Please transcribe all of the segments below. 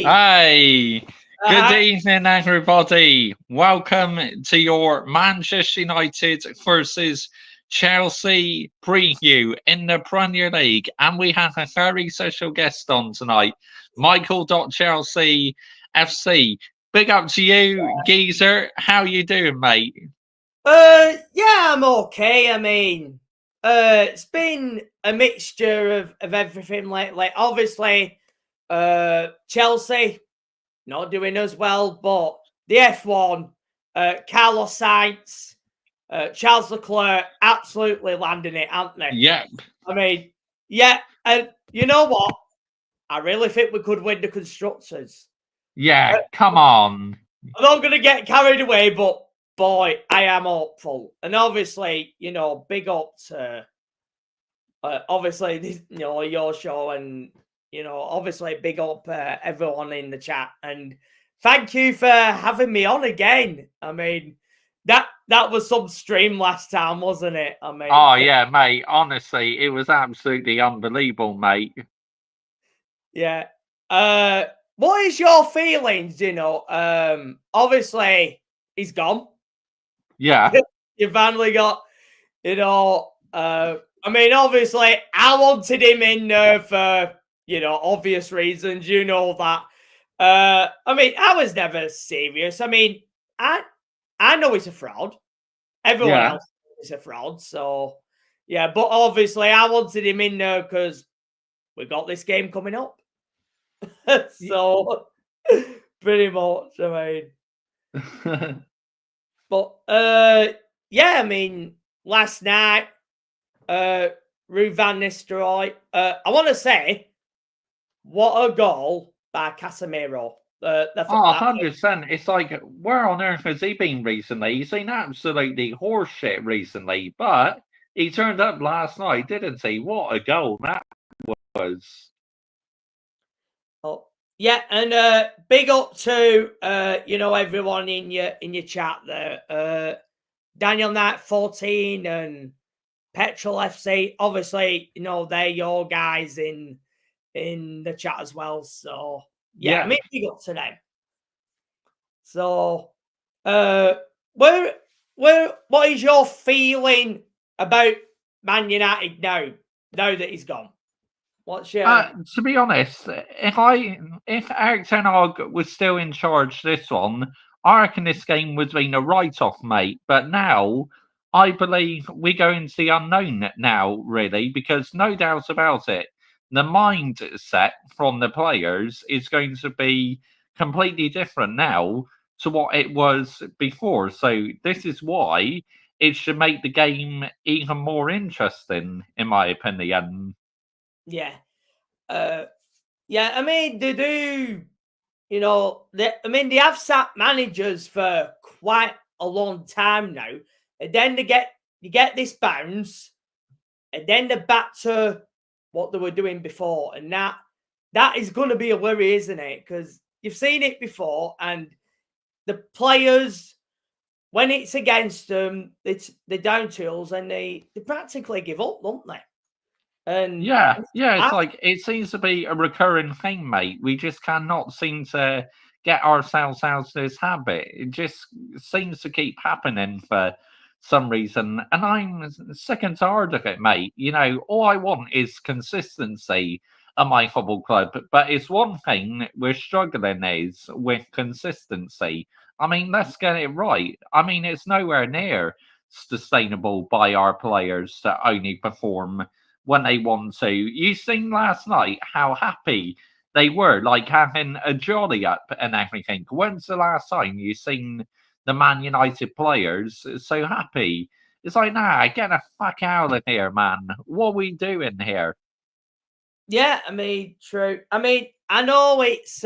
Hey, good Uh, evening, everybody. Welcome to your Manchester United versus Chelsea preview in the Premier League. And we have a very special guest on tonight, Michael Chelsea FC. Big up to you, Geezer. How you doing, mate? yeah, I'm okay. I mean, it's been a mixture of everything lately. Obviously, Chelsea not doing as well, but the F1, Carlos Sainz, Charles Leclerc absolutely landing it, aren't they? Yep. I mean, yeah, and you know what? I really think we could win the constructors. Yeah, Uh, come on. I'm not going to get carried away, but boy, I am hopeful. And obviously, big up to obviously this, your show, and obviously big up everyone in the chat. And thank you for having me on again. I mean, that was some stream last time, wasn't it? I mean, Oh, yeah, mate. Honestly, it was absolutely unbelievable, mate. yeah. What is your feelings? Obviously he's gone. Yeah. You finally got, I mean, obviously I wanted him in there for, obvious reasons, that. I mean, I was never serious. I mean, I know he's a fraud. Everyone Yeah. else is a fraud. So, yeah, but obviously I wanted him in there because we got this game coming up. So, pretty much, I mean. But yeah, I mean, last night, Ruud van Nistelrooy. I want to say, what a goal by Casemiro. Oh, 100%. It's like, where on earth has he been recently? He's been absolutely horseshit recently, but he turned up last night, didn't he? What a goal that was. Oh, yeah, and big up to everyone in your chat there. Daniel Knight 14 and Petrol FC. Obviously, they're your guys in the chat as well. So yeah, I mean, big up to them. So what is your feeling about Man United now that he's gone? What's your To be honest, if Eric Ten Hag was still in charge this one, I reckon this game would have been a write-off, mate. But now, I believe we go into the unknown now, really, because no doubt about it, the mindset from the players is going to be completely different now to what it was before. So this is why it should make the game even more interesting, in my opinion. yeah. Yeah, I mean, they do, they have sat managers for quite a long time now, and then you get this bounce, and then they're back to what they were doing before, and that is going to be a worry, isn't it? Because you've seen it before, and the players, when it's against them, they're down tools, and they practically give up, don't they? And yeah, it's like it seems to be a recurring thing, mate. We just cannot seem to get ourselves out of this habit. It just seems to keep happening for some reason, and I'm sick and tired of it, mate. All I want is consistency at my football club, but it's one thing we're struggling is with consistency. I mean, let's get it right. I mean, it's nowhere near sustainable by our players to only perform when they want to. You seen last night how happy they were, like having a jolly up and everything. When's the last time you seen the Man United players so happy? It's like, nah, get the fuck out of here, man. What are we doing here? Yeah, I mean, true. I mean, I know it's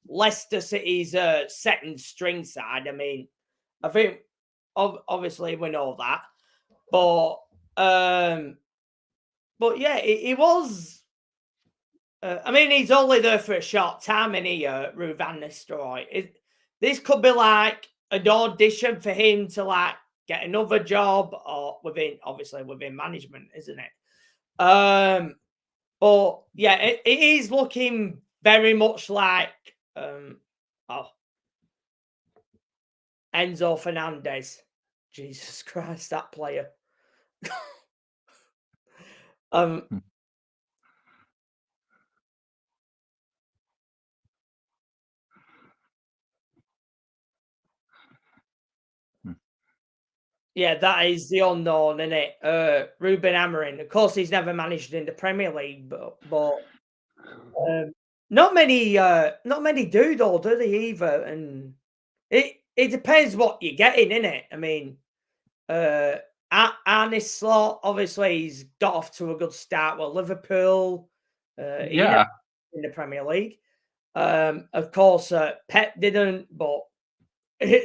Leicester City's second string side. I mean, I think obviously we know that, but yeah, it was. I mean, he's only there for a short time, and Ruud van Nistelrooy. This could be like an audition for him to like get another job, or within management, isn't it? But yeah, it is looking very much like Enzo Fernandez. Jesus Christ, that player. Yeah, that is the unknown, isn't it? Ruben Amorim. Of course, he's never managed in the Premier League, but not many do though, do they either? And it depends what you're getting, innit? I mean, Arne Slot, obviously, he's got off to a good start with Liverpool. Yeah. In the Premier League. Of course, Pep didn't, but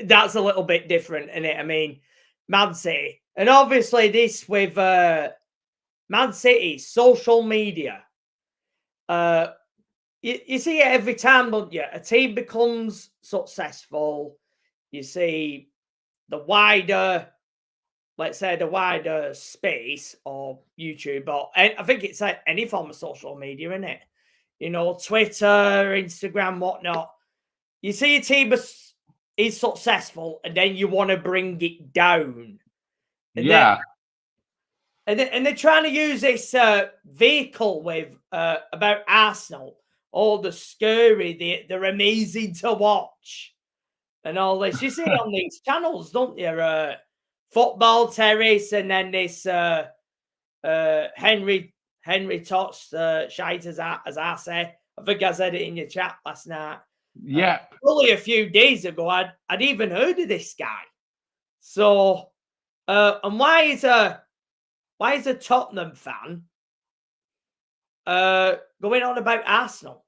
that's a little bit different, isn't it? I mean, Man City. And obviously, this with Man City, social media. You see it every time, don't you? A team becomes successful. You see the wider, let's say, the wider space or YouTube, or I think it's like any form of social media, isn't it? You know, Twitter, Instagram, whatnot. You see a team is successful, and then you want to bring it down. And they're trying to use this vehicle with about Arsenal. All the scary, they're amazing to watch, and all this. You see it on these channels, don't you? Football Terrace, and then this Henry talks shite as I say. I think I said it in your chat last night. Yeah. Only a few days ago, I'd even heard of this guy. So, and why is a Tottenham fan going on about Arsenal?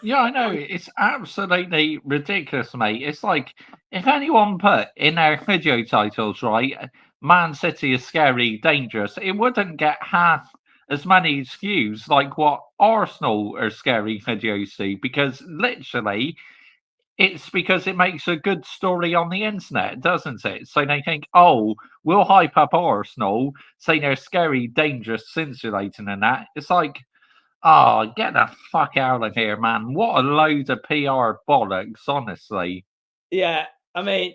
Yeah, I know. It's absolutely ridiculous, mate. It's like if anyone put in their video titles, right, Man City is scary, dangerous, it wouldn't get half as many views like what Arsenal are scary videos do, because literally it's because it makes a good story on the internet, doesn't it? So they think, oh, we'll hype up Arsenal, say they're scary, dangerous, scintillating and that. It's like, oh, get the fuck out of here, man. What a load of PR bollocks, honestly. Yeah, I mean,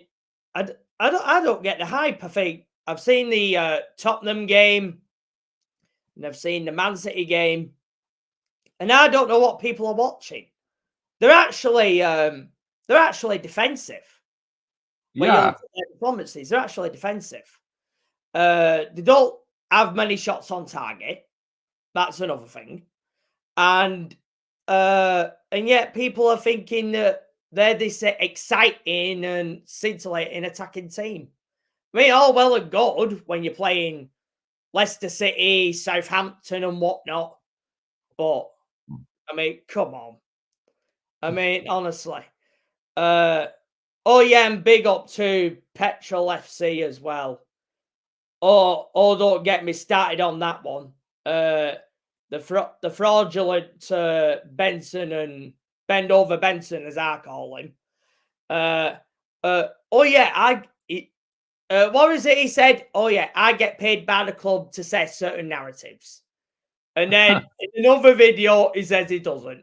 I don't get the hype. I think I've seen the Tottenham game, and I've seen the Man City game, and I don't know what people are watching. They're actually defensive. When you look at their performances, they're actually defensive. They don't have many shots on target. That's another thing. And yet people are thinking that they're this exciting and scintillating attacking team. I mean, all well and good when you're playing Leicester City, Southampton, and whatnot. But I mean, come on. I mean, honestly. Oh yeah, and big up to Petrol FC as well. Oh, don't get me started on that one. The fraudulent Benson and Bend Over Benson, as I call him. Oh yeah, what is it he said? Oh yeah, I get paid by the club to say certain narratives. And then in another video, he says he doesn't.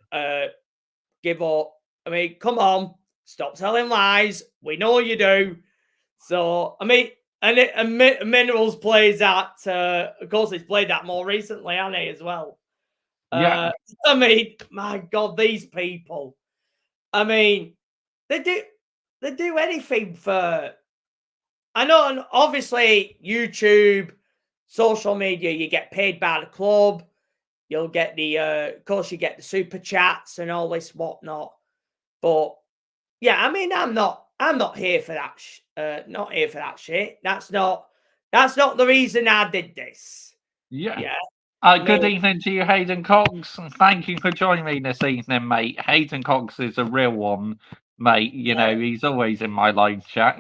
Give up. I mean, come on, stop telling lies. We know you do. So, I mean, and Minerals plays that. Of course, he's played that more recently, hasn't he, as well? Yeah. I mean, my God, these people. I mean, they do anything for. I know, and obviously, YouTube, social media, you get paid by the club. You'll get of course, you get the super chats and all this whatnot. But yeah, I mean, I'm not here for that. Not here for that shit. That's not the reason I did this. Yeah. Good evening to you, Hayden Cox. Thank you for joining me this evening, mate. Hayden Cox is a real one, mate. You know, he's always in my live chat.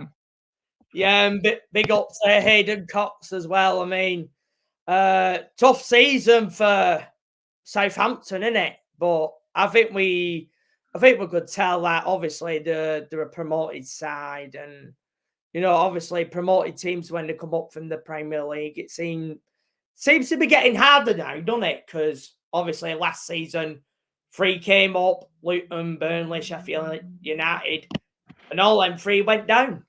Yeah, and big up to Hayden Cox as well. I mean, tough season for Southampton, isn't it? But I think we could tell that obviously they're a promoted side, and you know, obviously promoted teams when they come up from the Premier League, it seems to be getting harder now, doesn't it? Because obviously last season 3 came up, Luton, Burnley, Sheffield United, and all them 3 went down.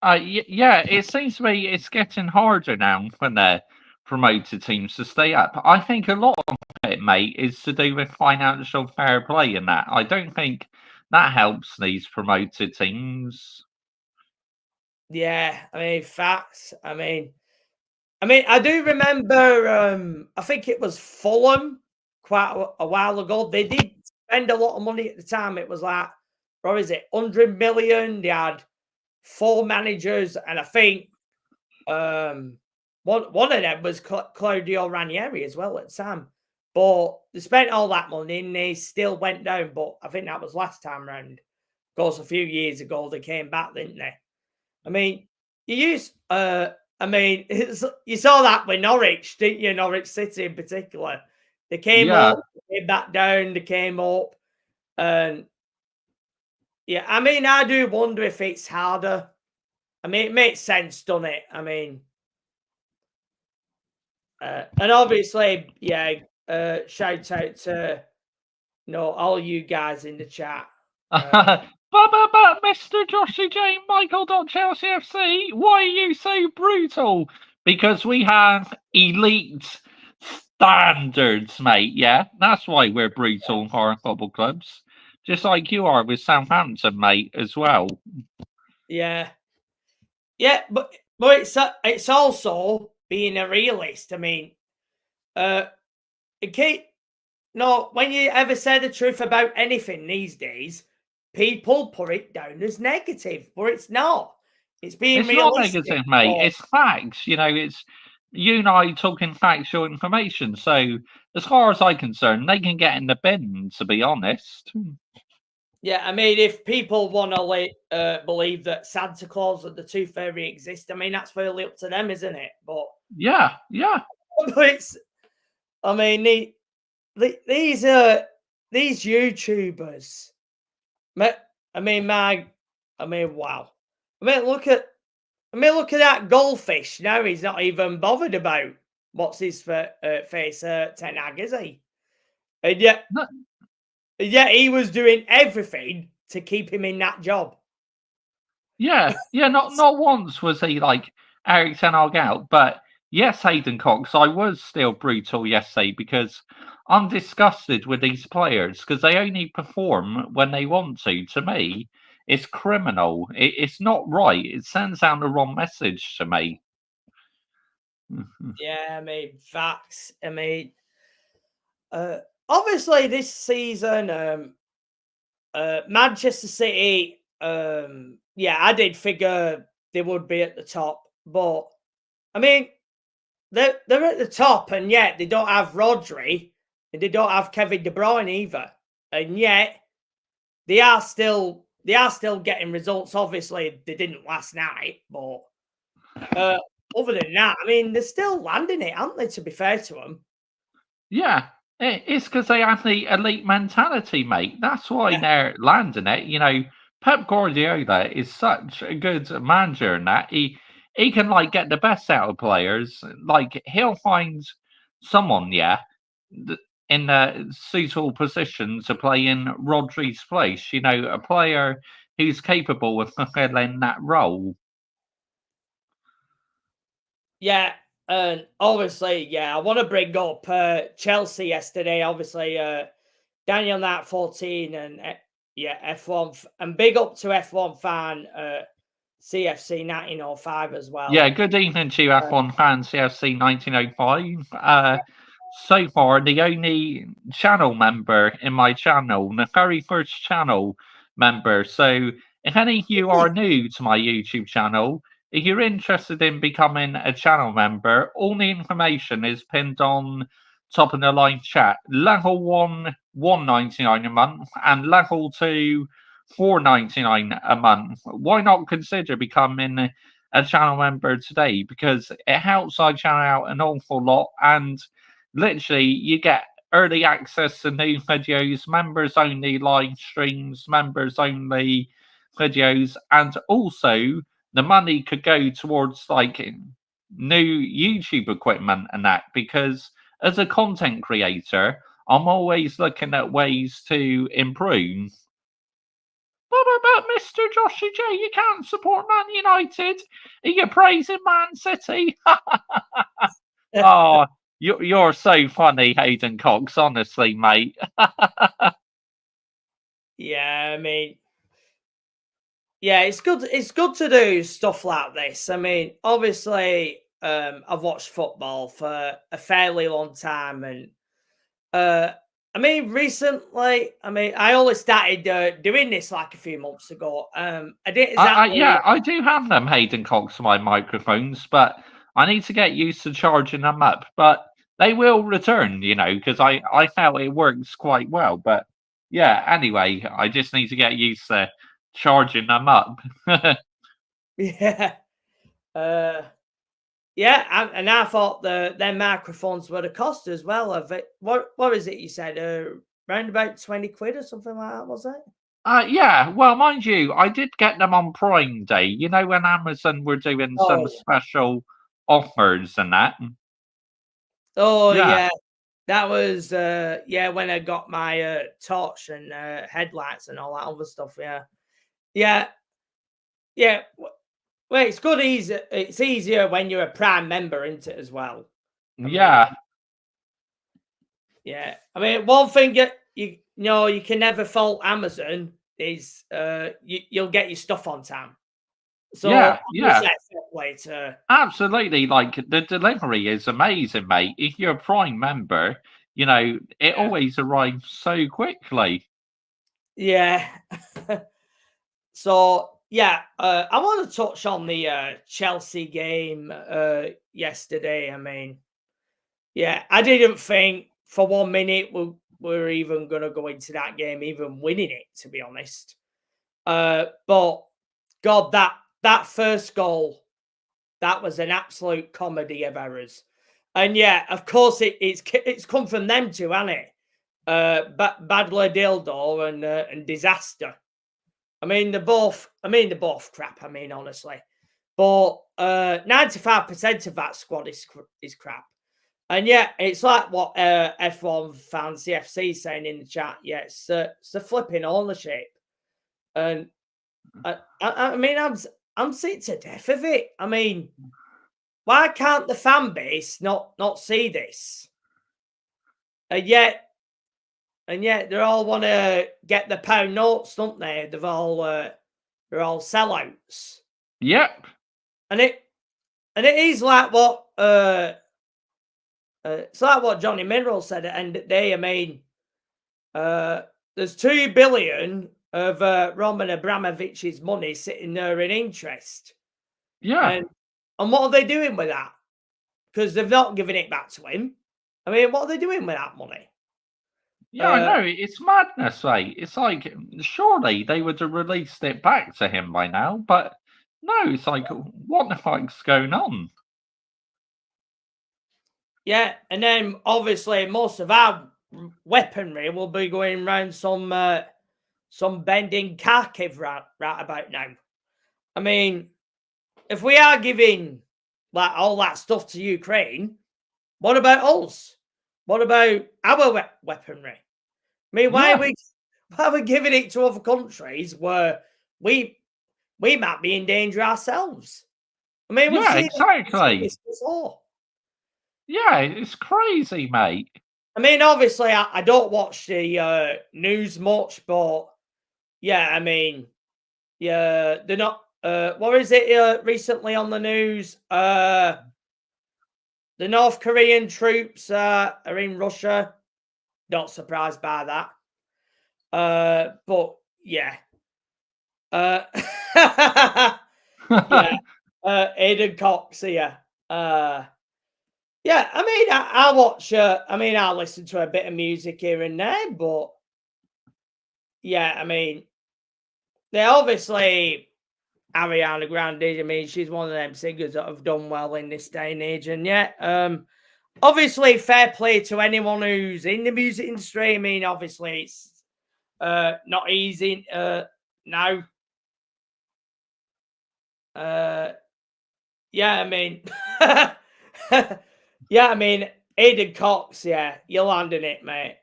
Yeah, it seems to me it's getting harder now when they're promoted teams to stay up. I think a lot of it, mate, is to do with financial fair play and that. I don't think that helps these promoted teams. Yeah, I mean, facts. I mean, I do remember. I think it was Fulham quite a while ago. They did spend a lot of money at the time. It was like, what is it, 100 million? They had 4 managers, and I think one of them was Claudio Ranieri as well at the time. But they spent all that money and they still went down. But I think that was last time round. Of course, a few years ago they came back, didn't they? I mean, you saw that with Norwich, didn't you? Norwich City in particular. They came up, they came back down, they came up. And yeah, I mean, I do wonder if it's harder. I mean, it makes sense, doesn't it? I mean, and obviously, yeah, shout out to all you guys in the chat. But Mr. Joshy J. Michael.Chelsea FC, why are you so brutal? Because we have elite standards, mate. Yeah, that's why we're brutal for our football clubs. Just like you are with Southampton, mate, as well. Yeah. Yeah, but it's also being a realist. I mean, when you ever say the truth about anything these days, people put it down as negative, but it's not. It's being realistic. It's not negative, mate. It's facts. It's you and I talking factual information. So, as far as I'm concerned, they can get in the bin, to be honest. Yeah, I mean, if people want to believe that Santa Claus and the Tooth Fairy exist, I mean, that's fairly up to them, isn't it? But yeah. But I mean, these YouTubers. Wow. I mean, look at that goldfish. Now he's not even bothered about what's his face, Ten Hag, is he? And yet, he was doing everything to keep him in that job. Yeah. Not once was he like Eric Ten Hag out, but yes, Hayden Cox, I was still brutal yesterday because I'm disgusted with these players because they only perform when they want to. To me, it's criminal. It's not right. It sends out the wrong message to me. Yeah, I mean, facts. I mean, obviously this season, Manchester City, I did figure they would be at the top, but I mean, they're at the top, and yet they don't have Rodri, and they don't have Kevin De Bruyne either, and yet they are still getting results. Obviously, they didn't last night, but other than that, I mean, they're still landing it, aren't they? To be fair to them, yeah. It's because they have the elite mentality, mate. That's why they're landing it. Pep Guardiola is such a good manager in that he can like get the best out of players. Like he'll find someone, in a suitable position to play in Rodri's place. A player who's capable of fulfilling that role. Yeah, and obviously, I want to bring up Chelsea yesterday. Obviously, Daniel Knight 14 and F1 and big up to F1 fan CFC 1905 as well. Yeah, good evening to you, F1 fan CFC 1905. So far, the only channel member in my channel, the very first channel member. So, if any of you are new to my YouTube channel, if you're interested in becoming a channel member, all the information is pinned on top of the live chat. Level 1, $1.99 a month, and level 2, $4.99 a month. Why not consider becoming a channel member today? Because it helps our channel out an awful lot, and literally you get early access to new videos, members only live streams, members only videos, and also the money could go towards like new YouTube equipment and that, because as a content creator, I'm always looking at ways to improve. But Mr. Joshy J, you can't support Man United. You're praising Man City. Oh, you're so funny, Hayden Cox. Honestly, mate. Yeah, I mean, yeah, it's good. It's good to do stuff like this. I mean, obviously, I've watched football for a fairly long time, and I mean, recently, I mean, I only started doing this like a few months ago. I didn't exactly. Yeah, I do have them, Hayden Cox, my microphones, but I need to get used to charging them up. But they will return, because I felt it works quite well. But yeah, anyway, I just need to get used to charging them up. Yeah. Yeah, and I thought their microphones were the cost as well of it. What is it you said? Around about 20 quid or something like that, was it? Yeah, well, mind you, I did get them on Prime Day. You know when Amazon were doing Oh, some yeah. special offers and that. Oh Yeah, yeah. That was yeah, when I got my torch and headlights and all that other stuff. Yeah. Yeah. Yeah. Well, it's good easy. It's easier when you're a Prime member, isn't it, as well? I mean, yeah, yeah. I mean, one thing you know you can never fault Amazon is you'll get your stuff on time. So yeah. obviously that's fair play to Absolutely, like the delivery is amazing, mate. If you're a Prime member, it yeah. always arrives so quickly. Yeah. So yeah, I want to touch on the Chelsea game yesterday. I mean, yeah, I didn't think for 1 minute we're even going to go into that game, even winning it, to be honest. But God, that first goal, that was an absolute comedy of errors. And yeah, of course it's come from them two, hasn't it? Badler Dildo and Disaster. They're both crap. I mean, honestly, but 95% of that squad is crap. And yeah, it's like what F1 fans CFC saying in the chat. Yeah, it's a flipping ownership, and I mean, I'm sick to death of it. I mean, why can't the fan base not see this? And yet they all want to get the pound notes, don't they? They're all sellouts, Yep. and it is like what it's like what Johnny Mineral said at the end of the day. I mean, there's 2 billion of Roman Abramovich's money sitting there in interest, Yeah. and what are they doing with that? Because they've not given it back to him. I mean, what are they doing with that money? Yeah, I know. It's madness, mate. It's like surely they would have released it back to him by now, but no, it's like what the fuck's going on? Yeah, and then obviously most of our weaponry will be going around some bending Kharkiv right about now. I mean, if we are giving like all that stuff to Ukraine, what about us? What about our weaponry? I mean, why Yeah, are we giving it to other countries where we might be in danger ourselves? I mean, we've yeah, seen exactly. this before. Yeah, it's crazy, mate. I mean, obviously, I don't watch the news much, but yeah, I mean, yeah, they're not. What is it recently on the news? The North Korean troops are in Russia. Not surprised by that. But yeah, yeah, Aiden Cox here. Yeah, I mean, I watch. I mean, I listen to a bit of music here and there, but yeah, I mean, they obviously Ariana Grande. I mean, she's one of them singers that have done well in this day and age, and yeah, obviously, fair play to anyone who's in the music industry. I mean, obviously, it's not easy now. Yeah, I mean, yeah, I mean, Aidan Cox, yeah, you're landing it, mate.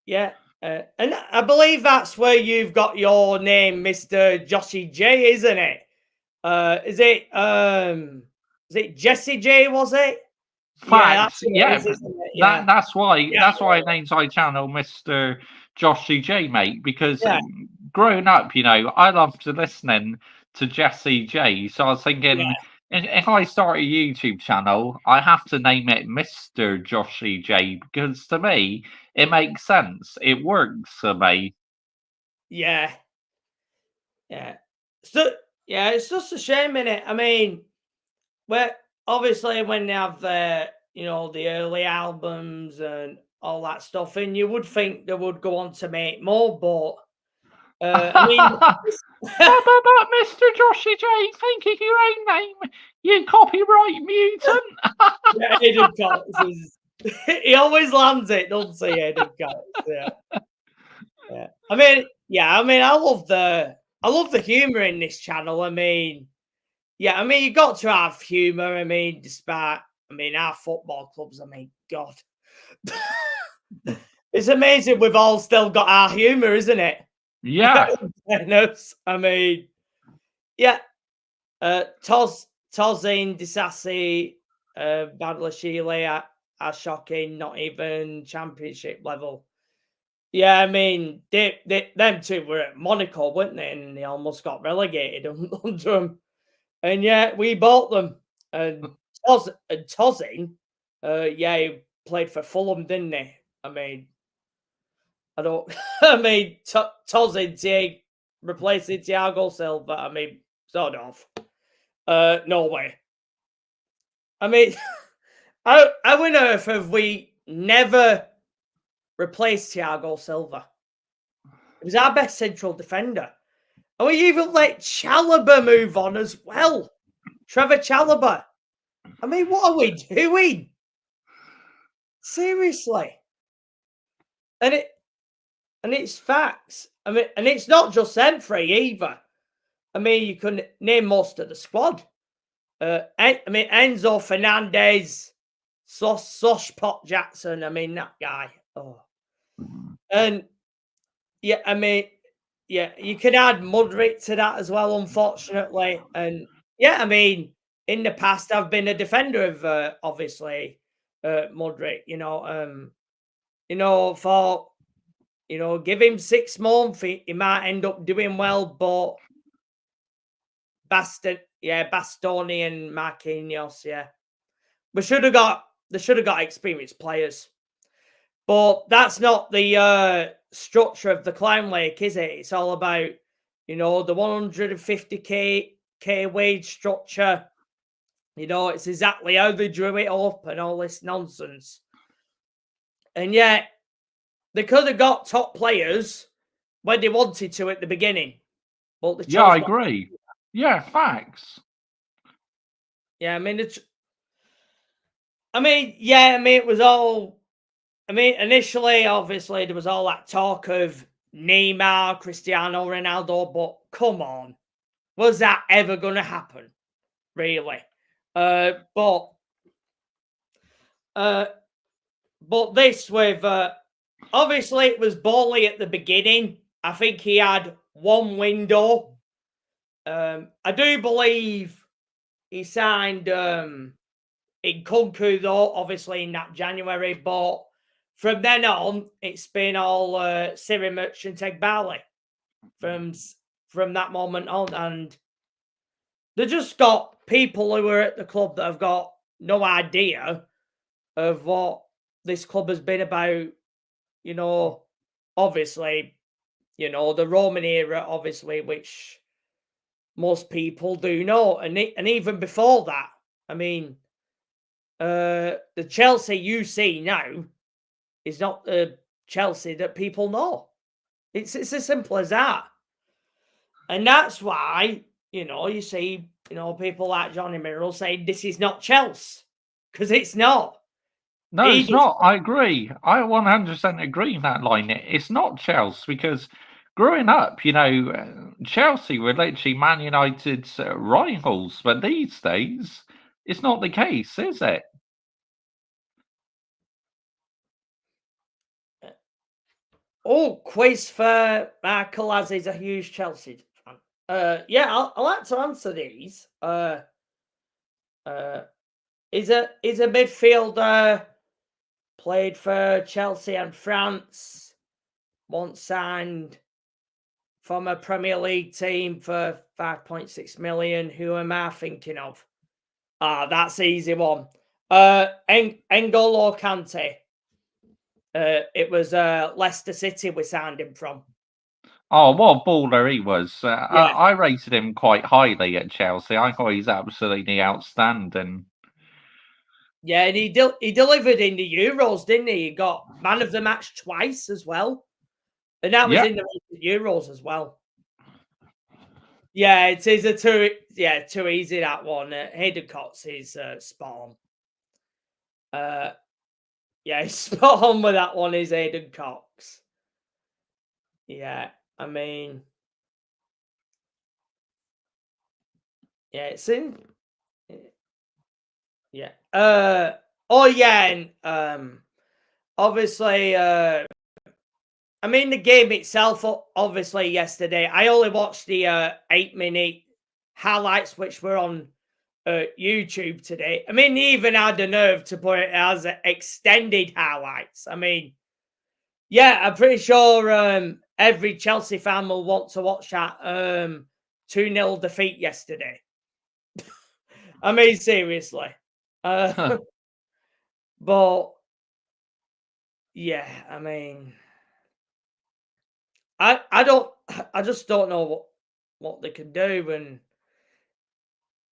Yeah, and I believe that's where you've got your name, Mr. Joshy J, isn't it? Is it Jesse J, was it? Yeah, that's Facts, who it yeah. is, isn't it? Yeah. That's why Yeah. I named my channel Mr. Joshy J, mate, because Yeah. growing up, I loved listening to Jesse J. So I was thinking, Yeah. if I start a YouTube channel, I have to name it Mr. Joshy J, because to me, it makes sense. It works for me. Yeah. Yeah. So yeah, it's just a shame, innit? I mean, where obviously when they have the the early albums and all that stuff, and you would think they would go on to make more, but I mean, but Mr. Joshy J, think of your own name, you copyright mutant. yeah, Aidan Cox is he always lands it, doesn't he, Aidan Cox? Yeah. Yeah. I mean, I love the humor in this channel. I mean, yeah, I mean, you got to have humor. I mean, despite our football clubs, I mean, God. It's amazing we've all still got our humor, isn't it? Yeah. I mean, yeah. Tozin, Disassi, Badlashile are shocking, not even championship level. Yeah, I mean, them two were at Monaco, weren't they? And they almost got relegated under them. And yeah, we bought them. And Tozin, yeah, he played for Fulham, didn't he? I mean, I don't. I mean, Tozin replacing Thiago Silva. I mean, sort of. No way. I mean, how on earth have we never replaced Thiago Silva? He was our best central defender. And we even let Chalobah move on as well. Trevor Chalobah. I mean, what are we doing? Seriously. And it's facts. I mean, and it's not just them three either. I mean, you can name most of the squad. I mean, Enzo Fernandez, Sosh Pot Jackson. I mean, that guy. Oh. And yeah, I mean, yeah, you can add Mudryk to that as well, unfortunately. And yeah, I mean, in the past, I've been a defender of obviously Mudryk. Give him 6 months, he might end up doing well, but Bastoni and Marquinhos, yeah. They should have got experienced players. But that's not the structure of the Clown Lake, is it? It's all about, the 150k wage structure. It's exactly how they drew it up and all this nonsense. And yet, they could have got top players when they wanted to at the beginning. But yeah, I agree. Yeah, facts. Yeah, I mean, it was all. I mean, initially, obviously, there was all that talk of Neymar, Cristiano Ronaldo, but come on, was that ever going to happen? Really? But this with obviously it was Bowley at the beginning. I think he had one window. I do believe he signed Nkunku though, obviously in that January, but from then on, it's been all Siri Merchant Egbali from that moment on, and they just got people who are at the club that have got no idea of what this club has been about. Obviously, the Roman era, obviously, which most people do know, and even before that, I mean, the Chelsea you see now is not the Chelsea that people know. It's as simple as that. And that's why, you see, people like Johnny Merrill saying this is not Chelsea. Because it's not. No, it's not. I agree. I 100% agree in that line. It's not Chelsea because growing up, Chelsea were literally Man United's rivals. But these days, it's not the case, is it? quiz for Michael, as he's a huge Chelsea fan. Yeah, I like to answer these. Is a midfielder, played for Chelsea and France, once signed from a Premier League team for 5.6 million. Who am I thinking of? That's easy one. N'Golo Kante. It was Leicester City we signed him from. Oh, what a baller he was. Yeah. I rated him quite highly at Chelsea. I thought he's absolutely outstanding. Yeah, and he delivered in the Euros, didn't he? He got man of the match twice as well. And that was in the Euros as well. Yeah, it is too easy, that one. Hayden Cox is spot on. Yeah, he's spot on with that one, is Hayden Cox. Yeah, I mean, yeah, it's in. Yeah. Oh yeah, and obviously, I mean, the game itself, obviously, yesterday, I only watched the 8-minute highlights, which were on YouTube today. I mean, they even had the nerve to put it as extended highlights. I mean, yeah, I'm pretty sure every Chelsea fan will want to watch that 2-0 defeat yesterday. I mean, seriously. But yeah, I mean, I just don't know what they can do. And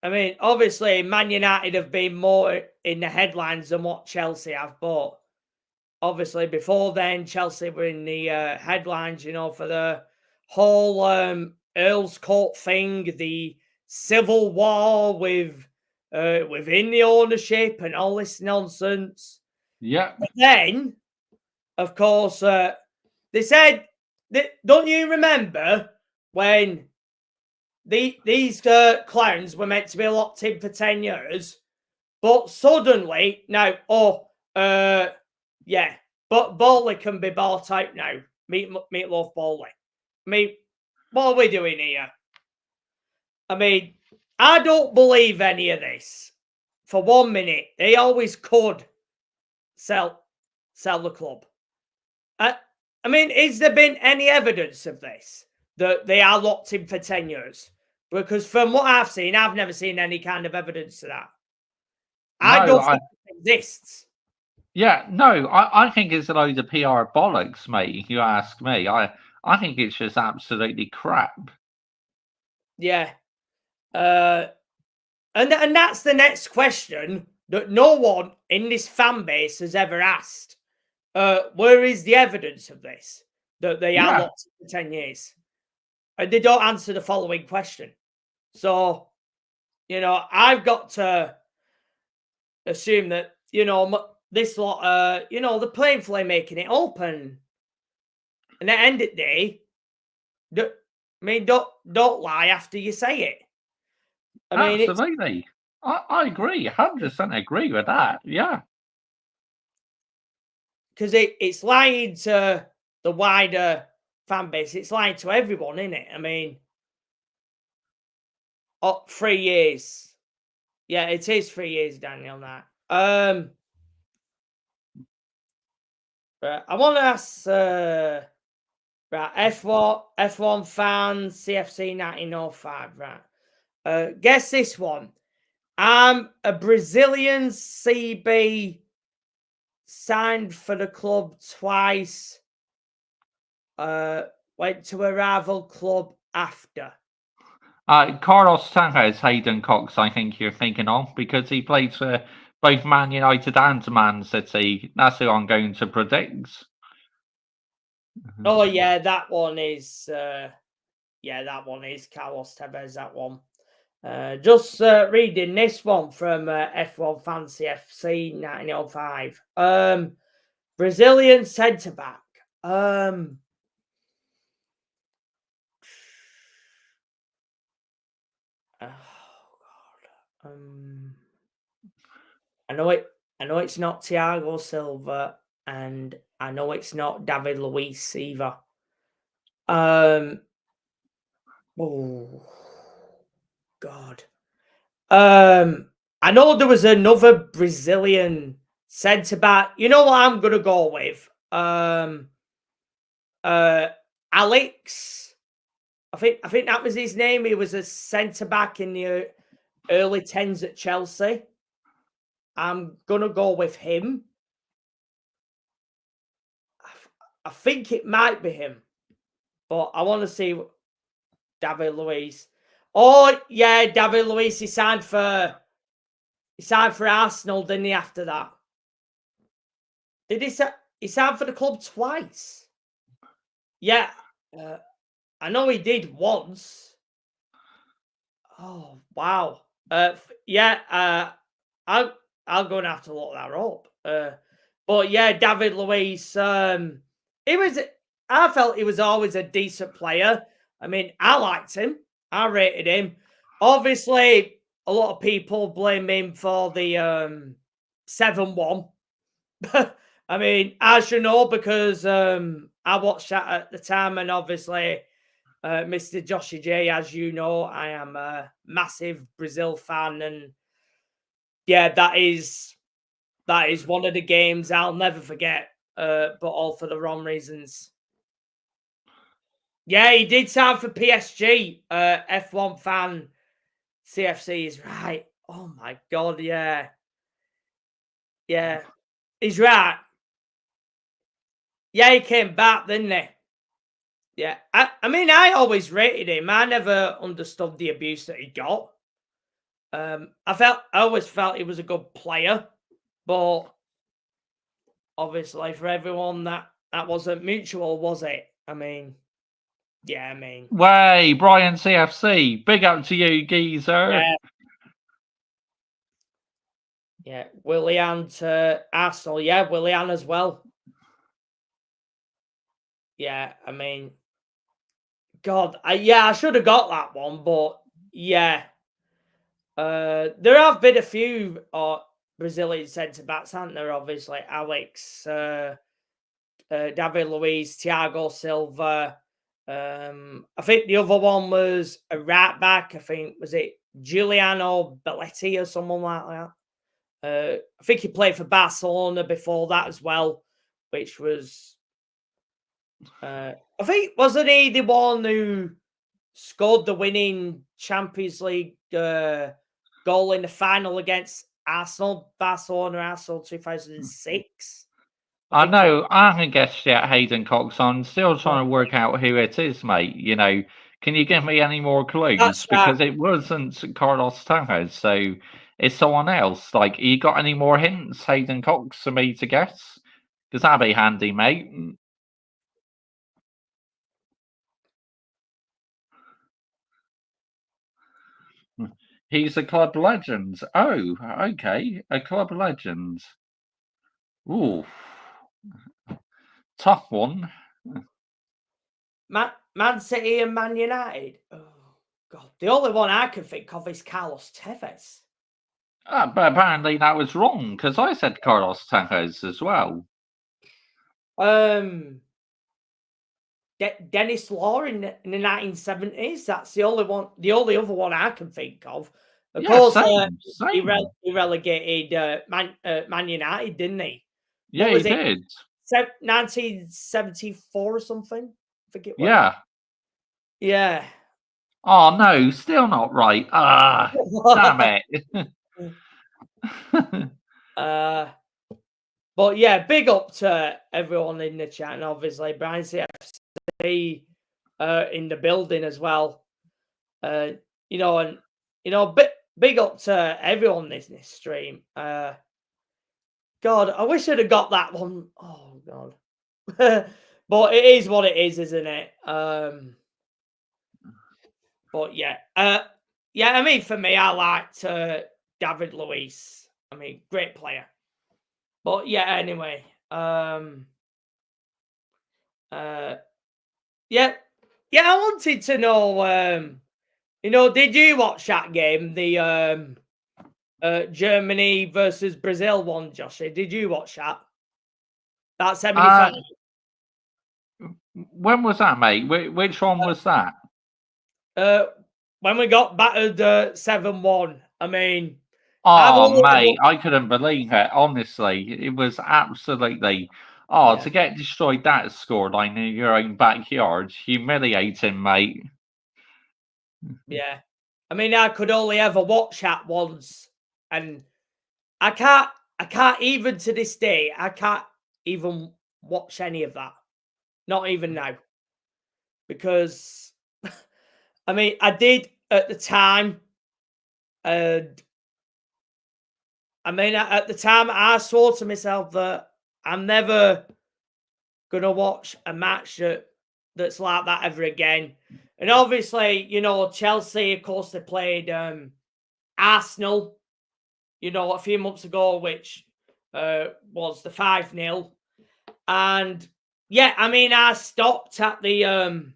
I mean, obviously, Man United have been more in the headlines than what Chelsea have, but obviously before then, Chelsea were in the headlines, for the whole Earl's Court thing, the civil war within the ownership and all this nonsense. Yeah. But then, of course, they said, don't you remember when these clowns were meant to be locked in for 10 years, but suddenly now, yeah, but Bowley can be bought out now. Meatloaf Bowley. I mean, what are we doing here? I mean, I don't believe any of this. For 1 minute, they always could sell the club. I mean, has there been any evidence of this, that they are locked in for 10 years? Because from what I've seen, I've never seen any kind of evidence to that. I don't think it exists. Yeah, no, I think it's a load of PR bollocks, mate, if you ask me. I think it's just absolutely crap. Yeah. And that's the next question that no one in this fan base has ever asked. Where is the evidence of this? That they are locked for 10 years? And they don't answer the following question. So, I've got to assume that, this lot, they're playing for making it open. And at the end of the day, don't lie after you say it. I mean, absolutely. I agree, 100% agree with that. Yeah. Because it's lying to the wider fan base. It's lying to everyone, isn't it? I mean, 3 years. Yeah, it is 3 years, Daniel. That. I want to ask. Right, F1 fans, CFC 1905. Right. Guess this one. I'm a Brazilian CB, signed for the club twice. Went to a rival club after. Carlos Tevez, Hayden Cox, I think you're thinking of, because he played for both Man United and Man City. That's who I'm going to predict. Oh yeah, that one is. That one is Carlos Tevez. That one. Just reading this one from F1 Fancy FC 1905. Brazilian centre back. Oh God. I know it's not Thiago Silva. and I know it's not David Luiz either. Oh God. I know there was another Brazilian centre back. You know what I'm gonna go with? Alex. I think that was his name. He was a centre back in the early 10s at Chelsea. I'm gonna go with him. I think it might be him, but I want to see David Luiz. Oh yeah, David Luiz. He signed for Arsenal, didn't he? After that, did he? He signed for the club twice. Yeah, I know he did once. Oh wow. Yeah. I'm gonna have to look that up. But yeah, David Luiz. He was. I felt he was always a decent player. I mean, I liked him. I rated him. Obviously, a lot of people blame him for the 7-1. I mean, as you know, because I watched that at the time, and obviously, Mr. Joshy J, as you know, I am a massive Brazil fan, and yeah, that is one of the games I'll never forget. But all for the wrong reasons. Yeah, he did sign for PSG. F1 fan CFC is right. Oh my God, yeah. Yeah, he's right. Yeah, he came back, didn't he? Yeah, I mean, I always rated him. I never understood the abuse that he got. I always felt he was a good player, but obviously for everyone that wasn't mutual, was it? I mean, yeah, I mean, Way, Brian CFC, big up to you, geezer. Yeah, Willian to Arsenal. Yeah, Willian as well. Yeah, I mean, God, I should have got that one, but yeah. There have been a few Brazilian centre backs, haven't there? Obviously, Alex, David Luiz, Thiago Silva. I think the other one was a right back. I think was it Giuliano Belletti or someone like that. I think he played for Barcelona before that as well, which was I think wasn't he the one who scored the winning Champions League goal in the final against Barcelona 2006. I know, I haven't guessed yet, Hayden Cox. I'm still trying to work out who it is, mate. You know, can you give me any more clues? That's Because it wasn't Carlos Tevez, so it's someone else. Like, you got any more hints, Hayden Cox, for me to guess? Because that'd be handy, mate. He's a club legend. Oh, okay, a club legend. Ooh, tough one. Man City and Man United. Oh God, the only one I can think of is Carlos Tevez. But apparently that was wrong because I said Carlos Tevez as well. Dennis Law in the 1970s. That's the only one. The only other one I can think of. Of course, same. he relegated Man United, didn't he? Yeah, he did. 1974 or something. I think it was. Yeah. Yeah. Oh no, still not right. Damn it. But yeah, big up to everyone in the chat, and obviously Brian CFC in the building as well. You know, and you know, big up to everyone in this stream. God, I wish I'd have got that one. Oh God. But it is what it is, isn't it? But yeah. Yeah, I mean, for me, I liked David Luiz. I mean, great player. But yeah, anyway. Yeah. Yeah, I wanted to know, you know, did you watch that game? The Germany versus Brazil one, Joshie? Did you watch that? That semi-final. When was that, mate? Which one was that? When we got battered 7-1. I mean, Oh, mate, I couldn't believe it. Honestly, it was absolutely. Oh, Yeah. to get destroyed that scoreline in your own backyard, humiliating, mate. Yeah. I mean, I could only ever watch that once, and I can't even to this day, I can't even watch any of that. Not even now. Because I mean, I did at the time, and I mean, at the time, I swore to myself that I'm never gonna watch a match that's like that ever again. And obviously, you know, Chelsea, of course, they played Arsenal, you know, a few months ago, which was the 5-0. And yeah, I mean, I stopped at the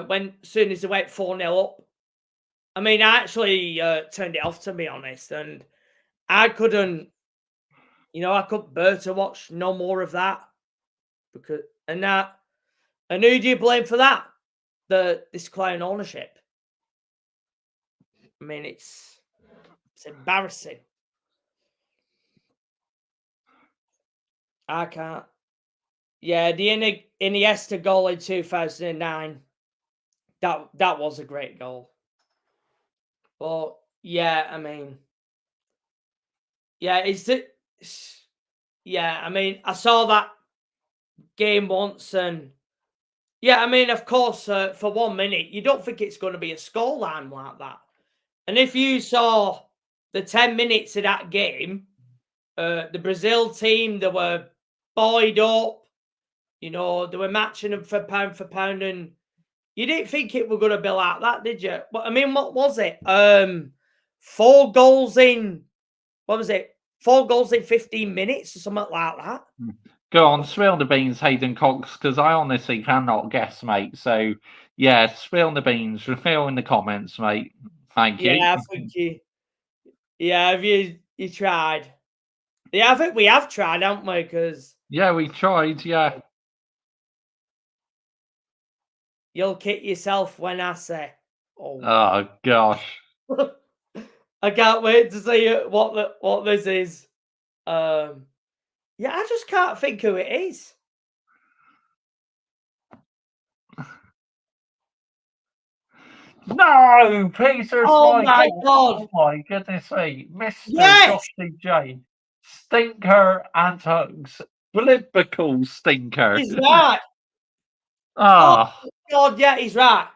when soon as they went 4-0 up. I mean, I actually turned it off, to be honest, and I couldn't, you know, I couldn't bear to watch no more of that because, and who do you blame for that? This clown ownership. I mean, it's embarrassing. I can't. Yeah, the Iniesta goal in 2009. That was a great goal. But yeah, I mean, yeah, yeah, I mean, I saw that game once, and yeah, I mean, of course, for 1 minute, you don't think it's going to be a scoreline like that. And if you saw the 10 minutes of that game, the Brazil team, they were buoyed up, you know, they were matching them for pound, and you didn't think it were going to be like that, did you? But I mean, what was it? 4 goals in, what was it? 4 goals in 15 minutes or something like that. Go on, spill the beans, Hayden Cox, because I honestly cannot guess, mate. So, yeah, spill the beans, reveal in the comments, mate. Thank you. Yeah, I think have you tried? Yeah, I think we have tried, haven't we? Because yeah, we tried. Yeah. You'll kick yourself when I say, oh gosh. I can't wait to see what this is. Yeah, I just can't think who it is. No, Peter Oh my God. Oh my goodness me. Mr. Yes! Joshy J. Stinker and Hugs. Biblical stinker. He's right. Oh. God, yeah, he's right.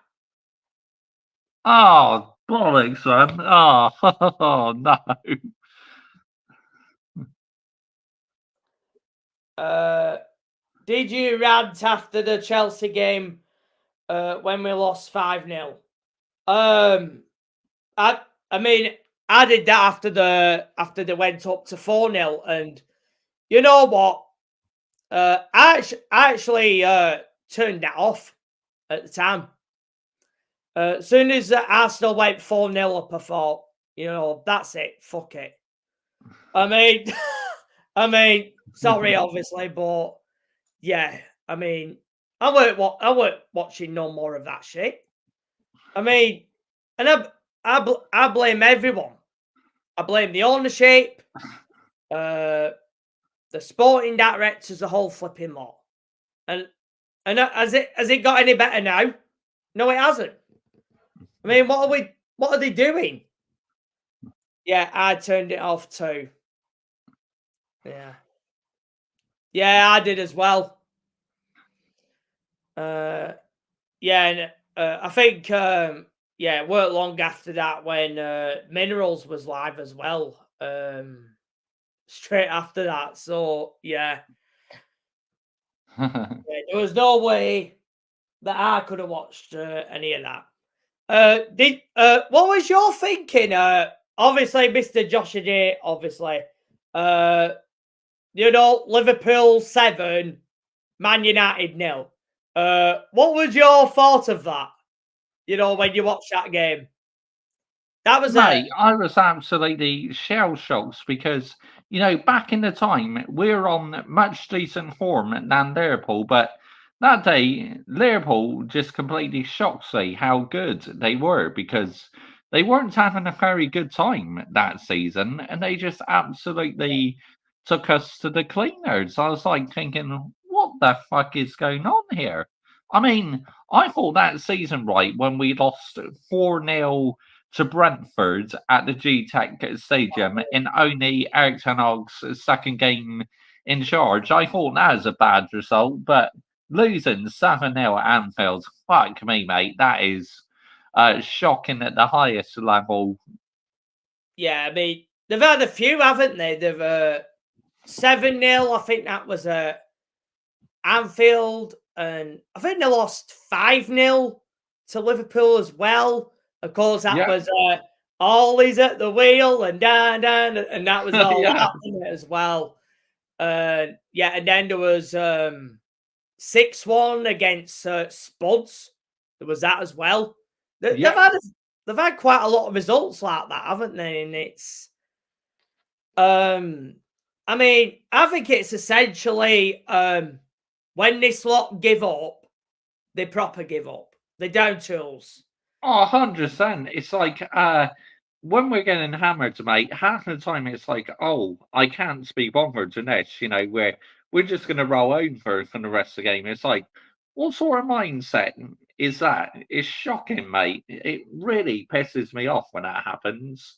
Oh, bollocks, man. Oh, no. Did you rant after the Chelsea game when we lost 5-0? I mean, I did that after they went up to 4-0, and you know what? I actually turned that off at the time. As soon as Arsenal went 4-0 up, I thought, you know, that's it. Fuck it. I mean, sorry, obviously, but yeah, I mean, I weren't watching no more of that shit. I mean, and I blame everyone. I blame the ownership, the sporting directors, the whole flipping lot. And has it got any better now? No, it hasn't. I mean, what are they doing? Yeah, I turned it off too. Yeah. Yeah, I did as well. Yeah, and I think yeah, it weren't long after that when Minerals was live as well. Straight after that. So yeah. Yeah, there was no way that I could have watched any of that. What was your thinking? Obviously, Mr. Josh J, obviously. You know, Liverpool 7, Man United 0. What was your thought of that? You know, when you watched that game? That was Mate, I was absolutely shell shocked because back in the time, we're on much decent form than Liverpool, but that day, Liverpool just completely shocked me how good they were because they weren't having a very good time that season and they just absolutely took us to the cleaners. I was like thinking, what the fuck is going on here? I mean, I thought that season, right, when we lost 4-0 to Brentford at the G-Tech Stadium in only Eric Ten Hag's second game in charge. I thought that was a bad result, but losing 7-0 at Anfield, fuck me, mate, that is shocking at the highest level. Yeah, I mean, they've had a few, haven't they? They've 7-0, I think that was Anfield, and I think they lost 5-0 to Liverpool as well. Of course, that was always at the wheel and down, and that was all happening as well. And then there was 6-1 against Spuds. There was that as well. They've had quite a lot of results like that, haven't they? And it's I mean, I think it's essentially when this lot give up, they proper give up. They down tools. Oh, 100%. It's like when we're getting hammered, mate, half the time it's like, oh, I can't be bothered to this, we're just gonna roll over for the rest of the game. It's like, what sort of mindset is that? It's shocking, mate. It really pisses me off when that happens.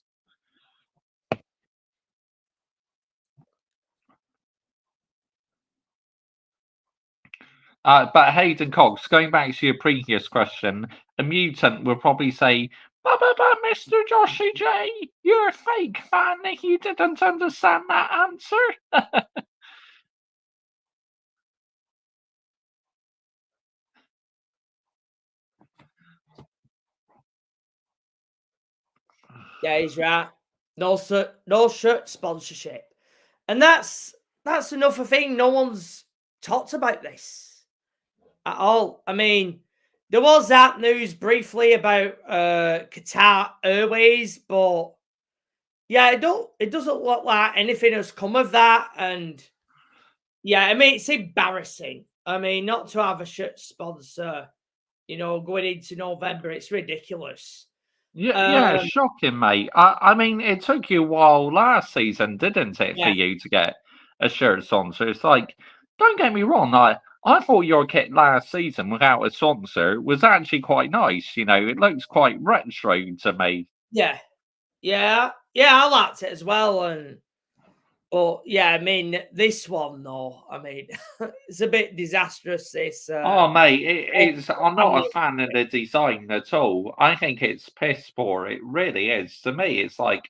But Hayden Cox, going back to your previous question, a mutant will probably say, Mr. Joshy J, you're a fake fan. You didn't understand that answer. Yeah, he's right. No shirt sponsorship. And that's another thing. No one's talked about this at all. I mean, there was that news briefly about Qatar Airways, but yeah, it doesn't look like anything has come of that. And yeah, I mean, it's embarrassing. I mean, not to have a shirt sponsor, going into November, it's ridiculous. Yeah, shocking, mate. I mean, it took you a while last season, didn't it, for you to get a shirt sponsor? It's like, don't get me wrong, I thought your kit last season without a sponsor was actually quite nice. It looks quite retro to me. Yeah, I liked it as well. But yeah, I mean, this one though, I mean, it's a bit disastrous. This. Oh, mate, I'm not a fan of the design at all. I think it's piss poor. It really is. To me, it's like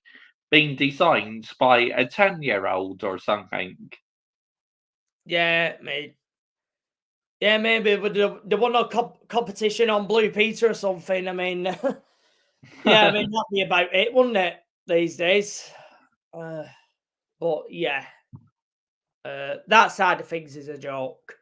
being designed by a 10-year-old or something. Yeah, mate. Yeah, maybe there won a competition on Blue Peter or something. I mean, yeah, I mean that'd be about it, wouldn't it? These days. But yeah, that side of things is a joke.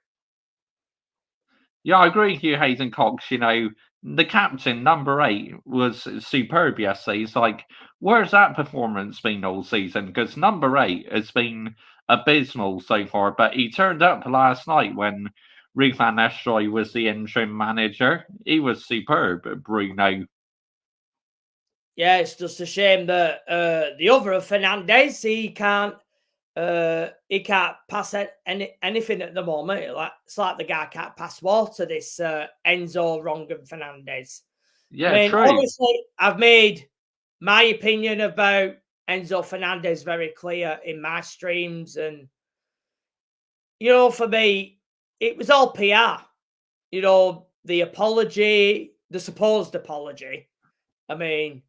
Yeah, I agree with you, Hayden Cox. The captain, number 8, was superb yesterday. It's like, where's that performance been all season? Because number 8 has been abysmal so far, but he turned up last night when Ruud van Nistelrooy was the interim manager. He was superb, Bruno. Yeah, it's just a shame that the other Fernandes, he can't pass anything at the moment. It's like the guy can't pass water. This Enzo Rongan Fernandes. Yeah, I mean, true. Obviously, I've made my opinion about Enzo Fernandes very clear in my streams, and for me, it was all PR. The apology, the supposed apology. I mean,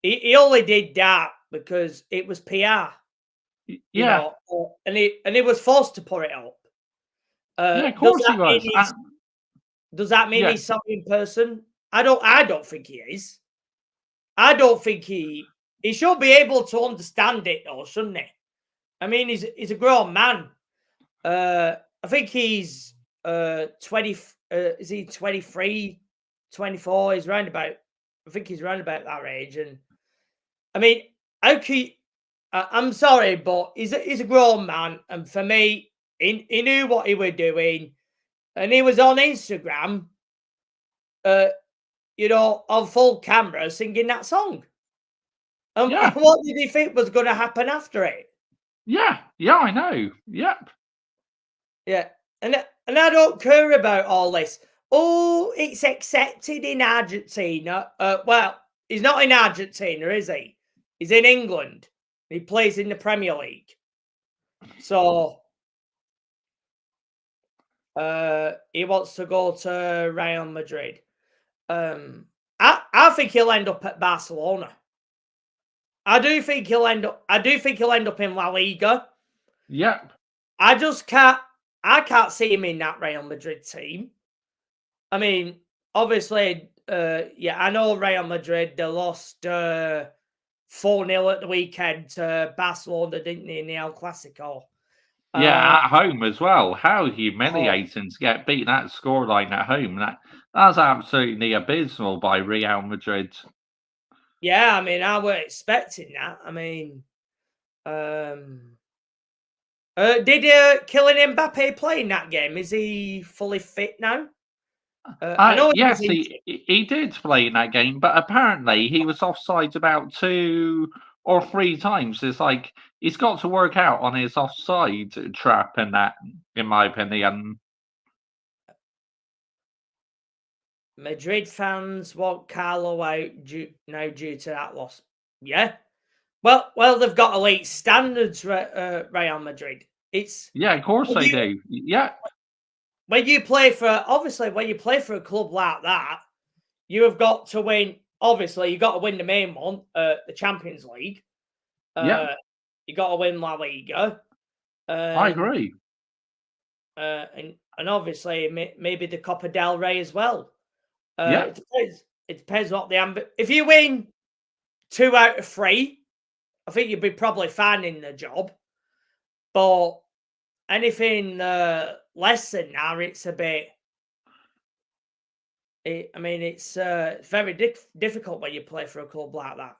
he only did that because it was PR. Yeah. And he was forced to put it up. Yeah, of course he was. Does that mean he's sorry in person? I don't think he is. I don't think he should be able to understand it though, shouldn't he? I mean, he's a grown man. I think he's 20. Is he 23, 24? He's round about. I think he's round about that age. And I mean, how can I'm sorry, but he's a grown man, and for me, he knew what he was doing, and he was on Instagram, uh, on full camera singing that song. Yeah, What did he think was going to happen after it? yeah, yeah. I know. Yep. Yeah, and I don't care about all this. Oh, it's accepted in Argentina. Well, he's not in Argentina, is he? He's in England. He plays in the Premier League. So he wants to go to Real Madrid. I think he'll end up at Barcelona. I do think he'll end up in La Liga. Yep. I can't see him in that Real Madrid team. I mean, obviously, I know Real Madrid, they lost 4-0 at the weekend to Barcelona, didn't they, in the El Clasico? Yeah, at home as well. How Oh, humiliating to get beaten that scoreline at home. That's absolutely abysmal by Real Madrid. yeah, I mean, I were expecting that. I mean, did Kylian Mbappe play in that game? Is he fully fit now? I know he was Yes, in. he did play in that game, but apparently he was offside about 2 or 3 times. It's like he's got to work out on his offside trap and that, in my opinion. Madrid fans want Carlo out due to that loss. Yeah. Well, they've got elite standards, Real Madrid. Yeah, of course they do. Yeah. When you play for a club like that, you have got to win. Obviously, you got to win the main one, the Champions League. Yeah. You got to win La Liga. I agree. And obviously maybe the Copa del Rey as well. Yeah. It depends what the if you win 2 out of 3, I think you'd be probably fine in the job. But anything less than that, it's a bit. It's very difficult when you play for a club like that.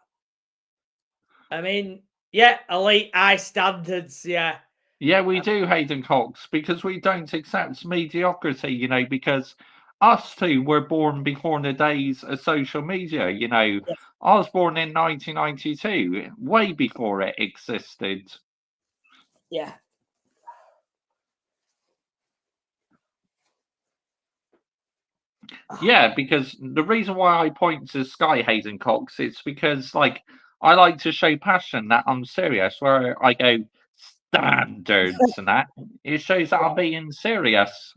I mean, yeah, elite high standards, yeah. Yeah, we do, Hayden Cox, because we don't accept mediocrity, because us two were born before the days of social media. Yeah. I was born in 1992, way before it existed. Yeah. Yeah, because the reason why I point to Sky Hayden Cox is because, I like to show passion that I'm serious, where I go standards and that. It shows that I'm being serious.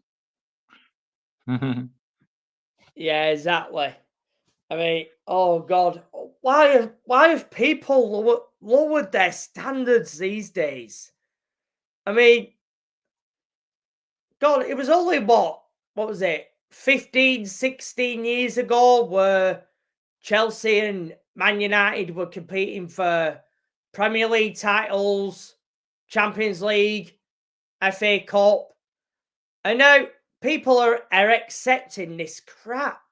Yeah, exactly. I mean, oh God, why have people lowered their standards these days? I mean, God, it was only what was it, 15, 16 years ago where Chelsea and Man United were competing for Premier League titles, Champions League, FA Cup. And now people are accepting this crap.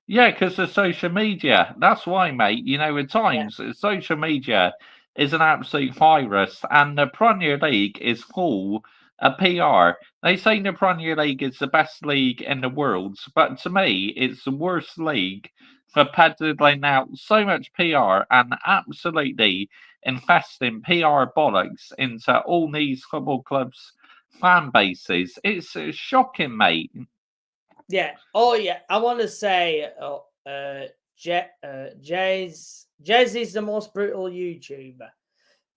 Yeah, because of social media. That's why, mate. At times, social media is an absolute virus, and the Premier League is full of PR. They say the Premier League is the best league in the world, but to me, it's the worst league for peddling out so much PR and absolutely infesting PR bollocks into all these football clubs' fan bases. It's shocking, mate. Yeah. Oh, yeah. I want to say, Jez is the most brutal YouTuber.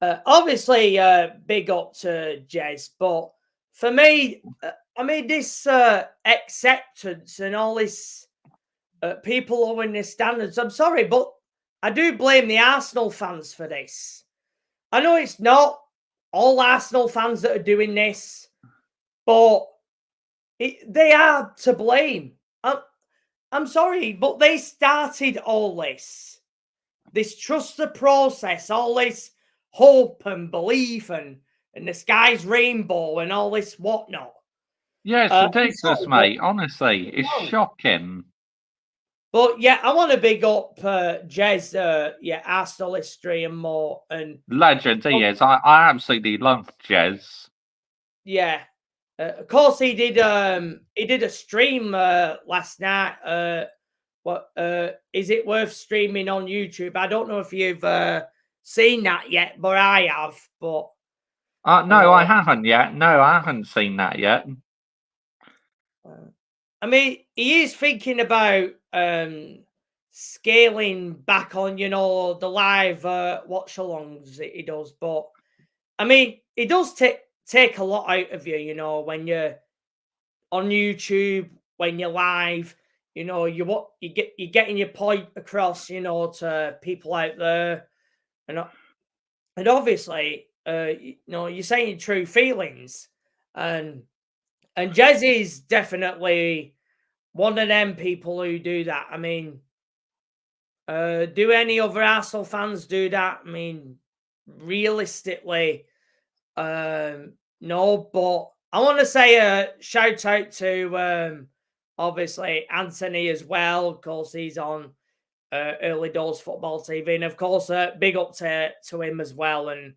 Obviously, big up to Jez, but for me, this acceptance and all this people lowering their standards. I'm sorry, but I do blame the Arsenal fans for this. I know it's not all Arsenal fans that are doing this, but they are to blame. I'm sorry, but they started all this. This trust the process, all this hope and belief and the sky's rainbow and all this whatnot. Yeah, it's ridiculous, sorry, mate. Honestly, it's shocking. But yeah, I want to big up Jez, Arsenal history and more. And Legend he is. I absolutely love Jez. yeah, of course he did a stream last night. What is it worth streaming on YouTube? I don't know if you've seen that yet, but I have. But No, I haven't yet. No, I haven't seen that yet. I mean, he is thinking about scaling back on, the live watch-alongs that he does. But I mean, it does take a lot out of you, when you're on YouTube, when you're live, you're getting your point across, to people out there, and obviously, you're saying true feelings, and Jez is definitely one of them people who do that. I mean, do any other Arsenal fans do that? I mean, realistically, no. But I want to say a shout out to obviously Anthony as well. Of course, he's on Early Doors Football TV, and of course, big up to him as well. And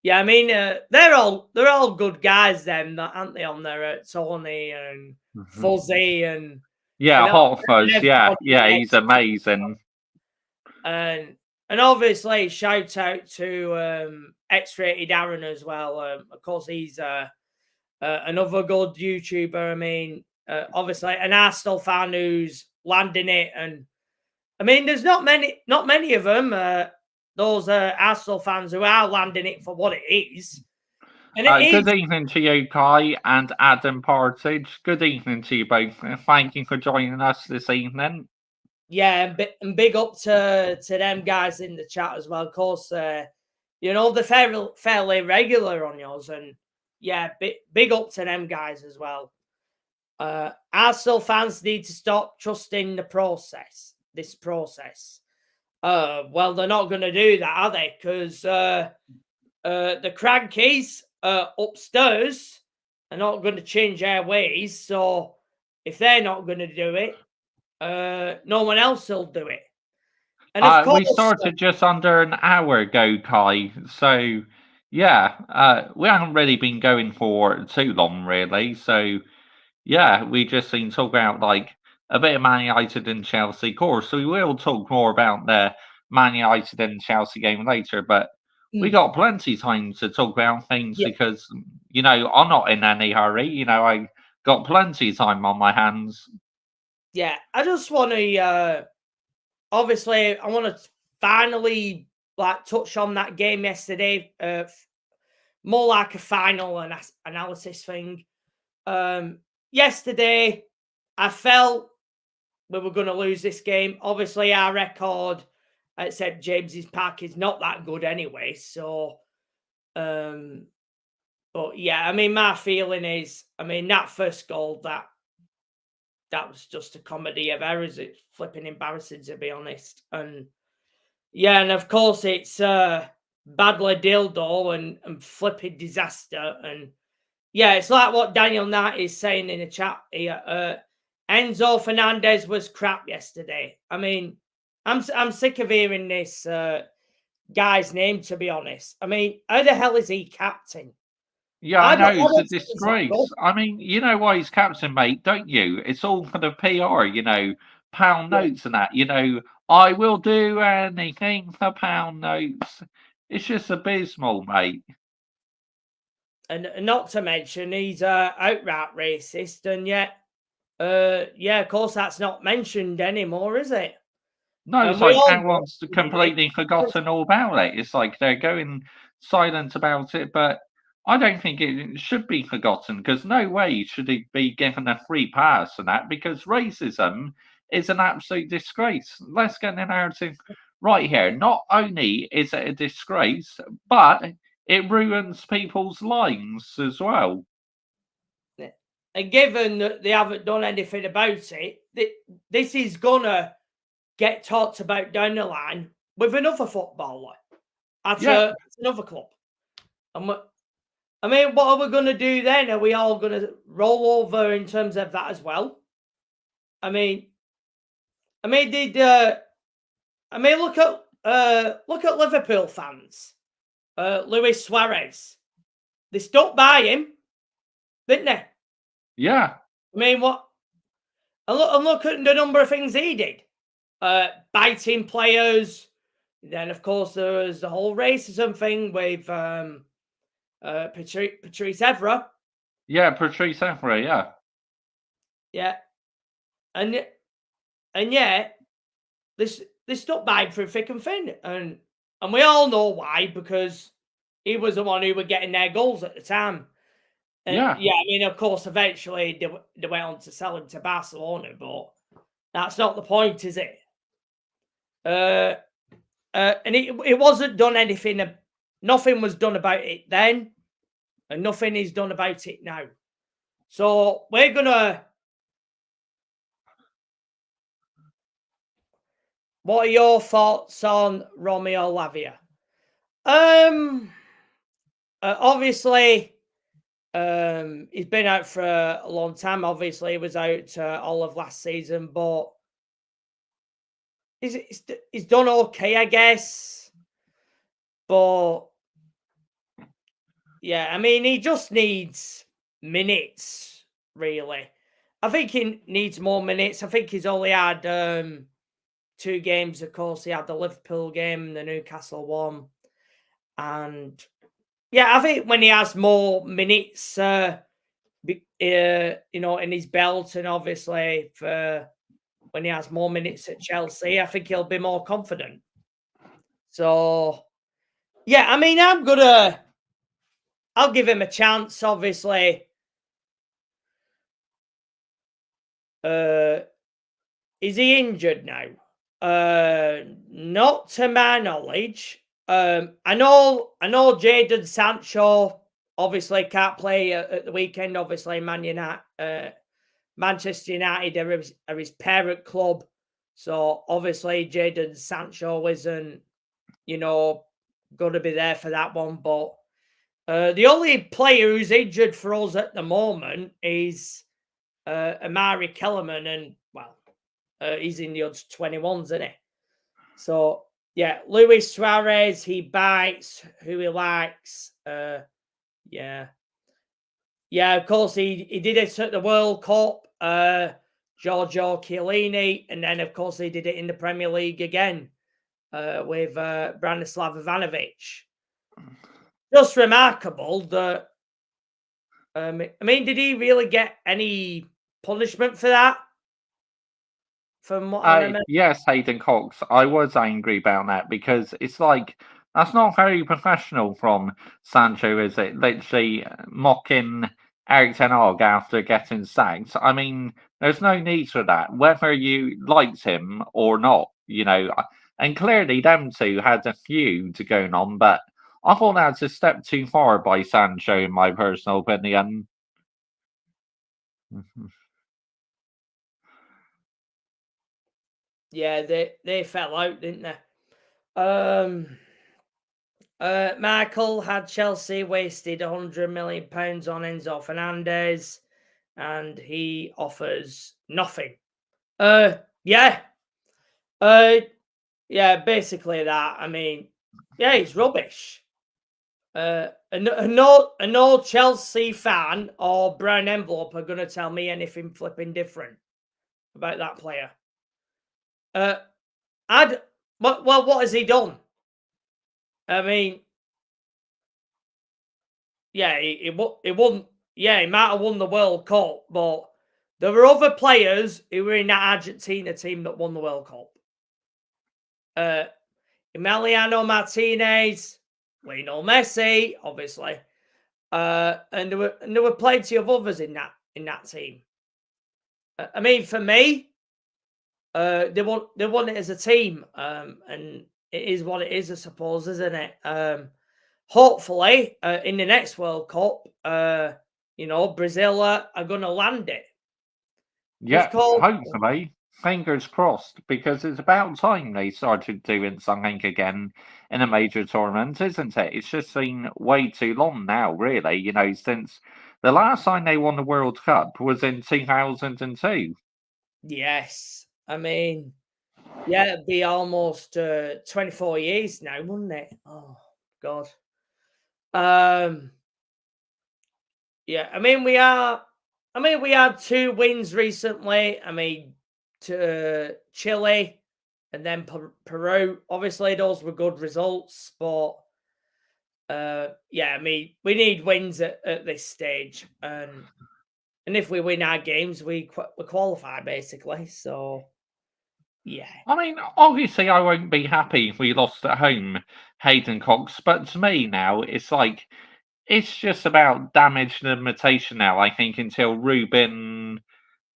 yeah, I mean, they're all good guys, then, aren't they? On there, Tony and Fuzzy and Hot Fuzz. Yeah, he's amazing. And obviously, shout out to X-Rated Aaron as well. Of course, he's another good YouTuber. I mean, obviously, an Arsenal fan who's landing it, and I mean, there's not many of them. Those Arsenal fans who are landing it for what it is. And good evening to you, Kai and Adam Partridge. Good evening to you both. Thank you for joining us this evening. Yeah, and big up to them guys in the chat as well. Of course, they're fairly regular on yours, and yeah, big up to them guys as well. Arsenal fans need to stop trusting this process. Well, they're not going to do that, are they? Because the crankies upstairs are not going to change their ways. So if they're not going to do it, no one else will do it. And of course, we started just under an hour ago, Kai. So yeah, we haven't really been going for too long, really. So yeah, we just been talking about like a bit of Man United and Chelsea. Of course, we will talk more about the Man United and Chelsea game later, but we got plenty of time to talk about things because, I'm not in any hurry. I got plenty of time on my hands. Yeah, I just want to, obviously, I want to finally touch on that game yesterday, more like a final analysis thing. Yesterday, I felt we were going to lose this game. Obviously, our record at St. James's Park is not that good anyway. So, but yeah, I mean, my feeling is, I mean, that first goal, that was just a comedy of errors. It's flipping embarrassing, to be honest. And yeah, and of course, it's badly dildo and flipping disaster. And yeah, it's like what Daniel Knight is saying in the chat here. Enzo Fernandez was crap yesterday. I mean, I'm sick of hearing this guy's name, to be honest. I mean, how the hell is he captain? Yeah, I know, it's a disgrace. I mean, you know why he's captain, mate, don't you? It's all for the PR, pound notes and that, I will do anything for pound notes. It's just abysmal, mate. And not to mention, he's outright racist, and yet, yeah, of course, that's not mentioned anymore, is it? No, it's like everyone's completely forgotten all about it. It's like they're going silent about it, but I don't think it should be forgotten because no way should he be given a free pass and that because racism is an absolute disgrace. Let's get the narrative right here. Not only is it a disgrace, but it ruins people's lives as well. And given that they haven't done anything about it, this is going to get talked about down the line with another footballer at another club. I mean, what are we going to do then? Are we all going to roll over in terms of that as well? I mean, mean, look at Liverpool fans. Luis Suarez. They stuck by him, didn't they? Yeah. I mean, what? And look at the number of things he did. Biting players. Then, of course, there was the whole racism thing with Patrice Evra. Yeah, Patrice Evra, yeah. Yeah. And yet, they stuck by him through thick and thin. And we all know why, because he was the one who were getting their goals at the time. And Yeah. I mean, of course, eventually they went on to sell him to Barcelona, but that's not the point, is it? And it wasn't done anything. Nothing was done about it then, and nothing is done about it now. So we're gonna. What are your thoughts on Romeo Lavia? Obviously, he's been out for a long time. Obviously, he was out all of last season, but he's done okay, I guess. But yeah, I mean, he just needs minutes, really. I think he needs more minutes. I think he's only had 2 games. Of course, he had the Liverpool game, the Newcastle one, and yeah, I think when he has more minutes, in his belt, and obviously for when he has more minutes at Chelsea, I think he'll be more confident. So, yeah, I mean, I'll give him a chance, obviously. Is he injured now? Not to my knowledge. I know Jadon Sancho obviously can't play at the weekend. Obviously, Manchester United are his parent club, so obviously Jadon Sancho isn't, going to be there for that one. But the only player who's injured for us at the moment is Amari Kellerman, and he's in the odds 21s, isn't he? So yeah, Luis Suarez, he bites who he likes. Yeah, of course he did it at the World Cup, Giorgio Chiellini, and then of course he did it in the Premier League again with Branislav Ivanovic. Just remarkable that. I mean, did he really get any punishment for that? From what I remember. Yes, Hayden Cox. I was angry about that because it's like that's not very professional from Sancho, is it? Literally mocking Eric Ten Hag after getting sacked. I mean, there's no need for that, whether you liked him or not. And clearly them two had a feud going on, but I thought that's a step too far by Sancho, in my personal opinion. Yeah, they fell out, didn't they? Michael had Chelsea wasted £100 million on Enzo Fernandez, and he offers nothing. Yeah, basically that. I mean, yeah, he's rubbish. No Chelsea fan or brown envelope are going to tell me anything flipping different about that player. What has he done? I mean, yeah, he won. Yeah, he might have won the World Cup, but there were other players who were in that Argentina team that won the World Cup. Emiliano Martinez, Lionel Messi, obviously, and there were plenty of others in that team. I mean, for me, they won it as a team, and it is what it is, I suppose, isn't it? Hopefully, in the next World Cup, Brazil are going to land it. Yeah, hopefully. Fingers crossed, because it's about time they started doing something again in a major tournament, isn't it? It's just been way too long now, really, since the last time they won the World Cup was in 2002. Yes. I mean, Yeah, it'd be almost 24 years now, wouldn't it? Oh God. Yeah, I mean we had 2 wins recently. I mean to Chile and then Peru. Obviously those were good results, but yeah, I mean we need wins at this stage, and if we win our games, we qualify basically. So yeah. I mean, obviously, I won't be happy if we lost at home, Hayden Cox. But to me now, it's like it's just about damage limitation now. I think until Ruben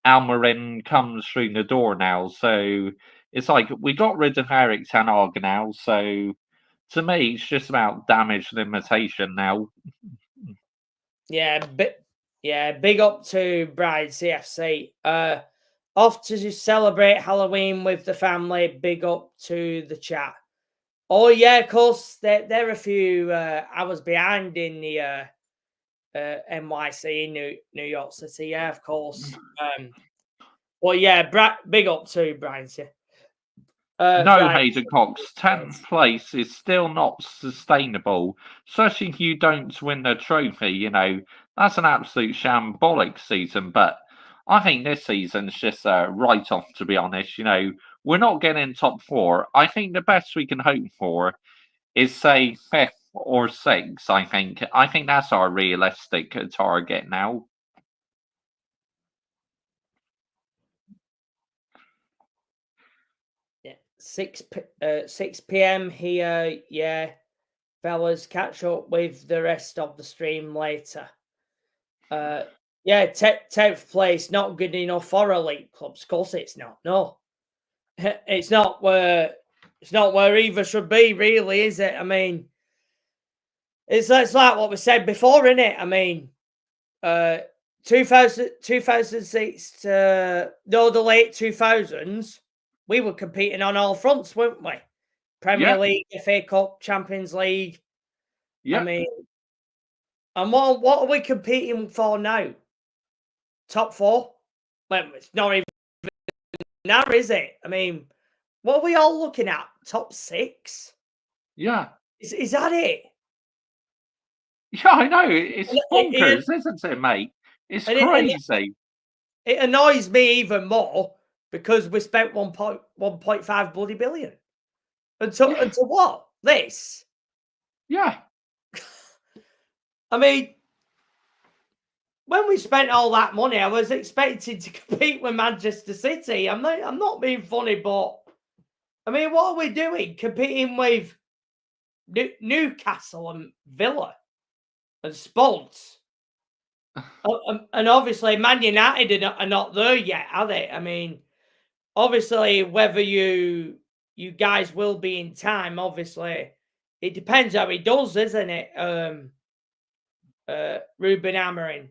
Almiron comes through the door now. So it's like we got rid of Eric Ten Hag now. So to me, it's just about damage limitation now. Yeah, big up to Bride CFC. Off to celebrate Halloween with the family. Big up to the chat. Oh yeah, of course. They're a few hours behind in the NYC in New York City. Yeah, of course. Well, yeah, big up to Brian. No, Brian. Hayden Cox, 10th place is still not sustainable, especially if you don't win the trophy. That's an absolute shambolic season. But I think this season's just a write off, to be honest. We're not getting top 4. I think the best we can hope for is, say, 5th or 6th. I think that's our realistic target now. Yeah, 6 p.m. here. Yeah, fellas, catch up with the rest of the stream later. Yeah, 10th place, not good enough for elite clubs. Of course, it's not. No, it's not where either should be. Really, is it? I mean, it's like what we said before, isn't it? I mean, 2006 to the late 2000s, we were competing on all fronts, weren't we? Premier League, FA Cup, Champions League. Yeah. I mean, and what are we competing for now? Top 4? Well, it's not even now, is it? I mean, what are we all looking at? Top 6? Yeah. Is that it? Yeah, I know. It's bonkers, isn't it, mate? It's crazy. It annoys me even more because we spent 1.5 bloody billion. Until what? This? Yeah. I mean, when we spent all that money, I was expecting to compete with Manchester City. I'm not being funny, but I mean, what are we doing? Competing with Newcastle and Villa and Spurs. And obviously, Man United are not there yet, are they? I mean, obviously, whether you guys will be in time, obviously, it depends how he does, isn't it? Ruben Amorim.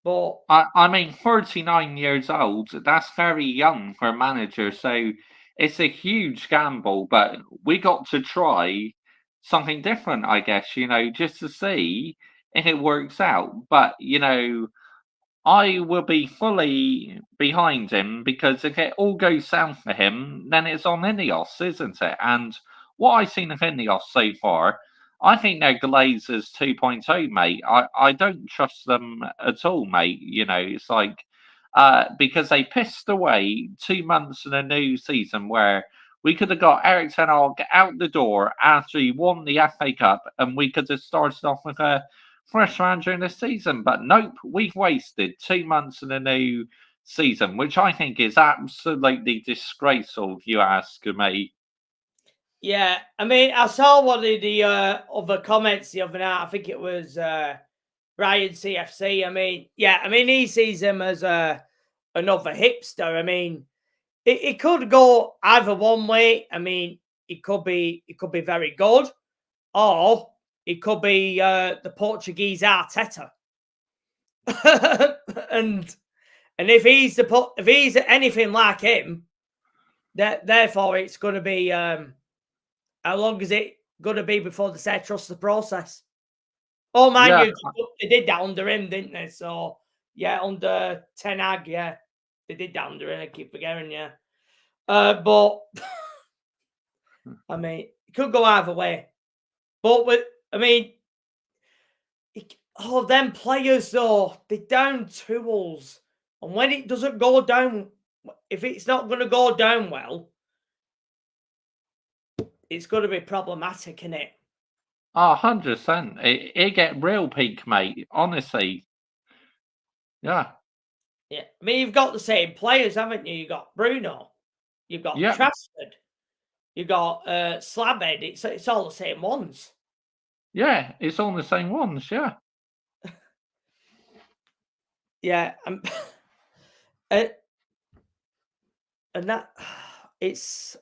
But I mean, 39 years old, that's very young for a manager. So it's a huge gamble, but we got to try something different, I guess, just to see if it works out. But, I will be fully behind him because if it all goes south for him, then it's on Ineos, isn't it? And what I've seen of Ineos so far, I think they're Glazers 2.0, mate. I don't trust them at all, mate. It's like because they pissed away 2 months in a new season where we could have got Eric Ten Hag out the door after he won the FA Cup, and we could have started off with a fresh round during the season. But nope, we've wasted 2 months in a new season, which I think is absolutely disgraceful, if you ask me. Yeah, I mean, I saw one of the other comments the other night. I think it was Brian CFC. I mean, he sees him as another hipster. I mean, it could go either one way. I mean, it could be very good, or it could be the Portuguese Arteta. and if he's anything like him, therefore it's going to be how long is it going to be before they say trust the process? Oh, mind you, they did that under him, didn't they? So yeah, under Ten Hag, yeah, they did that under him. I keep forgetting, yeah. But I mean, it could go either way. But all them players though, they're down tools, and when it doesn't go down, if it's not going to go down well, it's going to be problematic, isn't it? 100%. It get real peak, mate. Honestly. Yeah. Yeah. I mean, you've got the same players, haven't you? You got Bruno, you've got Trafford, you got Slabhead. It's all the same ones. Yeah, it's all the same ones. Yeah. Yeah. And that it's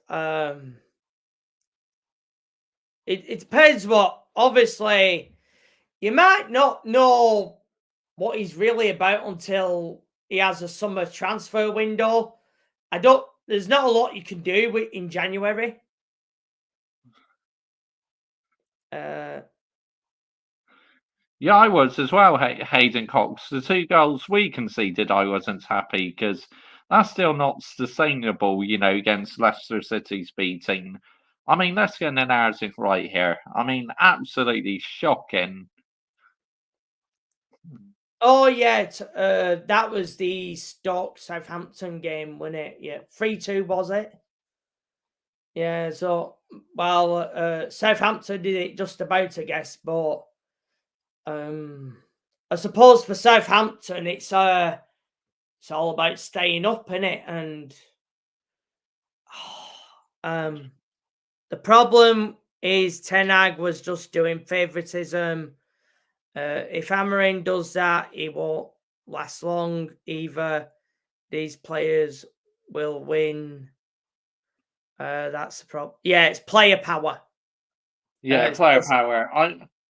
it depends what. Obviously, you might not know what he's really about until he has a summer transfer window. There's not a lot you can do in January. Yeah, I was as well, Hayden Cox. The 2 goals we conceded, I wasn't happy because that's still not sustainable, against Leicester City's B team. I mean, let's get the narrative right here. I mean, absolutely shocking. Oh, yeah. That was the Stoke-Southampton game, wasn't it? Yeah, 3-2, was it? Yeah, so, well, Southampton did it just about, I guess, but I suppose for Southampton, it's all about staying up, isn't it? And the problem is Ten Hag was just doing favouritism. If Amorim does that, it won't last long. Either these players will win. That's the problem. Yeah, it's player power. Yeah, player power.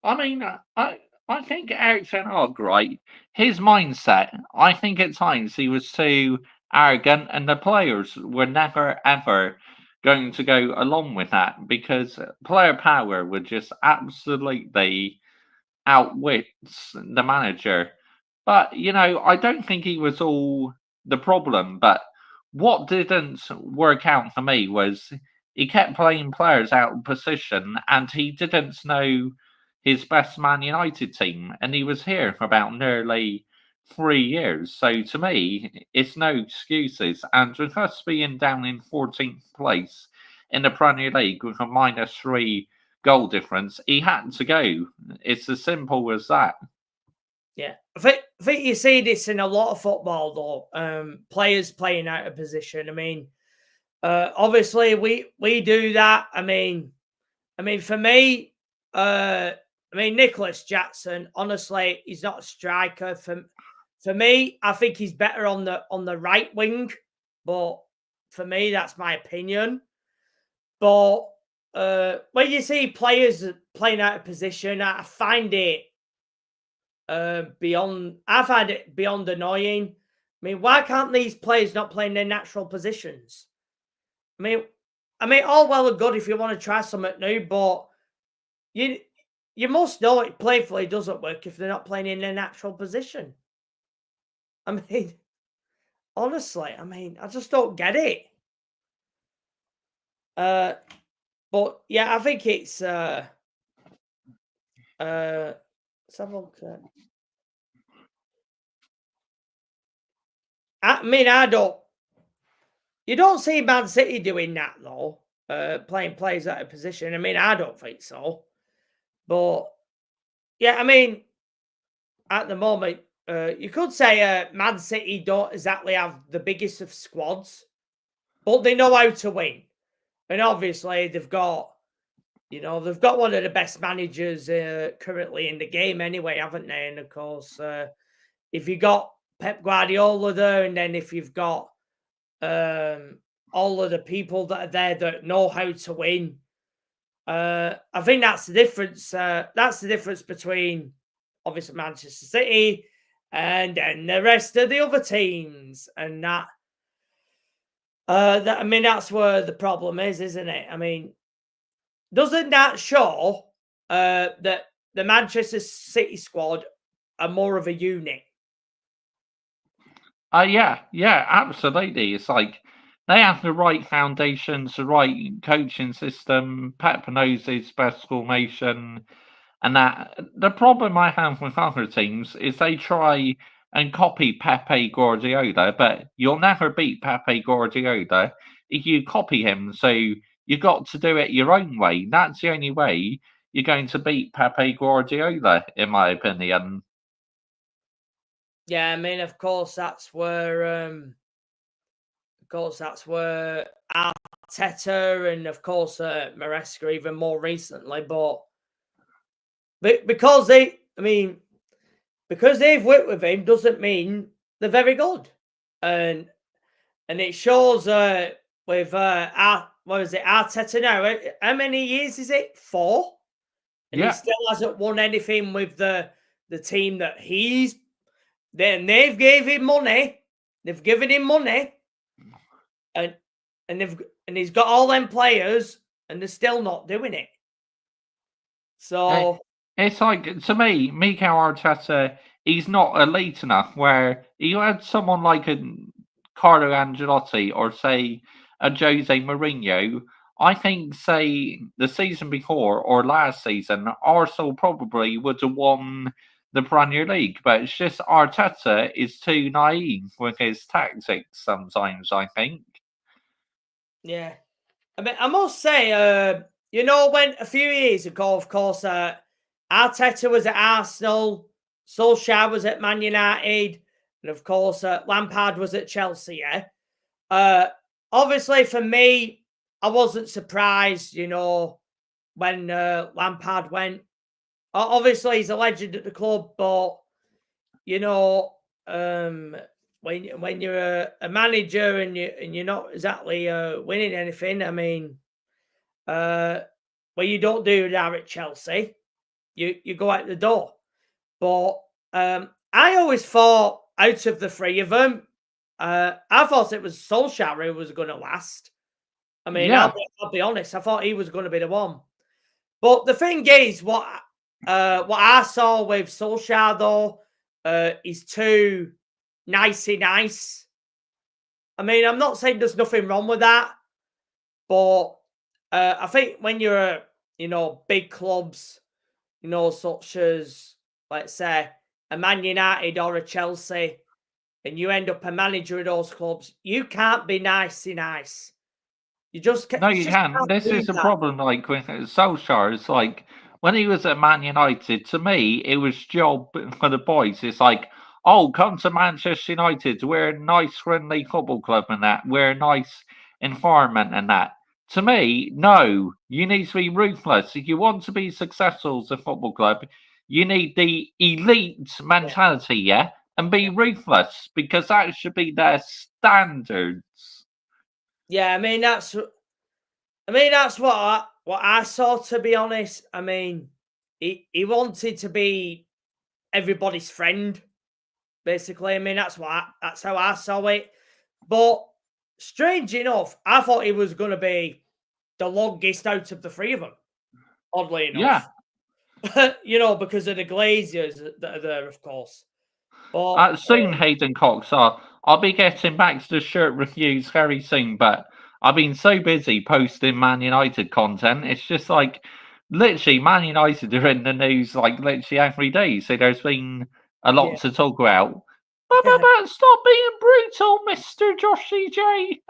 I mean, I think Eric Ten Hag, right? His mindset. I think at times he was too arrogant, and the players were never ever going to go along with that because player power would just absolutely outwit the manager. But I don't think he was all the problem. But what didn't work out for me was he kept playing players out of position, and he didn't know his best Man United team, and he was here for about nearly 3 years. So to me, it's no excuses. And with us being down in 14th place in the Premier League with a -3 goal difference, he had to go. It's as simple as that. Yeah, I think you see this in a lot of football, though. Players playing out of position. I mean, obviously we do that. I mean, for me, Nicholas Jackson. Honestly, he's not a striker. For me, I think he's better on the right wing. But for me, that's my opinion. But when you see players playing out of position, I find it beyond annoying. I mean, why can't these players not play in their natural positions? I mean, all well and good if you want to try something new, but you must know it playfully doesn't work if they're not playing in their natural position. I mean, honestly, I just don't get it. But yeah, I think it's let's have a look at. You don't see Man City doing that though, playing players out of position. I mean, I don't think so. But yeah, I mean, at the moment, you could say Man City don't exactly have the biggest of squads, but they know how to win. And obviously, they've got one of the best managers currently in the game anyway, haven't they? And of course, if you got Pep Guardiola there, and then if you've got all of the people that are there that know how to win, I think that's the difference. That's the difference between obviously Manchester City and then the rest of the other teams, and that. That's where the problem is, isn't it? I mean, doesn't that show that the Manchester City squad are more of a unit? Yeah, absolutely. It's like they have the right foundations, the right coaching system. Pep knows his best formation, and that the problem I have with other teams is they try and copy Pepe Guardiola, but you'll never beat Pepe Guardiola if you copy him. So you've got to do it your own way. That's the only way you're going to beat Pepe Guardiola, in my opinion. Yeah, I mean, of course, that's where Arteta and of course Maresca even more recently, but because because they've worked with him doesn't mean they're very good, and it shows with what is it, Arteta now? How many years is it? 4, and he still hasn't won anything with the team that he's. Then they've gave him money. They've given him money, and he's got all them players, and they're still not doing it. So it's like, to me, Mikel Arteta, he's not elite enough. Where you had someone like a Carlo Ancelotti or say a Jose Mourinho, I think, say the season before or last season, Arsenal probably would have won the Premier League. But it's just Arteta is too naive with his tactics sometimes, I think. yeah, I mean, I must say, when a few years ago, of course, Arteta was at Arsenal, Solskjaer was at Man United, and of course, Lampard was at Chelsea. Yeah, obviously for me, I wasn't surprised, when Lampard went. Obviously, he's a legend at the club, but when you're a manager and you're not exactly winning anything, I mean, you don't do that at Chelsea, you go out the door. But I always thought out of the 3 of them, I thought it was Solskjaer who was going to last. I mean, Yeah. I'll be honest, I thought he was going to be the one. But the thing is, what I saw with Solskjaer though, is too nicey nice. I mean, I'm not saying there's nothing wrong with that, but I think when you're big clubs, such as, let's say, a Man United or a Chelsea, and you end up a manager of those clubs, you can't be nicey nice. You just can't. No, you can't. This is the problem, like, with Solskjaer. It's like, when he was at Man United, to me, it was job for the boys. It's like, oh, come to Manchester United. We're a nice, friendly football club and that. We're a nice environment and that. To me, no, you need to be ruthless. If you want to be successful as a football club, you need the elite mentality, yeah? And be ruthless, because that should be their standards. Yeah, I mean, that's what I saw, to be honest. I mean, he wanted to be everybody's friend, basically. I mean, that's how I saw it. But strange enough, I thought he was going to be the longest out of the 3 of them, oddly enough. Yeah. Because of the Glaziers that are there, of course. But soon, Hayden Cox. I'll be getting back to the shirt reviews very soon, but I've been so busy posting Man United content. It's just like, literally, Man United are in the news like literally every day. So there's been a lot to talk about. But stop being brutal, Mr. Joshy J.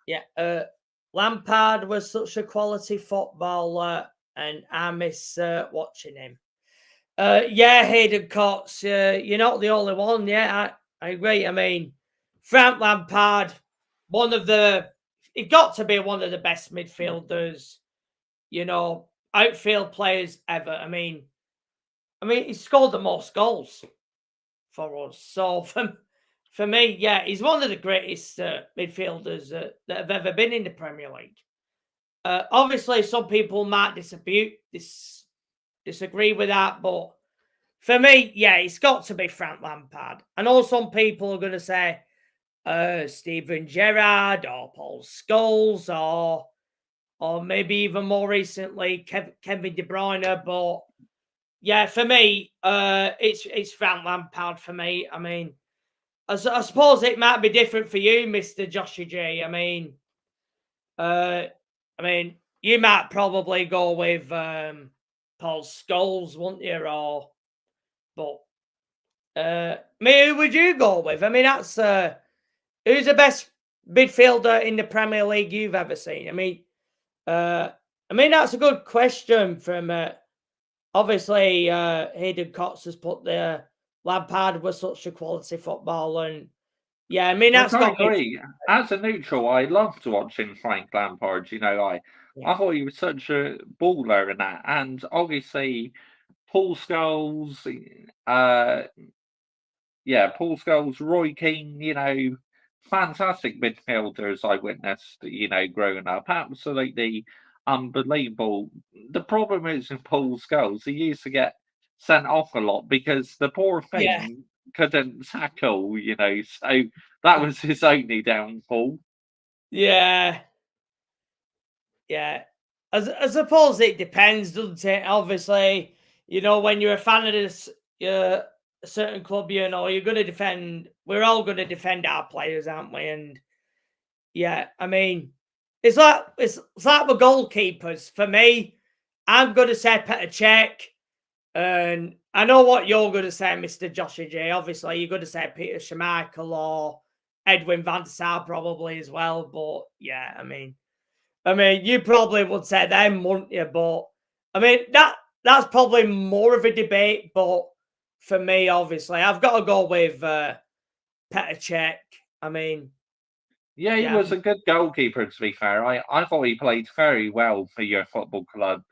Yeah, Lampard was such a quality footballer, and I miss watching him. Yeah, Hayden Cox, you're not the only one. Yeah, I agree. I mean, Frank Lampard, he got to be one of the best midfielders, outfield players ever. I mean, he scored the most goals for us. So for me, yeah, he's one of the greatest midfielders that have ever been in the Premier League. Obviously, some people might disagree with that, but for me, yeah, it's got to be Frank Lampard. I know some people are going to say Steven Gerrard or Paul Scholes or maybe even more recently Kevin De Bruyne, but yeah, for me, it's Frank Lampard for me. I mean, I suppose it might be different for you, Mr. Joshy J. I mean, you might probably go with Paul Scholes, wouldn't you? But who would you go with? I mean, that's who's the best midfielder in the Premier League you've ever seen? I mean, that's a good question from obviously Hayden Cox has put the Lampard was such a quality footballer, and yeah, I mean Which that's I got me. agree. As a neutral, I loved watching Frank Lampard. I Yeah. thought he was such a baller in that, and obviously Paul Scholes, Paul Scholes, Roy Keane, fantastic midfielders I witnessed, growing up. Absolutely unbelievable. The problem is with Paul Scholes, he used to get sent off a lot because the poor Yeah, thing couldn't tackle, so that was his only downfall. yeah, yeah. I suppose it depends, doesn't it? Obviously, when you're a fan of this, a certain club, you're going to defend. We're all going to defend our players, aren't we? And yeah, I mean, it's like with goalkeepers. For me, I'm going to say Petr Cech, and I know what you're going to say, Mister Joshua J. Obviously, you're going to say Peter Schmeichel or Edwin van der Sar probably as well. But yeah, I mean, you probably would say them, wouldn't you? But I mean, that's probably more of a debate. But for me, obviously, I've got to go with Petr Cech. I mean, Yeah, he yeah, was a good goalkeeper, to be fair. I thought he played very well for your football club.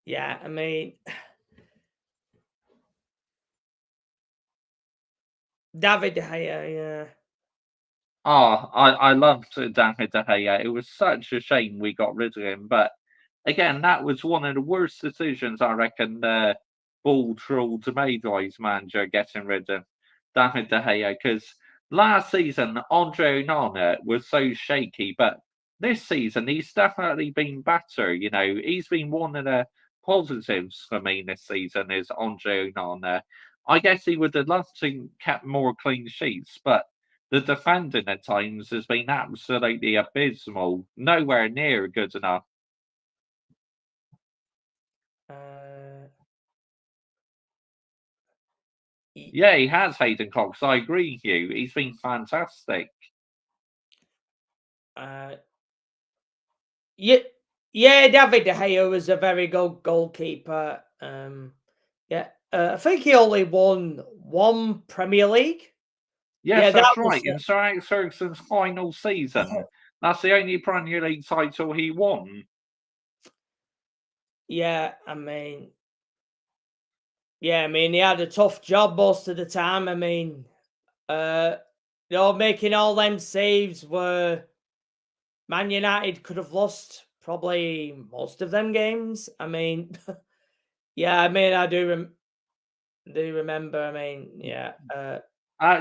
yeah. I mean, David De Gea, yeah. Oh, I loved David De Gea. It was such a shame we got rid of him. But again, that was one of the worst decisions I reckon Ball Trolls made by his manager getting rid of David De Gea. Because last season, Andre Onana was so shaky. But this season, he's definitely been better. He's been one of the positives for me this season is Andre Onana. I guess he would have loved to kept more clean sheets, but the defending at times has been absolutely abysmal. Nowhere near good enough. Yeah, he has Hayden Cox. I agree with you. He's been fantastic. Yeah, David De Gea was a very good goalkeeper. I think he only won one Premier League. Yes, That that's was right. In Sir Alex Ferguson's final season, that's the only Premier League title he won. yeah. I mean, he had a tough job most of the time. I mean, making all them saves were Man United could have lost probably most of them games. I mean, yeah. I mean, I do remember. I mean, yeah.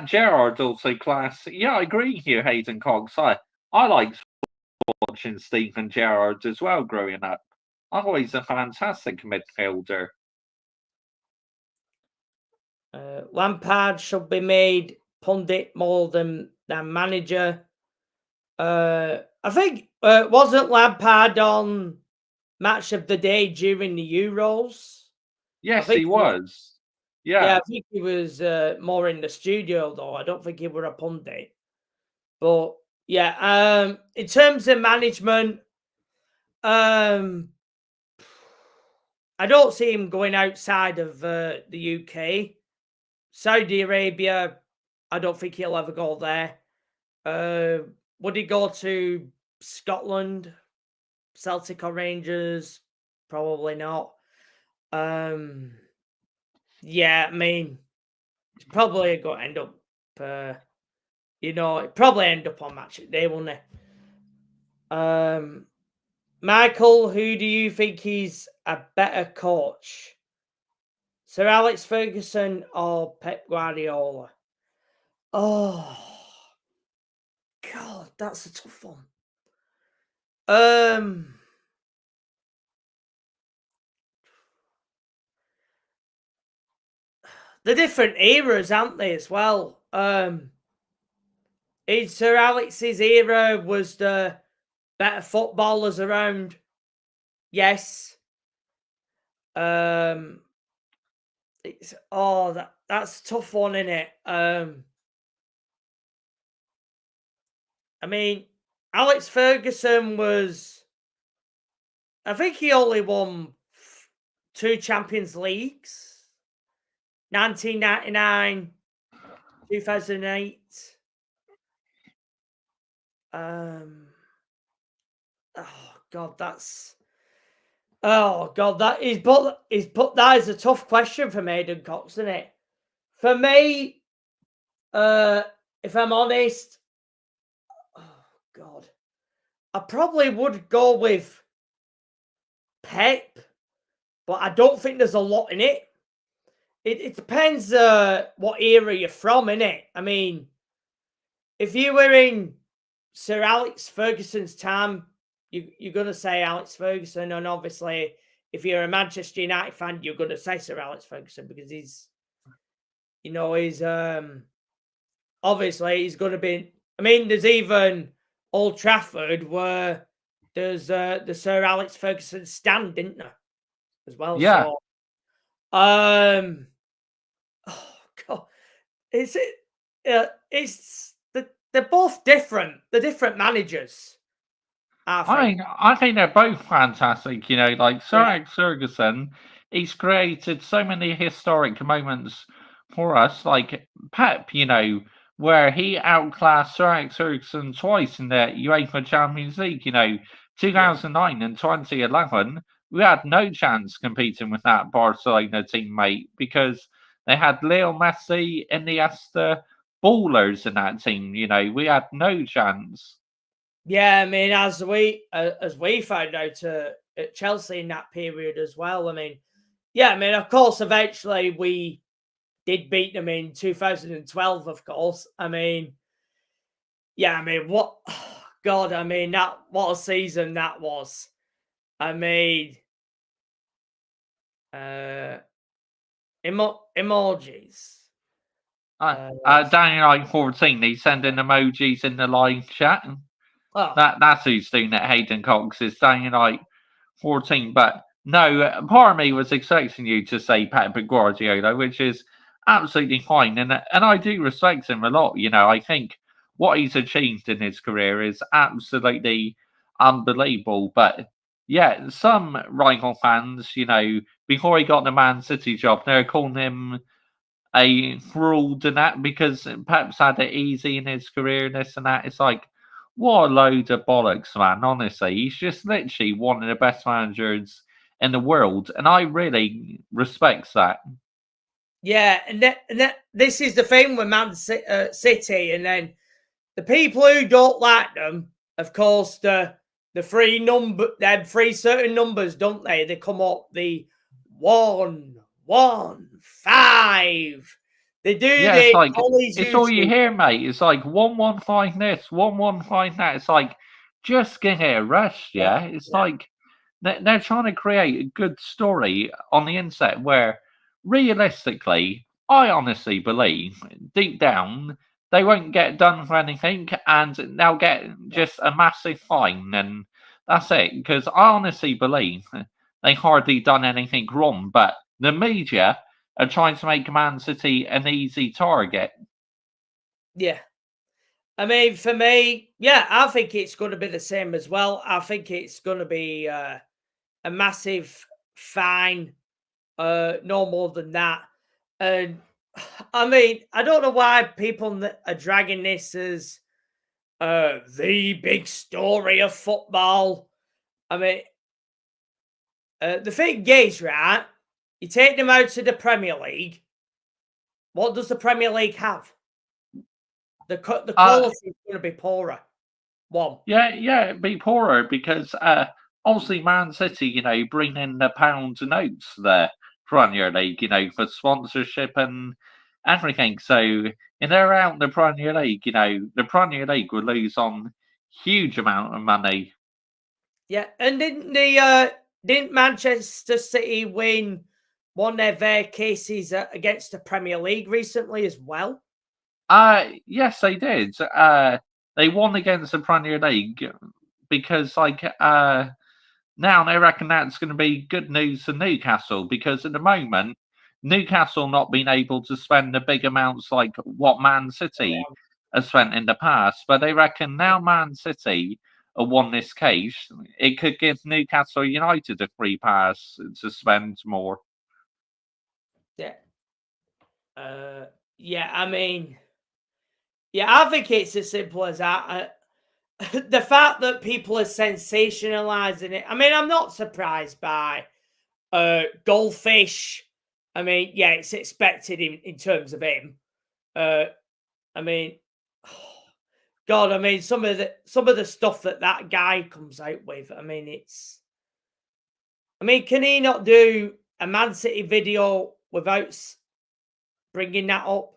Gerard also class. Yeah, I agree with you, Hayden Cox. I like watching Stephen Gerrard as well growing up. I thought he's a fantastic midfielder. Lampard should be made pundit more than manager. I think wasn't Lampard on Match of the Day during the Euros? Yes, think he was. Yeah. I think he was more in the studio though. I don't think he were a pundit. But yeah, in terms of management, I don't see him going outside of the UK. Saudi Arabia, I don't think he'll ever go there. Would he go to Scotland, Celtic or Rangers? Probably not. Yeah, I mean, it's probably going to end up, probably end up on Match of the Day, won't it? Michael, who do you think is a better coach? Sir Alex Ferguson or Pep Guardiola? Oh, God, that's a tough one. the different eras, aren't they, as well? In Sir Alex's era was the better footballers around. Yes. It's that's a tough one, isn't it? I mean, Alex Ferguson was, I think he only won 2 Champions Leagues, 1999, 2008. Oh God, that is a tough question for Aidan Cox, isn't it? For me, if I'm honest, oh God, I probably would go with Pep, but I don't think there's a lot in it. It depends what era you're from, innit? I mean, if you were in Sir Alex Ferguson's time, you're going to say Alex Ferguson. And obviously, if you're a Manchester United fan, you're going to say Sir Alex Ferguson because he's obviously he's going to be. I mean, there's even Old Trafford where there's the Sir Alex Ferguson stand, didn't there? As well. Yeah. So, oh God, they're both different. They're different managers. I think they're both fantastic. Like Sir Alex Ferguson, he's created so many historic moments for us. Like Pep, where he outclassed Sir Alex Ferguson twice in the UEFA Champions League. 2009 and 2011, we had no chance competing with that Barcelona teammate because they had Leo Messi, Iniesta, ballers in that team. We had no chance. Yeah, I mean, as we found out at Chelsea in that period as well. I mean, of course, eventually we did beat them in 2012. Of course, I mean, what? God, I mean, what a season that was. I mean, emojis. Daniel 14, he's sending emojis in the live chat. Oh. That's who's doing it. Hayden Cox is Daniel 14, but no, part of me was expecting you to say Pep Guardiola, which is absolutely fine, and I do respect him a lot. I think what he's achieved in his career is absolutely unbelievable. But yeah, some rival fans, before he got the Man City job, they're calling him a fraud and that because Pep's had it easy in his career and this and that. It's like, what a load of bollocks, man. Honestly, he's just literally one of the best managers in the world, and I really respect that. Yeah, and this is the thing with Man City, and then the people who don't like them, of course, the three certain numbers, don't they? They come up the 1, 1, 5. They do. Yeah, it's all you hear, mate. It's like 115 this, 115 that. It's like just give it a rest, yeah. It's like they're trying to create a good story on the internet where realistically, I honestly believe deep down they won't get done for anything and they'll get just a massive fine and that's it. Because I honestly believe they hardly done anything wrong, but the media are trying to make Man City an easy target. Yeah. I mean, for me, I think it's going to be the same as well. I think it's going to be a massive fine, no more than that. And I mean, I don't know why people are dragging this as the big story of football. I mean, the thing is, right, you take them out to the Premier League. What does the Premier League have? The quality is going to be poorer. One. Yeah, it'd be poorer because obviously Man City, bring in the pound notes there. Premier League, for sponsorship and everything. So, they're out in the Premier League, the Premier League would lose on huge amount of money. Yeah, and didn't Manchester City win won their cases against the Premier League recently as well. Yes, they did. They won against the Premier League because, now they reckon that's going to be good news for Newcastle, because at the moment, Newcastle not being able to spend the big amounts like what Man City has spent in the past, but they reckon now Man City have won this case, it could give Newcastle United a free pass to spend more. Yeah. Yeah, I mean, yeah, I think it's as simple as that. The fact that people are sensationalizing it. I mean, I'm not surprised by Goldfish. I mean, yeah, it's expected in terms of him. I mean, God, I mean, some of the stuff that guy comes out with. I mean, can he not do a Man City video without bringing that up?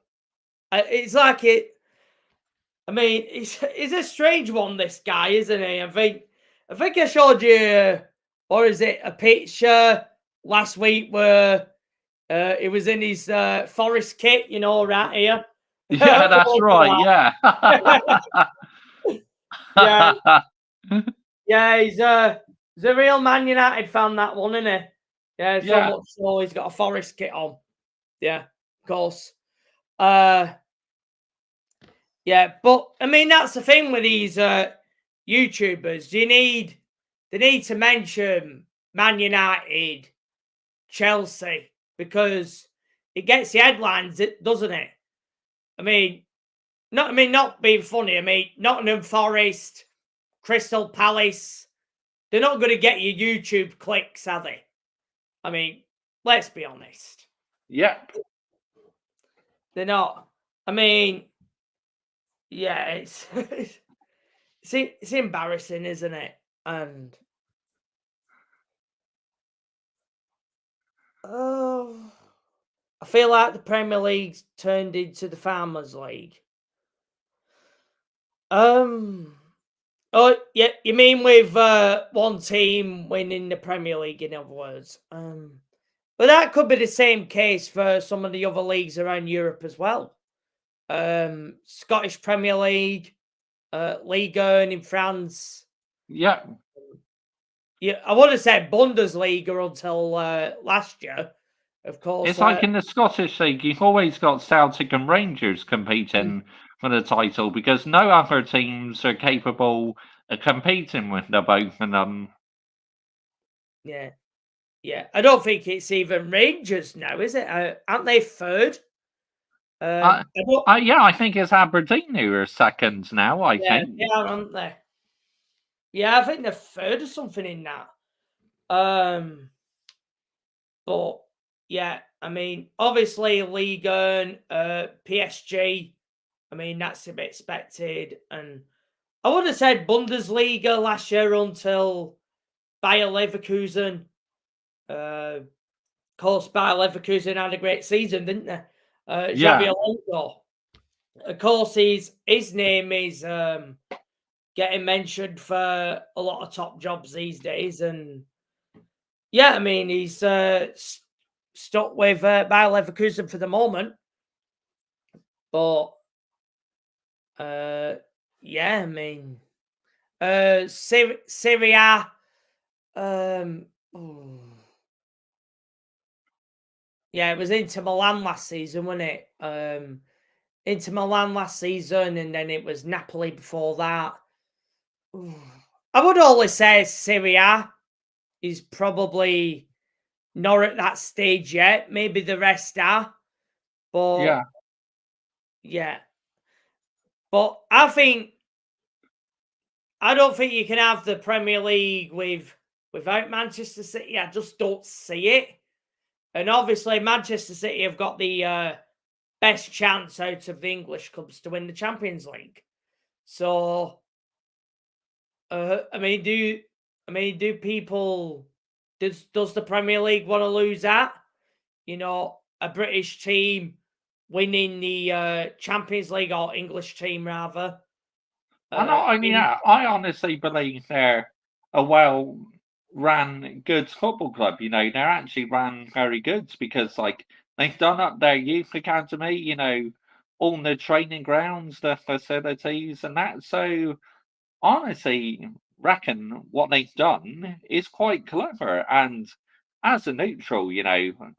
It's like it. I mean, he's a strange one, this guy, isn't he? I think I showed you, or is it a picture last week where he was in his Forest kit, right here. Yeah, that's right. Yeah. Yeah, he's a real Man United fan, that one, isn't he? Yeah, so much so he's got a Forest kit on. Yeah, of course. Yeah, but I mean, that's the thing with these YouTubers. They need to mention Man United, Chelsea, because it gets the headlines, doesn't it? I mean, not being funny. I mean, Nottingham Forest, Crystal Palace, they're not going to get your YouTube clicks, are they? I mean, let's be honest. Yep. They're not. I mean, yeah, it's embarrassing, isn't it? And I feel like the Premier League's turned into the Farmers League. Oh, yeah, you mean with one team winning the Premier League, in other words. But that could be the same case for some of the other leagues around Europe as well. Scottish Premier League, Ligue 1 in France. Yeah. Yeah, I would have said Bundesliga until last year, of course. It's like in the Scottish League, you've always got Celtic and Rangers competing for the title because no other teams are capable of competing with the both of them. Yeah. Yeah. I don't think it's even Rangers now, is it? Aren't they third? Yeah, I think it's Aberdeen who are second now, I think. Yeah, aren't they? Yeah, I think they're third or something in that. But yeah, I mean, obviously Ligue 1, PSG, I mean, that's to be expected. And I would have said Bundesliga last year until Bayer Leverkusen. Of course, Bayer Leverkusen had a great season, didn't they? Xabi Alonso. Of course, his name is getting mentioned for a lot of top jobs these days. And yeah, I mean, he's stuck with Bayer Leverkusen for the moment. But yeah, I mean, Syria. Yeah, it was Inter Milan last season, wasn't it? Inter Milan last season, and then it was Napoli before that. I would always say Syria is probably not at that stage yet. Maybe the rest are. But yeah. But I don't think you can have the Premier League without Manchester City. I just don't see it. And obviously, Manchester City have got the best chance out of the English clubs to win the Champions League. So, I mean, do people does the Premier League want to lose that? A British team winning the Champions League, or English team rather. I honestly believe they're a ran good football club. They're actually ran very good because like they've done up their youth academy. All the training grounds, the facilities, and that. So honestly, reckon what they've done is quite clever. And as a neutral,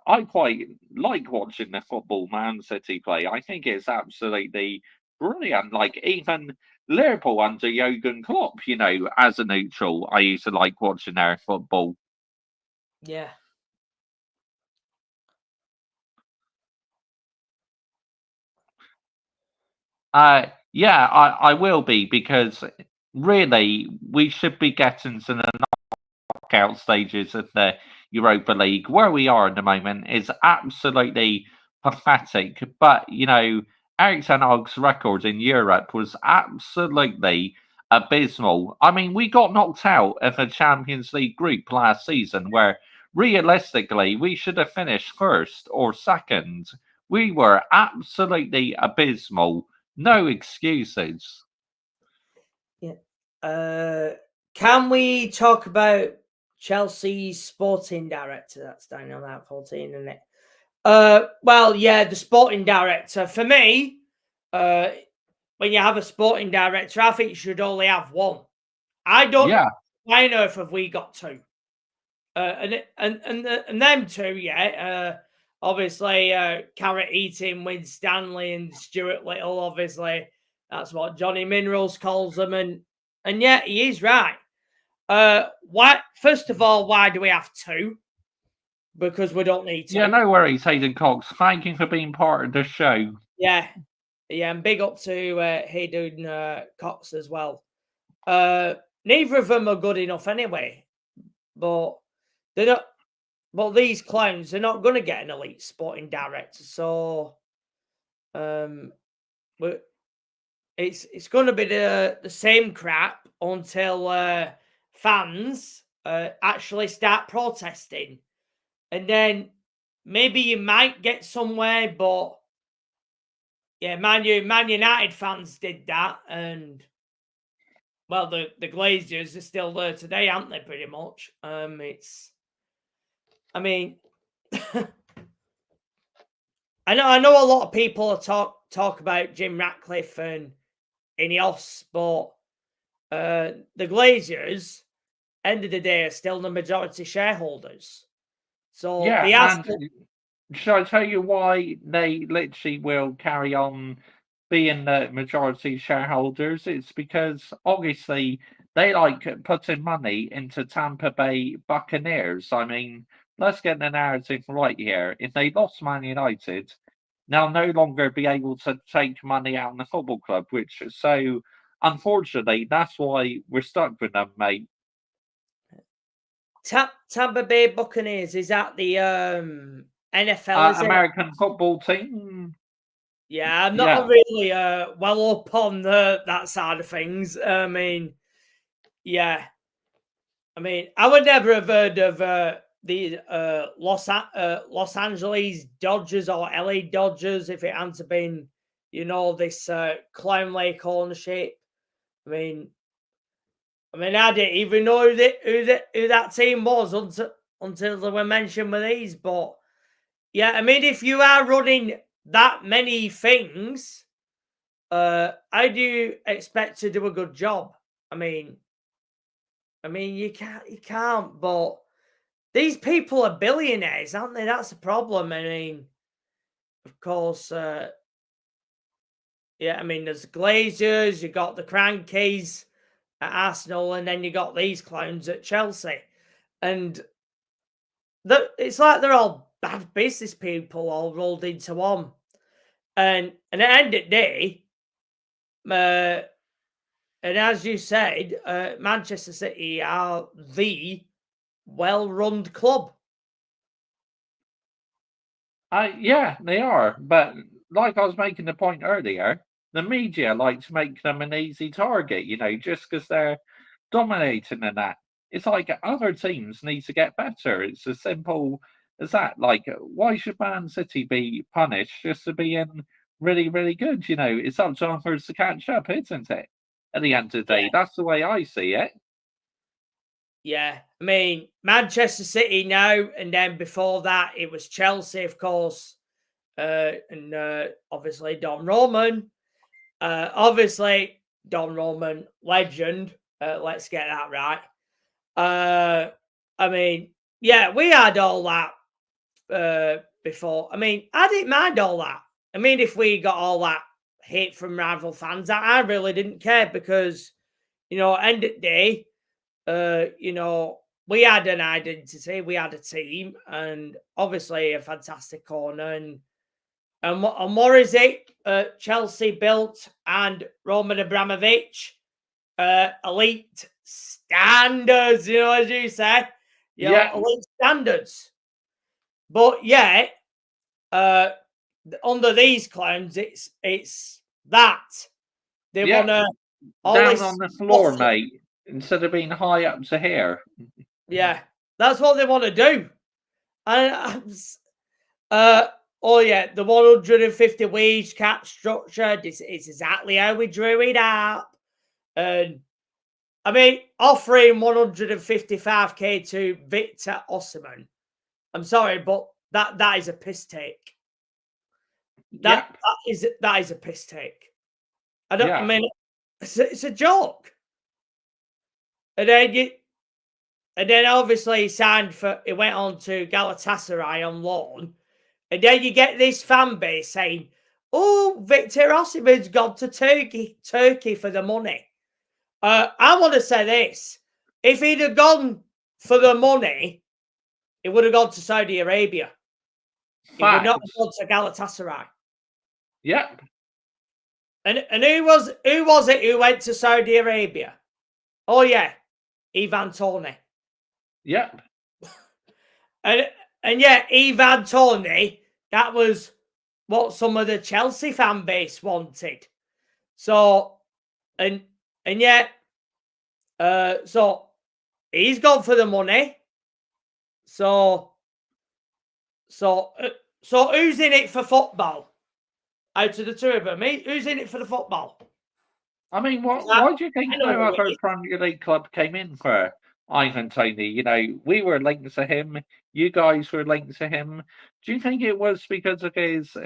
I quite like watching the football Man City play. I think it's absolutely brilliant. Like even Liverpool under Jurgen Klopp, as a neutral, I used to like watching their football. Yeah. Yeah, I will be because really we should be getting to the knockout stages of the Europa League. Where we are at the moment is absolutely pathetic. But Erik ten Hag's record in Europe was absolutely abysmal. I mean, we got knocked out of a Champions League group last season where realistically we should have finished first or second. We were absolutely abysmal. No excuses. Yeah. Can we talk about Chelsea's sporting director? That's down on that 14, isn't it? Well, yeah, the sporting director. For me, when you have a sporting director, I think you should only have one. I don't. Yeah. Why on earth have we got two? And them two, yeah. Obviously, carrot eating with Stanley and Stuart Little. Obviously, that's what Johnny Minerals calls them, and yeah, he is right. Why? First of all, why do we have two? Because we don't need to. Yeah, no worries, Hayden Cox. Thank you for being part of the show. Yeah, and big up to Hayden Cox as well. Neither of them are good enough anyway, but they're not. But these clowns, they're not going to get an elite sporting director, so it's going to be the same crap until fans actually start protesting, and then maybe you might get somewhere. But yeah, Man United fans did that, and well, the Glazers are still there today, aren't they? Pretty much. I mean, I know a lot of people talk about Jim Ratcliffe and Ineos, but the Glazers, end of the day, are still the majority shareholders. So yeah, shall I tell you why they literally will carry on being the majority shareholders? It's because obviously they like putting money into Tampa Bay Buccaneers. I mean, let's get the narrative right here. If they lost Man United, they'll no longer be able to take money out in the football club, so unfortunately that's why we're stuck with them, mate. Tampa Bay Buccaneers, is that the NFL? Is American football team? Yeah, I'm not really well up on that side of things. I mean, yeah. I mean, I would never have heard of the Los Angeles Dodgers or LA Dodgers if it hadn't been, this Clown Lake ownership. I mean, I didn't even know who that team was until they were mentioned with these. But yeah, I mean, if you are running that many things, I do expect to do a good job. I mean, you can't. But these people are billionaires, aren't they? That's the problem. I mean, of course, yeah. I mean, there's Glazers, you got the Crankies at Arsenal, and then you got these clowns at Chelsea, and it's like they're all bad business people all rolled into one. And at the end of the day, and as you said, Manchester City are the well-run club. Yeah, they are. But like I was making the point earlier, the media like to make them an easy target, just because they're dominating in that. It's like other teams need to get better. It's as simple as that. Like, why should Man City be punished just for being really, really good? It's up to others to catch up, isn't it? At the end of the day, that's the way I see it. Yeah, I mean, Manchester City now, and then before that, it was Chelsea, of course, and obviously Don Roman. Obviously, Don Roman, legend. Let's get that right. I mean, yeah, we had all that before. I mean, I didn't mind all that. I mean, if we got all that hate from rival fans, I really didn't care because, end of the day, we had an identity, we had a team, and obviously a fantastic corner. And what is it? Chelsea built and Roman Abramovich, elite standards, as you said, elite standards. But yeah, under these clowns, it's that they want to down on the floor, mate, instead of being high up to here. Yeah, that's what they want to do. And oh yeah, the 150 wage cap structure. This is exactly how we drew it up. And I mean, offering 155k to Victor Osimhen. I'm sorry, but that is a piss take. That is a piss take. I don't. I mean, it's a joke. And then obviously he signed for. He went on to Galatasaray on loan, and then you get this fan base saying, "Oh, Victor Osimhen's gone to Turkey for the money." I want to say this: if he'd have gone for the money, he would have gone to Saudi Arabia. He would not have gone to Galatasaray. Yep. And who was it who went to Saudi Arabia? Oh yeah, Ivan Toney. Yep. And yeah, Ivan Toney, that was what some of the Chelsea fan base wanted. So and yet, so he's gone for the money. So who's in it for football? Out of the two of them, who's in it for the football? I mean, why do you think no other Premier League club came in for Ivan Toney? We were linked to him. You guys were linked to him. Do you think it was because of his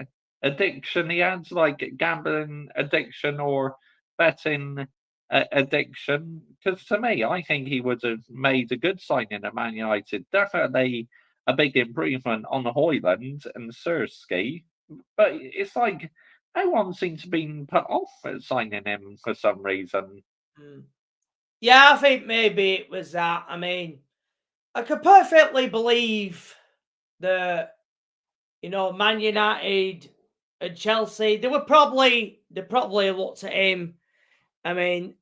addiction he had, like gambling addiction or betting addiction? Because to me, I think he would have made a good signing at Man United. Definitely a big improvement on the Højlund and Sirski. But it's like no one seems to be put off at signing him for some reason. Yeah, I think maybe it was that. I mean, I could perfectly believe Man United and Chelsea. They probably looked at him. I mean,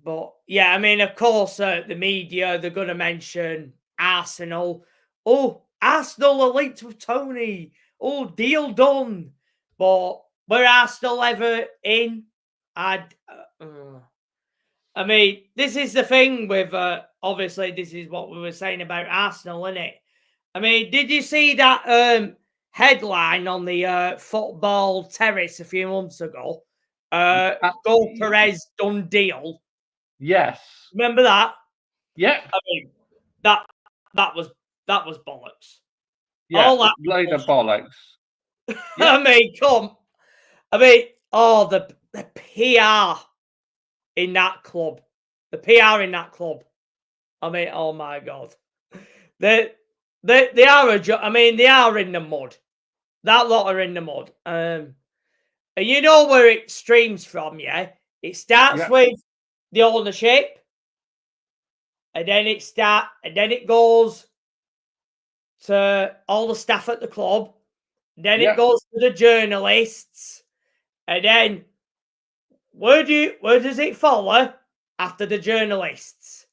but yeah, I mean, of course, the media, they're going to mention Arsenal. Oh, Arsenal are linked with Toney. Oh, deal done. But were Arsenal ever in? I mean, this is the thing with, obviously, this is what we were saying about Arsenal, isn't it? I mean, did you see that headline on the Football Terrace a few months ago? Go Perez done deal. Yes. Remember that? Yeah. I mean, that was bollocks. Yeah, all that load of bollocks. Yeah. The PR in that club. The PR in that club. I mean, oh my God. They are they are in the mud. That lot are in the mud. And you know where it streams from, yeah? It starts with the ownership. And then it goes to all the staff at the club. Then it goes to the journalists. And then where does it follow after the journalists?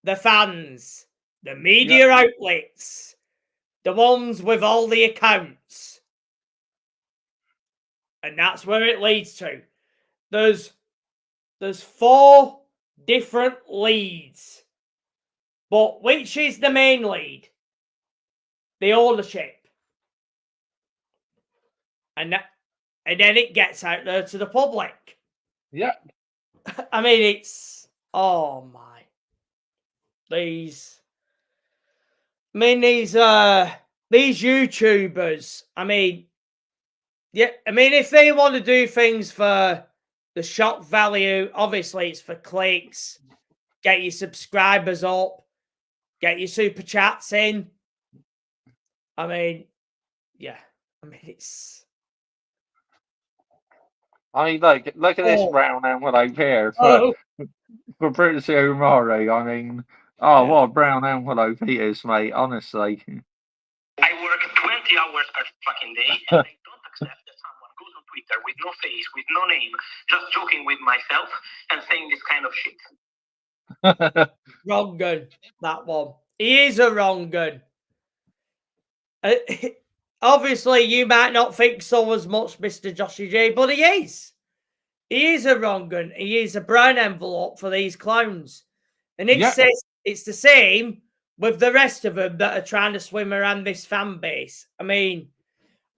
The fans, the media outlets, the ones with all the accounts. And that's where it leads to. There's 4 different leads. But which is the main lead? The ownership. And then it gets out there to the public. Yeah. I mean, it's, oh my. these. I mean, these YouTubers. I mean, yeah. I mean, if they want to do things for the shock value, obviously it's for clicks. Get your subscribers up. Get your super chats in. I mean, yeah. I mean, it's. I mean, look at this brown envelope here for Fabrizio Mori. I mean, what a brown envelope he is, mate. Honestly. I work 20 hours per fucking day, and I don't accept that someone goes on Twitter with no face, with no name, just joking with myself and saying this kind of shit. Wrong gun, that one. He is a wrong gun. Obviously, you might not think so as much, Mr. Joshy J, but he is. He is a wrong gun. He is a brown envelope for these clowns. And it's the same with the rest of them that are trying to swim around this fan base. I mean,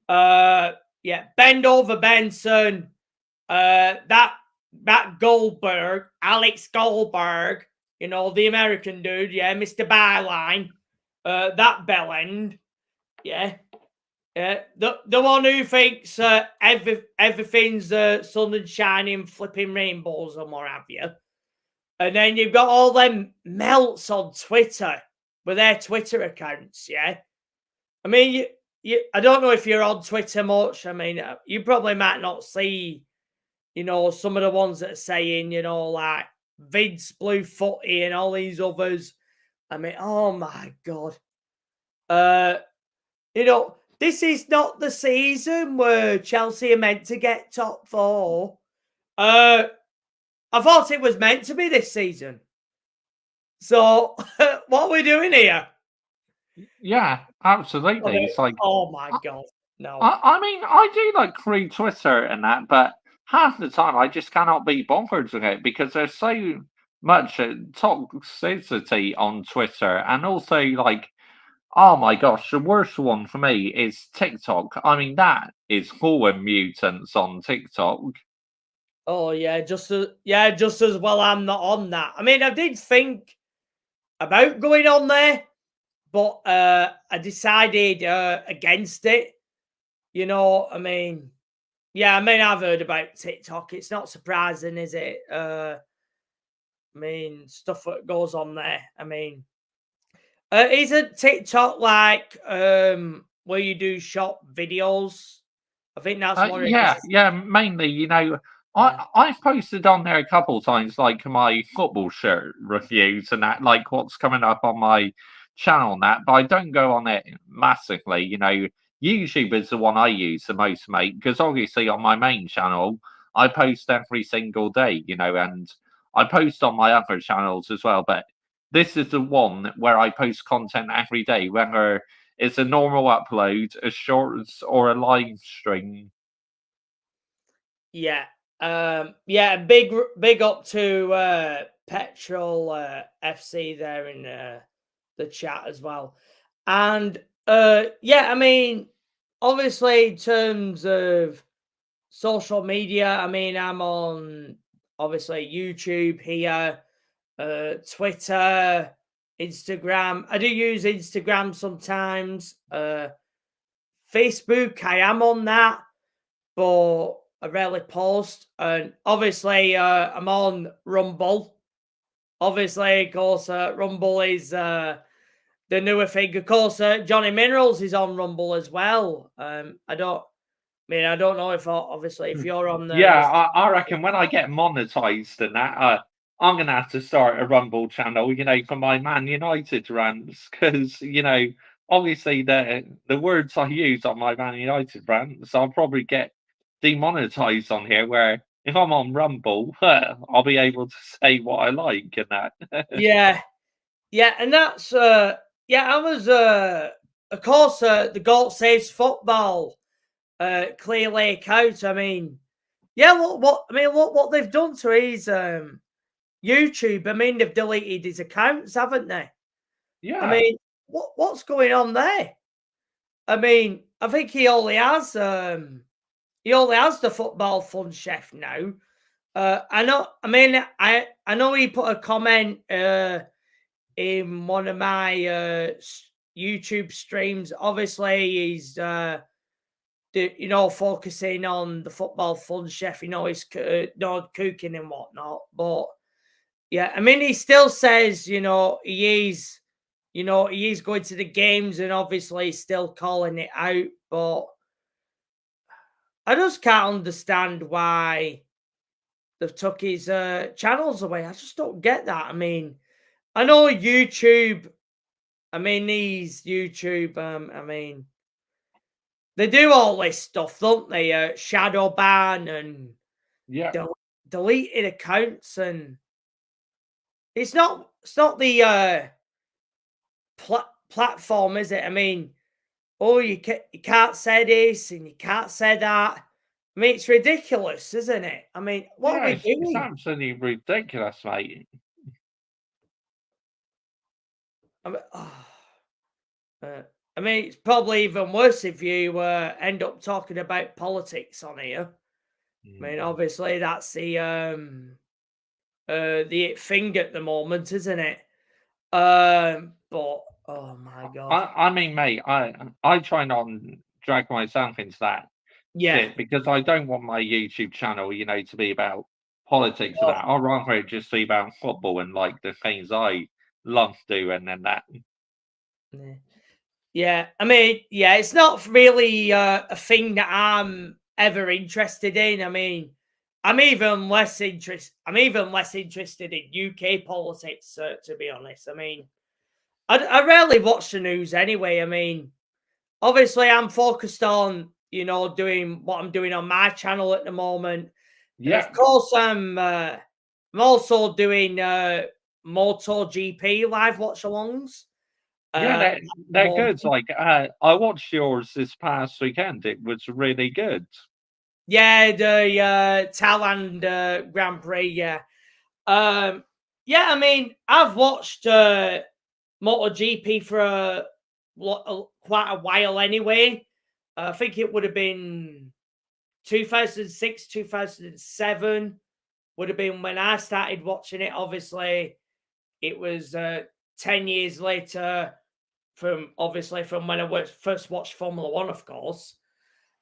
Bend Over Benson, that Goldberg, Alex Goldberg, you know, the American dude, Mr. Byline, that bellend, the one who thinks everything's sun and shining, flipping rainbows and what have you. And then you've got all them melts on Twitter with their Twitter accounts, I mean, I don't know if you're on Twitter much. I mean, you probably might not see, you know, some of the ones that are saying, you know, like Vince Blue Footy and all these others. I mean, oh my God. You know, this is not the season where Chelsea are meant to get top 4. I thought it was meant to be this season. So, what are we doing here? Yeah, absolutely. It's like, oh my God, no. I mean, I do like free Twitter and that, but half the time I just cannot be bothered with it because there's so much toxicity on Twitter, and also like, oh my gosh, the worst one for me is TikTok. I mean, that is full of mutants on TikTok. Oh yeah, just as well I'm not on that. I mean, I did think about going on there, but I decided against it. You know, I mean, I've heard about TikTok. It's not surprising, is it? I mean, stuff that goes on there. I mean, isn't TikTok like where you do short videos? I think that's what it is. Yeah, mainly, you know, I've posted on there a couple times, like my football shirt reviews and that, like what's coming up on my channel and that, but I don't go on it massively, you know. YouTube is the one I use the most, mate, because obviously on my main channel, I post every single day, you know, and I post on my other channels as well, but this is the one where I post content every day, whether it's a normal upload, a shorts, or a live stream. Yeah. Big up to Petrol FC there in the chat as well. And I mean, obviously in terms of social media, I mean, I'm on obviously YouTube here, Twitter, Instagram. I do use Instagram sometimes. Facebook, I am on that, but I rarely post. And obviously, I'm on Rumble. Obviously, of course, Rumble is the newer thing. Of course, Johnny Minerals is on Rumble as well. I don't know if obviously if you're on there. Yeah, I reckon when I get monetized and that, I'm gonna have to start a Rumble channel, you know, for my Man United rants, because you know, obviously the words I use on my Man United rants, I'll probably get demonetized on here. Where if I'm on Rumble, I'll be able to say what I like and that. yeah, and that's I was of course the Goat Saves Football Clear Lake out. I mean, what they've done to his YouTube. I mean, they've deleted his accounts, haven't they? Yeah. I mean, what's going on there? I mean, I think he only has the Football Fun Chef now. I know. I mean, I know he put a comment in one of my YouTube streams. Obviously, he's focusing on the football fun chef. He's cooking and whatnot. But yeah, I mean, he still says he is going to the games and obviously still calling it out. But I just can't understand why they've took his channels away. I just don't get that. I mean, I know YouTube. I mean, these YouTube. I mean, they do all this stuff, don't they? Shadow ban and deleted accounts, and it's not the platform, is it? I mean, you can't say this and you can't say that. I mean, it's ridiculous, isn't it? I mean, what are we doing? It's absolutely ridiculous, mate. I mean, it's probably even worse if you end up talking about politics on here. I mean, obviously that's the thing at the moment, isn't it? But oh my god! I mean, mate, I try not to drag myself into that. Yeah, because I don't want my YouTube channel, to be about politics and that. I'd rather it just be about football and like the things I love to do, and then that. Yeah, I mean, yeah, it's not really a thing that I'm ever interested in. I mean, I'm even less interested in UK politics, to be honest. I mean, I rarely watch the news anyway. I mean, obviously, I'm focused on doing what I'm doing on my channel at the moment. Yeah, and of course, I'm also doing MotoGP live watch-alongs. Yeah, they're good. Like, I watched yours this past weekend. It was really good. Yeah, the Thailand Grand Prix. Yeah, yeah. I mean, I've watched MotoGP for quite a while anyway. I think it would have been 2006, 2007 would have been when I started watching it. Obviously, it was 10 years later from when I first watched Formula One, of course.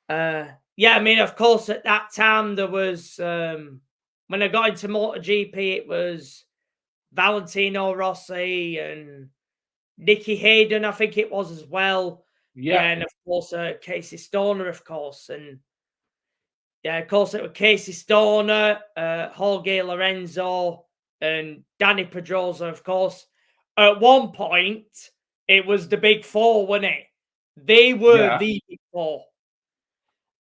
Yeah, I mean, of course, at that time there was when I got into MotoGP, it was Valentino Rossi and Nicky Hayden, I think it was as well. Yeah, and of course Casey Stoner, of course, and yeah, of course it was Casey Stoner, Jorge Lorenzo, and Danny Pedrosa, of course. At one point, it was the Big Four, wasn't it? They were the Big Four.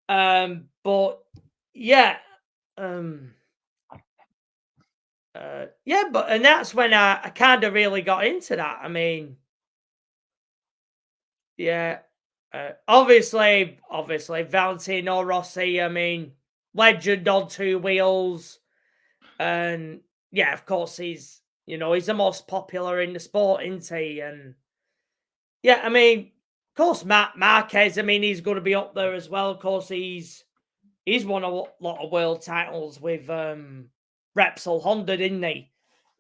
But yeah, yeah, and that's when I kind of really got into that. I mean, yeah, obviously, Valentino Rossi. I mean, legend on two wheels, and yeah, of course, he's the most popular in the sport, isn't he? And yeah, I mean, of course, Marc Marquez. I mean, he's going to be up there as well. Of course, he's won a lot of world titles with Repsol Honda, didn't he?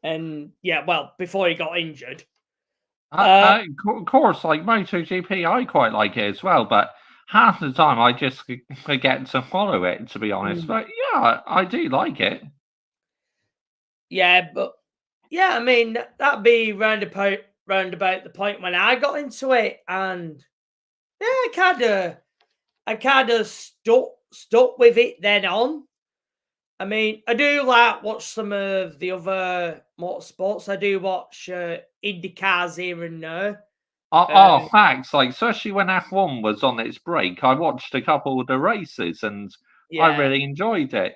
And yeah, well, before he got injured. Of course, like MotoGP, I quite like it as well, but half the time I just forget to follow it, to be honest. But yeah, I do like it. Yeah, but yeah, I mean, that'd be round about the point when I got into it, and yeah, I kind of stuck with it then on. I mean, I do watch some of the other motorsports. I do watch IndyCars here and there. Facts. Like, especially when F1 was on its break, I watched a couple of the races and I really enjoyed it.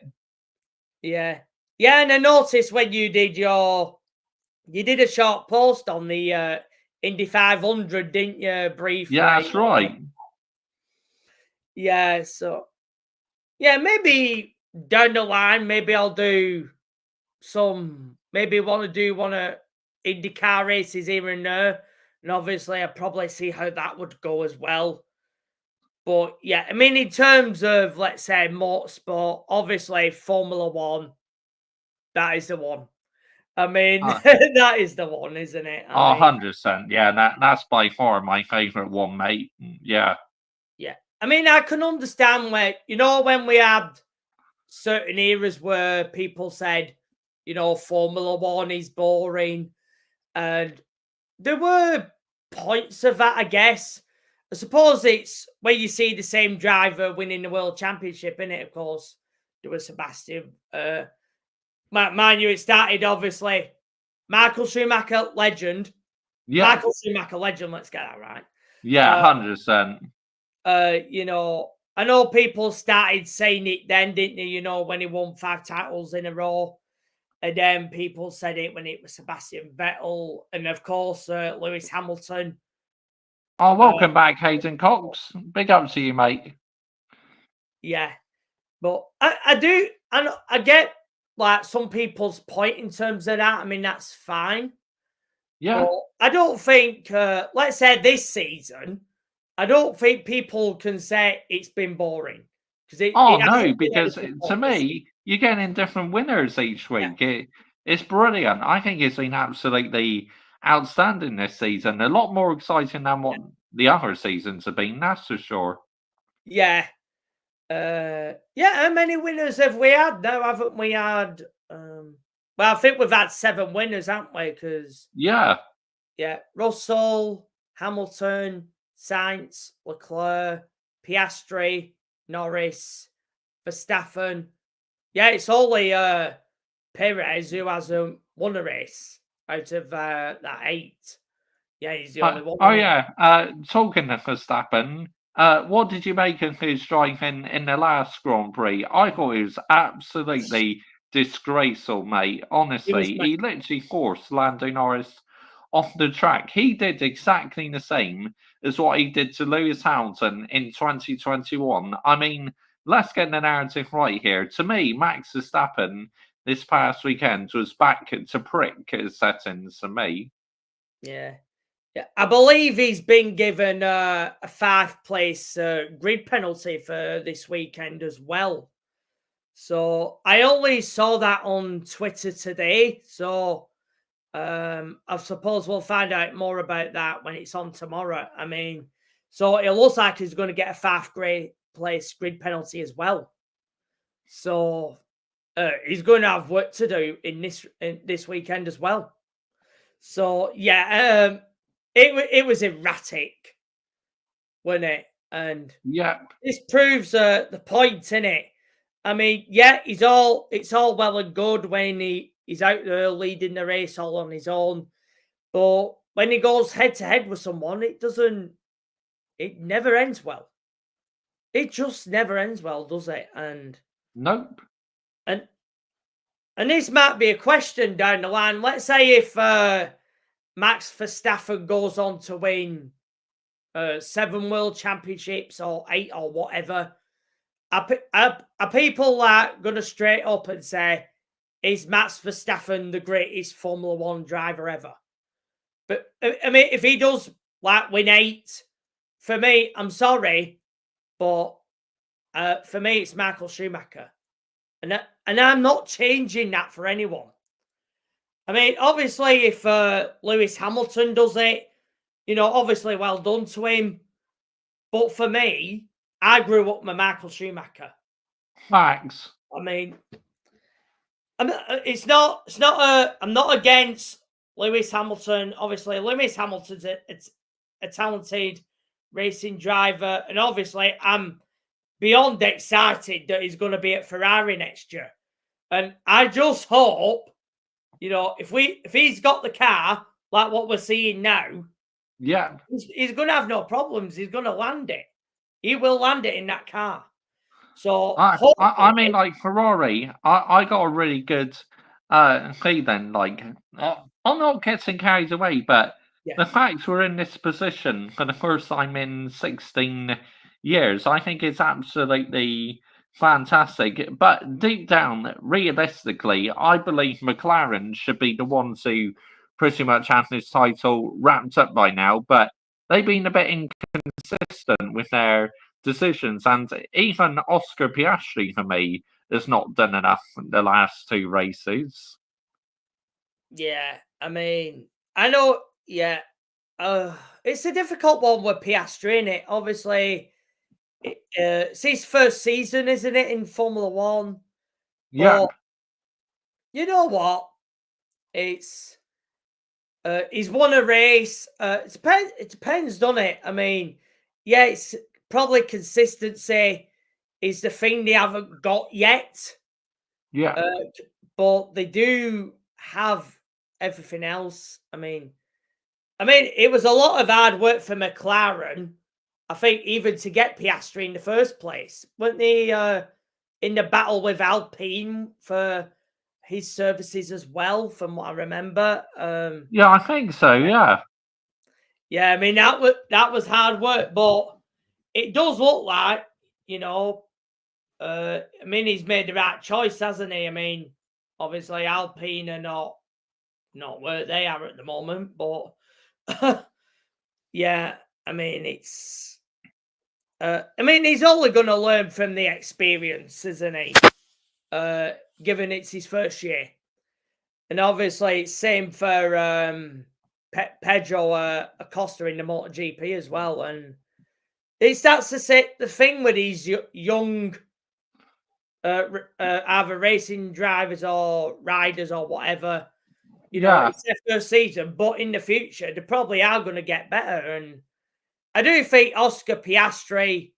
Yeah. Yeah, and I noticed when you did a short post on the Indy 500, didn't you, briefly? Yeah, that's right. Yeah, so yeah, maybe down the line, maybe I'll do maybe want to do one of IndyCar races here and there. And obviously, I'd probably see how that would go as well. But yeah, I mean, in terms of, let's say, motorsport, obviously, Formula One, that is the one. I mean, Uh, that is the one, isn't it? Oh, I mean, 100%. Yeah, that's by far my favourite one, mate. Yeah. yeah. I mean, I can understand where, when we had certain eras where people said, Formula One is boring. And there were points of that, I guess. I suppose it's where you see the same driver winning the world championship, in it. Of course, there was Sebastian. Mind you, it started obviously Michael Schumacher, legend. Yeah. Michael Schumacher, legend. Let's get that right. Yeah, 100%. I know people started saying it then, didn't they? When he won 5 titles in a row. And then people said it when it was Sebastian Vettel. And of course, Lewis Hamilton. Oh, welcome back, Hayden Cox. Big up to you, mate. Yeah. But I do, and I get like some people's point in terms of that. I mean, that's fine. Yeah. But I don't think, let's say this season, I don't think people can say it's been boring. No, because to me, you're getting different winners each week. Yeah. It's brilliant. I think it's been absolutely outstanding this season. A lot more exciting than what the other seasons have been, that's for sure. Yeah. How many winners have we had now? Haven't we had... well, I think we've had 7 winners, haven't we? Because yeah, Russell, Hamilton, Sainz, Leclerc, Piastri, Norris, Verstappen. Yeah, it's only Perez who hasn't won a race out of that 8. Yeah, he's the only one. Oh yeah. Talking of Verstappen, what did you make of his driving in the last Grand Prix? I thought it was absolutely disgraceful, mate. Honestly, he literally forced Lando Norris off the track. He did exactly the same as what he did to Lewis Hamilton in 2021. I mean, let's get the narrative right here. To me, Max Verstappen this past weekend was back to prick settings for me. Yeah. I believe he's been given a 5th-place grid penalty for this weekend as well. So I only saw that on Twitter today. So I suppose we'll find out more about that when it's on tomorrow. I mean, so it looks like he's going to get a 5th-place grid penalty as well. So he's going to have work to do in this weekend as well. So yeah, it was erratic, wasn't it? And this proves the point, innit? I mean, yeah, it's all well and good when he's out there leading the race all on his own, but when he goes head to head with someone, it never ends well. It just never ends well, does it? And nope. And this might be a question down the line. Let's say if Max Verstappen goes on to win 7 world championships or 8 or whatever, are people going to straight up and say, is Max Verstappen the greatest Formula One driver ever? But I mean, if he does win 8, for me, I'm sorry, but for me, it's Michael Schumacher. And I'm not changing that for anyone. I mean, obviously, if Lewis Hamilton does it, obviously well done to him. But for me, I grew up with Michael Schumacher. Thanks. I mean, I'm not against Lewis Hamilton. Obviously, Lewis Hamilton's a talented racing driver. And obviously, I'm beyond excited that he's going to be at Ferrari next year. And I just hope, if he's got the car like what we're seeing now, he's going to have no problems. He's going to land it. He will land it in that car. So I mean, like Ferrari, I got a really good feeling. Like I'm not getting carried away, but the fact we're in this position for the first time in 16 years, I think it's absolutely fantastic. But deep down, realistically, I believe McLaren should be the ones who pretty much have this title wrapped up by now. But they've been a bit inconsistent with their decisions, and even Oscar Piastri for me has not done enough in the last 2 races. Yeah, I mean, I know. Yeah, it's a difficult one with Piastri, innit? Obviously, it's his first season, isn't it, in Formula One? Yeah, But you know what? It's he's won a race. It depends, doesn't it? I mean, yeah, it's probably consistency is the thing they haven't got yet. yeah. But they do have everything else. I mean, it was a lot of hard work for McLaren. I think even to get Piastri in the first place, weren't they in the battle with Alpine for his services as well? From what I remember, Yeah, I think so, yeah. yeah, I mean that was hard work, but it does look like you know. He's made the right choice, hasn't he? I mean, obviously Alpine are not where they are at the moment, but yeah, I mean it's he's only going to learn from the experience, isn't he? Given it's his first year, and obviously same for Pedro Acosta in the MotoGP as well, and that's the thing with these young either racing drivers or riders or whatever. You know, Yeah. it's their first season, but in the future, they probably are going to get better. And I do think Oscar Piastri,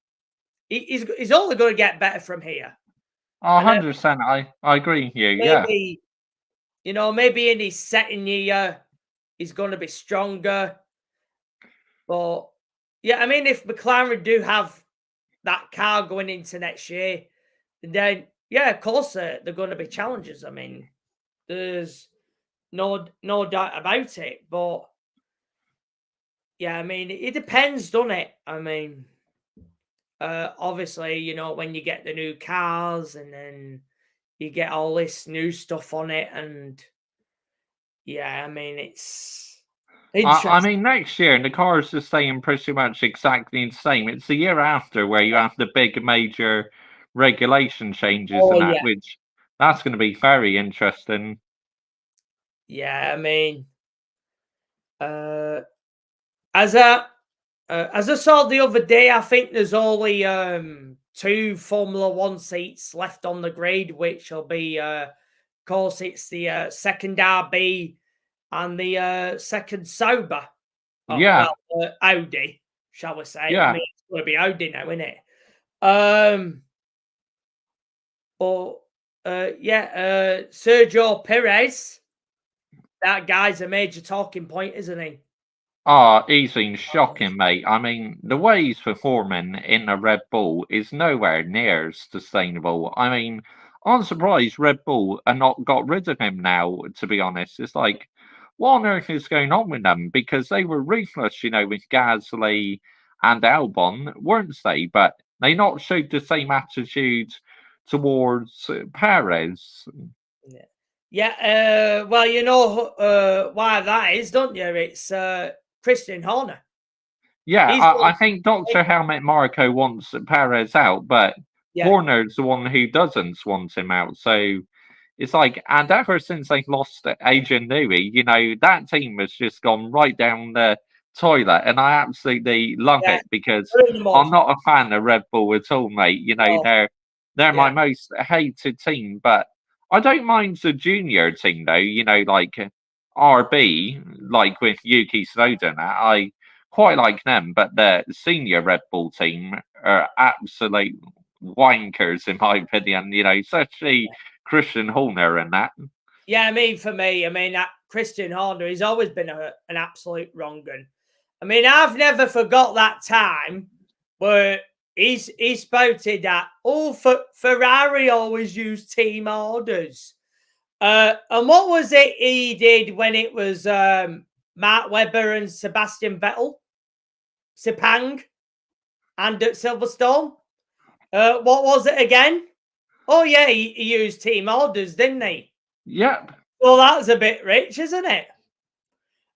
he's only going to get better from here. 100%, I agree with you, yeah. Maybe, maybe in his second year, he's going to be stronger. But yeah, I mean, if McLaren do have that car going into next year, then yeah, of course they're going to be challengers. I mean, there's no doubt about it. But yeah, I mean, it depends, doesn't it? I mean, obviously, when you get the new cars and then you get all this new stuff on it, and yeah, I mean, it's interesting. I mean, next year, the cars are staying pretty much exactly the same. It's the year after where you have the big major regulation changes Oh and that, yeah, which that's going to be very interesting. yeah. I mean, uh, as I saw the other day, I think there's only 2 Formula One seats left on the grid, which will be, of course, it's the second RB and the second Sauber. Yeah, Audi, shall we say? I yeah. mean, it's going to be Audi now, isn't it? Yeah, Sergio Perez, that guy's a major talking point, isn't he? He's been shocking, mate. I mean, the way he's performing in a Red Bull is nowhere near sustainable. I mean, I'm surprised Red Bull are not got rid of him now, to be honest. It's like, what on earth is going on with them? Because they were ruthless, with Gasly and Albon, weren't they? But they not showed the same attitude towards Perez. Yeah. Well, you know why that is, don't you? It's Christian Horner. Yeah, He's I think Dr. Helmet Marco wants Perez out, but yeah, Horner's the one who doesn't want him out. So it's like, and ever since they've lost Adrian Newey, that team has just gone right down the toilet. And I absolutely love yeah. it because They're in the mud. I'm not a fan of Red Bull at all, mate. Oh, they're my yeah. most hated team, but I don't mind the junior team though, like RB, like with Yuki Tsunoda and that. I quite like them, but the senior Red Bull team are absolute wankers, in my opinion. Especially Christian Horner and that. Yeah, I mean, for me, that Christian Horner, he's always been an absolute wrong gun. I mean, I've never forgot that time where he spouted that, Ferrari always use team orders. And what was it he did when it was Mark Webber and Sebastian Vettel? Sepang and at Silverstone? What was it again? Oh, yeah, he used team orders, didn't he? Yep. Well, that's a bit rich, isn't it?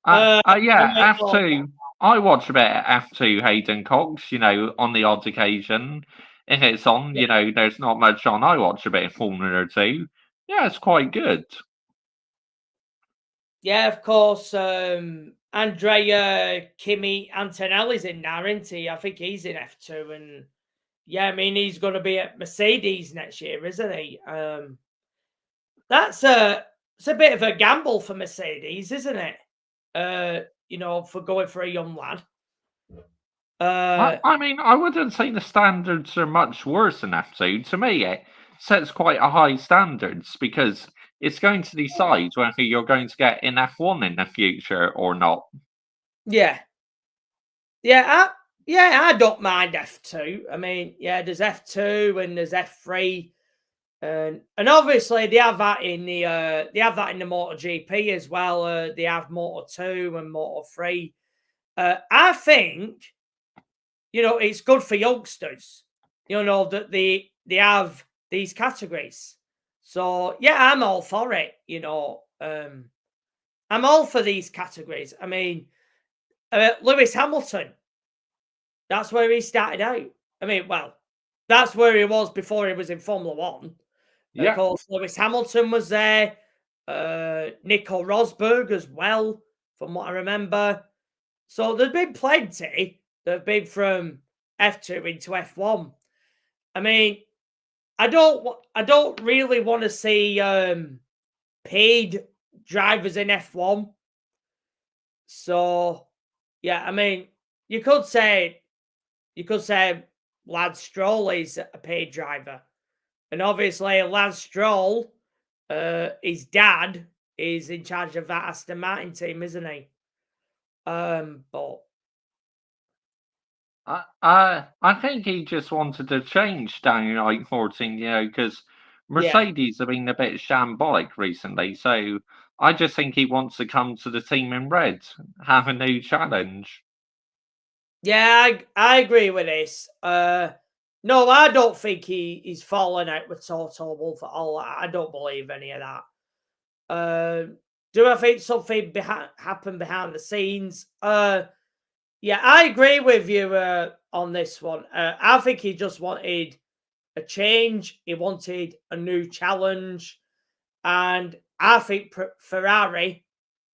Yeah, F2. I watch a bit of F2 Hayden Cox, on the odd occasion. If it's on, there's not much on. I watch a bit of Formula 2. Yeah, it's quite good. Yeah, of course. Andrea Kimi Antonelli's in there, isn't he? I think he's in F2, and yeah, I mean he's going to be at Mercedes next year, isn't he? It's a bit of a gamble for Mercedes, isn't it? For going for a young lad. I mean, I wouldn't say the standards are much worse than F2. To me, it sets quite a high standards because it's going to decide whether you're going to get in F1 in the future or not. Yeah. I don't mind F2. I mean, yeah, there's F2 and there's F3. And obviously they have that in the MotoGP as well. They have Moto 2 and Moto 3. I think it's good for youngsters. That they have these categories. So yeah, I'm all for it. I'm all for these categories. I mean, Lewis Hamilton. That's where he started out. I mean, well, that's where he was before he was in Formula One. Yeah. Of course, Lewis Hamilton was there. Nico Rosberg as well, from what I remember. So there's been plenty that have been from F2 into F1. I mean, I don't really want to see paid drivers in F1. So yeah, I mean, you could say Lance Stroll is a paid driver. And obviously, Lance Stroll, his dad, is in charge of that Aston Martin team, isn't he? But I think he just wanted to change down in like 14, because Mercedes have been a bit shambolic recently. So I just think he wants to come to the team in red, have a new challenge. Yeah, I agree with this. No, I don't think he's fallen out with Toto Wolff at all. I don't believe any of that. Do I think something happened behind the scenes? Yeah, I agree with you on this one. I think he just wanted a change. He wanted a new challenge. And I think Ferrari,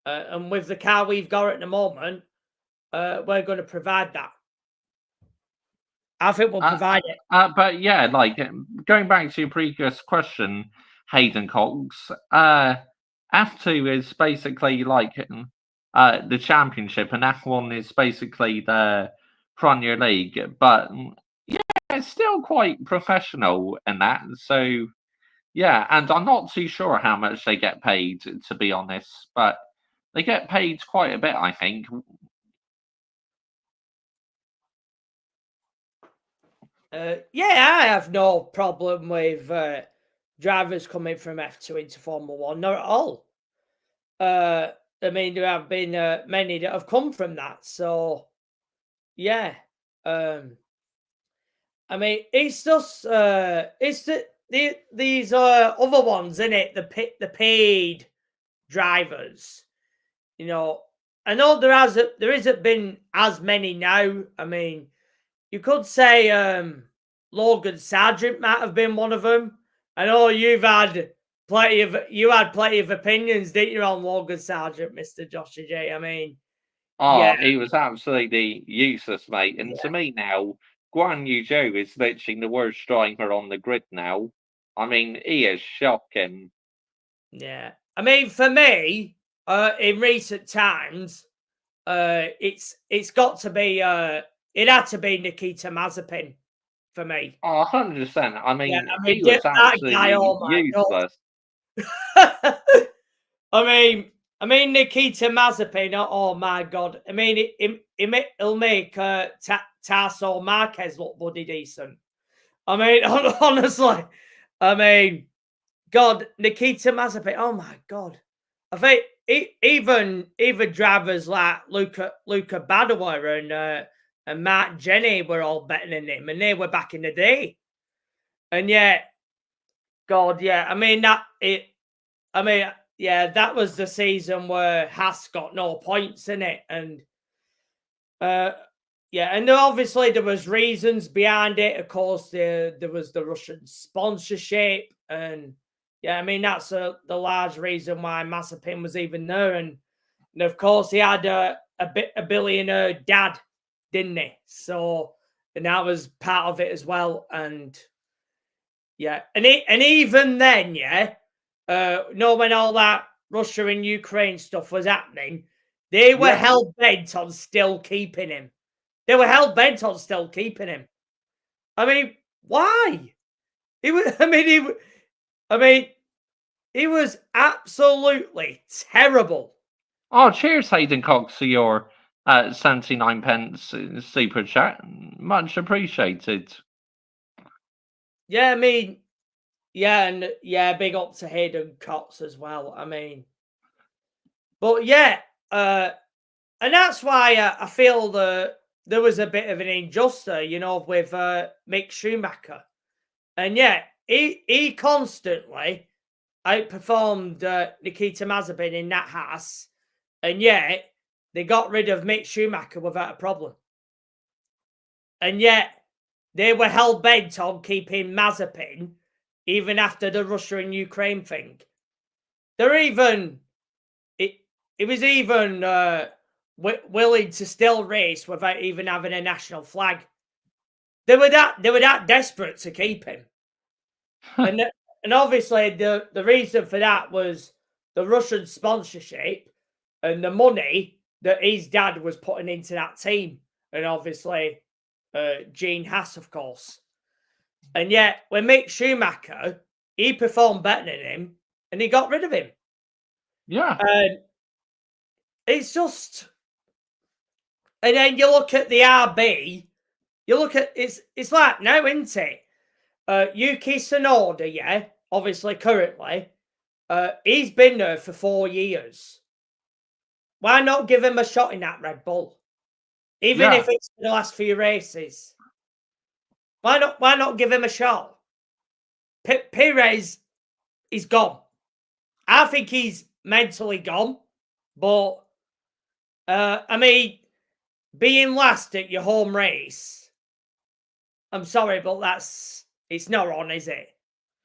and with the car we've got at the moment, we're going to provide that. I think we'll provide it. But yeah, like going back to your previous question, Hayden Cox, F2 is basically like the championship, and F1 is basically the Premier League. But yeah, it's still quite professional in that. So yeah, and I'm not too sure how much they get paid, to be honest, but they get paid quite a bit, I think. Yeah, I have no problem with drivers coming from F2 into Formula One, not at all. I mean, there have been many that have come from that, so yeah. I mean, it's just it's these other ones, isn't it? The paid drivers. I know there isn't been as many now. I mean, you could say Logan Sargent might have been one of them. I know you had plenty of opinions, didn't you, on Logan Sargent, Mr. Joshy J? I mean, he was absolutely useless, mate. And to me now, Guan Yu Zhou is literally the worst driver on the grid now. I mean, he is shocking. Yeah. I mean, for me, in recent times, it's got to be it had to be Nikita Mazepin for me. 100%. I mean, he was absolutely useless. I mean, Nikita Mazepin. Oh my God! I mean, he'll make Tarso Marquez look bloody decent. I mean, honestly, I mean, God, Nikita Mazepin. Oh my God! I think even drivers like Luca Badoer and Matt Jenny were all better than him, and they were back in the day. And yet, God, yeah, I mean that was the season where Haas got no points in it, and and obviously there was reasons behind it. Of course, there was the Russian sponsorship, and Yeah, I mean that's the large reason why Mazepin was even there, and of course he had a billionaire dad, didn't he? So, and that was part of it as well. And yeah, and even then, yeah, when all that Russia and Ukraine stuff was happening, they were Yeah. hell bent on still keeping him. They were hell bent on still keeping him. I mean, why? He was. He was absolutely terrible. Oh, cheers, Hayden Cox, for your 79 pence super chat. Much appreciated. Yeah, I mean, yeah, and yeah, big up to Hayden Cox as well. I mean, but yeah, and that's why I feel that there was a bit of an injustice, with Mick Schumacher, and yeah, he constantly outperformed Nikita Mazepin in that Haas, and yet they got rid of Mick Schumacher without a problem, and yet they were hell bent on keeping Mazepin even after the Russia and Ukraine thing. They're even it was even willing to still race without even having a national flag. They were that desperate to keep him, and obviously the reason for that was the Russian sponsorship and the money that his dad was putting into that team, and obviously Gene Haas, of course. And yet, when Mick Schumacher, he performed better than him, and he got rid of him. Yeah. And it's just, and then you look at the RB, you look at it's like now, isn't it? Yuki Tsunoda, yeah, obviously currently, he's been there for 4 years. Why not give him a shot in that Red Bull, even if it's the last few races? Why not give him a shot? Perez is gone. I think he's mentally gone, but I mean, being last at your home race, I'm sorry, but it's not on, is it?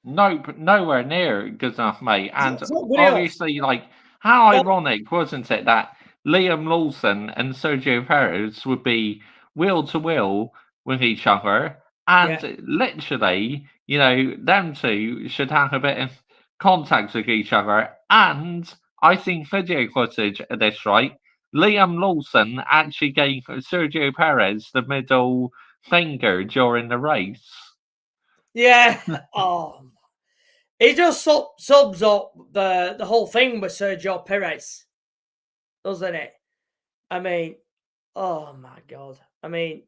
Nope, nowhere near good enough, mate. And It's not good enough. obviously, like, how ironic, wasn't it, that Liam Lawson and Sergio Perez would be wheel to wheel with each other, and literally, them two should have a bit of contact with each other. And I think video footage of this, right? Liam Lawson actually gave Sergio Perez the middle finger during the race. Yeah. Oh, it just sums up the whole thing with Sergio Perez, doesn't it? I mean, oh my god. I mean,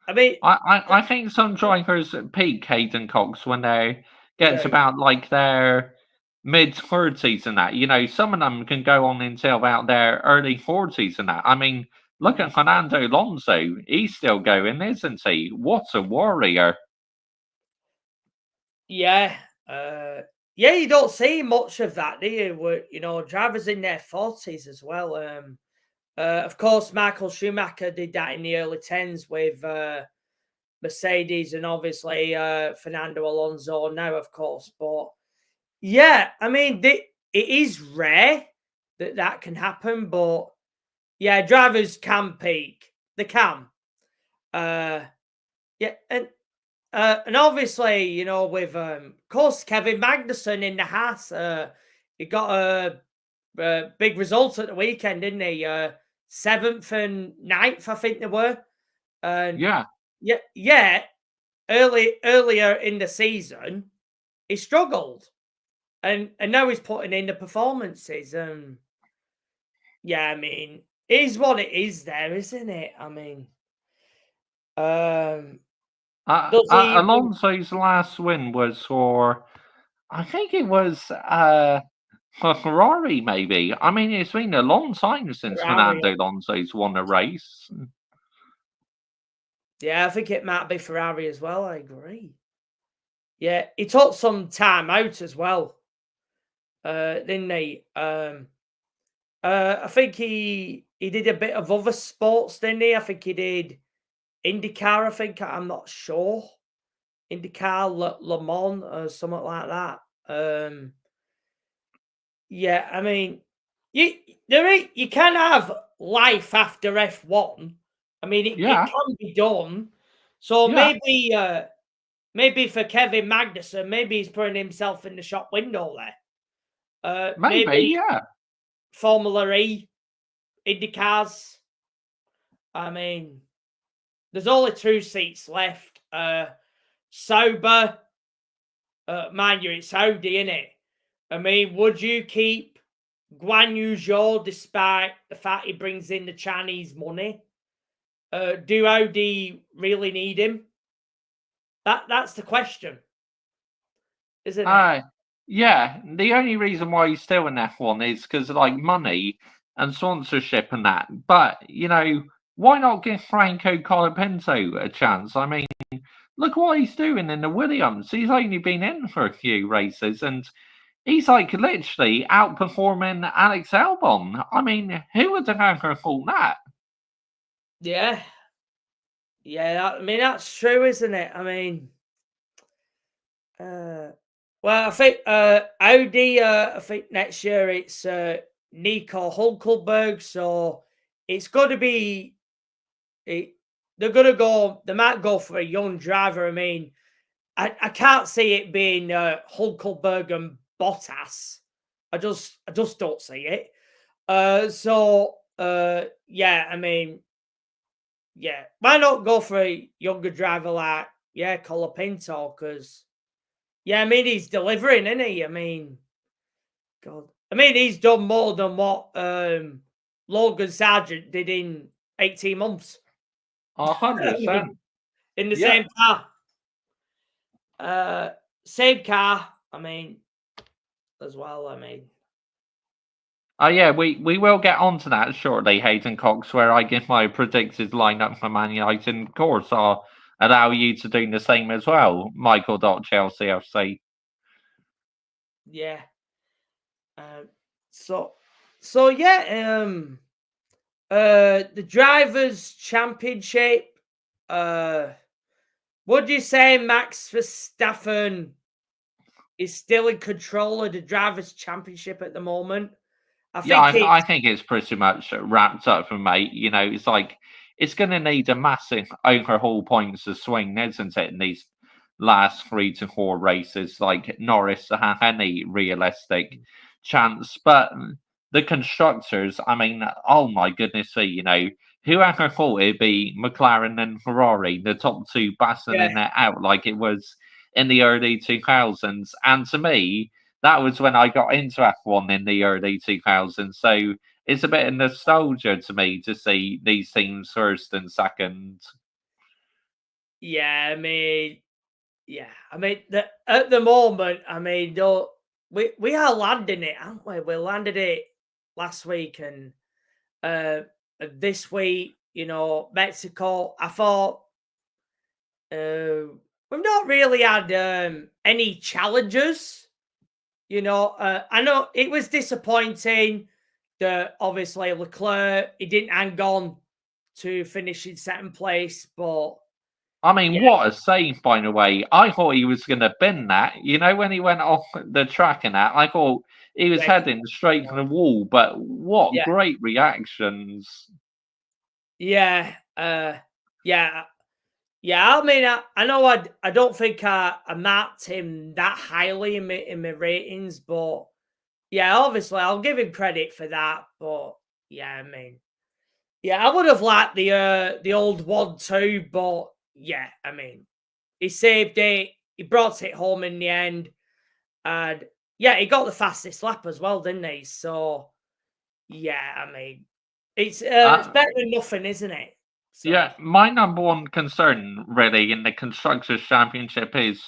I think some drivers peak Hayden Cox when they get to about like their mid-30s and that. Some of them can go on until about their early 40s and that. I mean, look at Fernando Alonso. He's still going, isn't he? What a warrior. Yeah. Yeah, you don't see much of that, do you? Drivers in their 40s as well. Of course, Michael Schumacher did that in the early 10s with Mercedes, and obviously Fernando Alonso now, of course. But yeah, I mean, it is rare that can happen, but yeah, drivers can peak. They can. Yeah, and obviously, with of course Kevin Magnussen in the Haas, he got a big result at the weekend, didn't he? 7th and 9th, I think they were. And yeah. Earlier in the season, he struggled, and now he's putting in the performances. Yeah, I mean, it is what it is, there, isn't it? I mean, Alonso's last win was for, I think it was for Ferrari, maybe. I mean, it's been a long time since Fernando Alonso's won a race. Yeah, I think it might be Ferrari as well. I agree. Yeah, he took some time out as well, didn't he? I think he did a bit of other sports, didn't he? I think he did IndyCar. I'm not sure. IndyCar Le Mans or something like that. Yeah, I mean, you can have life after F1. I mean, it Yeah. can be done. So Yeah. maybe for Kevin Magnussen, maybe he's putting himself in the shop window there. Maybe, yeah. Formula E, IndyCars. I mean, there's only 2 seats left. Sauber, mind you, it's Audi, innit? I mean, would you keep Guan Yu Zhou despite the fact he brings in the Chinese money? Do Audi really need him? That's the question, isn't it? Yeah. The only reason why he's still in F1 is because of like money and sponsorship and that. But why not give Franco Colapinto a chance? I mean, look what he's doing in the Williams. He's only been in for a few races and he's like literally outperforming Alex Albon. I mean, who would have ever thought that? Yeah. I mean, that's true, isn't it? I mean, well, I think Audi, I think next year it's Nico Hulkenberg, so it's got to be. They're gonna go. They might go for a young driver. I mean, I can't see it being Hulkenberg and Bottas. I just don't see it. Yeah, I mean, yeah, why not go for a younger driver like Colapinto? Because I mean, he's delivering, isn't he? I mean, God, I mean, he's done more than what Logan Sargent did in 18 months 100%. in the Yeah. same car. Same car. I mean, as well. I mean, Yeah, we will get onto that shortly, Hayden Cox, where I give my predicted lineup for Man United. And of course, I'll allow you to do the same as well, Michael.ChelseaFC. yeah. So yeah. The drivers' championship. Would you say Max Verstappen is still in control of the drivers' championship at the moment? I think it's pretty much wrapped up for me. It's like it's going to need a massive overhaul points to swing, isn't it? In these last 3 to 4 races, like Norris to have any realistic chance. But the constructors, I mean, oh my goodness me, whoever thought it'd be McLaren and Ferrari, the top 2 battling it out like it was in the early 2000s. And to me, that was when I got into F1 in the early 2000s. So it's a bit of nostalgia to me to see these teams first and second. Yeah, I mean, at the moment, I mean, we are landing it, aren't we? We landed it last week and this week, Mexico. I thought we've not really had any challenges. I know it was disappointing that obviously Leclerc, he didn't hang on to finish in second place, but I mean, what a save, by the way. I thought he was going to bin that. When he went off the track and that, I thought he was heading straight to the wall, but what great reactions. Yeah. I mean, I know I don't think I marked him that highly in my ratings, but yeah, obviously I'll give him credit for that. But yeah, I mean, I would have liked the old 1-2, but yeah, I mean, he saved it. He brought it home in the end, and yeah, he got the fastest lap as well, didn't he? So yeah, I mean, it's better than nothing, isn't it? So. Yeah, my number one concern really in the Constructors' Championship is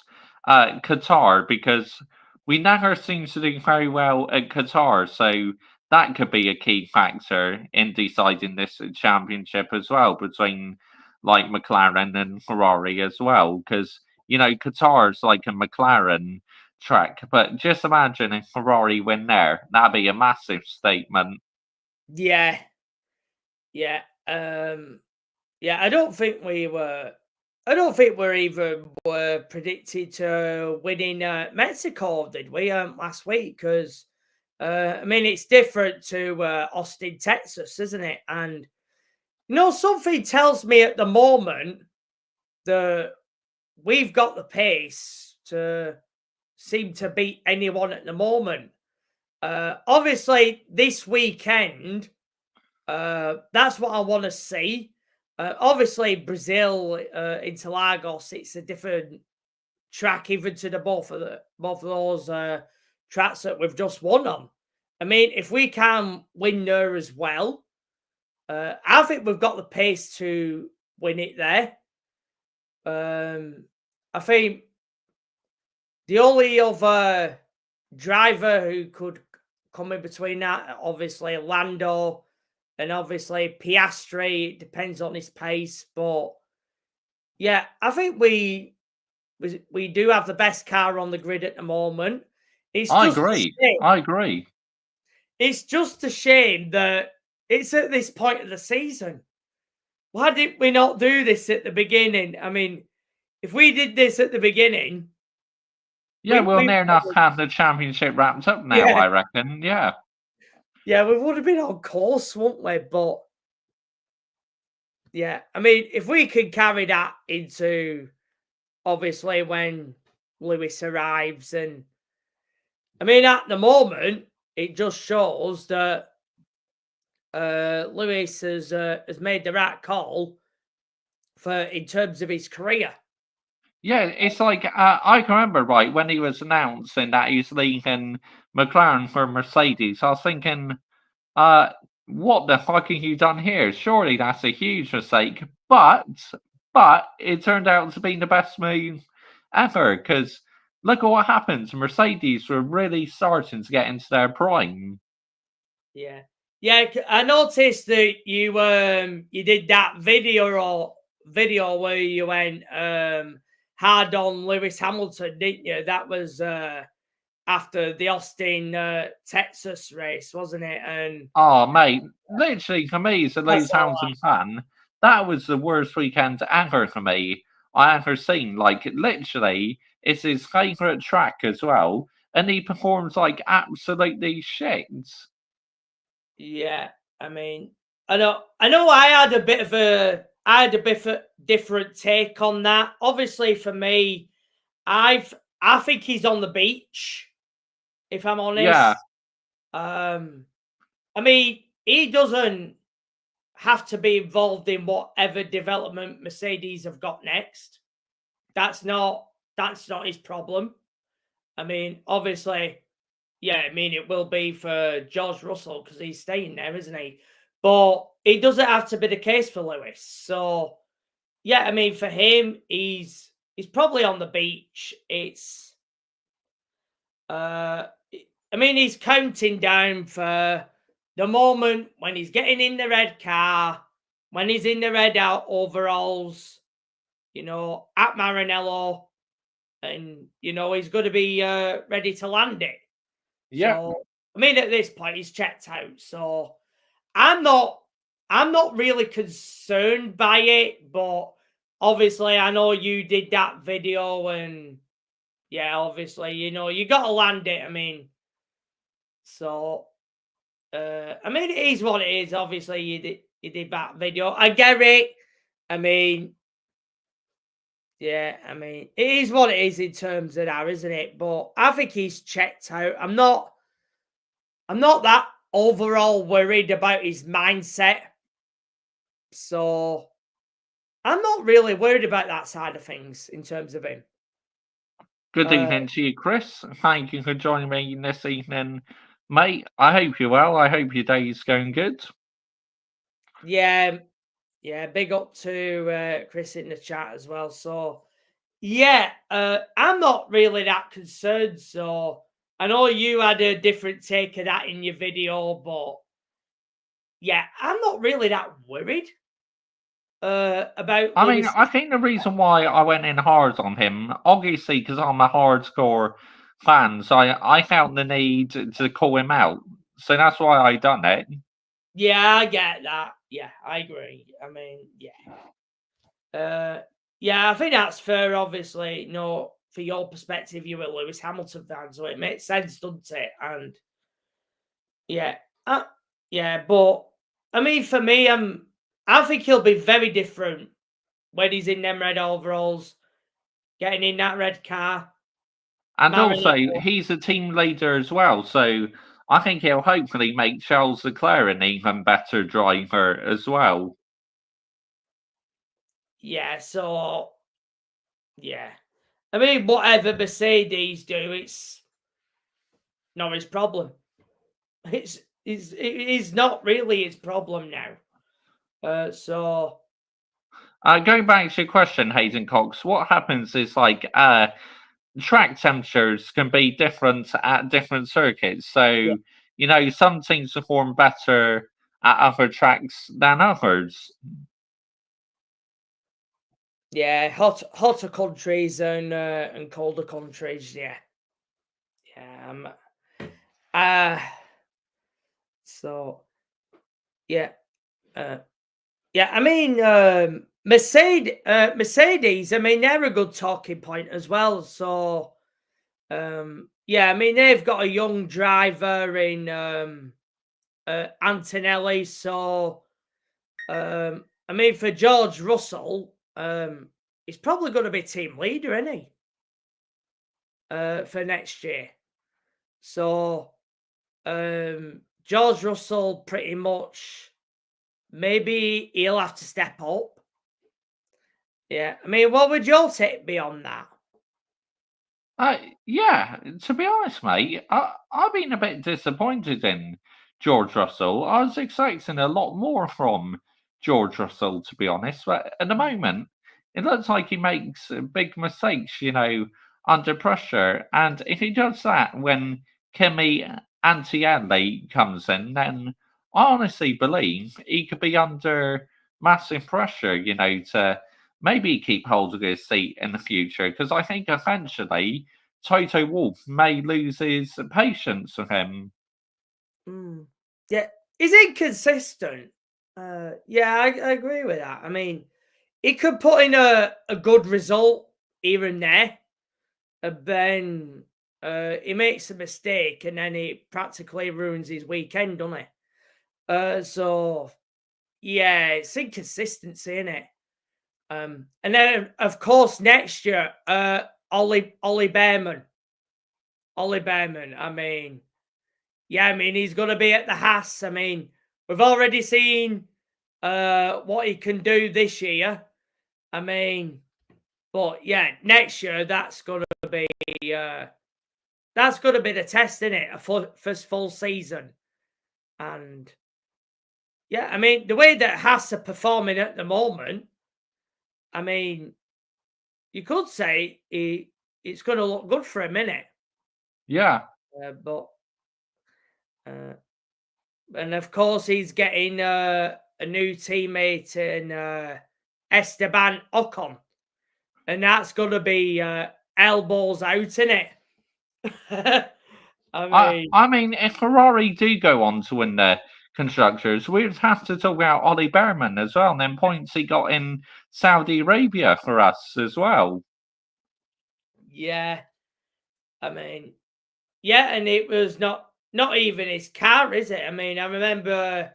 Qatar, because we never seem to do very well at Qatar, so that could be a key factor in deciding this championship as well, between like McLaren and Ferrari as well, because Qatar is like a McLaren track, but just imagine if Ferrari win there, that'd be a massive statement. Yeah, I don't think we were. don't think we're even predicted to win in Mexico, did we, last week? Because I mean, it's different to Austin, Texas, isn't it? And something tells me at the moment that we've got the pace to seem to beat anyone at the moment. Obviously, this weekend, that's what I want to see. Obviously, Brazil, Interlagos, it's a different track, even to the both of those tracks that we've just won on. I mean, if we can win there as well, I think we've got the pace to win it there. I think the only other driver who could come in between that, obviously Lando, and obviously Piastri. It depends on his pace, but yeah, I think we do have the best car on the grid at the moment. I agree. It's just a shame that it's at this point of the season. Why did we not do this at the beginning? I mean, if we did this at the beginning, yeah, we'll near enough have the championship wrapped up now, I reckon. Yeah. Yeah, we would have been on course, wouldn't we? But yeah, I mean, if we could carry that into obviously when Lewis arrives, and I mean, at the moment, it just shows that Lewis has made the right call in terms of his career. Yeah, it's like I can remember right when he was announcing that he's leaving McLaren for Mercedes. I was thinking, what the fuck have you done here? Surely that's a huge mistake. But it turned out to be the best move ever, because look at what happens. Mercedes were really starting to get into their prime. Yeah. I noticed that you did that video where you went hard on Lewis Hamilton, didn't you? That was after the Austin, Texas race, wasn't it? And oh, mate, literally for me as a Lewis Hamilton fan, that was the worst weekend ever for me I ever seen. Like, literally, it's his favourite track as well, and he performs like absolutely shit. Yeah, I mean, I know I had a bit of a different take on that. Obviously, for me, I think he's on the beach, if I'm honest. Yeah. I mean, he doesn't have to be involved in whatever development Mercedes have got next. That's not his problem. I mean, obviously, yeah, I mean, it will be for George Russell because he's staying there, isn't he? But it doesn't have to be the case for Lewis. So, yeah, I mean, for him, he's probably on the beach. It's, I mean, he's counting down for the moment when he's getting in the red car, when he's in the red overalls, at Maranello, and, he's going to be ready to land it. Yeah. So, I mean, at this point, he's checked out. So, I'm not really concerned by it, but obviously, I know you did that video, and yeah, obviously, you got to land it. I mean, so, I mean, it is what it is. Obviously, you did that video. I get it. I mean, yeah, I mean, it is what it is in terms of that, isn't it? But I think he's checked out. I'm not that overall worried about his mindset. So I'm not really worried about that side of things in terms of him. Good evening to you, Chris. Thank you for joining me this evening, mate. I hope you're well. I hope your day is going good. Yeah, big up to Chris in the chat as well. So, yeah, I'm not really that concerned. So, I know you had a different take of that in your video, but yeah, I'm not really that worried about. I mean, I think the reason why I went in hard on him, obviously, because I'm a hardcore fan, so I felt the need to call him out. So that's why I done it. Yeah, I get that. Yeah, I agree. I mean, yeah. Yeah, I think that's fair. Obviously, for your perspective, you were Lewis Hamilton fan, so it makes sense, doesn't it? And yeah, yeah, but I mean, for me, I think he'll be very different when he's in them red overalls, getting in that red car. And also, Marinello. he's a team leader as well, so I think he'll hopefully make Charles Leclerc an even better driver as well. Yeah, so yeah. I mean, whatever Mercedes do, it's not his problem. It is not really his problem now. So Going back to your question, Hayden Cox, what happens is track temperatures can be different at different circuits. So, some teams perform better at other tracks than others. yeah, hotter countries and colder countries, yeah. So yeah. Yeah, I mean, Mercedes, I mean, they're a good talking point as well. So, yeah, I mean, they've got a young driver in Antonelli. So, I mean, for George Russell, he's probably going to be team leader, isn't he? For next year. So, George Russell pretty much, maybe he'll have to step up. Yeah, I mean, what would your take be on that? Yeah, to be honest, mate, I've been a bit disappointed in George Russell. I was expecting a lot more from George Russell, to be honest. But at the moment, it looks like he makes big mistakes, under pressure. And if he does that when Kimi Antonelli comes in, then I honestly believe he could be under massive pressure, to maybe keep hold of his seat in the future. Because I think eventually Toto Wolff may lose his patience with him. Yeah, he's inconsistent. Yeah, I agree with that. I mean, he could put in a good result here and there, and then he makes a mistake, and then it practically ruins his weekend, doesn't it? So yeah, it's inconsistency, isn't it? And then of course next year, Ollie Behrman. Ollie Behrman. I mean, yeah, I mean, he's going to be at the Haas. I mean, we've already seen what he can do this year. I mean, but yeah, next year that's going to be the test, isn't it? First full season, and yeah, I mean, the way that Haas are performing at the moment, I mean, you could say it's going to look good for a minute. Yeah. But and of course he's getting a new teammate in Esteban Ocon, and that's going to be elbows out, isn't it? I mean, if Ferrari do go on to win the constructors, we'd have to talk about Ollie Behrman as well, and then points he got in Saudi Arabia for us as well. Yeah, I mean, yeah, and it was not even his car, is it? I mean, I remember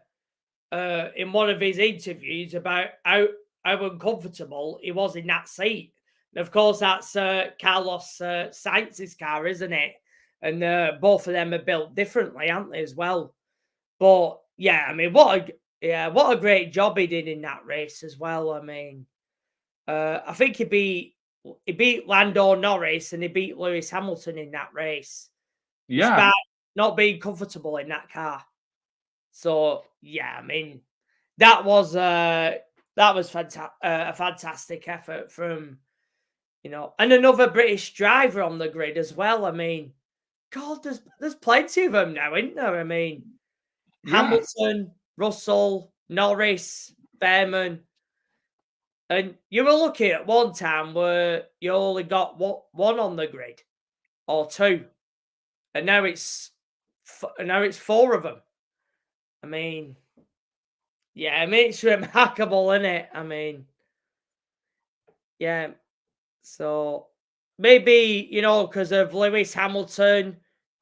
in one of his interviews about how uncomfortable he was in that seat. And of course, that's Carlos Sainz's car, isn't it? And both of them are built differently, aren't they, as well? But yeah, I mean, what a great job he did in that race as well. I mean, I think he beat Lando Norris and he beat Lewis Hamilton in that race. Yeah, despite not being comfortable in that car. So yeah, I mean, that was a fantastic effort from, and another British driver on the grid as well. I mean, God, there's plenty of them now, isn't there? I mean, yeah. Hamilton, Russell, Norris, Behrman, and you were lucky at one time where you only got one on the grid or two, and now it's four of them. I mean, yeah, I mean, it's remarkable, isn't it? I mean, Yeah. So maybe, because of Lewis Hamilton,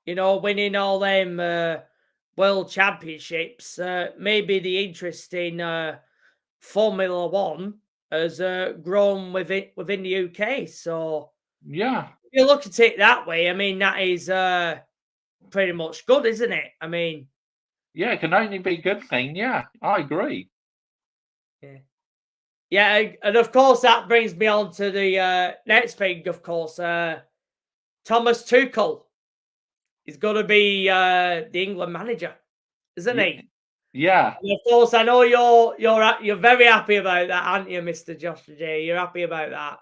winning all them world championships, maybe the interest in Formula One has grown within the UK. So Yeah. if you look at it that way, I mean, that is pretty much good, isn't it? I mean, Yeah, it can only be a good thing. Yeah, I agree. yeah. Yeah, and of course that brings me on to the next thing, of course. Thomas Tuchel is going to be the England manager, isn't Yeah. he? Yeah. And of course, I know you're very happy about that, aren't you, Mr. Joshua J? You're happy about that.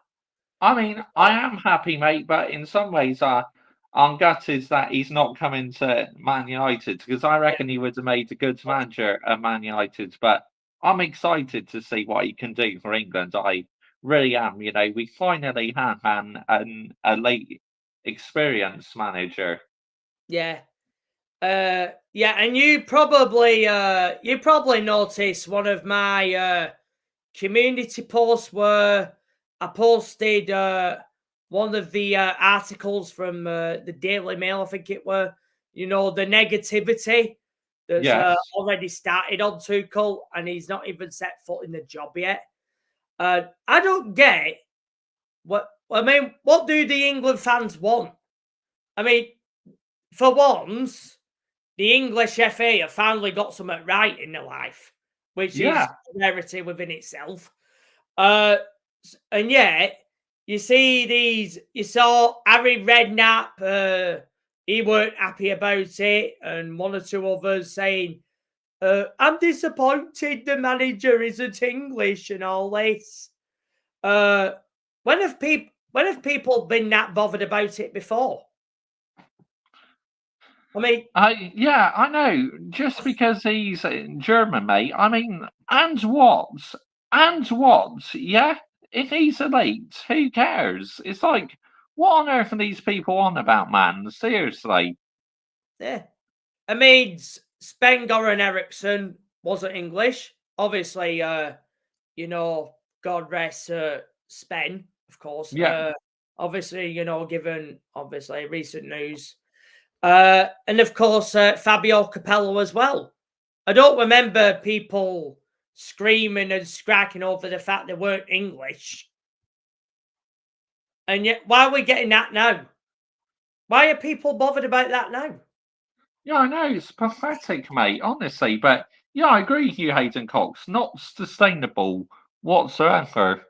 I mean, I am happy, mate, but in some ways, I'm gutted that he's not coming to Man United because I reckon he would have made a good manager at Man United. But I'm excited to see what he can do for England. I really am. You know, we finally have an elite, experienced manager. Yeah. Yeah, and you probably noticed one of my community posts where I posted one of the articles from the Daily Mail, I think it were, the negativity that's Yes. already started on Tuchel, and he's not even set foot in the job yet. I don't get what do the England fans want? I mean, for once, the English FA have finally got something right in their life, which is Yeah. a rarity within itself. And yet, you saw Harry Redknapp, he weren't happy about it, and one or two others saying, I'm disappointed the manager isn't English and all this. When have people been that bothered about it before? I mean, Yeah, I know. Just because he's German, mate. I mean, and what? And what? Yeah, if he's elite, who cares? It's like, what on earth are these people on about, man? Seriously. yeah. I mean, Sven-Göran Eriksson wasn't English. Obviously, God rest Sven, of course. Yeah. Obviously, given recent news. And of course, Fabio Capello as well. I don't remember people screaming and scracking over the fact they weren't English. And yet, why are we getting that now? Why are people bothered about that now? Yeah, I know. It's pathetic, mate, honestly. But yeah, I agree with you, Hayden Cox. Not sustainable whatsoever.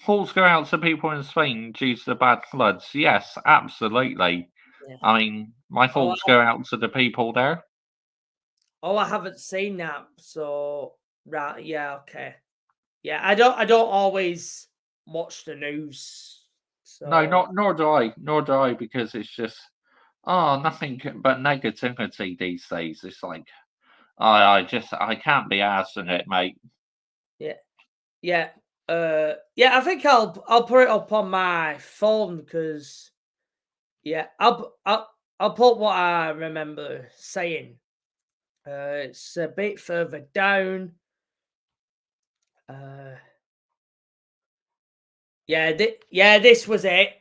Thoughts go out to people in Spain due to the bad floods. Yes, absolutely. Yeah. I mean, my thoughts go out to the people there. Oh, I haven't seen that. So, right, yeah, okay. Yeah, I don't always watch the news. So No, nor do I. Nor do I, because it's just nothing but negativity these days. It's like I can't be arsed in it, mate. yeah. Yeah. Yeah, I think I'll put it up on my phone because I'll put what I remember saying. It's a bit further down. This was it.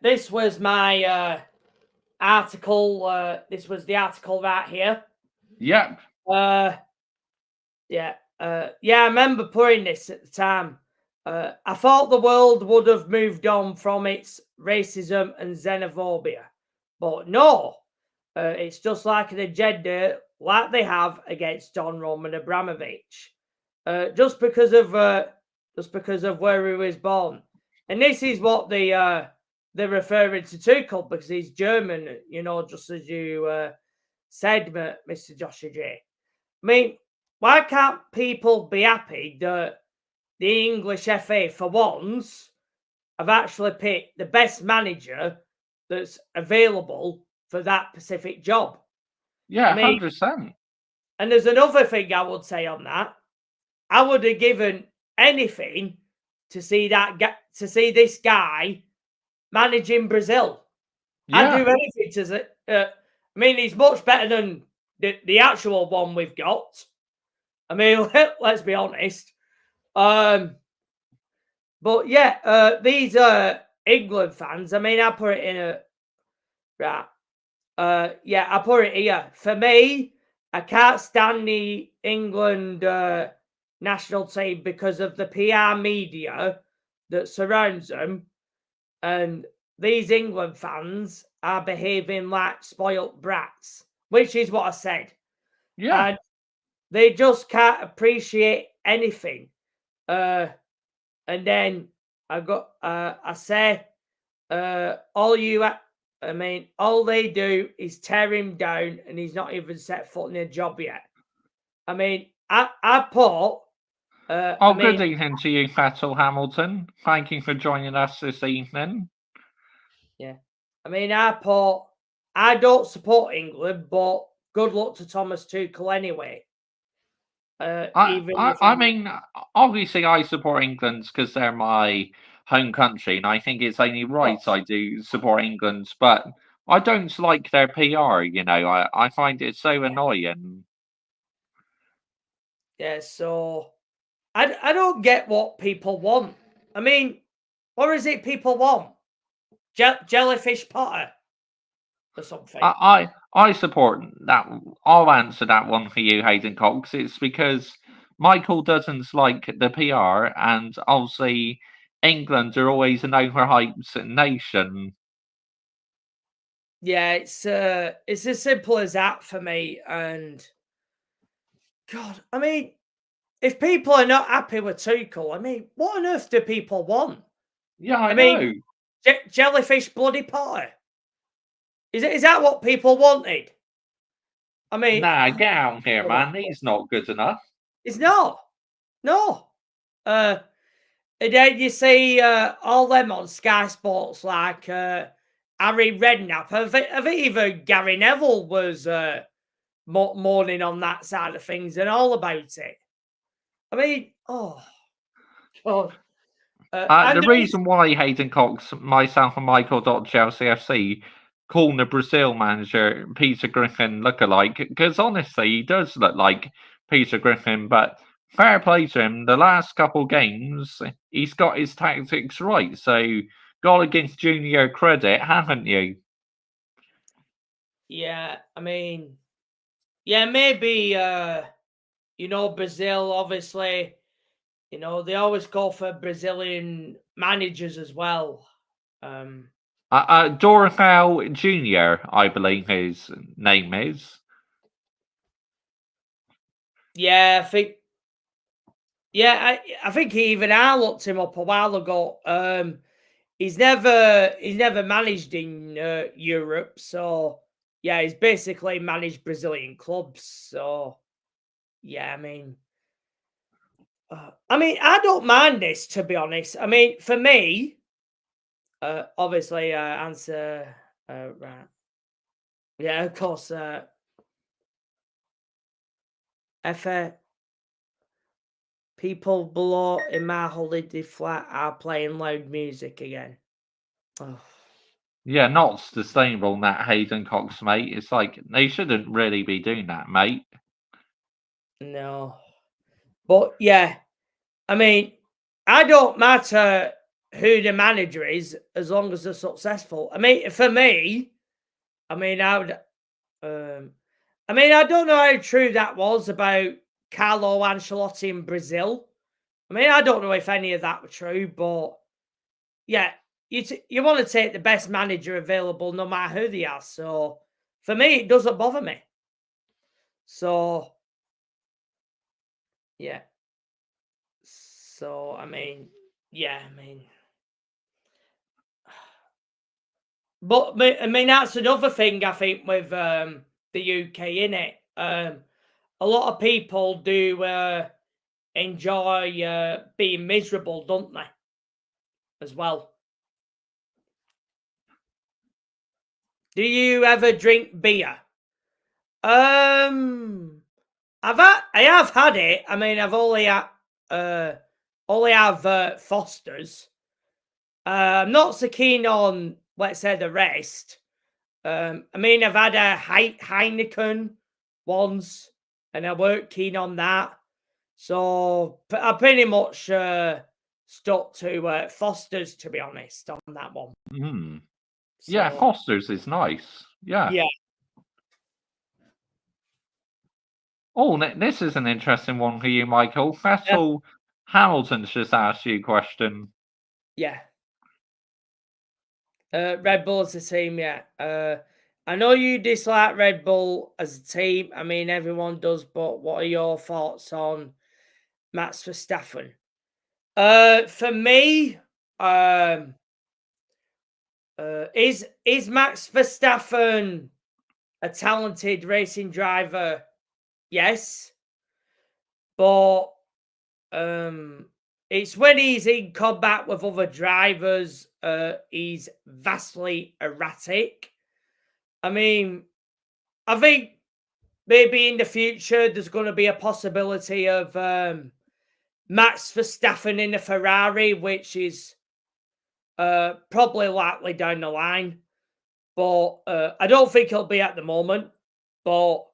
This was my article. This was the article right here. Yep. I remember putting this at the time. I thought the world would have moved on from its racism and xenophobia, but no, it's just like an agenda like they have against Don Roman Abramovich, just because of where he was born. And this is what they're referring to Tuchel because he's German, just as you said, Mr. Joshua J. I mean, why can't people be happy that the English FA, for once, have actually picked the best manager that's available for that specific job? Yeah, 100%. And there's another thing I would say on that. I would have given anything to see this guy managing Brazil. Yeah. I'd do anything to. He's much better than the actual one we've got. I mean, let's be honest. But yeah, these England fans. I mean, I put it in a right. Yeah, I put it here. For me, I can't stand the England national team because of the PR media that surrounds them, and these England fans are behaving like spoilt brats, which is what I said. Yeah. And they just can't appreciate anything. And then I say, all they do is tear him down, and he's not even set foot in a job yet. I mean, I put. Good evening to you, Vettel Hamilton. Thank you for joining us this evening. Yeah, I mean, I don't support England, but good luck to Thomas Tuchel anyway. I mean, obviously, I support England because they're my home country, and I think it's only right I do support England. But I don't like their PR. You know, I find it so annoying. Yeah, so I don't get what people want. I mean, what is it people want? Jellyfish Potter or something? I support that. I'll answer that one for you, Hayden Cox. It's because Michael doesn't like the PR, and obviously England are always an overhyped nation. Yeah, it's as simple as that for me. And God, I mean, if people are not happy with Tuchel, I mean, what on earth do people want? Yeah, I know. mean, Jellyfish Bloody Potter. Is that what people wanted? I mean, Nah, get out here, man. He's not good enough. It's not. No. And then you see all them on Sky Sports like Harry Redknapp. I think even Gary Neville was mourning on that side of things and all about it. I mean, oh, God. The reason why Hayden Cox, myself, and Michael.ChelseaFC calling the Brazil manager Peter Griffin lookalike, because honestly, he does look like Peter Griffin, but fair play to him. The last couple games, he's got his tactics right, so got to give Junior credit, haven't you? Yeah, I mean, yeah, maybe, Brazil, obviously, they always go for Brazilian managers as well. Dorival Jr., I believe his name is. Yeah, I think. Yeah, I think I looked him up a while ago. He's never managed in Europe, so yeah, he's basically managed Brazilian clubs. So yeah, I mean, I don't mind this, to be honest. I mean, for me, obviously, answer right. Yeah, of course. People below in my holiday flat are playing loud music again. Oh. Yeah, not sustainable, that Hayden Cox, mate. It's like they shouldn't really be doing that, mate. No. But yeah, I mean, I don't matter who the manager is as long as they're successful. I mean, for me, I mean, I would. I mean, I don't know how true that was about Carlo Ancelotti in Brazil. I mean, I don't know if any of that were true, but yeah, you want to take the best manager available, no matter who they are. So for me, it doesn't bother me. So yeah. So I mean, yeah, I mean. But I mean, that's another thing I think with the UK, innit? A lot of people do enjoy being miserable, don't they? As well. Do you ever drink beer? I have had it. I mean, I've only have Foster's. I'm not so keen on, let's say, the rest. I mean, I've had a Heineken once, and I weren't keen on that. So I pretty much stuck to Foster's, to be honest, on that one. Mm. Yeah, So, Foster's is nice. Yeah. yeah. Oh, this is an interesting one for you, Michael. Vettel Hamilton's just asked you a question. Yeah. Red Bull as a team, yeah. I know you dislike Red Bull as a team. I mean, everyone does, but what are your thoughts on Max Verstappen? For me, is Max Verstappen a talented racing driver? Yes. But it's when he's in combat with other drivers, he's vastly erratic. I mean, I think maybe in the future there's going to be a possibility of Max Verstappen in a Ferrari, which is probably likely down the line. But I don't think it'll be at the moment. But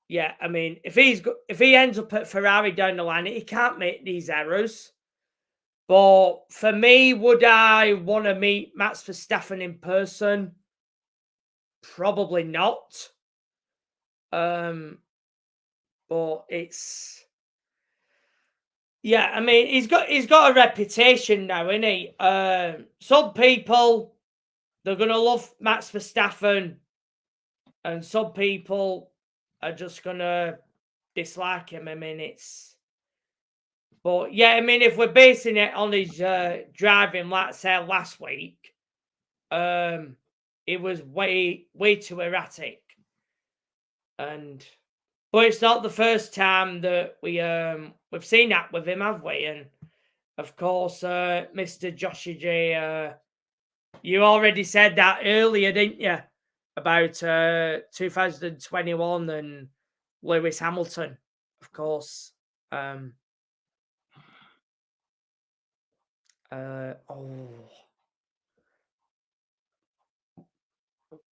yeah, I mean, if he ends up at Ferrari down the line, he can't make these errors. But for me, would I want to meet Max Verstappen in person? Probably not. But it's yeah. I mean, he's got a reputation now, isn't he? Some people they're gonna love Max Verstappen, and some people are just gonna dislike him. I mean, but yeah, I mean, if we're basing it on his driving, let's say last week, it was way too erratic, but it's not the first time that we've seen that with him, have we? And of course, Mr. Joshua J, you already said that earlier, didn't you? About 2021 and Lewis Hamilton, of course.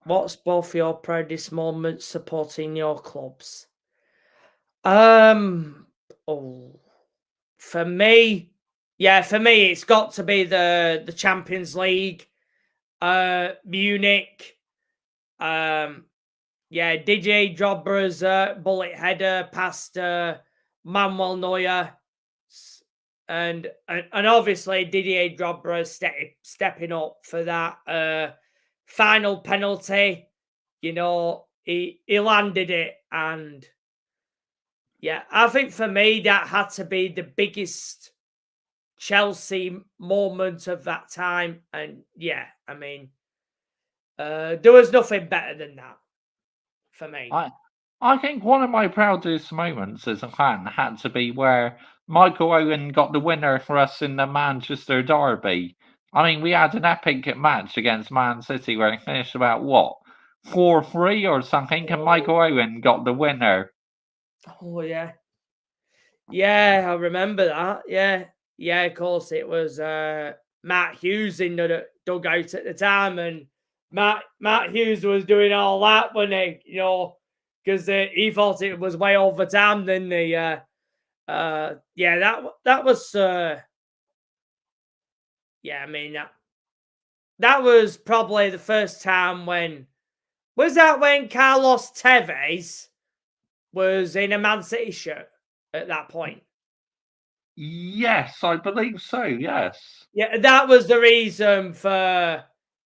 What's both your proudest moments supporting your clubs? For me, it's got to be the Champions League, Munich. Didier Drogba's bullet header past Manuel Neuer, and obviously Didier Drogba stepping up for that final penalty. You know, he landed it, and yeah, I think for me that had to be the biggest Chelsea moment of that time. And yeah, I mean, there was nothing better than that for me. I think one of my proudest moments as a fan had to be where Michael Owen got the winner for us in the Manchester Derby. I mean, we had an epic match against Man City where it finished about, 4-3 or something, and Michael Owen got the winner. Oh, yeah. Yeah, I remember that. Yeah, of course, it was Matt Hughes in the dugout at the time, and Matt Hughes was doing all that when he, you know, because he thought it was way over time. Then that was I mean that was probably the first time when Carlos Tevez was in a Man City shirt at that point. Yes, I believe so. Yes. Yeah, that was the reason for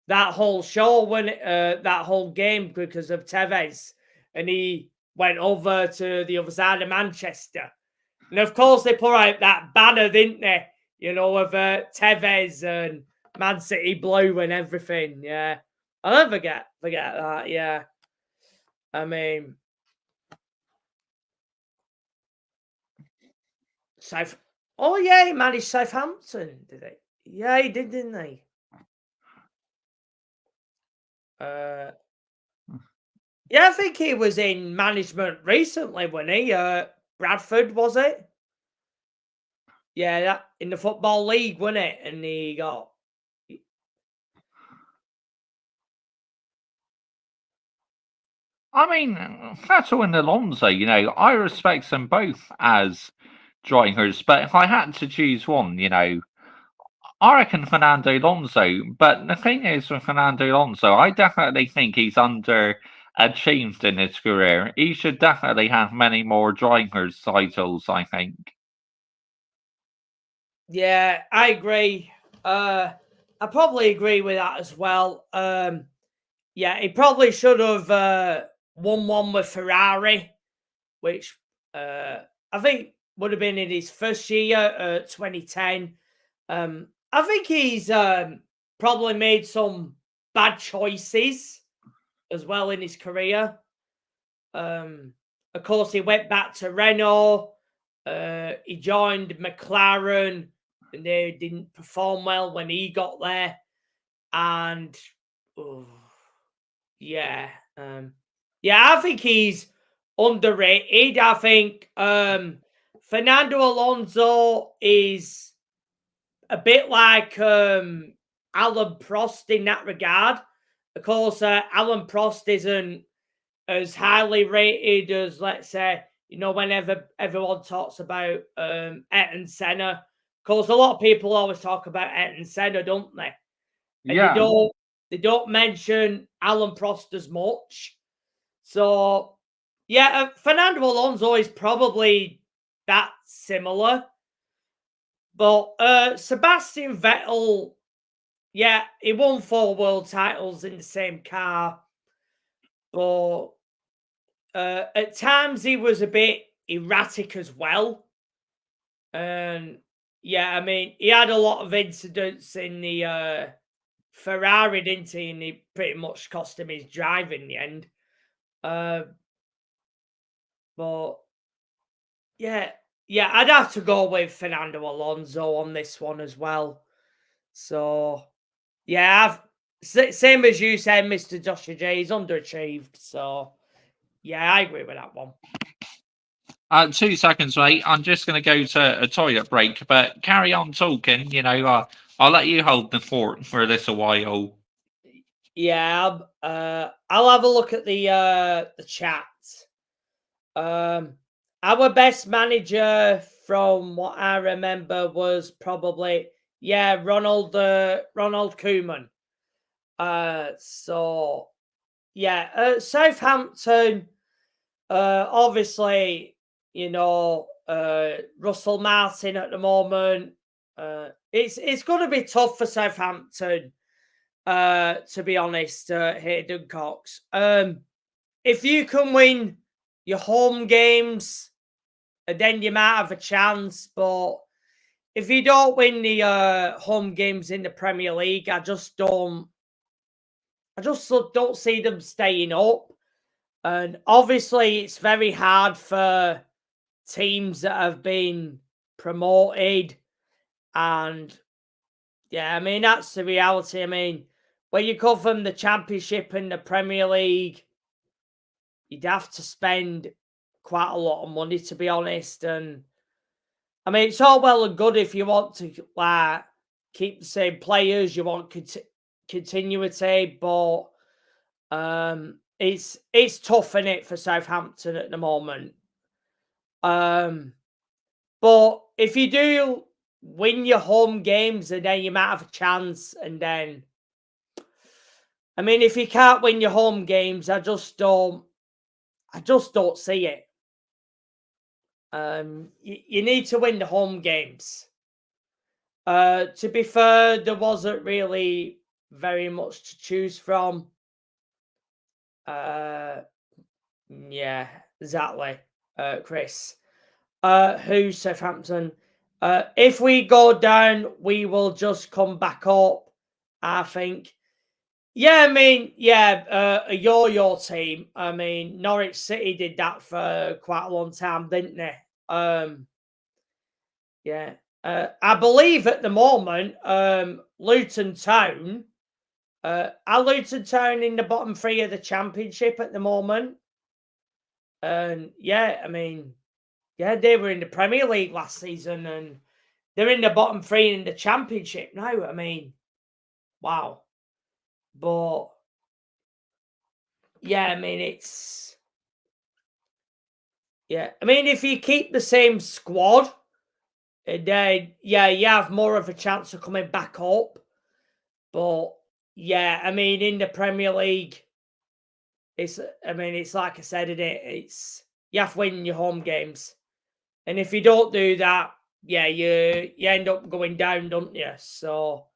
that whole show that whole game, because of Tevez, and he went over to the other side of Manchester, and of course they put out that banner, didn't they? You know, of Tevez and Man City blue and everything. Yeah, I'll never forget that. Yeah, I mean, oh yeah, he managed Southampton, did he? Yeah, he did, didn't he? Yeah, I think he was in management recently, wasn't he? Bradford, was it? Yeah, that in the Football League, wasn't it? And he got. I mean, Vettel and Alonso, I respect them both as drivers, but if I had to choose one, I reckon Fernando Alonso. But the thing is with Fernando Alonso, I definitely think he's underachieved in his career. He should definitely have many more drivers' titles, I think. Yeah, I agree. I probably agree with that as well. Yeah, he probably should have won one with Ferrari, which I think would have been in his first year, 2010. I think he's probably made some bad choices as well in his career. Of course, he went back to Renault. He joined McLaren, and they didn't perform well when he got there. And yeah, I think he's underrated. I think Fernando Alonso is a bit like Alan Prost in that regard. Of course, Alan Prost isn't as highly rated as, let's say, whenever everyone talks about Ayrton Senna. Of course, a lot of people always talk about Ayrton Senna, don't they? And Yeah. they don't mention Alan Prost as much. So, yeah, Fernando Alonso is probably that similar. But Sebastian Vettel, yeah, he won 4 world titles in the same car. But at times he was a bit erratic as well. And yeah, I mean, he had a lot of incidents in the Ferrari, didn't he? And he pretty much cost him his drive in the end. But yeah, I'd have to go with Fernando Alonso on this one as well. So yeah, same as you said, Mr. Joshua J, he's underachieved. So yeah, I agree with that one. 2 seconds, mate. I'm just going to go to a toilet break, but carry on talking. I'll let you hold the fort for this a while. Yeah, I'll have a look at the chat. Our best manager, from what I remember, was probably Ronald Koeman. So yeah, Southampton. Obviously, Russell Martin at the moment. It's going to be tough for Southampton. To be honest, Hayden Cox. If you can win your home games, then you might have a chance. But if you don't win the home games in the Premier League, I just don't see them staying up. And obviously, it's very hard for teams that have been promoted. And yeah, I mean, that's the reality. I mean, when you come from the Championship and the Premier League, you'd have to spend quite a lot of money, to be honest. And I mean, it's all well and good if you want to keep the same players, you want continuity, but it's tough, in it, for Southampton at the moment. But if you do win your home games, and then you might have a chance. And then, I mean, if you can't win your home games, I just don't see it. You need to win the home games. To be fair, there wasn't really very much to choose from. Yeah, exactly, Chris. Who's Southampton? If we go down, we will just come back up, I think. Yeah, I mean, a yo-yo team. I mean, Norwich City did that for quite a long time, didn't they? Yeah. I believe at the moment, Luton Town, are Luton Town in the bottom 3 of the Championship at the moment? And yeah, I mean, yeah, they were in the Premier League last season, and they're in the bottom 3 in the Championship now. I mean, wow. But yeah, I mean, it's... Yeah, I mean, if you keep the same squad, then, yeah, you have more of a chance of coming back up. But, yeah, I mean, in the Premier League, it's like I said, it's you have to win your home games. And if you don't do that, yeah, you end up going down, don't you? So,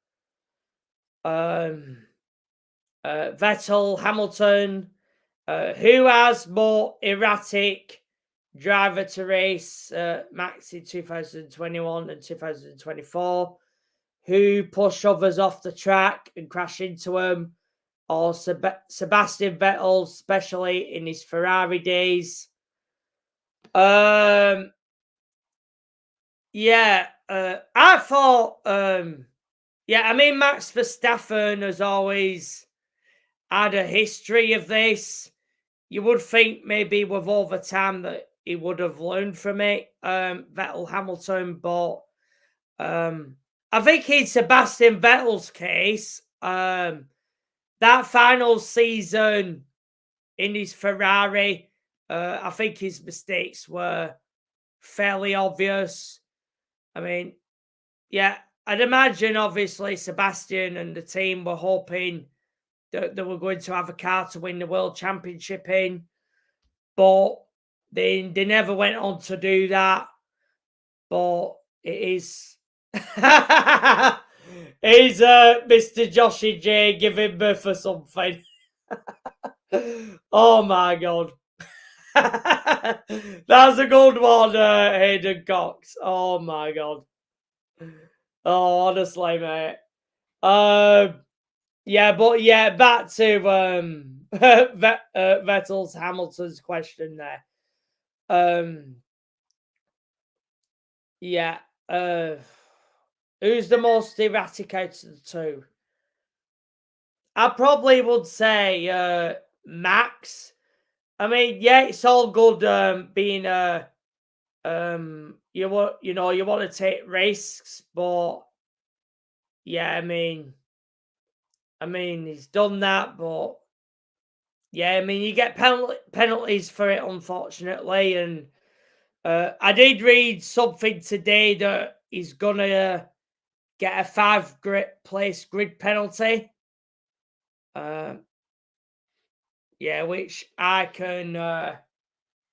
Vettel, Hamilton, who has more erratic driver to race, Max in 2021 and 2024? Who push others off the track and crash into them? Or Sebastian Vettel, especially in his Ferrari days? Yeah, I thought, yeah, I mean, Max Verstappen has always had a history of this. You would think maybe with over time that he would have learned from it, Vettel, Hamilton, but I think in Sebastian Vettel's case, that final season in his Ferrari, I think his mistakes were fairly obvious. I mean, yeah, I'd imagine obviously Sebastian and the team were hoping that they were going to have a car to win the World Championship in, but they never went on to do that. But it is... Is Mr. Joshy J giving birth for something? Oh my god. That's a good one, Hayden Cox. Oh my god. Oh, honestly, mate. Yeah, but yeah, back to Vettel's Hamilton's question there. Yeah. Who's the most erratic out of the two? I probably would say Max. I mean, yeah, it's all good being you want to take risks, but yeah, I mean he's done that, but yeah, I mean you get penalties for it, unfortunately, and I did read something today that he's gonna get a 5-place grid penalty. Yeah, which I can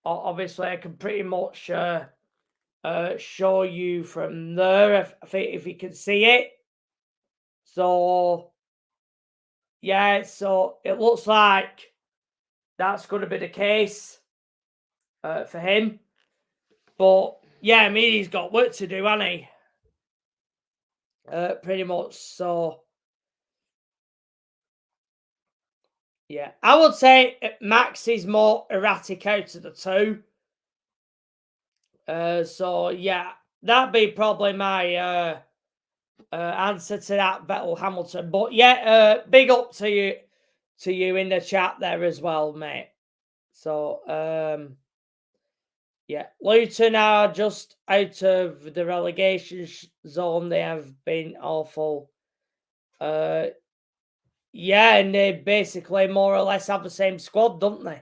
obviously I can pretty much show you from there if you can see it. So yeah, so it looks like that's going to be the case for him. But yeah, I mean he's got work to do, hasn't he? Pretty much. So yeah, I would say Max is more erratic out of the two. So yeah, that'd be probably my answer to that, Vettel Hamilton. But yeah, big up to you in the chat there as well, mate. So yeah, Luton are just out of the relegation zone. They have been awful. Yeah, and they basically more or less have the same squad, don't they?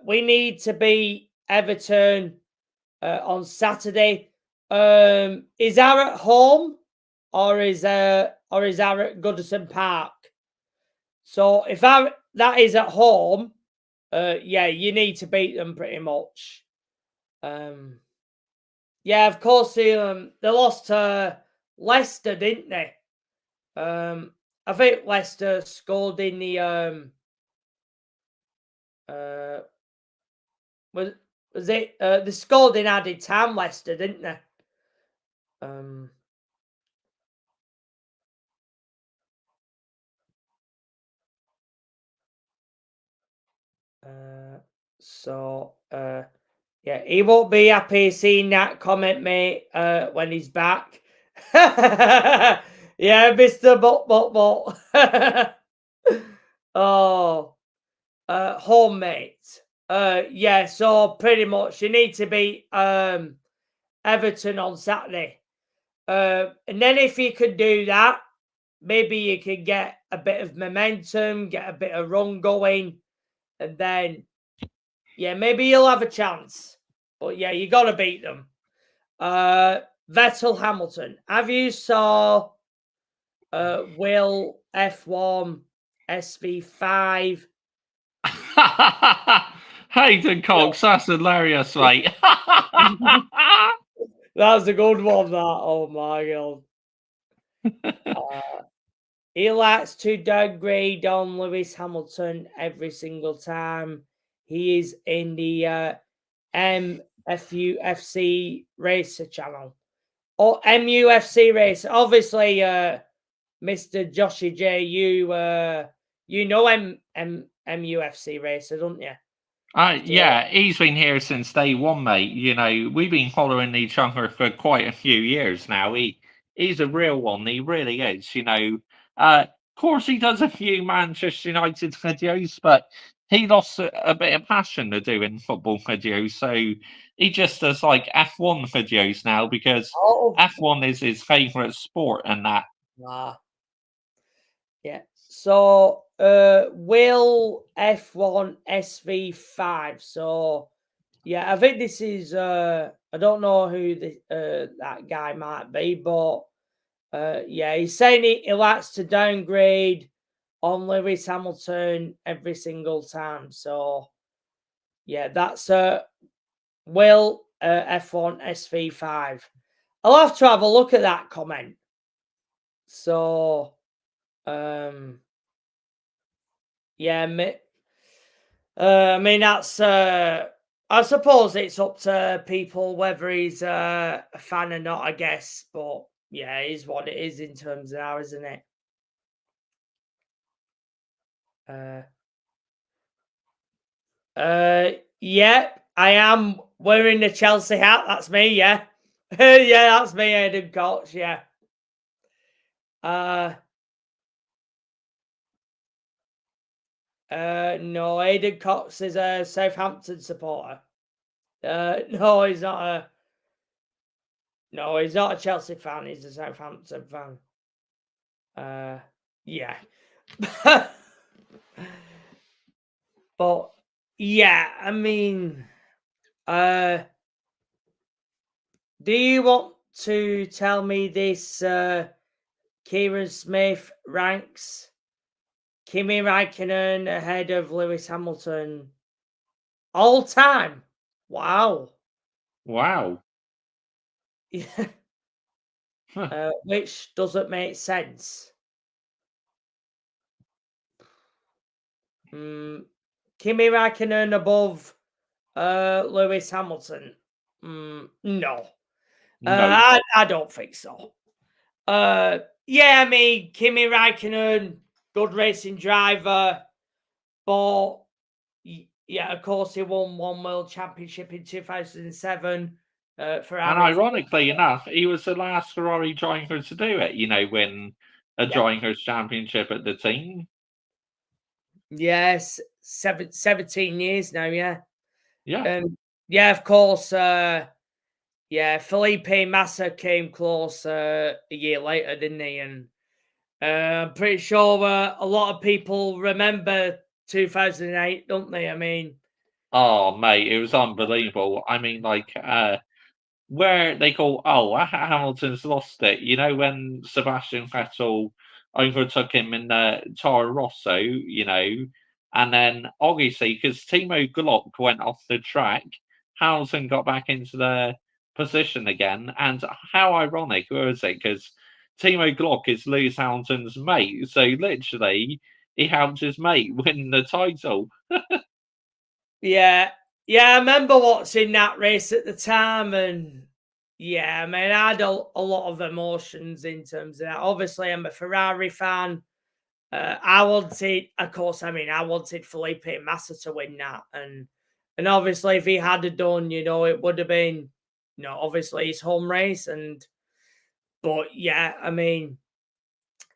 We need to beat Everton on Saturday. Is our at home or is our at Goodison Park? So if that is at home, yeah, you need to beat them pretty much. Yeah, of course they lost to Leicester, didn't they? I think Leicester scored in the was it they scored in added time, Leicester, didn't they? So yeah, he won't be happy seeing that comment, mate, when he's back. Yeah, Mr. But. Oh, homemate. Yeah, so pretty much you need to beat Everton on Saturday. And then if you could do that, maybe you could get a bit of momentum, get a bit of run going, and then, yeah, maybe you'll have a chance. But yeah, you got to beat them. Vettel Hamilton. Have you saw Will F1 SV5? Hayden Cox, that's hilarious, mate. That's a good one, that. Oh my god. He likes to downgrade on Lewis Hamilton every single time he is in the MFUFC Racer channel. Or MUFC Racer. Obviously, Mr. Joshy J, you know MUFC Racer, don't you? Yeah, he's been here since day one, mate. You know, we've been following each other for quite a few years now. He's a real one. He really is. You know, of course he does a few Manchester United videos, but he lost a bit of passion to doing football videos, so he just does like F1 videos now because F1 is his favourite sport and that. Yeah. So Will F1 SV5. So yeah, I think this is I don't know who that guy might be, but yeah, he's saying he likes to downgrade on Lewis Hamilton every single time. So yeah, that's Will F1 SV5. I'll have to have a look at that comment. So yeah, I mean that's I suppose it's up to people whether he's a fan or not, I guess. But yeah, it is what it is in terms of now, isn't it? Yeah, I am wearing the Chelsea hat. That's me, yeah. Yeah, that's me, Hayden Cox, yeah. No, Hayden Cox is a Southampton supporter. No, he's not a Chelsea fan. He's a Southampton fan. Yeah. But yeah, I mean, do you want to tell me this? Kieran Smith ranks Kimi Raikkonen ahead of Lewis Hamilton all time. Wow. Wow. Yeah. Which doesn't make sense. Kimi Raikkonen above Lewis Hamilton? No. I don't think so. Yeah, I mean, Kimi Raikkonen, good racing driver, but yeah, of course, he won one World Championship in 2007. For and ironically enough, he was the last Ferrari driver to do it. You know, win a drivers' championship at the team. Yes, 17 years now. Yeah. Yeah. Yeah, of course. Yeah, Felipe Massa came close a year later, didn't he? And I'm pretty sure a lot of people remember 2008, don't they? I mean, oh mate, it was unbelievable. I mean, like where they go, oh, Hamilton's lost it. You know, when Sebastian Vettel overtook him in the Toro Rosso, you know, and then obviously because Timo Glock went off the track, Hamilton got back into the position again. And how ironic was it? Because Timo Glock is Lewis Hamilton's mate, so literally he helped his mate win the title. Yeah, I remember watching that race at the time, and yeah, I mean, I had a lot of emotions in terms of that. Obviously, I'm a Ferrari fan. I wanted, of course, I wanted Felipe Massa to win that, and obviously, if he had done, you know, it would have been, you know, obviously his home race, but yeah, I mean,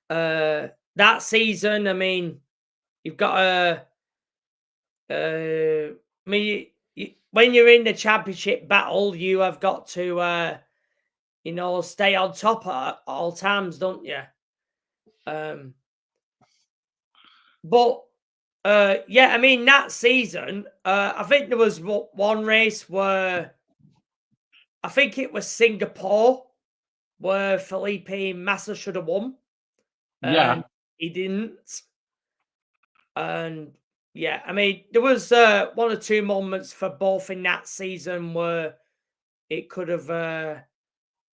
that season, I mean, you've got I mean, when you're in the championship battle, you have got to, you know, stay on top at all times, don't you? But yeah, I mean that season, I think there was one race where I think it was Singapore where Felipe Massa should have won, Yeah. and he didn't. And yeah, I mean there was one or two moments for both in that season where it could have.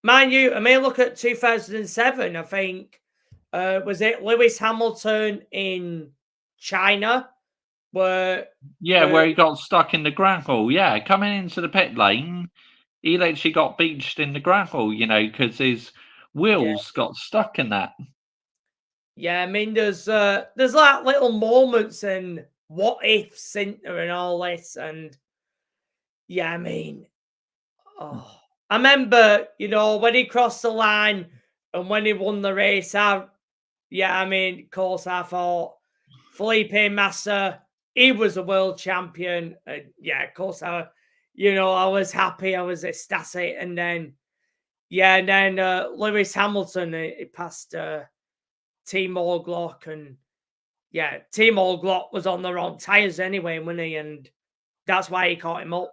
Mind you, I mean look at 2007. I think was it Lewis Hamilton in China where Yeah, where he got stuck in the gravel. Yeah, coming into the pit lane, he literally got beached in the gravel, because his wheels got stuck in that. Yeah, I mean, there's like little moments and what ifs in there and all this, and yeah, I mean, I remember, when he crossed the line and when he won the race, I mean, of course, I thought Felipe Massa, he was a world champion, and yeah, of course, I was happy, I was ecstatic, and then Lewis Hamilton, he passed. Timo Glock, and yeah, Timo Glock was on the wrong tires anyway, wasn't he? And that's why he caught him up.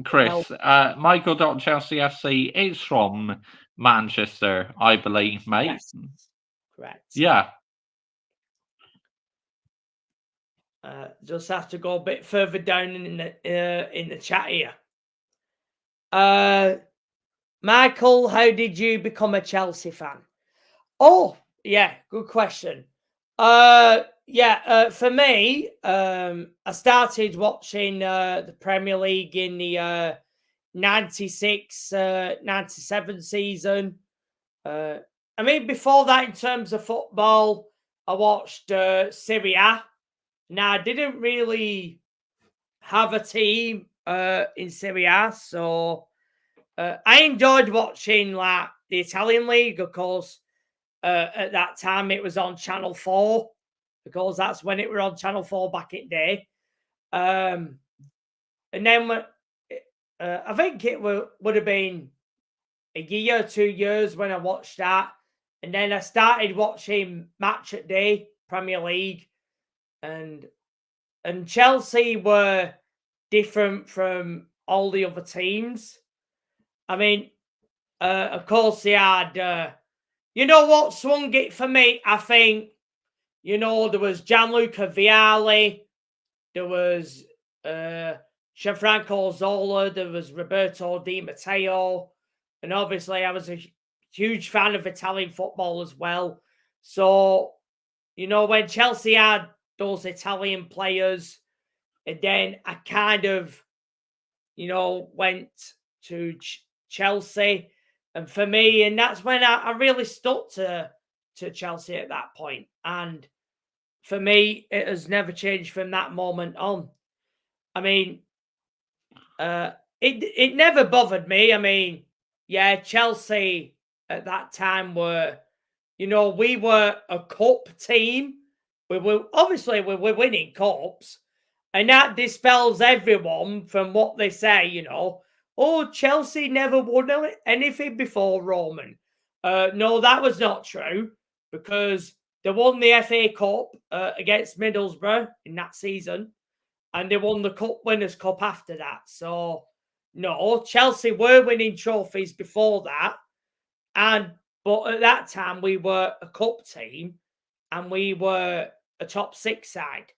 Chris. Michael.Chelsea FC is from Manchester, I believe, mate. Yes, correct. Yeah. Just have to go a bit further down in the chat here. Michael, how did you become a Chelsea fan? Oh, yeah, good question. For me, I started watching the Premier League in the 96-97 season. I mean, before that, in terms of football, I watched Serie A. Now, I didn't really have a team in Serie A, so I enjoyed watching like the Italian league, of course. At that time, it was on Channel 4 because that's when it were on Channel 4 back in the day. And then I think it would have been a year or 2 years when I watched that. And then I started watching Match at Day, Premier League. And Chelsea were different from all the other teams. I mean, of course, they had... you know what swung it for me? I think, there was Gianluca Vialli, there was Gianfranco Zola, there was Roberto Di Matteo, and obviously I was a huge fan of Italian football as well. So, when Chelsea had those Italian players, and then I kind of, went to Chelsea. And for me, and that's when I really stuck to Chelsea at that point. And for me, it has never changed from that moment on. I mean, it never bothered me. I mean, yeah, Chelsea at that time were, we were a cup team. We were winning cups, and that dispels everyone from what they say. Oh, Chelsea never won anything before, Roman. No, that was not true because they won the FA Cup against Middlesbrough in that season, and they won the Cup Winners' Cup after that. So, no, Chelsea were winning trophies before that, but at that time we were a cup team and we were a top 6 side.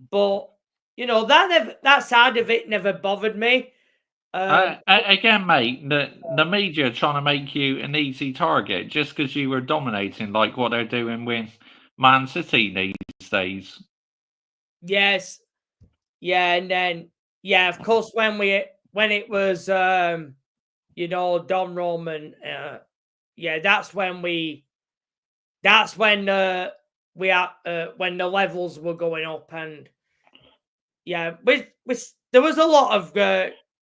But that side of it never bothered me. Again, mate, the media are trying to make you an easy target just because you were dominating, like what they're doing with Man City these days. Yes, yeah, and then of course when it was Don Roman, that's when when the levels were going up, and there was a lot of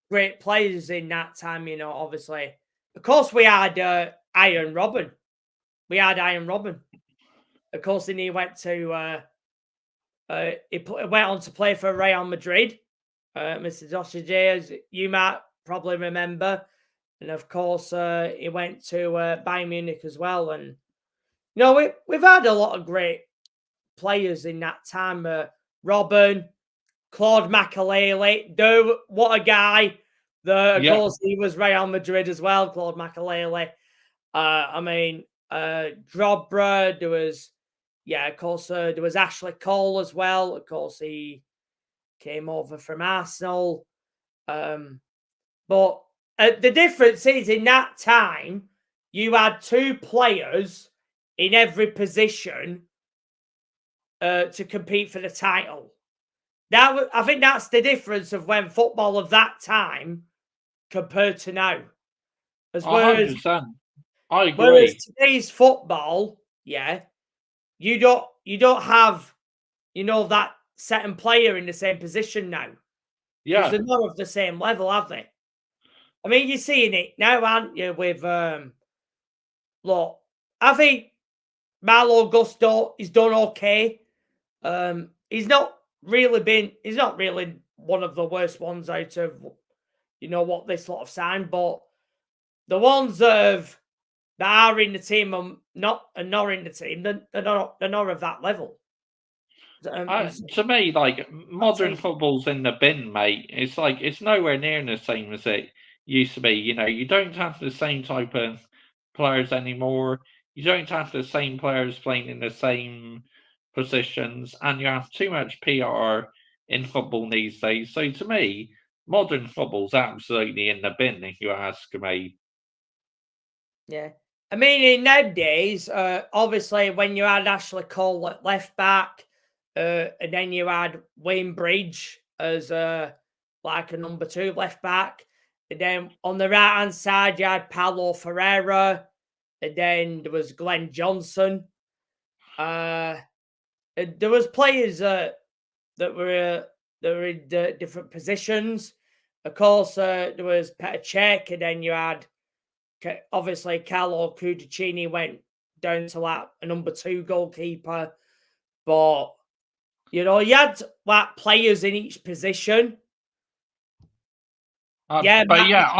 great players in that time, obviously. Of course, we had Iron Robin. Of course, then he went to... he went on to play for Real Madrid. Mr. Dossier, as you might probably remember. And, of course, he went to Bayern Munich as well. And, we've had a lot of great players in that time. Robben, Claude Makelele. What a guy. Of course, he was Real Madrid as well, Claude Makelele. Drogba, there was, of course, there was Ashley Cole as well. Of course, he came over from Arsenal. But the difference is in that time, you had 2 players in every position to compete for the title. I think that's the difference of when football of that time compared to now. 100%. I agree. Whereas today's football, you don't have, that certain player in the same position now. Yeah. They're not of the same level, have they? I mean, you're seeing it now, aren't you, with look, I think Malo Gusto is done okay. He's not really one of the worst ones out of what they sort of signed, but the ones that are in the team and not in the team, they're not of that level. To me, like, modern football's in the bin, mate. It's like it's nowhere near the same as it used to be. You don't have the same type of players anymore. You don't have the same players playing in the same positions, and you have too much PR in football these days. So to me, modern football's absolutely in the bin, if you ask me. Yeah. I mean, in those days, obviously, when you had Ashley Cole at left back, and then you had Wayne Bridge as like a number 2 left back, and then on the right hand side you had Paulo Ferreira, and then there was Glenn Johnson. There was players that were in different positions. Of course, there was Petr Cech, and then you had obviously Carlo Cudicini went down to like a number 2 goalkeeper, but you had like players in each position. I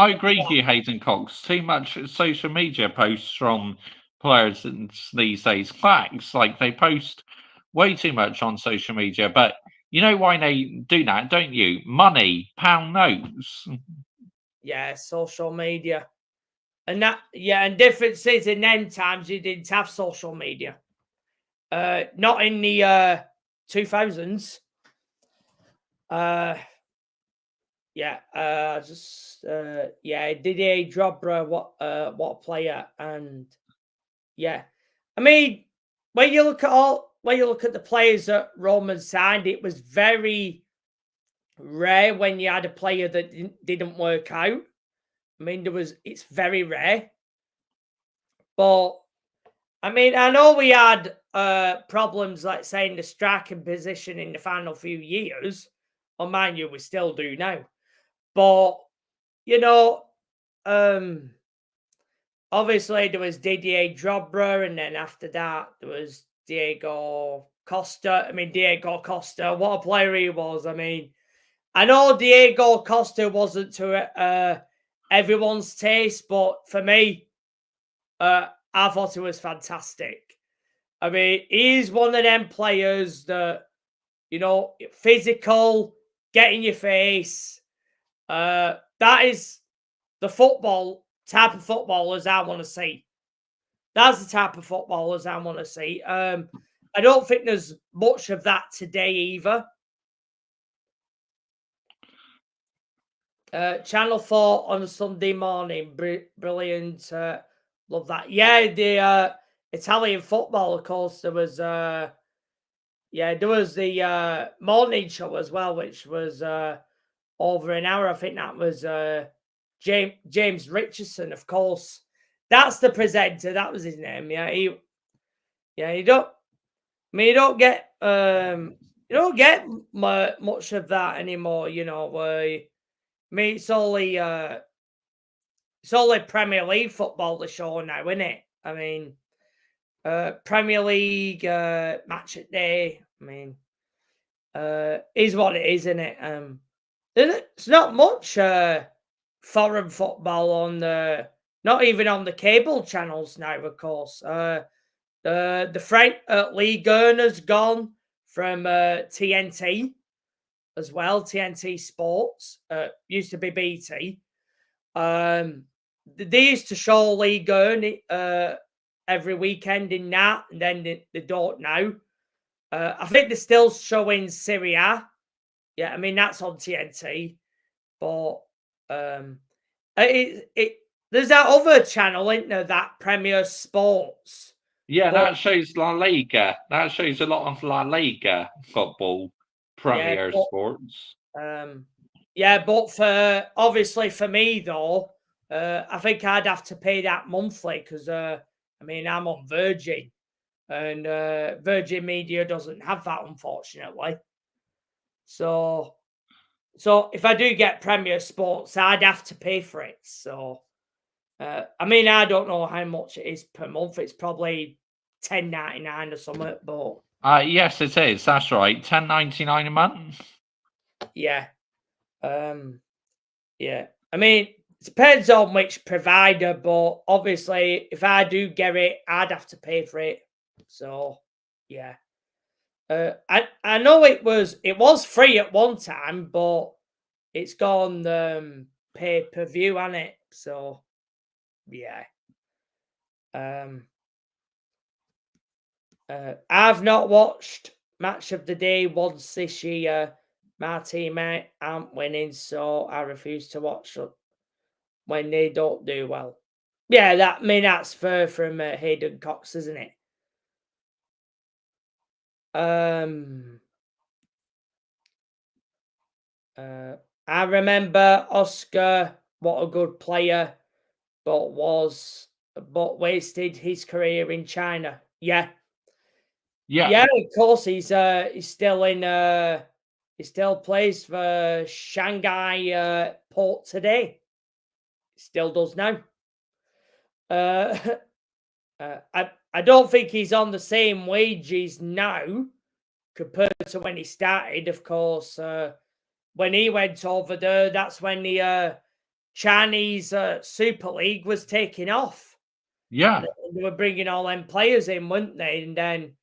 agree with you, Hayden Cox. Too much social media posts from players these days. Facts, like they post way too much on social media, but you know why they do that, don't you? Money, pound notes. Yeah, social media. And and differences in them times you didn't have social media. Not in the 2000s. Didier Drogba, what a player. And I mean, when you look at the players that Roman signed, it was very rare when you had a player that didn't work out. I mean, it's very rare. But I mean, I know we had problems, like say, in the striking position in the final few years. Well, mind you, we still do now. But obviously there was Didier Drogba, and then after that there was Diego Costa. I mean, Diego Costa, what a player he was. I mean, I know Diego Costa wasn't to everyone's taste, but for me, I thought it was fantastic. I mean, he's one of them players that, physical, get in your face. That is the type of footballers I want to see. That's the type of footballers I want to see. I don't think there's much of that today either. Channel 4 on a Sunday morning. Brilliant. Love that. Yeah, the Italian football, of course. There was there was the morning show as well, which was over an hour. I think that was James Richardson, of course. That's the presenter. That was his name. Yeah, you don't get much of that anymore. I mean, it's only Premier League football to show now, isn't it? I mean, Premier League match at day. I mean, is what it is, isn't it? It's not much foreign football on not even on the cable channels now, of course. The Frank League earner's gone from TNT as well. TNT Sports used to be BT. They used to show League Earn every weekend in that, and then they don't now. I think they're still showing Serie A. Yeah, I mean that's on TNT, but there's that other channel, isn't there? That Premier Sports. Yeah, But- that shows La Liga. That shows a lot of La Liga football, Premier Sports. Yeah, but for obviously for me though, I think I'd have to pay that monthly because I mean I'm on Virgin, and Virgin Media doesn't have that unfortunately. So if I do get Premier Sports, I'd have to pay for it. So I mean I don't know how much it is per month. It's probably $10.99 or something, but Yes, it is. That's right. $10.99 a month. yeah. Yeah. I mean, it depends on which provider, but obviously, if I do get it, I'd have to pay for it. So, yeah. I know it was free at one time, but it's gone pay per view, hasn't it? So, yeah. I've not watched Match of the Day once this year. My team aren't winning, so I refuse to watch it when they don't do well. Yeah, that's fair from Hayden Cox, isn't it? I remember Oscar, what a good player, but wasted his career in China. Yeah. Yeah. Of course he's still in he still plays for Shanghai Port today. Still does now. I don't think he's on the same wages now compared to when he started. Of course, when he went over there, that's when the Chinese Super League was taking off. Yeah. They were bringing all them players in, weren't they? And then,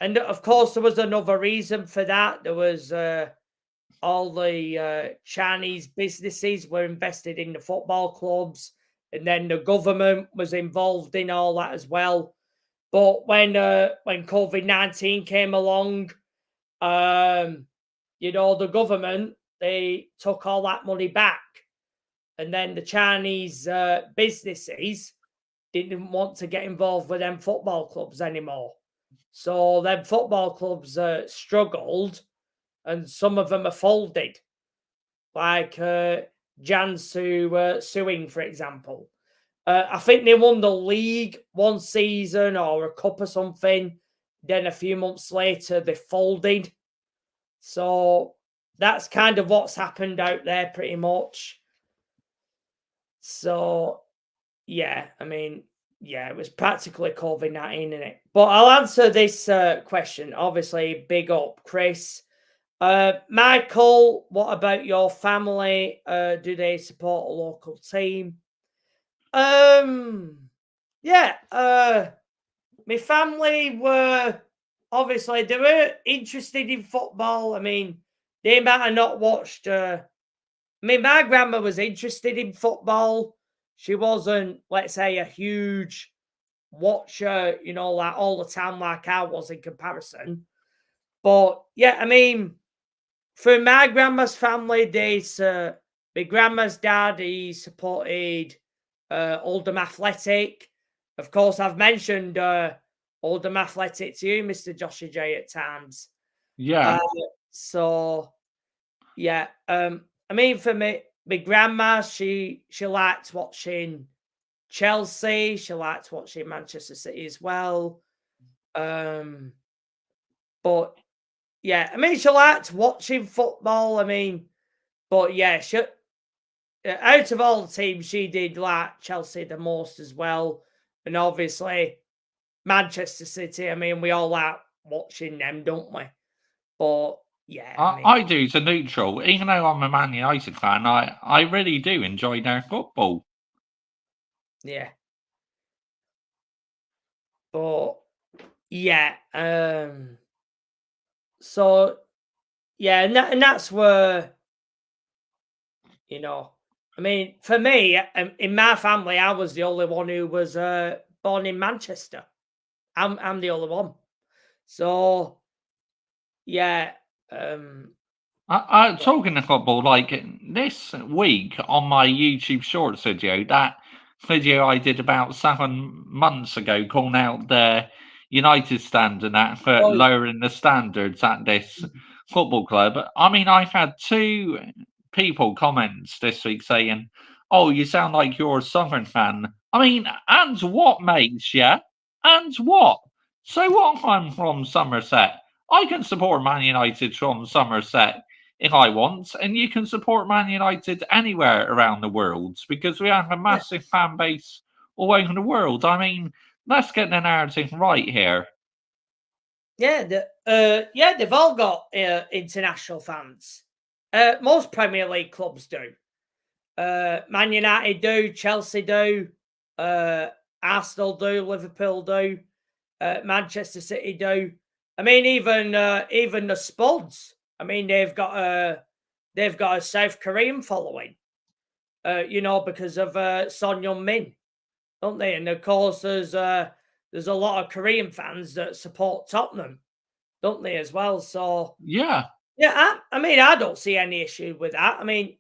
and of course, there was another reason for that. There was all the Chinese businesses were invested in the football clubs, and then the government was involved in all that as well. But when COVID-19 came along, the government, they took all that money back, and then the Chinese businesses didn't want to get involved with them football clubs anymore. So them football clubs struggled, and some of them are folded, like Jiangsu Suing, for example. I think they won the league one season or a cup or something. Then a few months later, they folded. So that's kind of what's happened out there pretty much. So, yeah, I mean, yeah, it was practically COVID-19 in it. But I'll answer this question. Obviously, big up, Chris. Michael, what about your family? Do they support a local team? Yeah, my family were obviously they were interested in football. I mean, they might have not watched. I mean, my grandma was interested in football. She wasn't, let's say, a huge watcher, like all the time, like I was in comparison. But yeah, I mean, for my grandma's family, my grandma's dad, he supported Oldham Athletic. Of course, I've mentioned Oldham Athletic to you, Mr. Joshua J, at times. Yeah. So, yeah. I mean, for me, my grandma, she liked watching Chelsea. She liked watching Manchester City as well. But yeah, I mean, she liked watching football. I mean, but yeah, out of all the teams, she did like Chelsea the most as well. And obviously, Manchester City, I mean, we all like watching them, don't we? But yeah. I do, as a neutral. Even though I'm a Man United fan, I really do enjoy their football. Yeah. But yeah, so yeah, and that's where, you know, I mean, for me, in my family, I was the only one who was born in Manchester. I'm the only one. So yeah, Talking of football, like this week on my YouTube Shorts video, that video I did about 7 months ago, calling out the United stand and that for Oh, yeah. lowering the standards at this football club. I mean, I've had 2 people comments this week saying, "Oh, you sound like you're a Southern fan." I mean, and what, mates? Yeah, and what? So what if I'm from Somerset? I can support Man United from Somerset if I want, and you can support Man United anywhere around the world because we have a massive fan base all over the world. I mean, let's get the narrative right here. Yeah, they've all got international fans. Most Premier League clubs do. Man United do, Chelsea do, Arsenal do, Liverpool do, Manchester City do. I mean, even the Spuds. I mean, they've got a South Korean following. Because of Son Heung-min, don't they? And of course, there's a lot of Korean fans that support Tottenham, don't they, as well? So Yeah. I mean, I don't see any issue with that. I mean,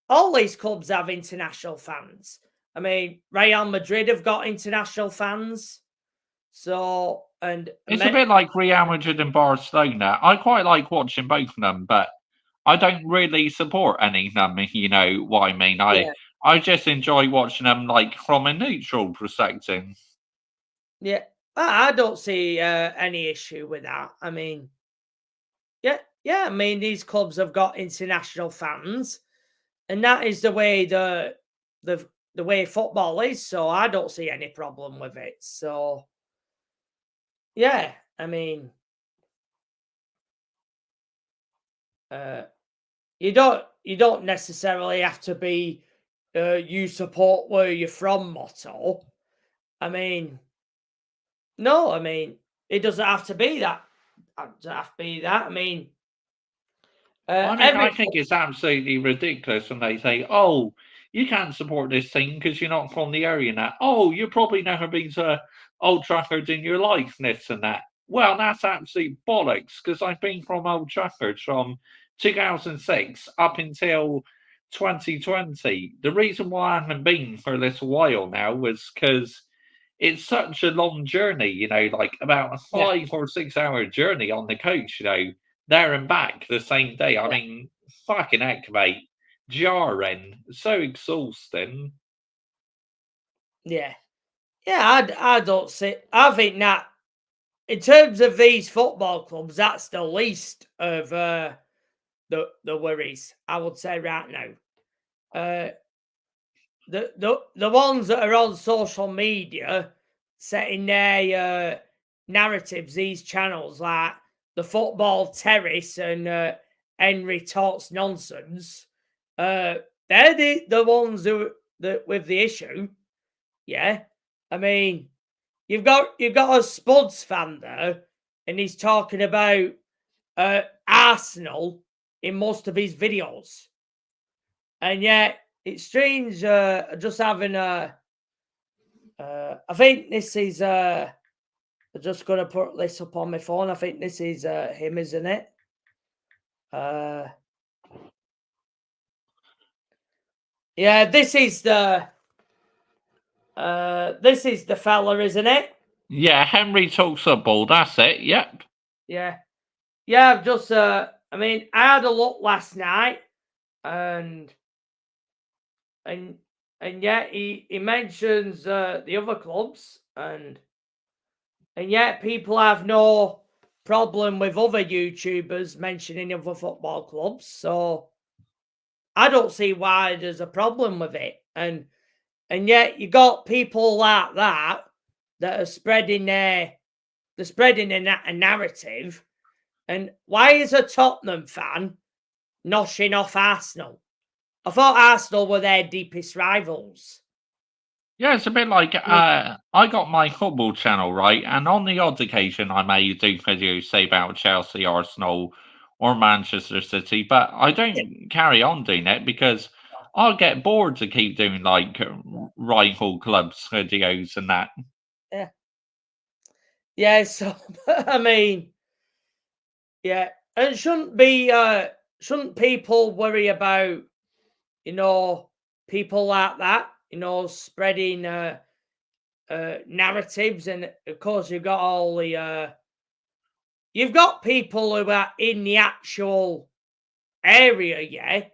all these clubs have international fans. I mean, Real Madrid have got international fans. So, and It's a bit like Real Madrid and Barcelona. I quite like watching both of them, but I don't really support any of them, if you know what I mean. I just enjoy watching them like from a neutral perspective. Yeah, I don't see any issue with that. I mean, yeah. I mean, these clubs have got international fans, and that is the way the way football is. So I don't see any problem with it. So yeah, I mean, you don't necessarily have to be you support where you're from motto. I mean, no, I mean, it doesn't have to be that. It doesn't have to be that. I mean, I think it's absolutely ridiculous when they say, "Oh, you can't support this team because you're not from the area." Now, oh, you've probably never been to Old Trafford in your life, this and that. Well, that's absolute bollocks because I've been from Old Trafford from 2006 up until 2020. The reason why I haven't been for a little while now was because it's such a long journey, like about a 5 or 6 hour journey on the coach, there and back the same day. I mean, fucking heck, mate. Jarring. So exhausting. Yeah. I don't see. I think that in terms of these football clubs, that's the least of the worries, I would say right now. The ones that are on social media setting their narratives, these channels like the Football Terrace and Henry Talks Nonsense, they're the ones that with the issue. Yeah, I mean, you've got a Spuds fan there, and he's talking about Arsenal in most of his videos, and yet it's strange. Just having a. I think this is. I'm just gonna put this up on my phone. I think this is him, isn't it? Yeah, this is the fella, isn't it? Yeah, Henry Talks Football. That's it. Yep. Yeah. I've just. I mean, I had a look last night, and yet he mentions the other clubs, and yet people have no problem with other YouTubers mentioning other football clubs. So I don't see why there's a problem with it. And yet you got people like that are spreading a narrative. And why is a Tottenham fan noshing off Arsenal? I thought Arsenal were their deepest rivals. Yeah, it's a bit like I got my football channel, right? And on the odd occasion, I may do videos, say about Chelsea, Arsenal, or Manchester City, but I don't carry on doing it because I'll get bored to keep doing like rival clubs videos and that. Yeah. Yeah, so I mean, yeah, and shouldn't people worry about, you know, people like that, you know, spreading narratives, and of course you've got people who are in the actual area, yeah,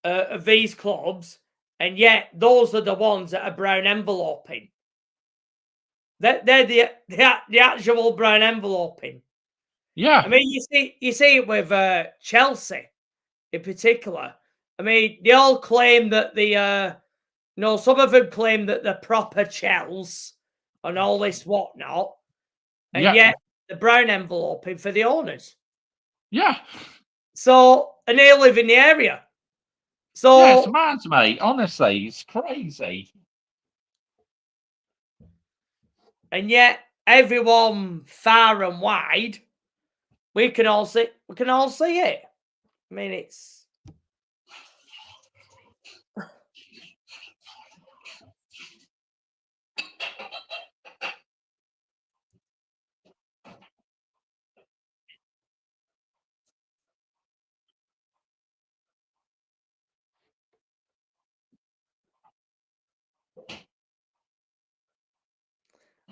of these clubs, and yet those are the ones that are brown enveloping. They're the actual brown enveloping. Yeah, I mean, you see it with Chelsea in particular. I mean, they all claim that some of them claim that they're proper Chels and all this whatnot, and yeah, yet the brown enveloping for the owners. yeah, So, and they live in the area. yeah. It's So, mad, mate. Honestly, it's crazy. and yet everyone far and wide, we can all see it. I mean, it's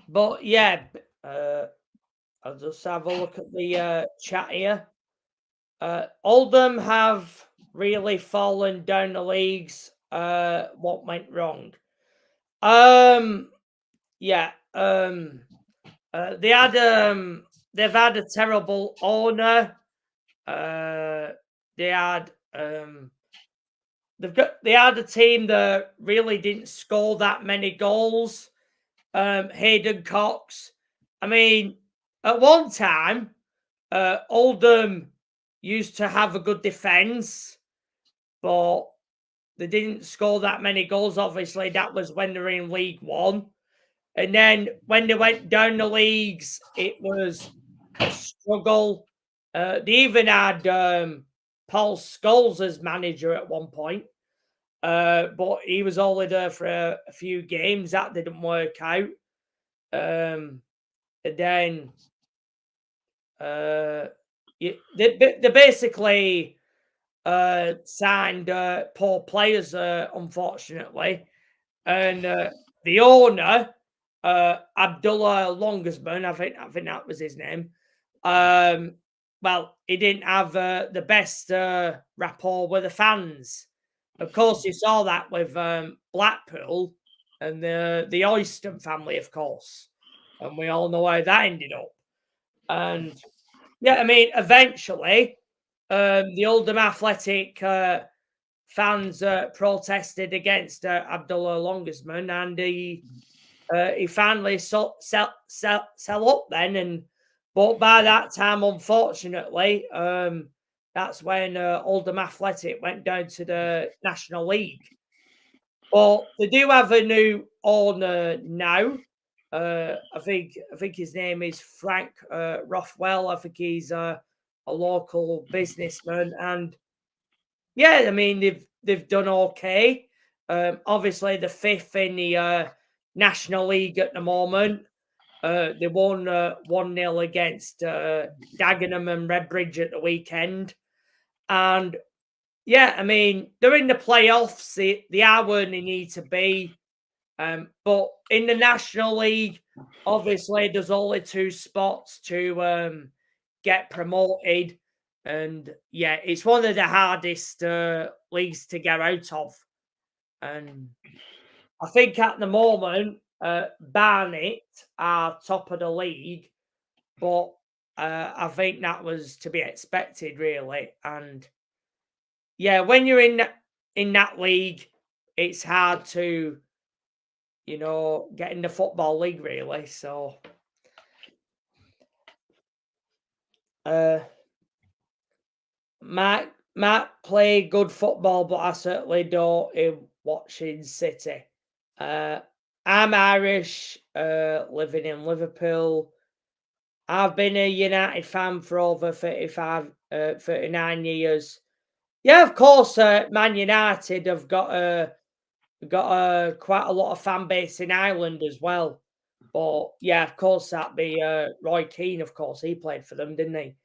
but yeah, I'll just have a look at the chat here. Oldham have really fallen down the leagues. What went wrong? Yeah. They've had a terrible owner. They had they had a team that really didn't score that many goals. Hayden Cox. I mean, at one time, Oldham used to have a good defense, but they didn't score that many goals. Obviously, that was when they were in League One. And then when they went down the leagues, it was a struggle. They even had Paul Scholes as manager at one point, but he was only there for a few games. That didn't work out. And then they basically signed poor players, unfortunately. And the owner, Abdullah Longersman, I think that was his name. Well, he didn't have the best rapport with the fans. Of course, you saw that with Blackpool and the Oyston family, of course, and we all know how that ended up. And yeah, I mean, eventually, the Oldham Athletic fans protested against Abdullah Longersman, and he finally sell up then. And but by that time, unfortunately, that's when Oldham Athletic went down to the National League. But they do have a new owner now. I think his name is Frank Rothwell. I think he's a local businessman, and yeah, I mean they've done okay. Obviously, the fifth in the National League at the moment. They won 1-0 against Dagenham and Redbridge at the weekend, and yeah, I mean they're in the playoffs. They are where they need to be. But in the National League, obviously, there's only 2 spots to get promoted. And yeah, it's one of the hardest leagues to get out of. And I think at the moment, Barnet are top of the league, but I think that was to be expected, really. And yeah, when you're in that league, it's hard to get in the football league, really. So, Matt play good football, but I certainly don't in watching City. I'm Irish, living in Liverpool. I've been a United fan for over 39 years. Yeah, of course, Man United have got quite a lot of fan base in Ireland as well. But yeah, of course, that'd be Roy Keane. Of course, he played for them, didn't he?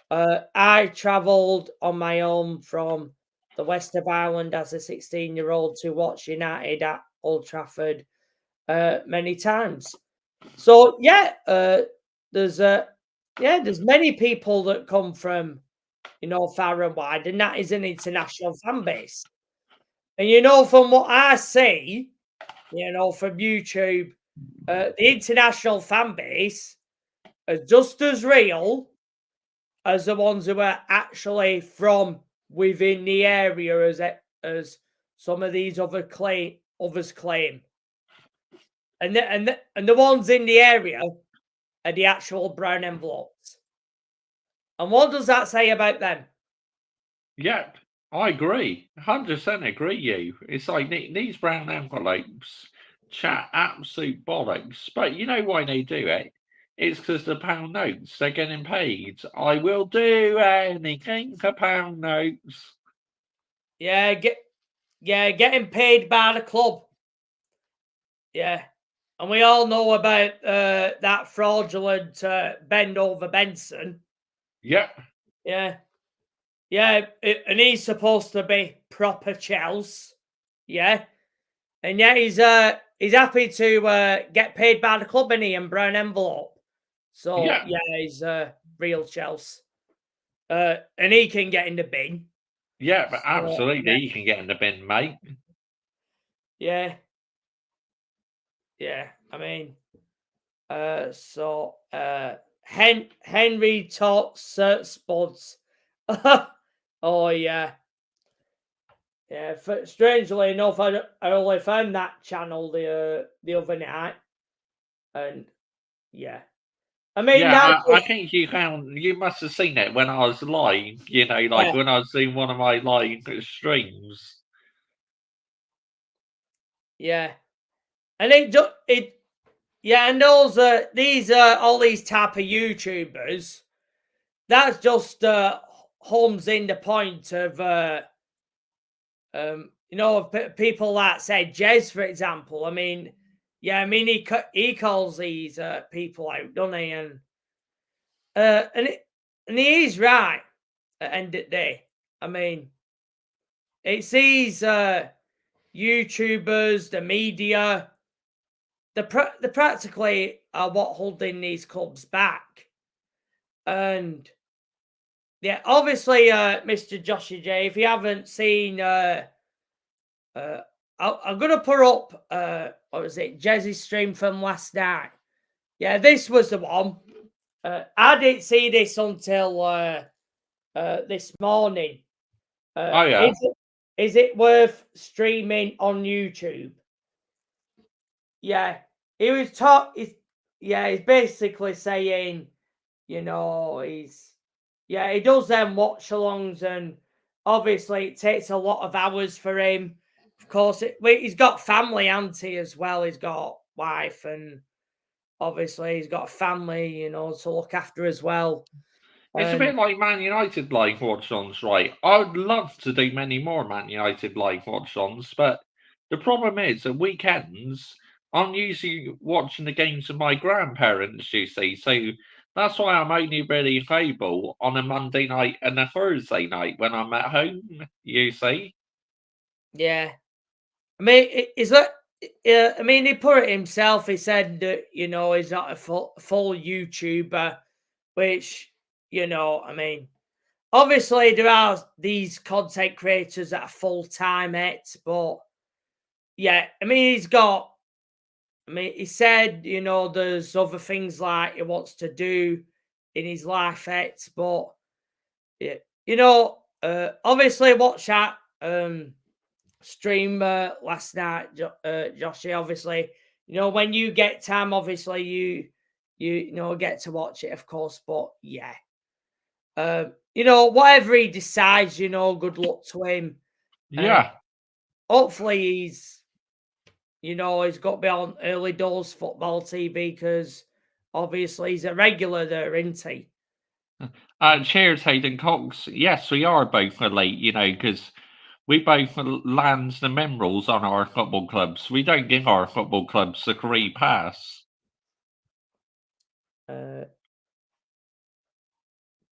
I travelled on my own from the west of Ireland as a 16-year-old to watch United at Old Trafford many times. So yeah, there's many people that come from far and wide, and that is an international fan base. And from what I see, from YouTube, the international fan base is just as real as the ones who are actually from within the area as some of these others claim. And the ones in the area are the actual brown envelopes. And what does that say about them? Yeah, I agree. 100% agree you. It's like these brown envelopes chat absolute bollocks. But you know why they do it? It's because the pound notes, they're getting paid. I will do anything for pound notes. Yeah, getting paid by the club. Yeah. And we all know about that fraudulent bend over Benson. Yep. Yeah. Yeah, and he's supposed to be proper Chelsea. Yeah. And yeah, he's happy to get paid by the club, and in brown envelope. So Yeah. he's real Chelsea. And he can get in the bin. Yeah, but So, absolutely, you can get in the bin, mate. Yeah. Yeah. I mean, Henry Tots Spuds. Oh yeah. Yeah, strangely enough, I only found that channel the other night, and yeah, I mean, Yeah, I think you must have seen it when I was live. Yeah. When I was doing one of my live streams. Yeah, and and those these all these type of YouTubers, that's just homes in the point of people that say Jez, for example. I mean, yeah, I mean he calls these people out, doesn't he? And he is right at the end of the day. I mean, it's these YouTubers, the media, the practically are what holding these clubs back. And yeah, obviously, Mr. Joshy J, if you haven't seen, I'm gonna put up what was it, Jezzy's stream from last night. Yeah, this was the one. I didn't see this until this morning. Oh yeah. Is it worth streaming on YouTube? Yeah, he was he's basically saying, he does them watch alongs, and obviously it takes a lot of hours for him. Of course, he's got family, hasn't he, as well? He's got wife, and obviously he's got a family, to look after as well. It's a bit like Man United live watch-ons, right? I would love to do many more Man United live watch-ons, but the problem is at weekends, I'm usually watching the games with my grandparents, you see, so that's why I'm only really able on a Monday night and a Thursday night when I'm at home, you see. Yeah. I mean, is that... I mean, he put it himself. He said that, he's not a full YouTuber, which... I mean, obviously there are these content creators that are full-time but yeah, I mean, he said, there's other things like he wants to do in his life but yeah, obviously watch that stream last night, Joshy, obviously, when you get time, obviously you get to watch it, of course, but yeah. Whatever he decides, good luck to him. Yeah. Hopefully you know, he's got to be on early doors football TV because obviously he's a regular there, isn't he? Cheers, Hayden Cox. Yes, we are both elite, you know, because we both lands the minerals on our football clubs. We don't give our football clubs the free pass.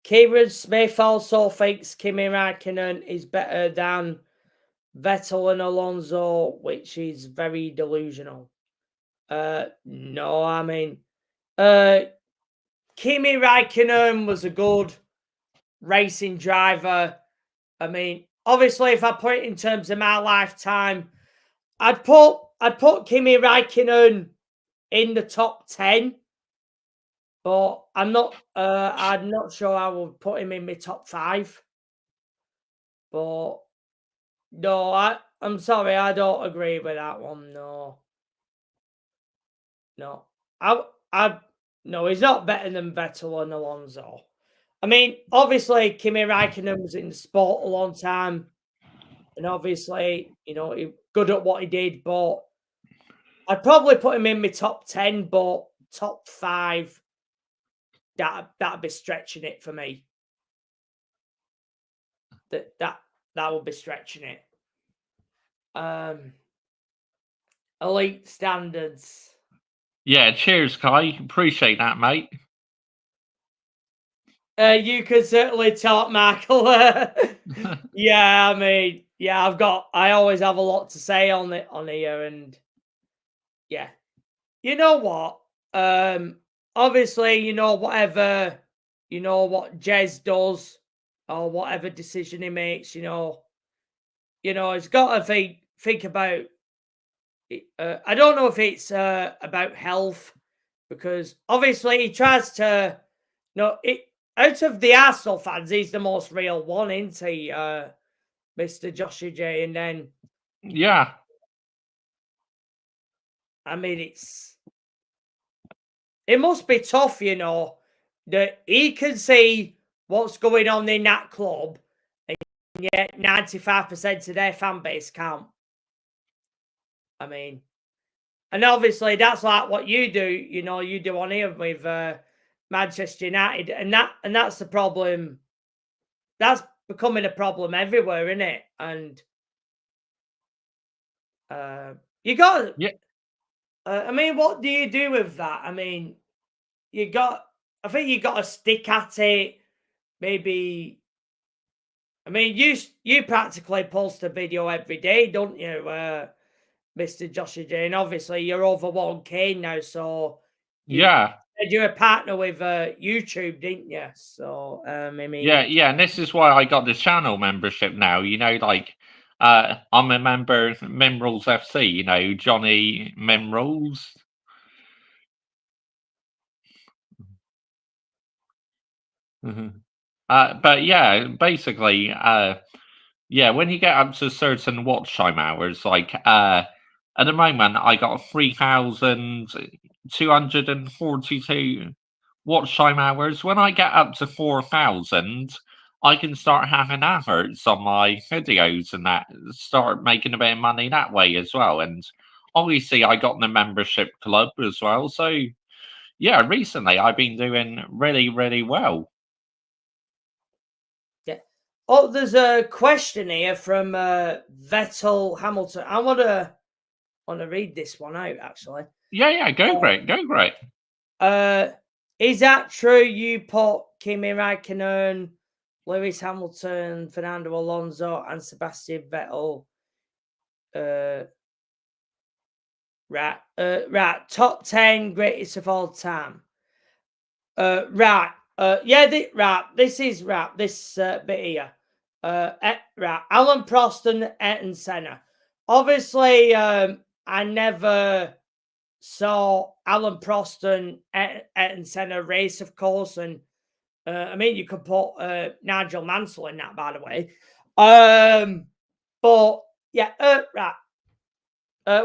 Kieran Smith also thinks Kimi Räikkönen is better than Vettel and Alonso, which is very delusional. No, I mean, Kimi Räikkönen was a good racing driver. I mean, obviously, if I put it in terms of my lifetime, I'd put Kimi Räikkönen in the top 10, but I'm not sure I would put him in my top 5. But no, I'm sorry, I don't agree with that one. No, no, he's not better than Vettel and Alonso. I mean, obviously, Kimi Räikkönen was in the sport a long time, and obviously, you know, he's good at what he did, but I'd probably put him in my top 10, but top 5, that'd be stretching it for me. That would be stretching it. Elite standards. Yeah, cheers, Kai. Appreciate that, mate. You can certainly talk, Michael. Yeah, I mean, yeah, I always have a lot to say on here, and yeah, you know what? Obviously, you know, whatever, you know, what Jez does or whatever decision he makes, you know, he's got to think about. I don't know if it's about health, because obviously he tries to, out of the Arsenal fans, he's the most real one, isn't he, Mr. Joshua J? And then, yeah, I mean, it must be tough, you know, that he can see what's going on in that club, and yet 95% of their fan base can't. I mean, and obviously that's like what you do, you know, you do on here with Manchester United, and that's the problem. That's becoming a problem everywhere, isn't it? And you got, yeah. I mean, what do you do with that? I mean, I think you got to stick at it. Maybe, I mean, you practically post a video every day, don't you, Mr. Joshua J? And obviously you're over 1K now, so you're a partner with YouTube, didn't you? So I mean, yeah, and this is why I got the channel membership now. You know, like I'm a member of Minerals FC. You know, Johnny Minerals. But yeah, basically, yeah, when you get up to certain watch time hours, like at the moment, I got 3,242 watch time hours. When I get up to 4,000, I can start having adverts on my videos and that start making a bit of money that way as well. And obviously, I got the membership club as well. So yeah, recently I've been doing really, really well. Oh, there's a question here from Vettel Hamilton. I want to read this one out, actually. Yeah, go great. Is that true? You put Kimi Räikkönen, Lewis Hamilton, Fernando Alonso, and Sebastian Vettel. Right. Top 10 greatest of all time. Right. This is right. This bit here. Right. Alan Prost and Ayrton Senna. Obviously, I never saw Alan Prost and Ayrton Senna race, of course, and I mean, you could put Nigel Mansell in that, by the way. But yeah, right.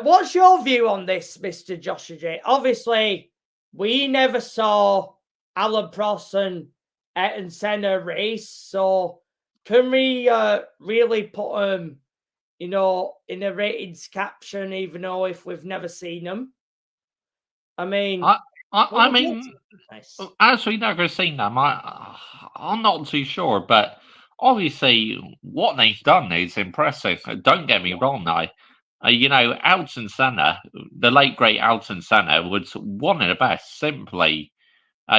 What's your view on this, Mr. Joshua J? Obviously, we never saw Alan Prost and Ayrton Senna race, so can we really put them you know, in a ratings caption, even though if we've never seen them. I mean, I mean, nice. as we've never seen them, I'm not too sure, but obviously what they've done is impressive. Don't get me wrong, now. You know, Ayrton Senna, the late great Ayrton Senna, was one of the best. Simply,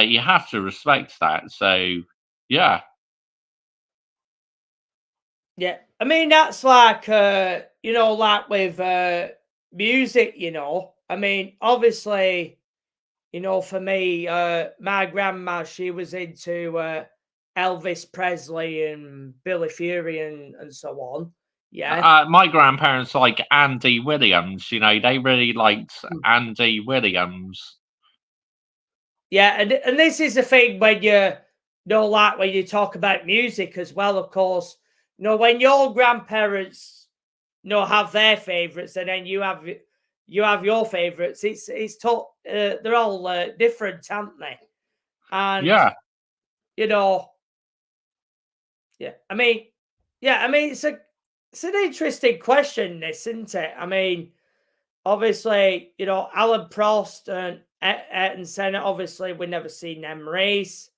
you have to respect that. So, yeah. Yeah, I mean that's like you know, like with music, you know. I mean, obviously, you know, for me, my grandma, she was into Elvis Presley and Billy Fury and so on. Yeah. My grandparents like Andy Williams. You know, they really liked Andy Williams. Yeah, and this is the thing when you know, like when you talk about music as well, of course, you know, when your grandparents, you know, have their favorites and then you have your favorites, they're all different, aren't they? And Yeah. you know, I mean, it's an interesting question, this, isn't it? I mean, obviously, you know, Alan Prost and Ayrton Senna, obviously, we've never seen them race.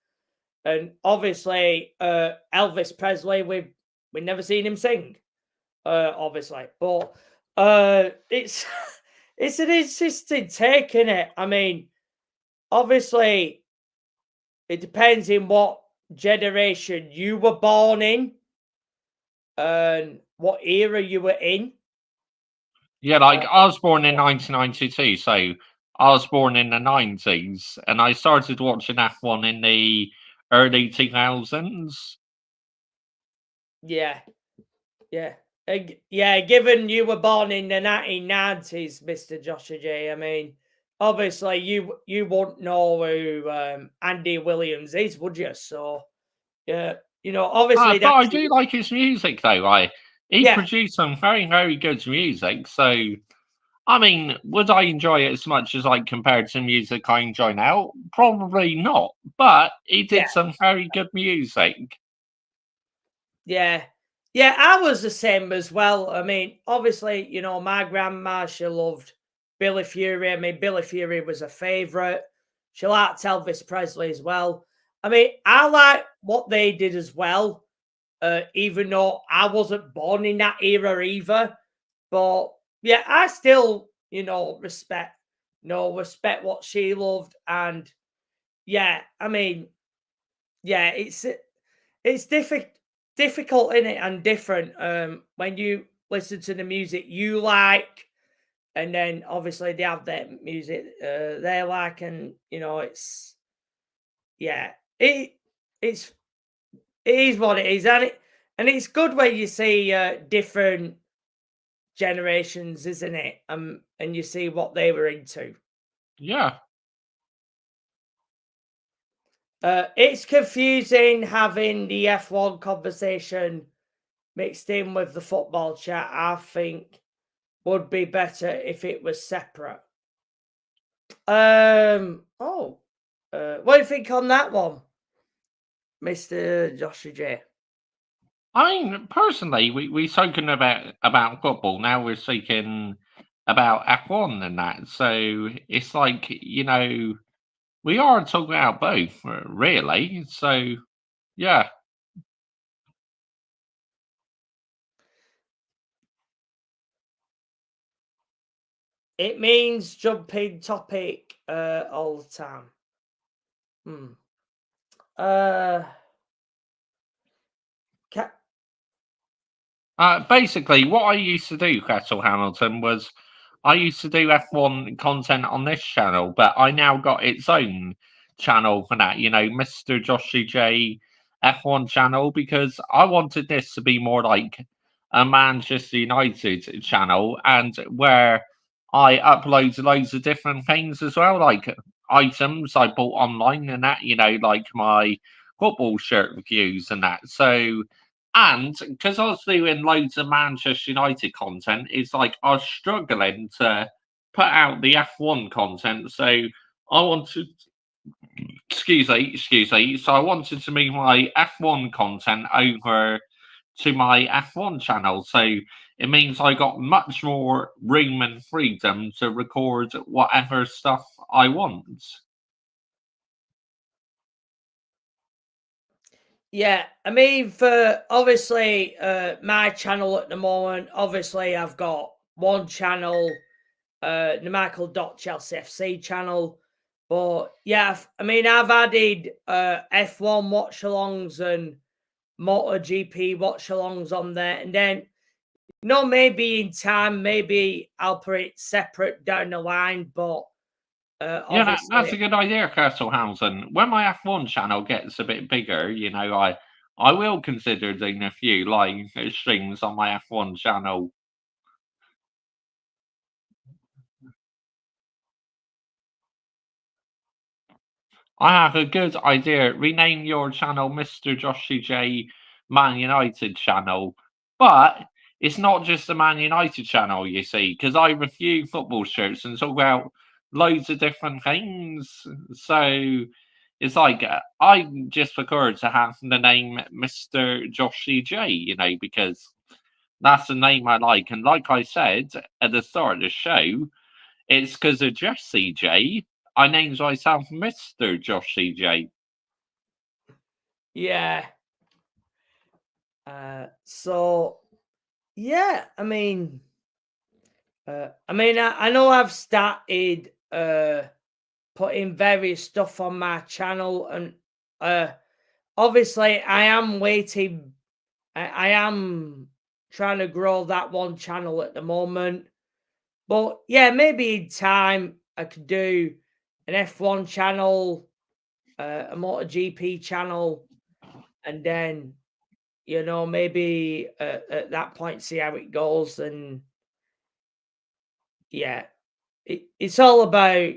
And obviously, Elvis Presley, we've never seen him sing, obviously. But it's it's an interesting take, isn't it? I mean, obviously, it depends in what generation you were born in and what era you were in. Yeah, like I was born in 1992, so I was born in the 90s, and I started watching F1 in the early 2000s. Yeah, yeah. Yeah, given you were born in the 1990s, Mr. Joshua J, I mean, obviously you won't know who Andy Williams is, would you? So, yeah, you know, obviously But I that's do like his music, though. He yeah, produced some very, very good music. So, I mean, would I enjoy it as much as like compared to music I enjoy now? Probably not. But he yeah, did some very good music. yeah. Yeah, I was the same as well. I mean, obviously, you know, my grandma, she loved Billy Fury. I mean, Billy Fury was a favorite. She liked Elvis Presley as well. I mean, I like what they did as well, even though I wasn't born in that era either. But yeah, I still, you know, respect what she loved. And yeah, I mean, yeah, it's difficult in it and different when you listen to the music you like, and then obviously they have their music they like, and you know, it's yeah, it's it is what it is, and it's good when you see different generations, isn't it? And you see what they were into. Yeah. It's confusing having the F1 conversation mixed in with the football chat. I think would be better if it was separate. What do you think on that one, Mr. Joshua J? I mean, personally, we're talking about football. Now we're speaking about F1 and that. So it's like, you know, we are talking about both, really. So, yeah. It means jumping topic all the time. Basically, what I used to do, Castle Hamilton, was I used to do F1 content on this channel, but I now got its own channel for that, you know, Mr. Joshua J F1 channel, because I wanted this to be more like a Manchester United channel, and where I upload loads of different things as well, like items I bought online and that, you know, like my football shirt reviews and that. So, and because I was doing loads of Manchester United content, it's like I was struggling to put out the F1 content. So I wanted, excuse me. So I wanted to move my F1 content over to my F1 channel. So it means I got much more room and freedom to record whatever stuff I want. Yeah, I mean, for obviously my channel at the moment, obviously I've got one channel, the Michael.Chelsea FC channel. But yeah, I mean, I've added F1 watch alongs and MotoGP watch alongs on there. And then, maybe in time, maybe I'll put it separate down the line. But Yeah, that's a obviously, good idea, Kesselhausen. When my F1 channel gets a bit bigger, I will consider doing a few live streams on my F1 channel. I have a good idea. Rename your channel Mr. Joshy J Man United channel. But it's not just the Man United channel, you see, because I review football shirts and talk about loads of different things. So it's like I just prefer to have the name Mr. Joshy J, because that's the name I like. And like I said at the start of the show, it's because of Jesse J. I named myself Mr. Joshy J. yeah. So yeah, I mean, I know I've started putting various stuff on my channel, and obviously I am waiting. I am trying to grow that one channel at the moment, but yeah, maybe in time I could do an F1 channel, a MotoGP channel, and then maybe at that point see how it goes. And yeah, it's all about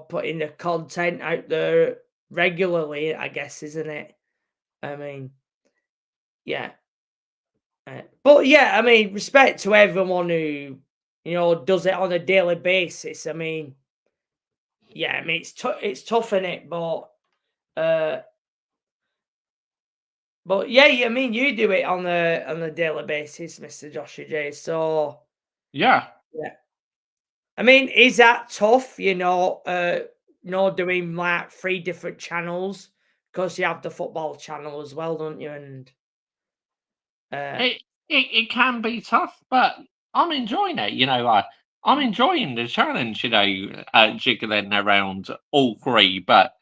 putting the content out there regularly, I guess, isn't it? I mean, yeah. But yeah, I mean, respect to everyone who does it on a daily basis. I mean, yeah, I mean it's tough in it, but yeah, I mean you do it on a daily basis, Mr. Joshua J. So Yeah. I mean, is that tough? Doing like 3 different channels, because you have the football channel as well, don't you? And It can be tough, but I'm enjoying it. I'm enjoying the challenge. Jiggling around all three. But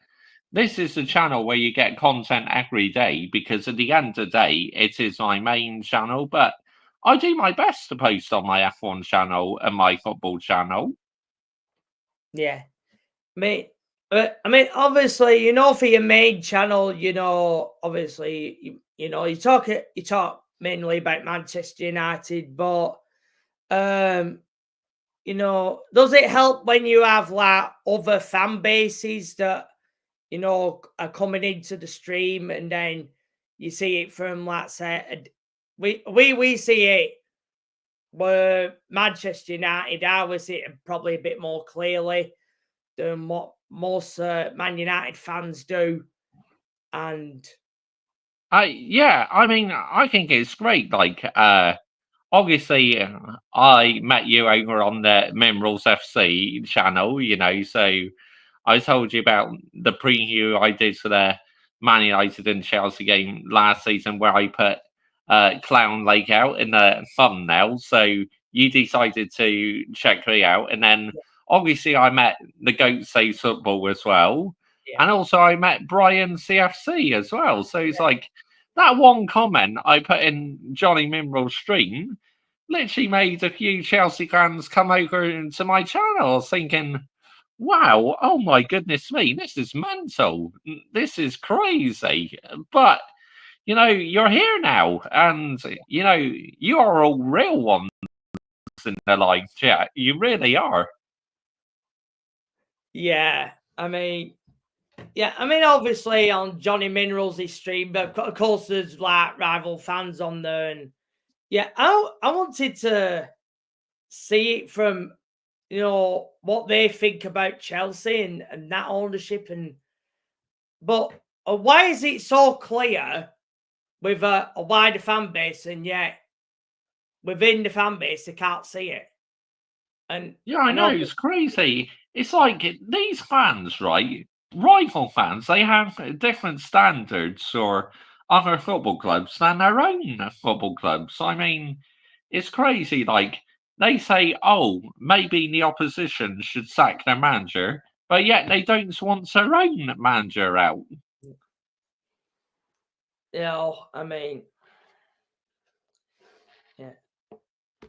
this is the channel where you get content every day because at the end of the day, it is my main channel. But I do my best to post on my F1 channel and my football channel. yeah, obviously, for your main channel, obviously, you talk mainly about Manchester United, but does it help when you have like other fan bases that are coming into the stream, and then you see it from, let's say, we see it where Manchester United are, we see it probably a bit more clearly than what most Man United fans do. And yeah, I mean, I think it's great. Like, obviously, I met you over on the Minerals FC channel, so I told you about the preview I did for the Man United and Chelsea game last season where I put Clown Lake out in the thumbnail. So you decided to check me out. And then obviously I met the Goat Saves Football as well. Yeah. And also I met Brian CFC as well. So it's like that one comment I put in Johnny Mineral's stream literally made a few Chelsea fans come over to my channel thinking, wow, oh my goodness me, this is mental. This is crazy. But, you're here now. And, you are all real ones in the live chat. You really are. Yeah. I mean, obviously on Johnny Minerals' stream, but of course there's like rival fans on there. And yeah, I wanted to see it from, what they think about Chelsea and that ownership. But why is it so clear with a wider fan base, and yet within the fan base they can't see it. And Yeah, I know, it's crazy. It's like these fans, right? Rival fans, they have different standards for other football clubs than their own football clubs. I mean, it's crazy. Like, they say, oh, maybe the opposition should sack their manager, but yet they don't want their own manager out. You know, I mean,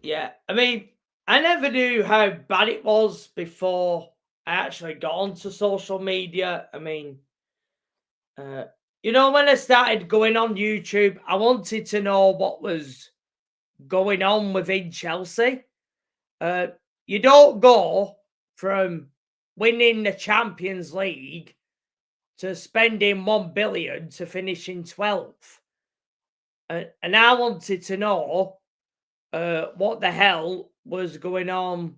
yeah. I mean, I never knew how bad it was before I actually got onto social media. I mean, you know, when I started going on YouTube, I wanted to know what was going on within Chelsea. You don't go from winning the Champions League to spending 1 billion to finishing 12th. And I wanted to know what the hell was going on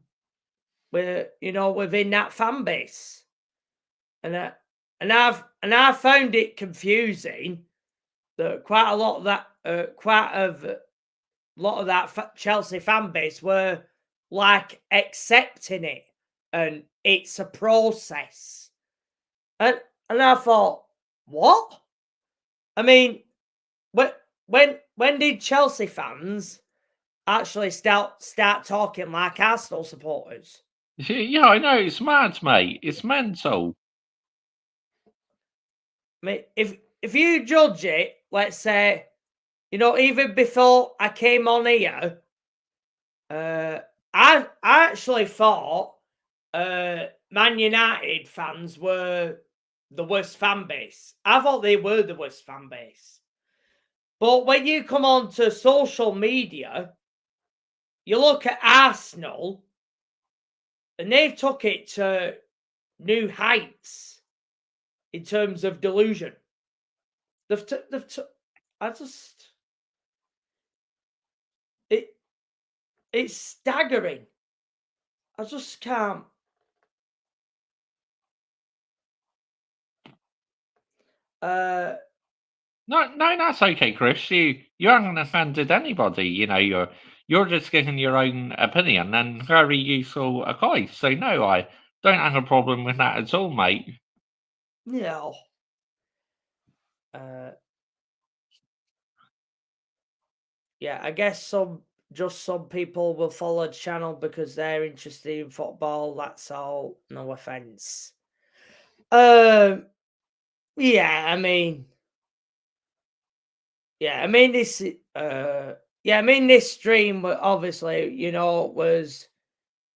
with, you know, within that fan base. And I found it confusing that quite a lot of that Chelsea fan base were like accepting it, and it's a process. And I thought, what? I mean, when did Chelsea fans actually start talking like Arsenal supporters? Yeah, I know, it's mad, mate. It's mental. I mean, if you judge it, let's say, you know, even before I came on here, I actually thought Man United fans were the worst fan base. I thought they were the worst fan base. But when you come on to social media, you look at Arsenal, and they've took it to new heights in terms of delusion. It's staggering. I just can't. No, that's okay, Chris. You haven't offended anybody. You know, you're just giving your own opinion and very useful advice. So no, I don't have a problem with that at all, mate. No. Yeah, I guess some people will follow the channel because they're interested in football. That's all. No offense. Yeah, I mean, this. This stream, obviously, you know, was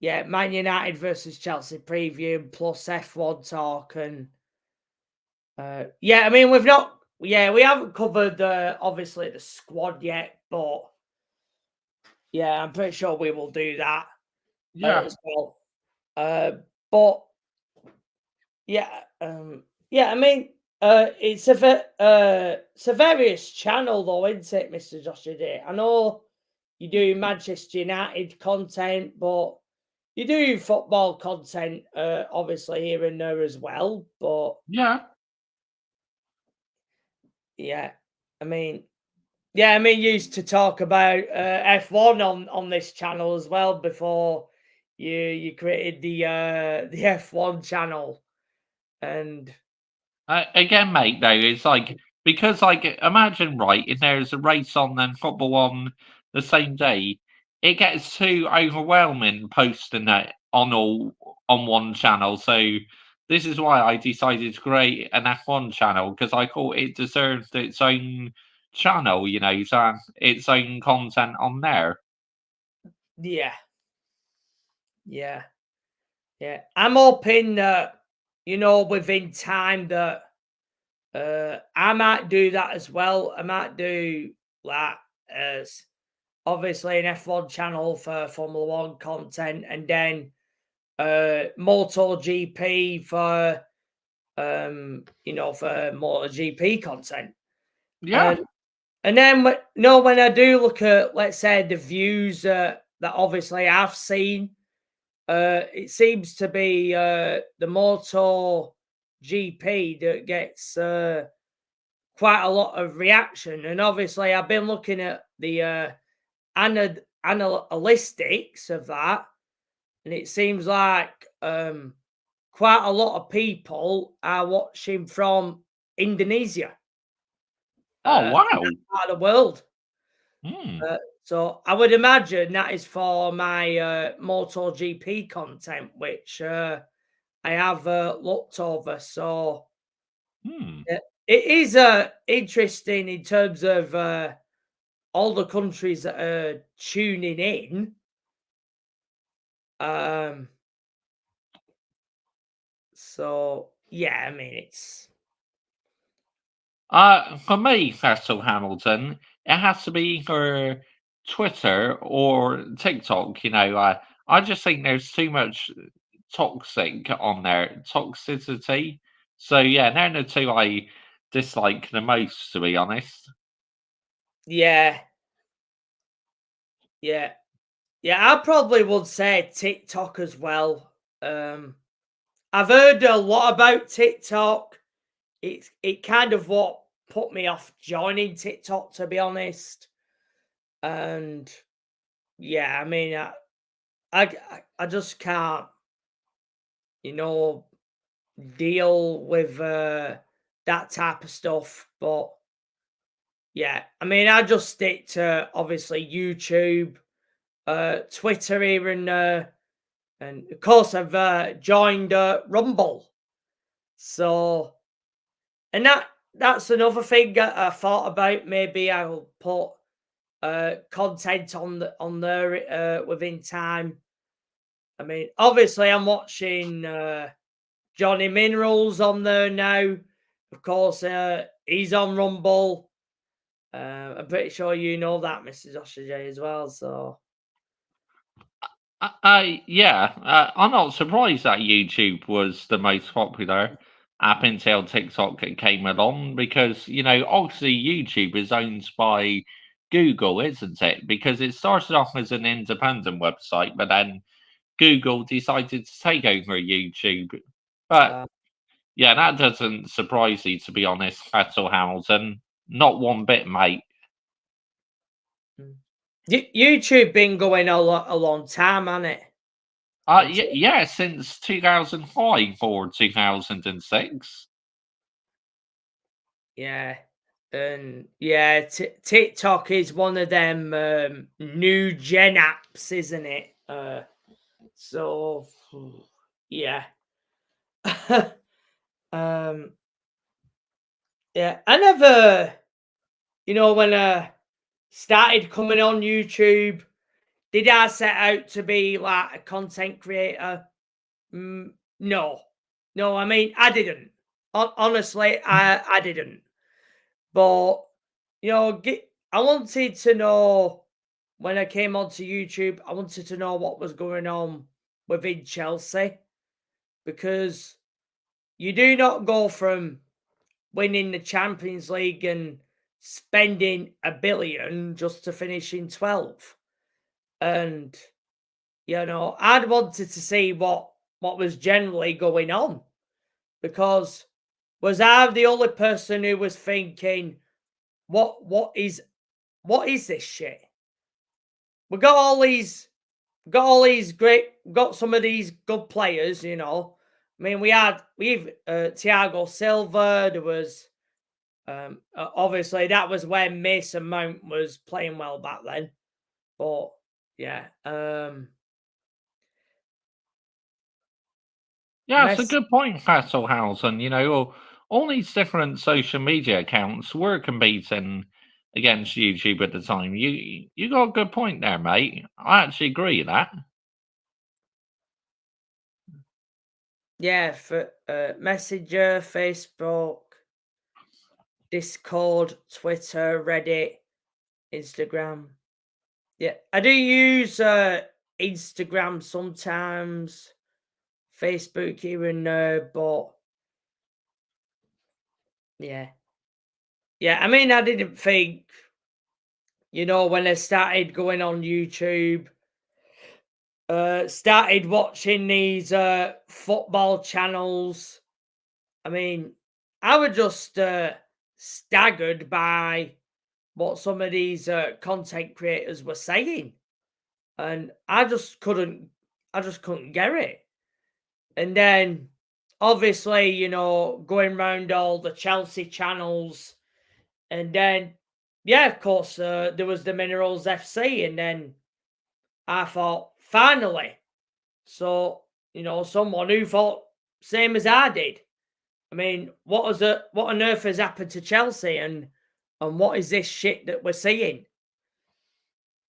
Man United versus Chelsea preview plus F1 talk, and we've not. Yeah, we haven't covered obviously the squad yet, but yeah, I'm pretty sure we will do that. Yeah. As well. But yeah, it's a various channel though, isn't it, Mr. Joshua Day? I know you do Manchester United content, but you do football content, obviously here and there as well. But you used to talk about F1 on this channel as well before you created the F1 channel. And again, mate, though, it's like, because, like, imagine, right, if there's a race on and football on the same day, it gets too overwhelming posting it on one channel. So this is why I decided to create an F1 channel, because I thought it deserved its own channel, you know, to have its own content on there. Yeah. I'm hoping that, you know, within time that I might do that as well. I might do that as obviously an F1 channel for Formula One content, and then MotoGP for for MotoGP content. Yeah. And then when I do look at, let's say, the views that obviously I've seen, it seems to be the MotoGP that gets quite a lot of reaction. And obviously, I've been looking at the analytics of that, and it seems like quite a lot of people are watching from Indonesia. Oh, wow. Part of the world. Hmm. So I would imagine that is for my MotoGP content, which I have looked over. So it is interesting in terms of all the countries that are tuning in. So yeah, I mean it's For me, Cecil Hamilton, it has to be either Twitter or TikTok. I just think there's too much toxic on there, toxicity. So yeah, they're the two I dislike the most, to be honest. yeah. I probably would say TikTok as well. I've heard a lot about TikTok. It kind of what put me off joining TikTok, to be honest. And yeah, I mean, I just can't, deal with that type of stuff. But yeah, I mean, I just stick to obviously YouTube, Twitter here and there. And of course, I've joined Rumble. So, and that's another thing I thought about. Maybe I'll put content on there within time. I mean, obviously, I'm watching Johnny Minerals on there now. Of course, he's on Rumble. I'm pretty sure you know that, Mrs. Oshajay, as well. So. I'm not surprised that YouTube was the most popular app until TikTok came along because, obviously YouTube is owned by Google, isn't it? Because it started off as an independent website, but then Google decided to take over YouTube. But yeah, that doesn't surprise you, to be honest, Cecil Hamilton. Not one bit, mate. YouTube been going a long time, hasn't it? Yeah, since 2005 or 2006. Yeah, and yeah, TikTok is one of them new gen apps, isn't it? So yeah, yeah. I never, when I started coming on YouTube, did I set out to be like a content creator? No. I mean, I didn't. Honestly, I didn't. But I wanted to know when I came onto YouTube. I wanted to know what was going on within Chelsea, because you do not go from winning the Champions League and spending $1 billion just to finish in 12th. And I'd wanted to see what was generally going on, because was I the only person who was thinking, what is this shit? We got all these great, got some of these good players, I mean, we've Thiago Silva. There was obviously that was when Mason Mount was playing well back then. But yeah, Yeah, it's a good point, Hasselhausen. All these different social media accounts were competing against YouTube at the time. You got a good point there, mate. I actually agree with that. Yeah, for Messenger, Facebook, Discord, Twitter, Reddit, Instagram. Yeah, I do use Instagram sometimes, Facebook here and there, but yeah. I mean, I didn't think, when I started going on YouTube, started watching these football channels. I mean, I would just staggered by what some of these content creators were saying, and I just couldn't get it. And then obviously, you know, going around all the Chelsea channels, and then yeah, of course, there was the Minerals FC, and then I thought, finally, so you know, someone who thought same as I did. I mean, what on earth has happened to Chelsea, and what is this shit that we're seeing?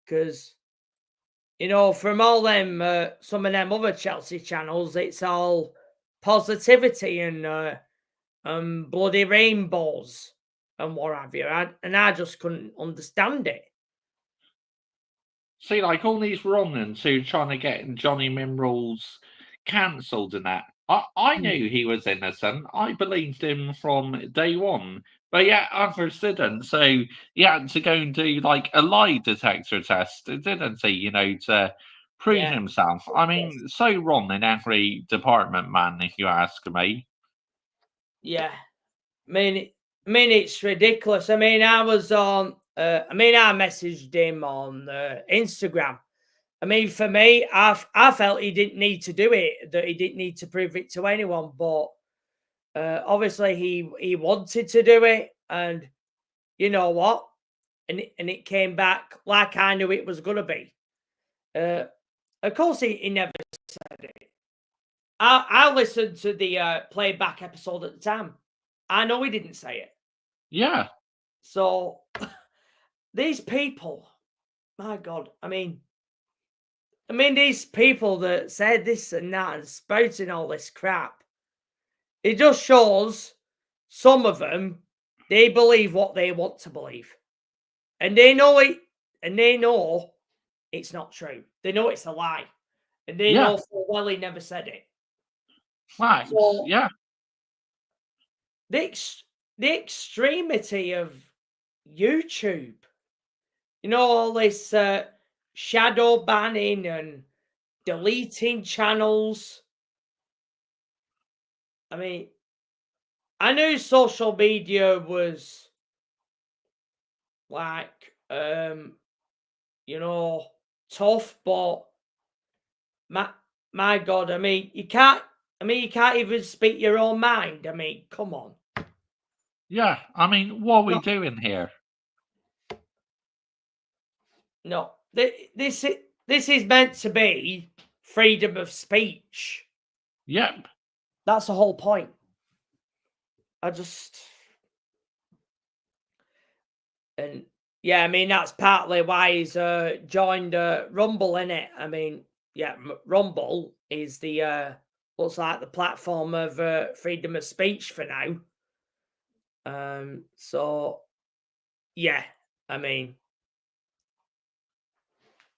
Because you know, from all them some of them other Chelsea channels, it's all positivity and bloody rainbows and what have you. And I just couldn't understand it. See, like all these Romans who are trying to get Johnny Minerals cancelled and that. I knew he was innocent. I believed him from day one. But yeah, others didn't. So he had to go and do like a lie detector test, didn't he? You know, to prove Yeah. himself. I mean, so wrong in every department, man, if you ask me. Yeah. I mean, it's ridiculous. I mean, I was on, I messaged him on Instagram. I mean, for me, I felt he didn't need to do it, that he didn't need to prove it to anyone. But obviously, he wanted to do it, and you know what? And it came back like I knew it was going to be. Of course, he never said it. I listened to the playback episode at the time. I know he didn't say it. Yeah. So these people, my God, I mean, these people that said this and that and spouting all this crap, it just shows some of them, they believe what they want to believe. And they know it, and they know it's not true. They know it's a lie. And they know full well he never said it. Facts, So, yeah. The extremity of YouTube, you know, all this shadow banning and deleting channels. I mean, I knew social media was like, you know, tough, but my God, I mean, you can't even speak your own mind. I mean, come on. Yeah, I mean, what are we doing here? No, this is meant to be freedom of speech. Yep. That's the whole point. And yeah, I mean, that's partly why he's joined Rumble, innit? I mean, yeah, Rumble is the looks like the platform of freedom of speech for now. So yeah, I mean,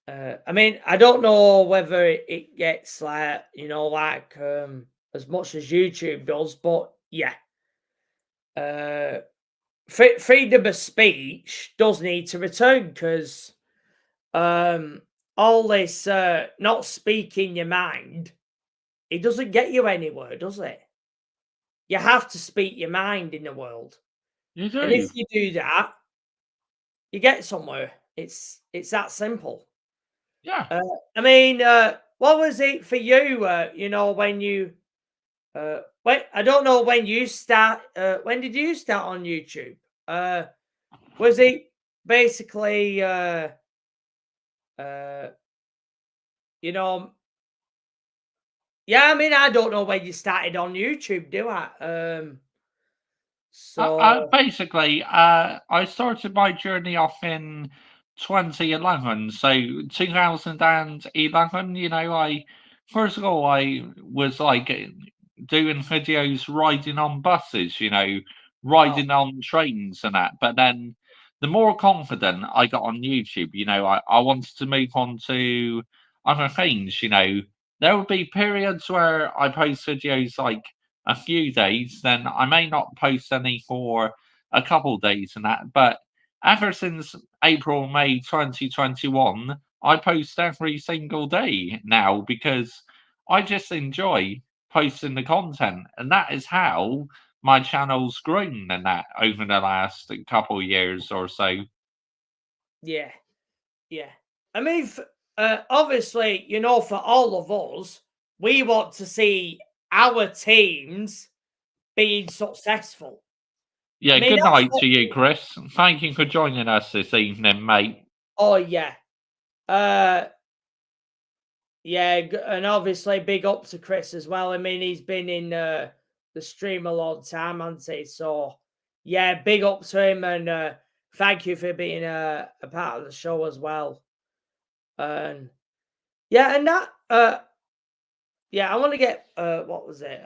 I don't know whether it gets like, you know, like as much as YouTube does, but yeah, freedom of speech does need to return, because all this not speaking your mind, it doesn't get you anywhere, does it? You have to speak your mind in the world. You do. And if you do that, you get somewhere. It's that simple. Yeah. I mean, what was it for you? You know, when you, I don't know when you start. When did you start on YouTube? Was it basically, you know? Yeah, I mean, I don't know when you started on YouTube, do I? So basically, I started my journey off in 2011. So 2011, you know, I first of all I was like doing videos riding on buses, you know, riding on trains and that. But then the more confident I got on YouTube, you know, I wanted to move on to other things, you know. There would be periods where I post videos like a few days, then I may not post any for a couple days and that. But ever since April, May 2021, I post every single day now because I just enjoy posting the content. And that is how my channel's grown in that over the last couple of years or so. Yeah. I mean, obviously, for all of us, we want to see our teams being successful. Yeah, I mean, good that's night to you, Chris. Thank you for joining us this evening, mate. Oh yeah, and obviously big up to Chris as well. I mean, he's been in the stream a long time, hasn't he? So yeah, big up to him, and thank you for being a part of the show as well. And yeah, and that I want to get what was it?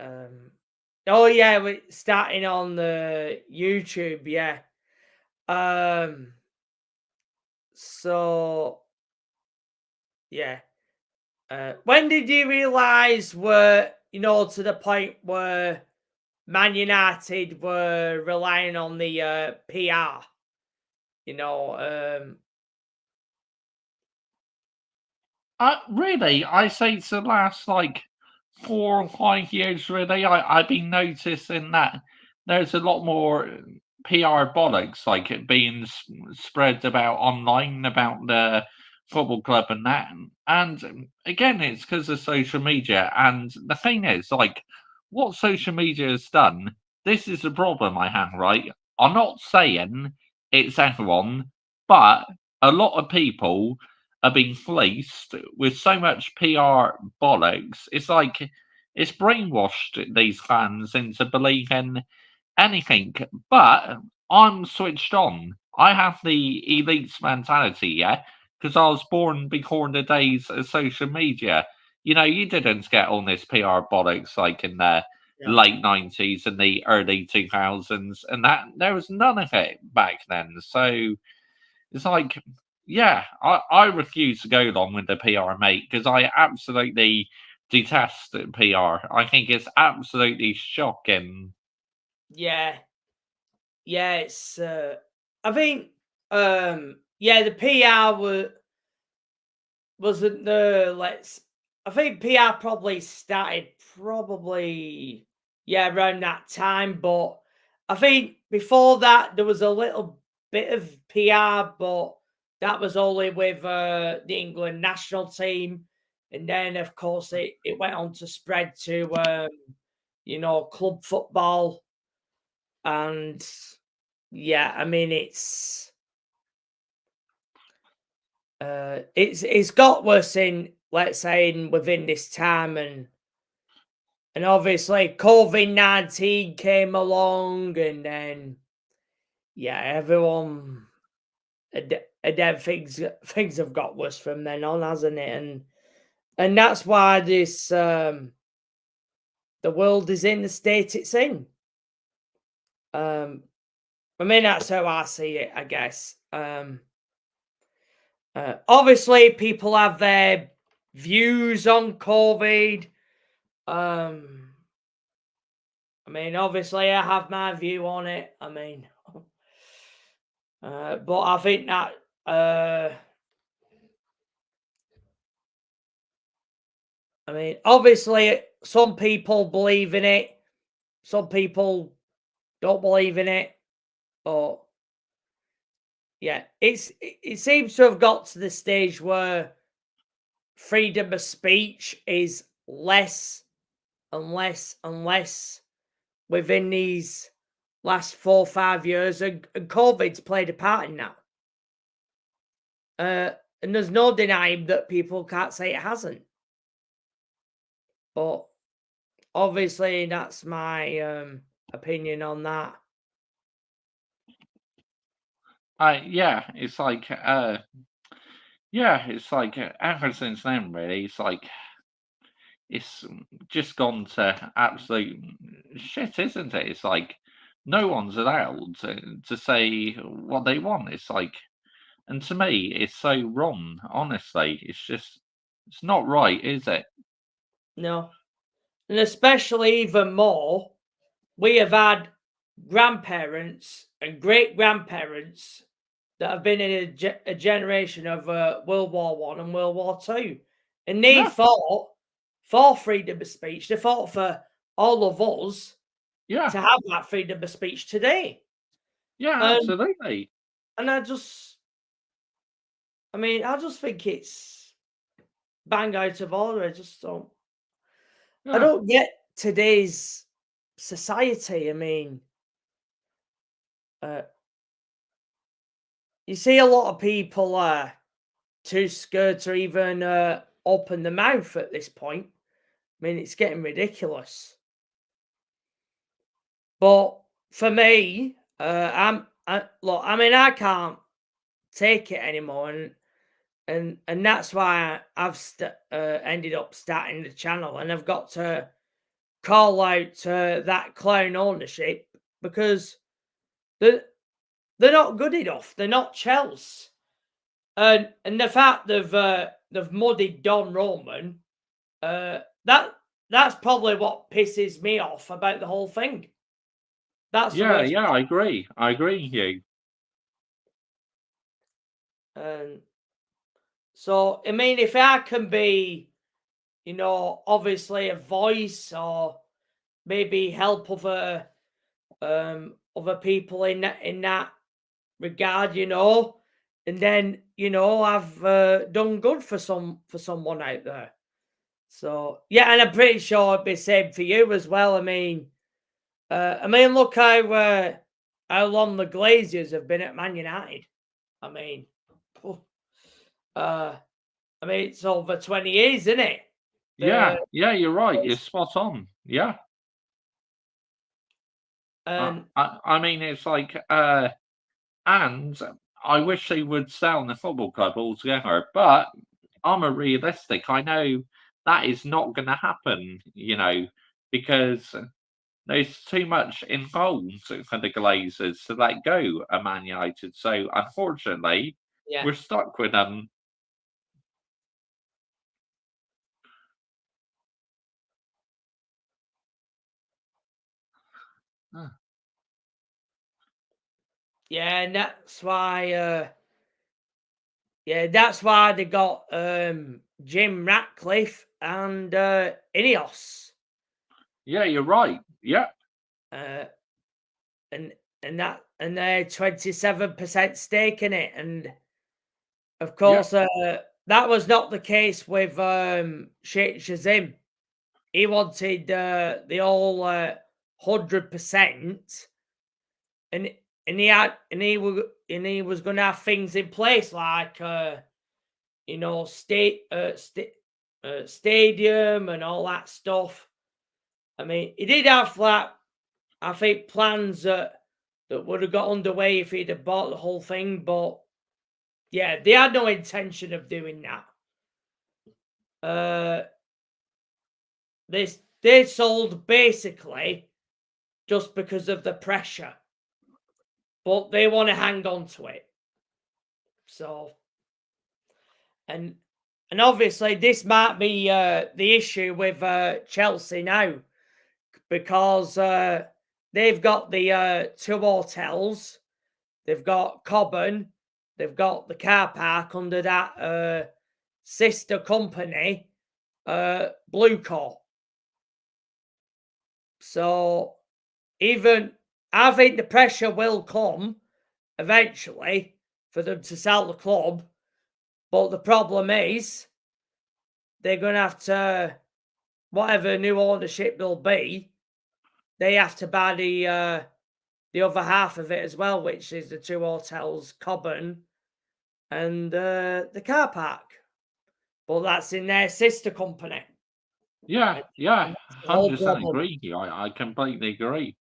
Oh yeah, we're starting on the YouTube. Yeah. So yeah. When did you realize to the point where Man United were relying on the PR? Really, I say it's the last 4 or 5 years. Really, I've been noticing that there's a lot more PR bollocks it being spread about online about the football club and that. And again, it's because of social media. And the thing is, what social media has done. This is the problem I have. Right, I'm not saying it's everyone, but a lot of people are being fleeced with so much PR bollocks. It's brainwashed these fans into believing anything. But I'm switched on. I have the elites mentality, yeah, because I was born before the days of social media. You didn't get all this PR bollocks in the late 90s and the early 2000s, and that there was none of it back then. So it's yeah, I refuse to go along with the PR, mate, because I absolutely detest PR. I think it's absolutely shocking. Yeah, it's. I think. The PR wasn't the let's. I think PR probably started around that time, but I think before that there was a little bit of PR, but that was only with the England national team, and then of course it went on to spread to club football, and I mean it's got worse in, let's say, within this time, and obviously COVID-19 came along, and then everyone and then things have got worse from then on, hasn't it? And that's why this the world is in the state it's in. I mean, that's how I see it, I guess. Obviously, people have their views on COVID. I mean, obviously, I have my view on it. I mean, but I think that I mean, obviously, some people believe in it, some people don't believe in it, but it seems to have got to the stage where freedom of speech is less and less and less within these last 4 or 5 years, and COVID's played a part in that. And there's no denying that people can't say it hasn't. But obviously, that's my opinion on that. It's ever since then, really, it's just gone to absolute shit, isn't it? It's no one's allowed to say what they want. And to me, it's so wrong. Honestly, it's not right, is it? No, and especially even more, we have had grandparents and great grandparents that have been in a generation of World War I and World War II, and they fought for freedom of speech. They fought for all of us Yeah. to have that freedom of speech today. Yeah, absolutely. And I just think it's bang out of order. I just don't. I Yeah. don't get today's society. I mean, you see a lot of people are too scared to even open the mouth at this point. I mean, it's getting ridiculous. But for me, I can't take it anymore, and that's why I've ended up starting the channel, and I've got to call out that clown ownership because they're not good enough. They're not Chelsea, and the fact they've muddied Don Roman, that's probably what pisses me off about the whole thing. That's the Yeah, worst. yeah, I agree. I agree with you. And so, I mean, if I can be, obviously a voice or maybe help other people in that regard, and then I've done good for someone out there. So yeah, and I'm pretty sure it'd be the same for you as well. I mean, look how long the Glazers have been at Man United. I mean, it's over 20 years, isn't it? Yeah, yeah, you're right. You're spot on. Yeah. And I mean, it's like, and I wish they would sell the football club altogether, but I'm a realistic. I know that is not going to happen, because there's too much involved for the Glazers to let go of Man United. So unfortunately, yeah, we're stuck with them. yeah, and that's why. That's why they got Jim Ratcliffe and Ineos. Yeah, you're right. Yeah. And they're 27% stake in it, and of course that was not the case with Sheikh Shazim. He wanted the all 100%, and he was going to have things in place like stadium and all that stuff. I mean, he did have that, I think, plans that would have got underway if he'd have bought the whole thing, but yeah, they had no intention of doing that. They sold basically just because of the pressure, but they want to hang on to it. So, and obviously this might be the issue with Chelsea now, because they've got the 2 hotels, they've got Cobham, they've got the car park under that sister company, Bluecore. So I think the pressure will come eventually for them to sell the club, but the problem is they're going to have to, whatever new ownership will be, they have to buy the other half of it as well, which is the 2 hotels, Cobham, and the car park. But that's in their sister company. Yeah, yeah, the whole 100% problem. agree with you. I completely agree.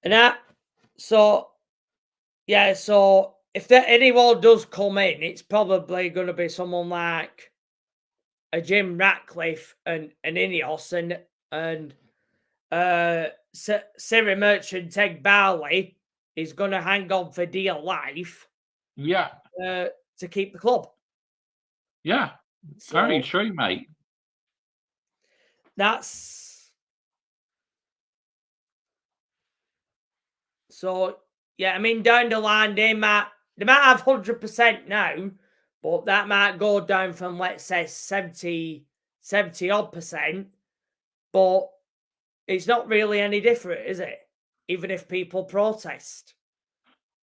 And so if anyone does come in, it's probably going to be someone like a Jim Ratcliffe and Ineos and Sarah Merchant, Ted Barley is going to hang on for dear life. Yeah. To keep the club. Yeah, very true, mate. That's so. Yeah, I mean, down the line they might have 100% now, but that might go down from, let's say, 70 odd percent. But it's not really any different, is it? Even if people protest.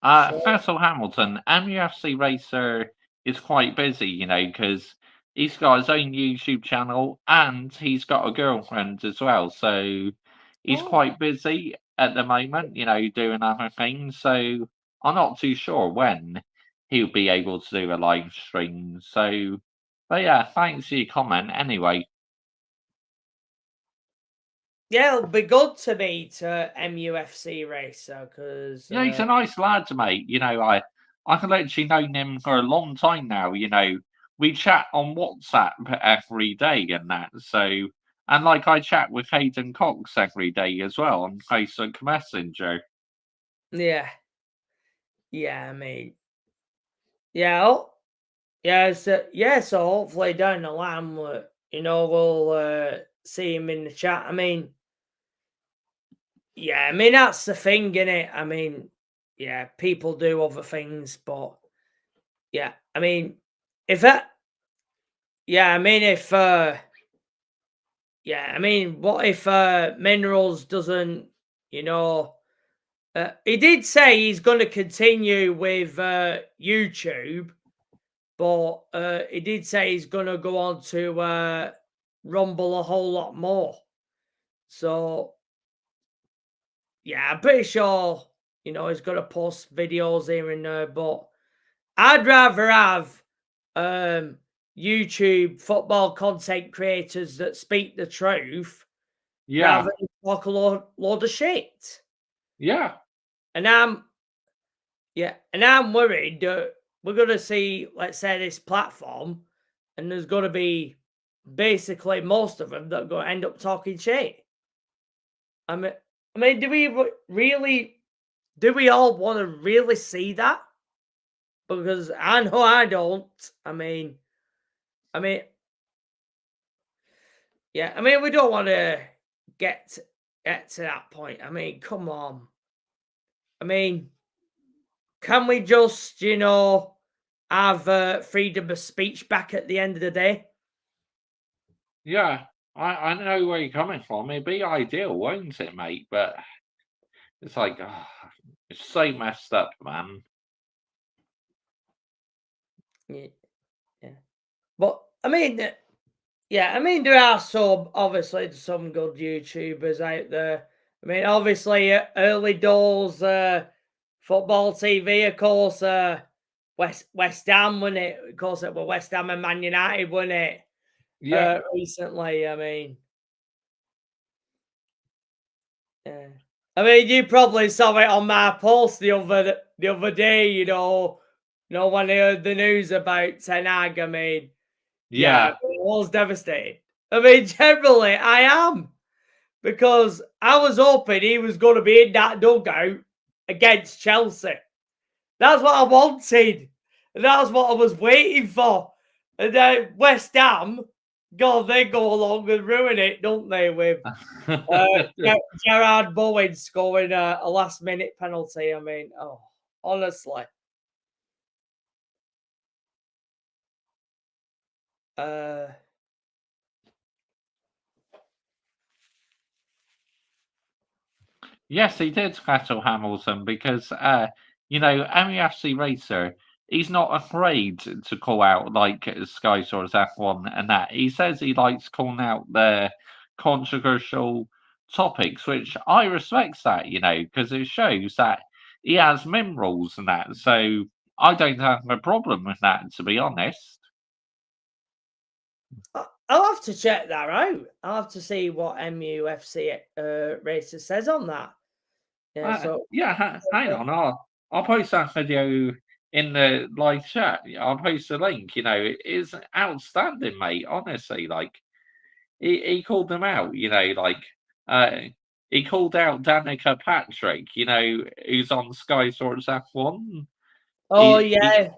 So- Cecil Hamilton, MUFC Racer is quite busy, because he's got his own YouTube channel and he's got a girlfriend as well. So he's Oh. quite busy at the moment, doing other things. So I'm not too sure when he'll be able to do a live stream. So, but yeah, thanks for your comment anyway. Yeah, it'll be good to meet MUFC Racer because Yeah, he's a nice lad, mate. I can literally known him for a long time now. We chat on WhatsApp every day and that. So, and like I chat with Hayden Cox every day as well on Facebook Messenger. yeah, I mean, yeah, so hopefully down the line, we'll see him in the chat. I mean, yeah, I mean that's the thing, innit? I mean, yeah, people do other things, but yeah, I mean, if that, yeah, I mean, if yeah, I mean, what if Minerals doesn't, he did say he's going to continue with YouTube, but he did say he's going to go on to Rumble a whole lot more. So, yeah, I'm pretty sure, he's going to post videos here and there, but I'd rather have YouTube football content creators that speak the truth Yeah, rather than talk a load of shit. yeah, And I'm worried that we're gonna see, let's say, this platform, and there's gonna be basically most of them that are gonna end up talking shit. I mean, do we all want to really see that? Because I know I don't. I mean, yeah. I mean, we don't want to get to that point. I mean, come on. I mean, can we just, have freedom of speech back at the end of the day? yeah. I know where you're coming from. It'd be ideal, won't it, mate? But it's like, it's so messed up, man. Yeah. But I mean, yeah, I mean, there are obviously some good YouTubers out there. I mean, obviously, early doors football TV, of course, West Ham, wasn't it? Of course, it was West Ham and Man United, wasn't it? Yeah, Recently, I mean, yeah. I mean, you probably saw it on my post the other day. When I heard the news about Ten Hag. I mean, yeah, yeah. I was devastated. I mean, generally, I am. Because I was hoping he was going to be in that dugout against Chelsea. That's what I wanted. That's what I was waiting for. And then West Ham, God, they go along and ruin it, don't they? With Gerard Bowen scoring a last-minute penalty. I mean, honestly. Yes, he did Cecil Hamilton because MUFC Racer, he's not afraid to call out like Sky Sports F1 and that. He says he likes calling out the controversial topics, which I respect that, because it shows that he has minerals and that. So I don't have a problem with that, to be honest. I'll have to check that out. I'll have to see what MUFC Racer says on that. Yeah, Hang on. I'll post that video in the live chat. I'll post a link. It is outstanding, mate. Honestly, like he called them out. He called out Danica Patrick. Who's on Sky Sports F1. Oh, He- yeah.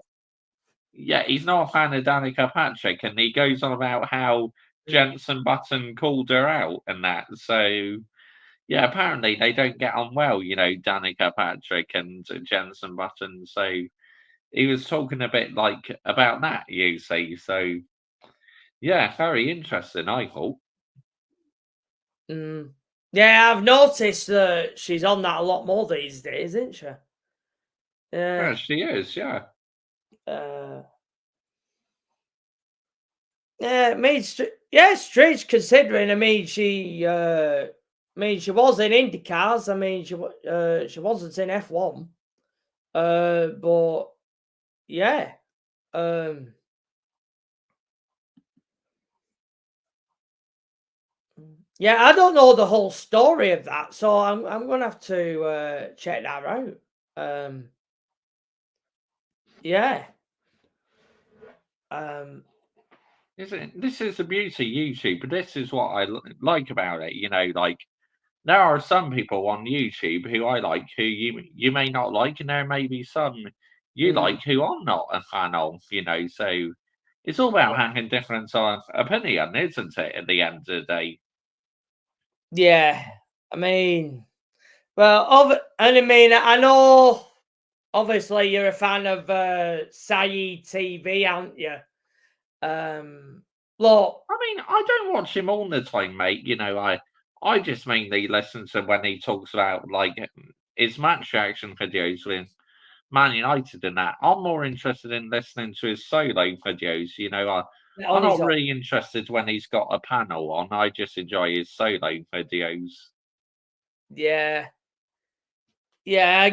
Yeah, he's not a fan of Danica Patrick, and he goes on about how Jenson Button called her out and that. So. Yeah, apparently they don't get on well, Danica Patrick and Jenson Button. So he was talking a bit like about that, you see. So yeah, very interesting, I thought. Yeah, I've noticed that she's on that a lot more these days, isn't she? Yeah, she is. Yeah. Yeah, I mean, it's strange considering. I mean, she was in IndyCars. I mean, she wasn't in F1. But yeah, yeah, I don't know the whole story of that, so I'm gonna have to check that out. Yeah. This is the beauty of YouTube, but this is what I like about it. You know, like there are some people on YouTube who I like, who you may not like, and there may be some you like who I'm not a fan of. You know, so it's all about having difference of opinion, isn't it? At the end of the day. Yeah, I mean, well, and I mean, I know. Obviously, you're a fan of Saeed TV, aren't you? Look, I mean, I don't watch him all the time, mate. You know, I just mainly listen to when he talks about like his match reaction videos with Man United and that. I'm more interested in listening to his solo videos. You know, I'm not really interested when he's got a panel on. I just enjoy his solo videos. Yeah. Yeah, I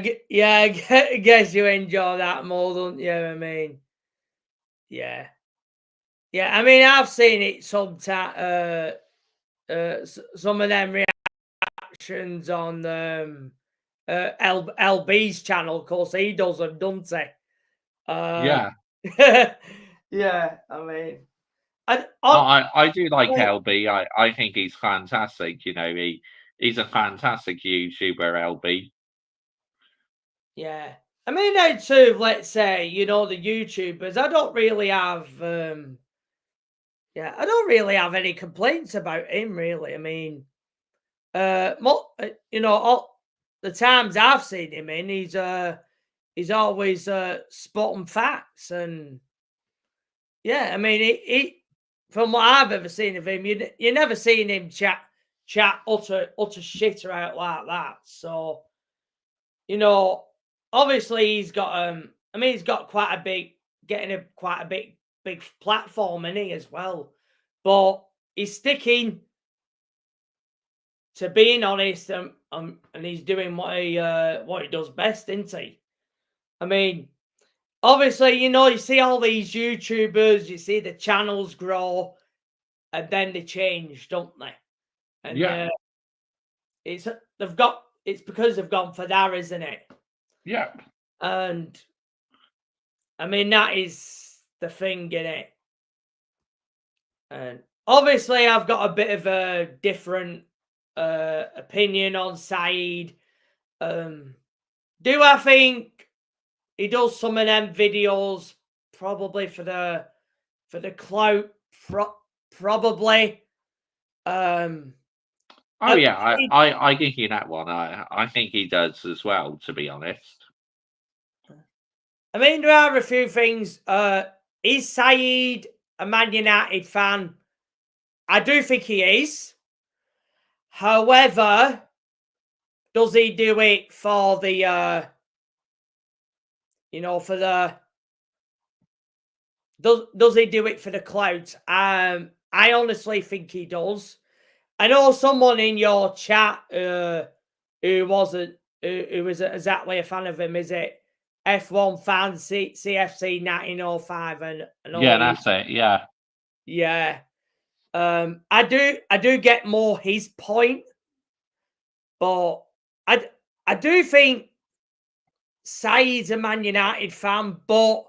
guess you enjoy that more, don't you? I mean, yeah. Yeah, I mean, I've seen it sometimes, some of them reactions on LB's channel. Of course, he does them, doesn't he? Yeah. Yeah, I mean, I do like LB. I think he's fantastic. You know, he's a fantastic YouTuber, LB. Yeah. I mean, out of, let's say, you know, the YouTubers, I don't really have I don't really have any complaints about him, really. I mean, you know, all the times I've seen him in, he's always spotting facts, and yeah, I mean, he from what I've ever seen of him, you never seen him chat utter shit out like that. So, you know, obviously he's got I mean, he's got quite a big big platform in he as well, but he's sticking to being honest, and he's doing what he does best, isn't he? I mean, obviously, you know, you see all these YouTubers, you see the channels grow, and then they change, don't they? And Yeah. it's because they've gone for that, isn't it? Yeah. And I mean, that is the thing in it. And obviously, I've got a bit of a different opinion on Saeed. Do I think he does some of them videos probably for the clout? Probably. Oh yeah, I give you that one. I think he does as well, to be honest. I mean, there are a few things. Is Saeed a Man United fan? I do think he is. However, does he do it for the you know, for the does he do it for the clout? I honestly think he does. I know someone in your chat who was exactly a fan of him. Is it F1 fan CFC 1905 and all Yeah, that's it. Yeah. Yeah. I do get more his point, but I do think Saeed's a Man United fan, but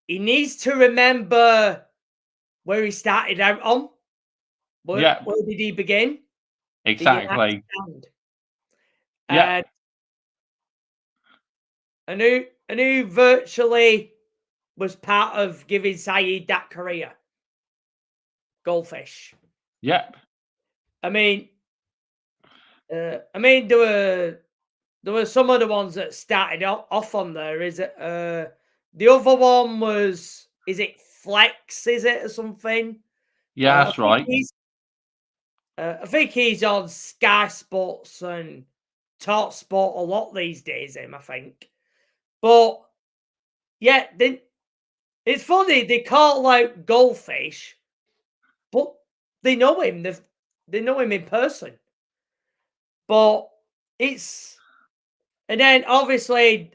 he needs to remember where he started out on. Where did he begin? Exactly. Yeah. And who virtually was part of giving Saeed that career? Goldfish. Yep. I mean, there were some other ones that started off on there. Is it the other one was, is it Flex? Is it or something? Yeah, that's right. I think he's on Sky Sports and Talk Sport a lot these days, I think. But yeah, it's funny, they call out Goldfish, but they know him. They know him in person. But it's, and then obviously,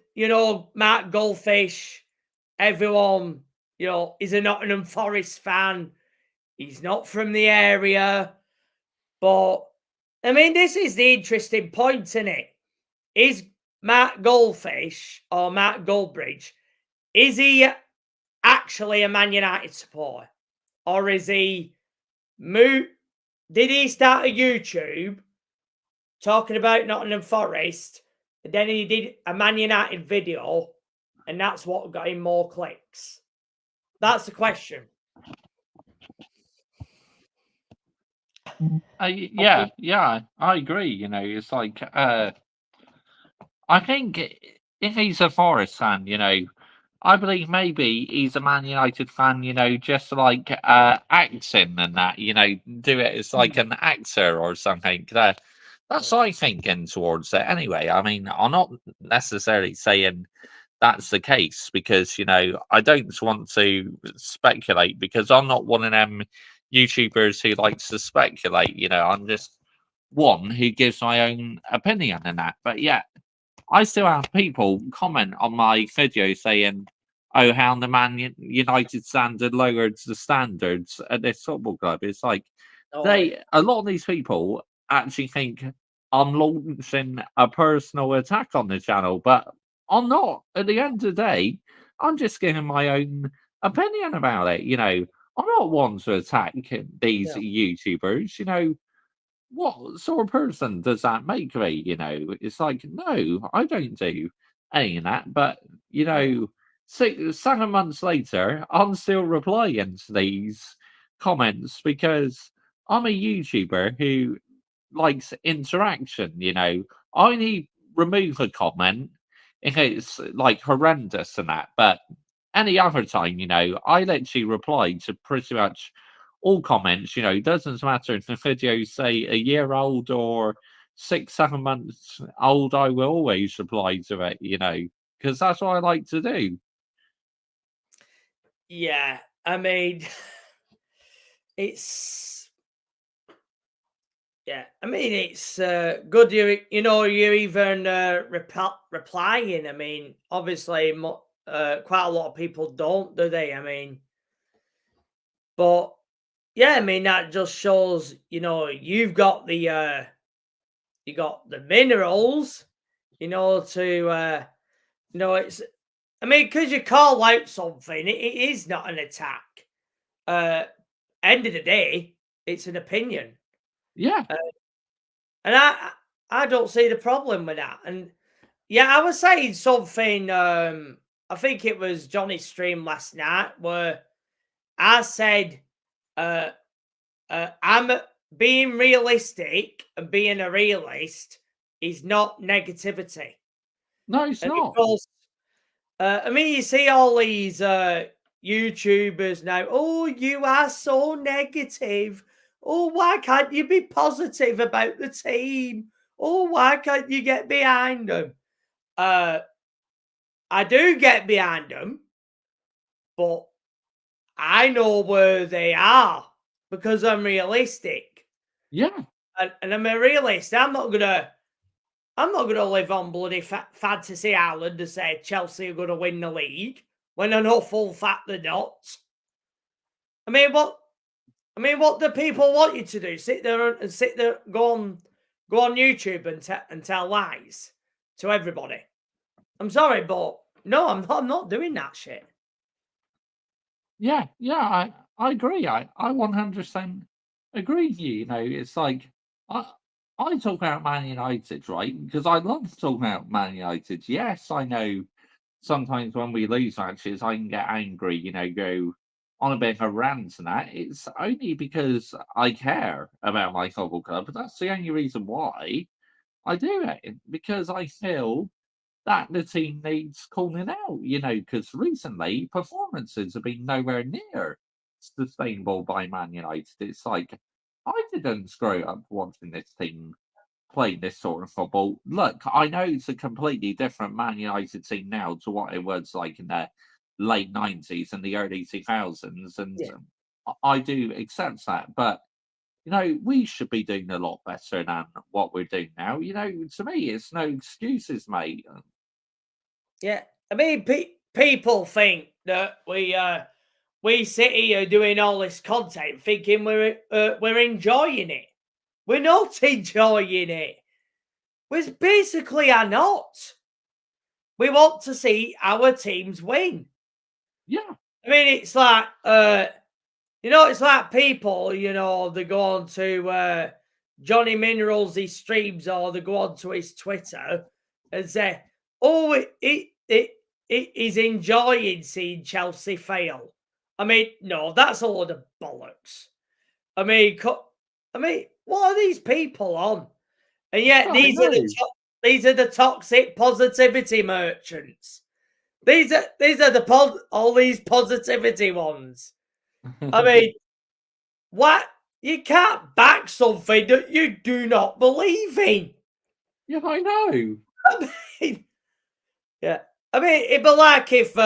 Mark Goldfish, everyone, is a Nottingham Forest fan. He's not from the area. But I mean, this is the interesting point, isn't it? Is Mark Goldfish or Mark Goldbridge, is he actually a Man United supporter? Or is he did he start a YouTube talking about Nottingham Forest, and then he did a Man United video, and that's what got him more clicks? That's the question. Yeah, I agree. It's like I think if he's a Forest fan, I believe maybe he's a Man United fan, just like acting and that, do it as like an actor or something. That's I thinking towards it. Anyway, I mean, I'm not necessarily saying that's the case because I don't want to speculate because I'm not one of them YouTubers who likes to speculate. I'm just one who gives my own opinion on that. But yeah, I still have people comment on my video saying, "Oh, how the United standard lowered the standards at this football club." It's like a lot of these people actually think I'm launching a personal attack on the channel, but I'm not. At the end of the day, I'm just giving my own opinion about it. I'm not one to attack these YouTubers. What sort of person does that make me? It's like, no, I don't do any of that. But 7 months later, I'm still replying to these comments because I'm a YouTuber who likes interaction. I only remove a comment if it's like horrendous and that. But any other time, I literally reply to pretty much all comments. It doesn't matter if the video say a year old or 6-7 months old. I will always reply to it. Because that's what I like to do. Yeah, I mean, it's good. You're even replying. I mean, obviously, quite a lot of people don't, do they? I mean, but yeah, I mean that just shows you've got the minerals, to it's. I mean, because you call out something, it is not an attack. End of the day, it's an opinion. Yeah. And I don't see the problem with that. And yeah, I was saying something, I think it was Johnny's stream last night, where I said, I'm being realistic, and being a realist is not negativity. No, it's not. Because, I mean, you see all these YouTubers now. Oh, you are so negative. Oh, why can't you be positive about the team? Oh, why can't you get behind them? I do get behind them, but I know where they are because I'm realistic. Yeah. And I'm a realist. I'm not gonna live on bloody fantasy island to say Chelsea are gonna win the league when I know full fact they're not. I mean, what do people want you to do? Sit there, go on YouTube and tell lies to everybody? I'm sorry, but no, I'm not doing that shit. Yeah, I agree. I 100% agree with you. It's like I talk about Man United, right? Because I love to talk about Man United. Yes, I know sometimes when we lose matches, I can get angry. Go on a bit of a rant and that. It's only because I care about my football club. But that's the only reason why I do it because I feel that the team needs calling out, because recently performances have been nowhere near sustainable by Man United. It's like I didn't grow up watching this team play this sort of football. Look, I know it's a completely different Man United team now to what it was like in the late 90s and the early 2000s, and Yeah. I do accept that. But, we should be doing a lot better than what we're doing now. To me, it's no excuses, mate. Yeah, I mean, people think that we sit here doing all this content, thinking we're enjoying it. We're not enjoying it. We basically are not. We want to see our teams win. Yeah. I mean, it's like it's like people, they go on to Johnny Minerals' his streams, or they go on to his Twitter and say, "Oh, he's enjoying seeing Chelsea fail." I mean, no, that's a load of bollocks. I mean, what are these people on? And yet I these are the toxic positivity merchants. These are all these positivity ones. I mean, what? You can't back something that you do not believe in. Yeah, I know. I mean, yeah. I mean, it'd be like if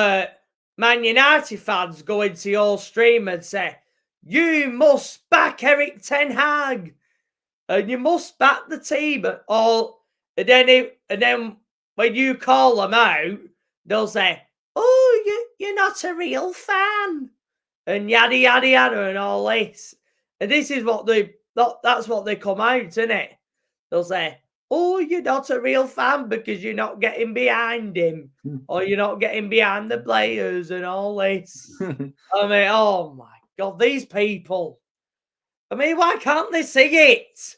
Man United fans go into your stream and say, "You must back Eric Ten Hag, and you must back the team," and then when you call them out, they'll say, "Oh, you're not a real fan," and yada yada yada and all this. And this is that's what they come out, isn't it? They'll say, "Oh, you're not a real fan because you're not getting behind him, or you're not getting behind the players and all this." I mean, oh my God, these people. I mean, why can't they see it?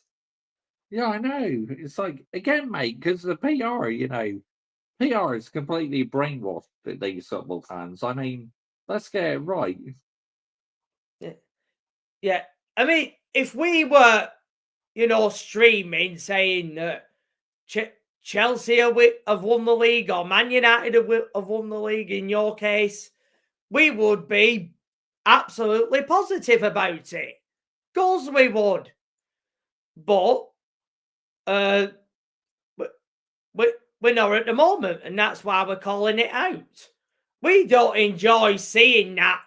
Yeah, I know. It's like, again, mate, because the PR, PR is completely brainwashed these football fans. I mean, let's get it right. Yeah. I mean, if we were, streaming saying that Chelsea have won the league, or Man United have won the league in your case, we would be absolutely positive about it. Of course we would. But we're not at the moment, and that's why we're calling it out. We don't enjoy seeing that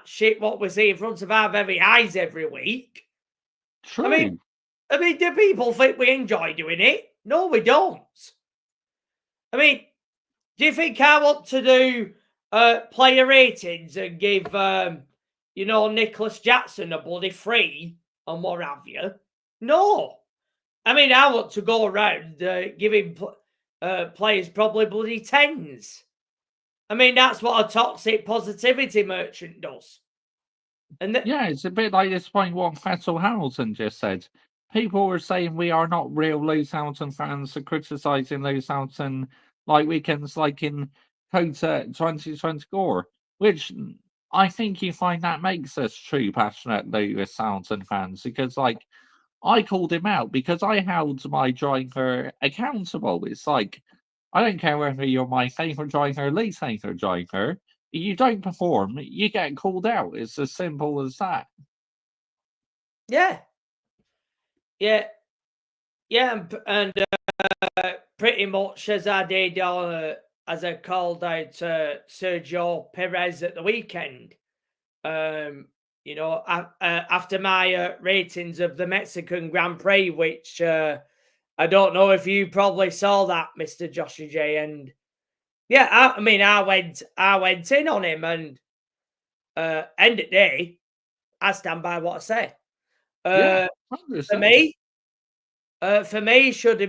shit what we see in front of our very eyes every week. True. I mean, do people think we enjoy doing it? No, we don't. I mean, do you think I want to do player ratings and give Nicholas Jackson a bloody free and what have you? No. I mean, I want to go around giving players probably bloody 10s. I mean, that's what a toxic positivity merchant does. And yeah, it's a bit like this point what Vettel Hamilton just said. People were saying we are not real Lewis Hamilton fans, for criticising Lewis Hamilton like weekends like in COTA 2024, which I think you find that makes us true passionate Lewis Hamilton fans, because I called him out because I held my driver accountable. It's like, I don't care whether you're my favourite driver, least favourite driver. You don't perform, you get called out. It's as simple as that. Yeah. Yeah. Yeah, and pretty much as I did as I called out Sergio Perez at the weekend. After my ratings of the Mexican Grand Prix, which I don't know if you probably saw that, Mr. Joshua J. And yeah, I went in on him, and end of the day, I stand by what I say. Yeah, For me, should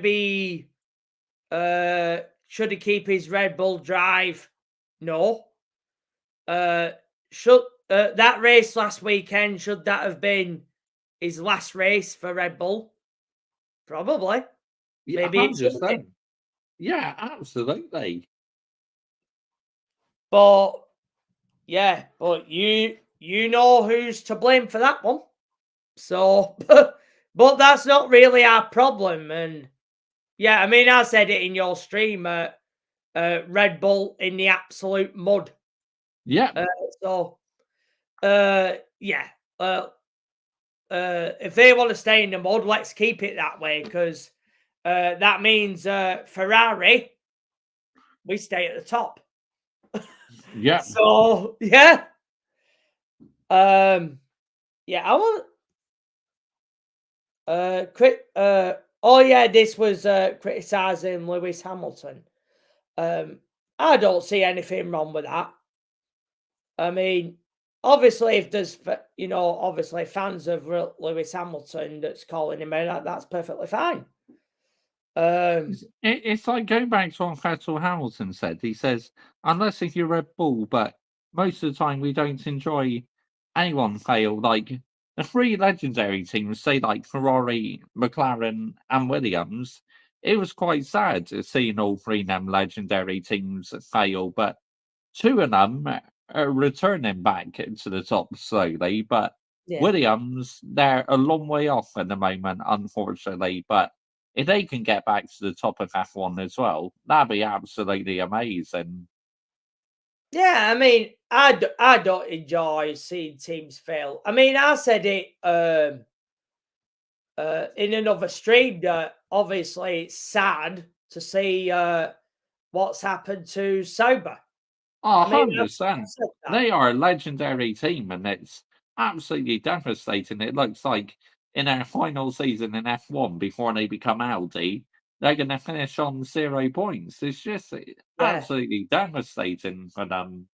he keep his Red Bull drive? No. Should that race last weekend, should that have been his last race for Red Bull? Probably. Yeah, Maybe it should be. Yeah, absolutely. But yeah, but you know who's to blame for that one. So, but that's not really our problem. And yeah, I mean, I said it in your stream. Red Bull in the absolute mud. Yeah. Yeah. if they want to stay in the mud, let's keep it that way, because that means Ferrari, we stay at the top. Yeah. So yeah. Yeah, I want oh yeah, this was criticizing Lewis Hamilton. I don't see anything wrong with that. I mean, obviously, if there's obviously fans of Lewis Hamilton that's calling him out, that's perfectly fine. It's like going back to what Vettel Hamilton said. He says, unless if you're Red Bull, but most of the time we don't enjoy anyone fail. Like the three legendary teams, say like Ferrari, McLaren, and Williams, it was quite sad seeing all three of them legendary teams fail, but two of them are returning back to the top slowly. But Yeah. Williams, they're a long way off at the moment, unfortunately. But if they can get back to the top of F1 as well, that'd be absolutely amazing. Yeah, I mean, I don't enjoy seeing teams fail. I mean, I said it in another stream that obviously it's sad to see what's happened to Sauber. Oh, I mean, 100%. They are a legendary team, and it's absolutely devastating. It looks like in their final season in F1 before they become Audi, they're going to finish on 0 points. It's just absolutely devastating for them.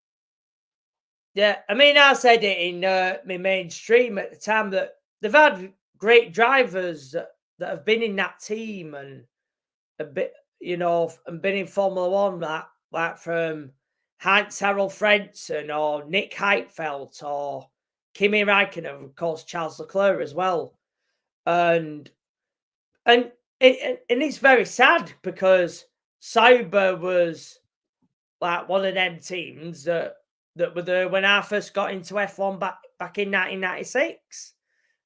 Yeah, I mean, I said it in my main stream at the time that they've had great drivers that have been in that team and a bit, and been in Formula One, like from Heinz Harald Frentzen or Nick Heidfeld or Kimi Räikkönen, of course, Charles Leclerc as well, and it's very sad because Sauber was like one of them teams that were there when I first got into F1 back in 1996.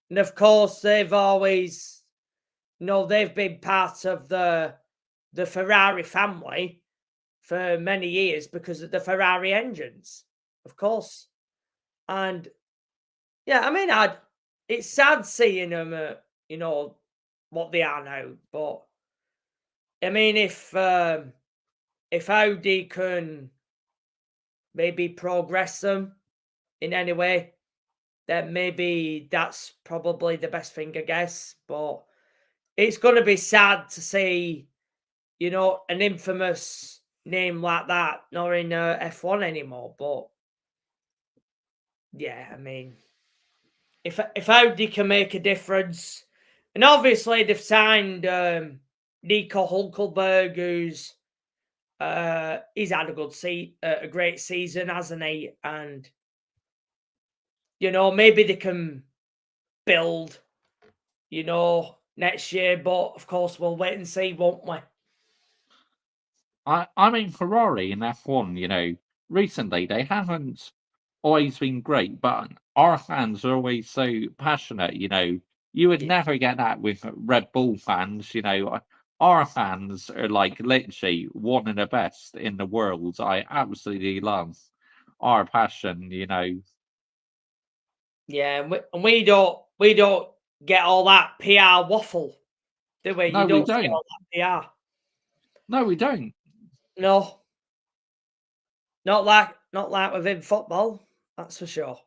And of course, they've always, they've been part of the Ferrari family for many years because of the Ferrari engines, of course. And yeah, I mean, it's sad seeing them, what they are now. But I mean, if Audi can maybe progress them in any way, then maybe that's probably the best thing, I guess. But it's going to be sad to see, an infamous name like that not in F1 anymore. But yeah, I mean, if Audi can make a difference, and obviously they've signed Nico Hulkenberg, who's he's had a great season, hasn't he? And maybe they can build, next year. But of course, we'll wait and see, won't we? I mean, Ferrari in F1, recently they haven't always been great, but our fans are always so passionate. You would never get that with Red Bull fans. Our fans are like literally one of the best in the world. I absolutely love our passion. Yeah, and we don't get all that PR waffle, do we? No, you don't we don't. get all that PR. No, we don't. No, not like within football, that's for sure.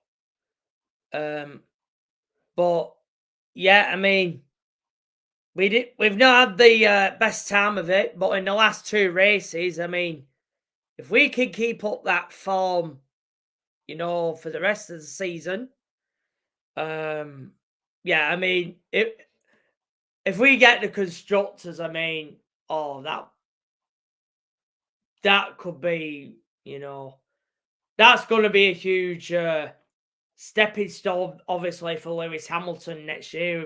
But yeah, I mean, we've not had the best time of it, but in the last 2 races, I mean, if we can keep up that form, for the rest of the season, yeah, I mean, if we get the constructors, I mean, that could be, that's going to be a huge stepping stone, obviously, for Lewis Hamilton next year.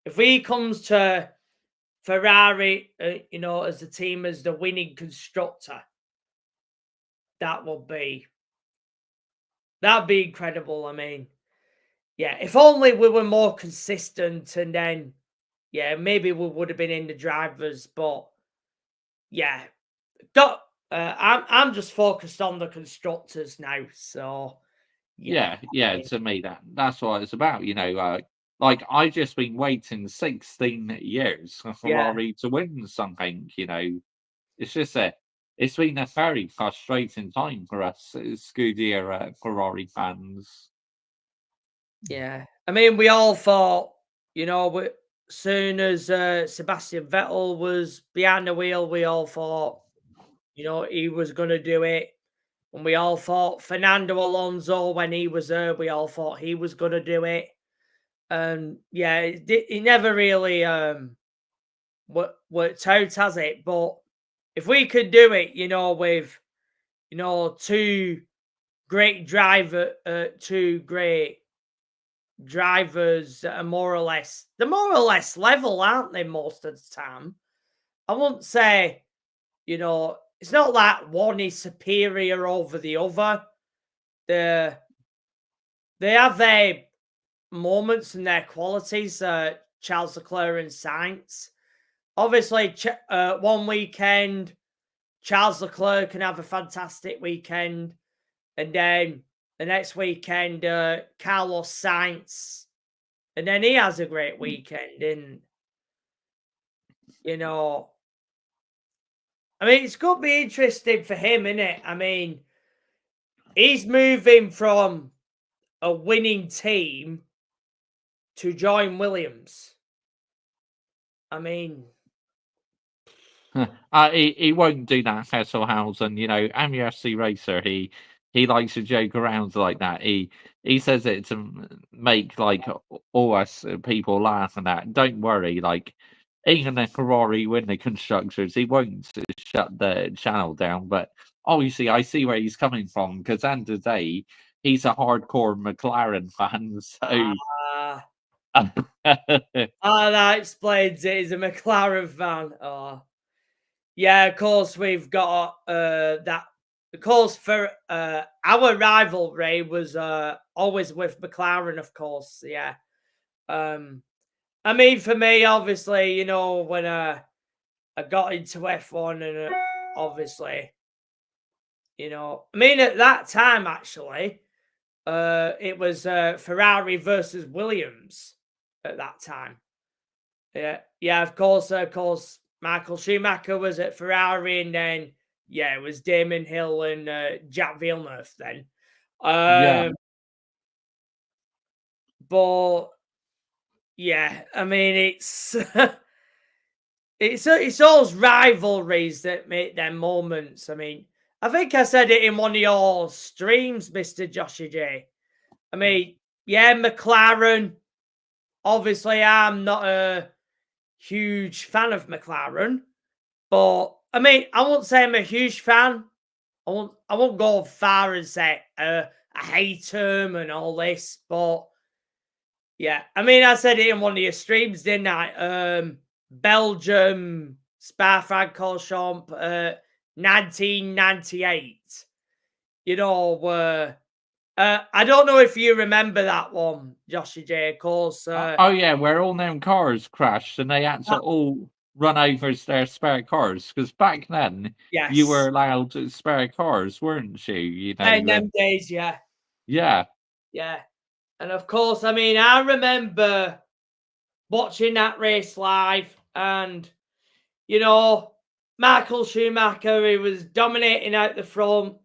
If he comes to Ferrari, as the team, as the winning constructor, that'd be incredible. I mean, yeah, if only we were more consistent, and then, yeah, maybe we would have been in the drivers. But yeah, I'm just focused on the constructors now. So Yeah, to me that's what it's about. like I've just been waiting 16 years for Yeah. Ferrari to win something. It's just it's been a very frustrating time for us Scuderia Ferrari fans. Yeah. I mean, we all thought, soon as Sebastian Vettel was behind the wheel, we all thought, he was going to do it. And we all thought Fernando Alonso, when he was there, we all thought he was going to do it. And yeah, he never really worked out, has it? But if we could do it, with, two great drivers that are more or less level, aren't they, most of the time? I wouldn't say, it's not like one is superior over the other. They have their moments and their qualities, Charles Leclerc and Sainz. Obviously, one weekend, Charles Leclerc can have a fantastic weekend. And then the next weekend, Carlos Sainz. And then he has a great weekend. And, I mean, it's going to be interesting for him, isn't it? I mean, he's moving from a winning team to join Williams. I mean, he won't do that, Hesselhausen. MUFC racer. He likes to joke around like that. He says it to make like all us people laugh and that. Don't worry, like even if Ferrari win the constructors, he won't shut the channel down. But obviously, I see where he's coming from because end of the day, he's a hardcore McLaren fan. So. That explains it. He's a McLaren fan. Oh, yeah. Of course, we've got that. Of course, for our rivalry was always with McLaren. Of course, yeah. I mean, for me, obviously, when I got into F1, and obviously, I mean, at that time, actually, it was Ferrari versus Williams at that time. Yeah, of course, Michael Schumacher was at Ferrari, and then it was Damon Hill and Jacques Villeneuve then. Yeah. But yeah, I mean, it's it's those rivalries that make them moments. I mean, I think I said it in one of your streams, Mr. Joshy J. I mean, yeah, McLaren. Obviously, I'm not a huge fan of McLaren, but I mean, I won't say I'm a huge fan. I won't go far and say I hate them and all this, but yeah, I mean, I said it in one of your streams, didn't I? Belgium, Spa-Francorchamps, 1998. I don't know if you remember that one, Joshy J. Of course. Oh yeah, where all them cars crashed and they had to all run over their spare cars because back then you were allowed to spare cars, weren't you? In them days, yeah. Yeah. Yeah. And of course, I mean, I remember watching that race live and, Michael Schumacher, he was dominating out the front.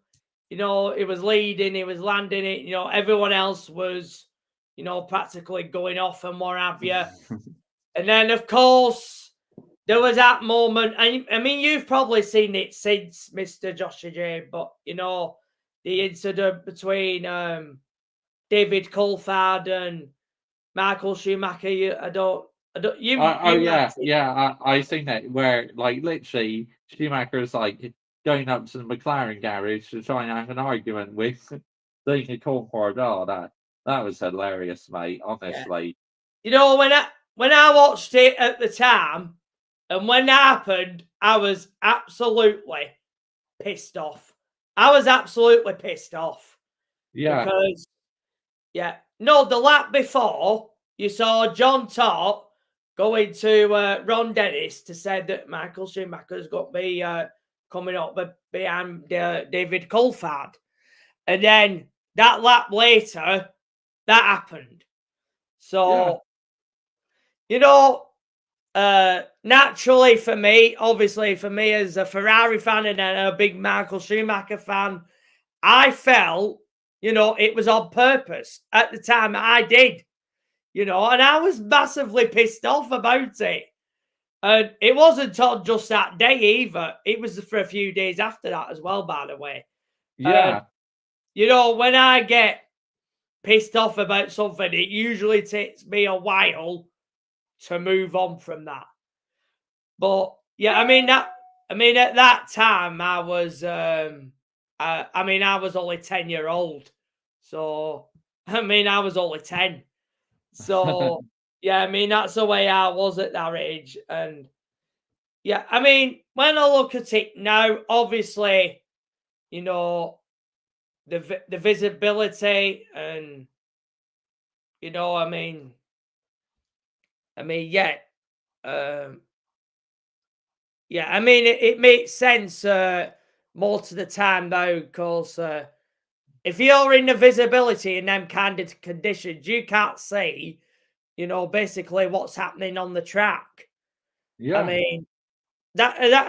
He was leading, he was landing it. Everyone else was, practically going off and what have you. And then, of course, there was that moment. And I mean, you've probably seen it since, Mr. Joshy J, but, the incident between David Coulthard and Michael Schumacher. I seen that where like literally Schumacher's like going up to the McLaren garage to try and have an argument with David Coulthard. Oh, that was hilarious, mate. Honestly, when I watched it at the time, and when that happened, I was absolutely pissed off. Yeah. Because the lap before, you saw John Todt going to Ron Dennis to say that Michael Schumacher's got to be coming up behind David Coulthard. And then that lap later, that happened. So, you know, naturally for me, obviously for me as a Ferrari fan and a big Michael Schumacher fan, I felt, you know, it was on purpose at the time. I did, you know, and I was massively pissed off about it. And it wasn't on just that day either. It was for a few days after that as well, by the way. Yeah. You know, when I get pissed off about something, it usually takes me a while to move on from that. But yeah, I mean at that time I was I was only 10-year-old. So I was only 10. So yeah, I mean that's the way I was at that age. And yeah, I mean, when I look at it now, obviously, you know, the visibility and you know, yeah. Yeah, I mean, it makes sense most of the time, though, because if you're in the visibility in them kind of conditions, you can't see, you know, basically what's happening on the track. Yeah. I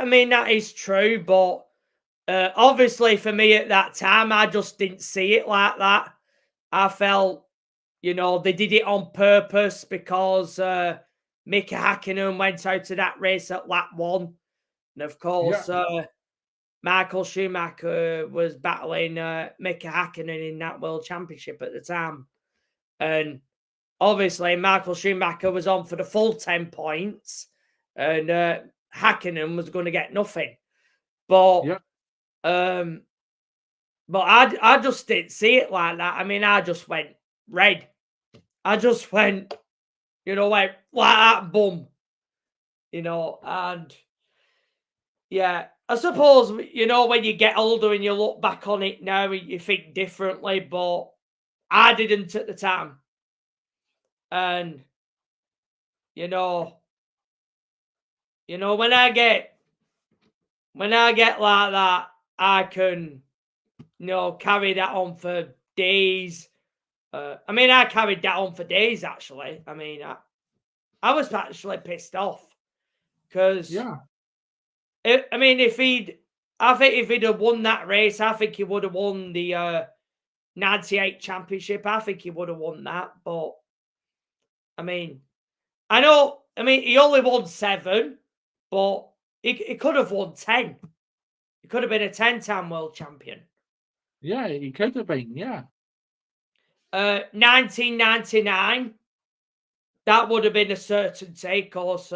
mean, that is true, but obviously for me at that time, I just didn't see it like that. I felt, you know, they did it on purpose because Mika Hakkinen went out of that race at lap 1. And of course, Michael Schumacher was battling Mika Hakkinen in that World Championship at the time. And obviously, Michael Schumacher was on for the full 10 points, and Hakkinen was going to get nothing. But I just didn't see it like that. I mean, I just went red. I just went, you know, like that, boom. You know, and yeah, I suppose, you know, when you get older and you look back on it now, you think differently, but I didn't at the time. And, you know, when I get like that, I can, you know, carry that on for days. I mean, I carried that on for days, actually. I mean, I was actually pissed off because I think if he'd have won that race, I think he would have won the 98 championship. I think he would have won that. But, I mean, he only won 7, but he could have won 10. He could have been a 10-time world champion. Yeah, he could have been, yeah. 1999, that would have been a certainty, of course.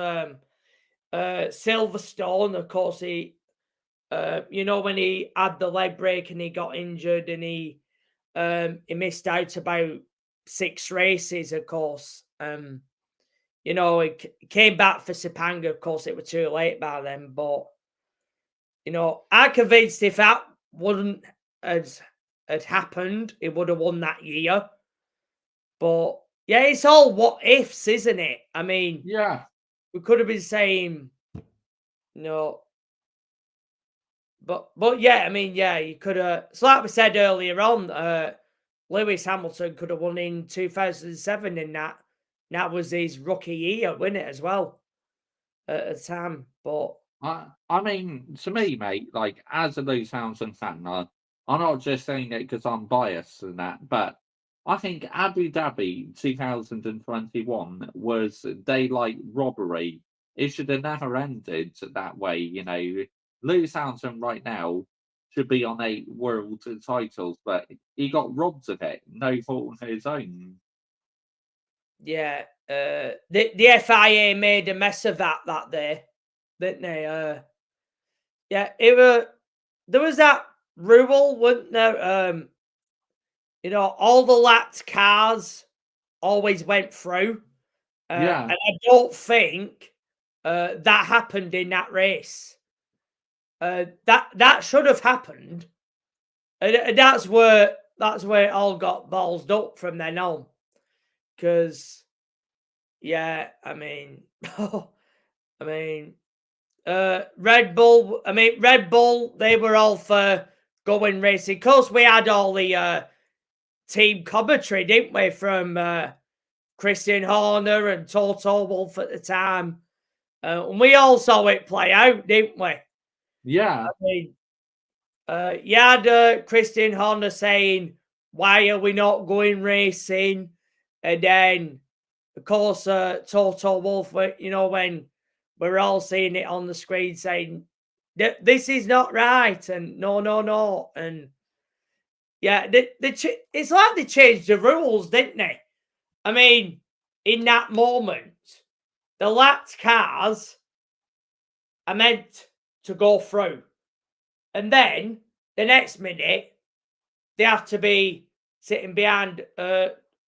Silverstone, of course, he, you know, when he had the leg break and he got injured and he missed out about 6 races, of course. You know, he came back for Sepang. Of course, it was too late by then. But, you know, I'm convinced if that wouldn't had happened, he would have won that year. But, yeah, it's all what ifs, isn't it? I mean, we could have been saying, you know, but yeah, I mean, yeah, you could have. So, like we said earlier on, Lewis Hamilton could have won in 2007 in that. That was his rookie year, wasn't it, as well, at the time. But I mean, to me, mate, like, as a Lewis Hamilton fan, I'm not just saying it because I'm biased and that, but I think Abu Dhabi 2021 was daylight robbery. It should have never ended that way, you know. Lewis Hamilton right now should be on 8 world titles, but he got robbed of it. No fault of his own. yeah, the FIA made a mess of that day, didn't they? Yeah, there was that rule, wasn't there? You know, all the lapped cars always went through. And I don't think that happened in that race. That should have happened. And that's where it all got ballsed up from then on. Because, yeah, I mean, Red Bull, they were all for going racing. Of course, we had all the team commentary, didn't we, from Christian Horner and Toto Wolff at the time. And we all saw it play out, didn't we? Yeah. I mean, you had Christian Horner saying, "Why are we not going racing?" And then, of course, Toto Wolff, you know, when we're all seeing it on the screen saying, "This is not right," and no. And yeah, it's like they changed the rules, didn't they? I mean, in that moment, the lapped cars are meant to go through. And then the next minute, they have to be sitting behind,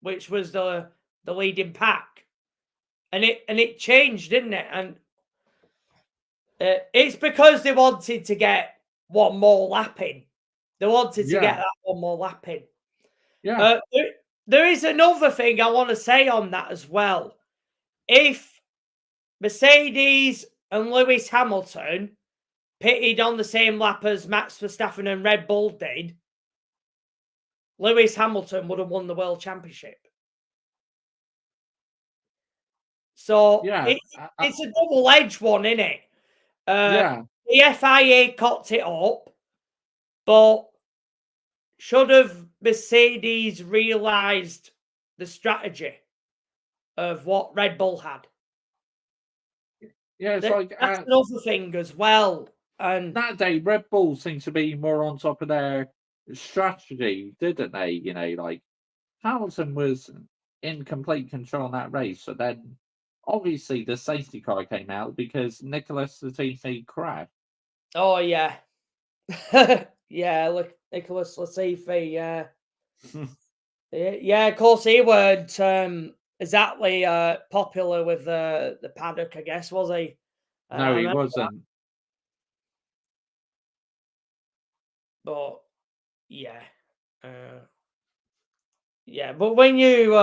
which was the leading pack. And it changed, didn't it? And it's because they wanted to get one more lap in. They wanted to get that one more lap in. Yeah. There is another thing I want to say on that as well. If Mercedes and Lewis Hamilton pitted on the same lap as Max Verstappen and Red Bull did, Lewis Hamilton would have won the World Championship. So it's a double-edged one, isn't it? The FIA cocked it up, but should have Mercedes realised the strategy of what Red Bull had? Yeah, it's that's another thing as well. And that day, Red Bull seemed to be more on top of their strategy, didn't they? You know, like Hamilton was in complete control in that race, but then obviously the safety car came out because Nicholas Latifi crashed. Oh yeah, yeah. Look, Nicholas Latifi. Yeah. Of course, he weren't exactly popular with the paddock, I guess, was he? No, he wasn't. That. But yeah, but when you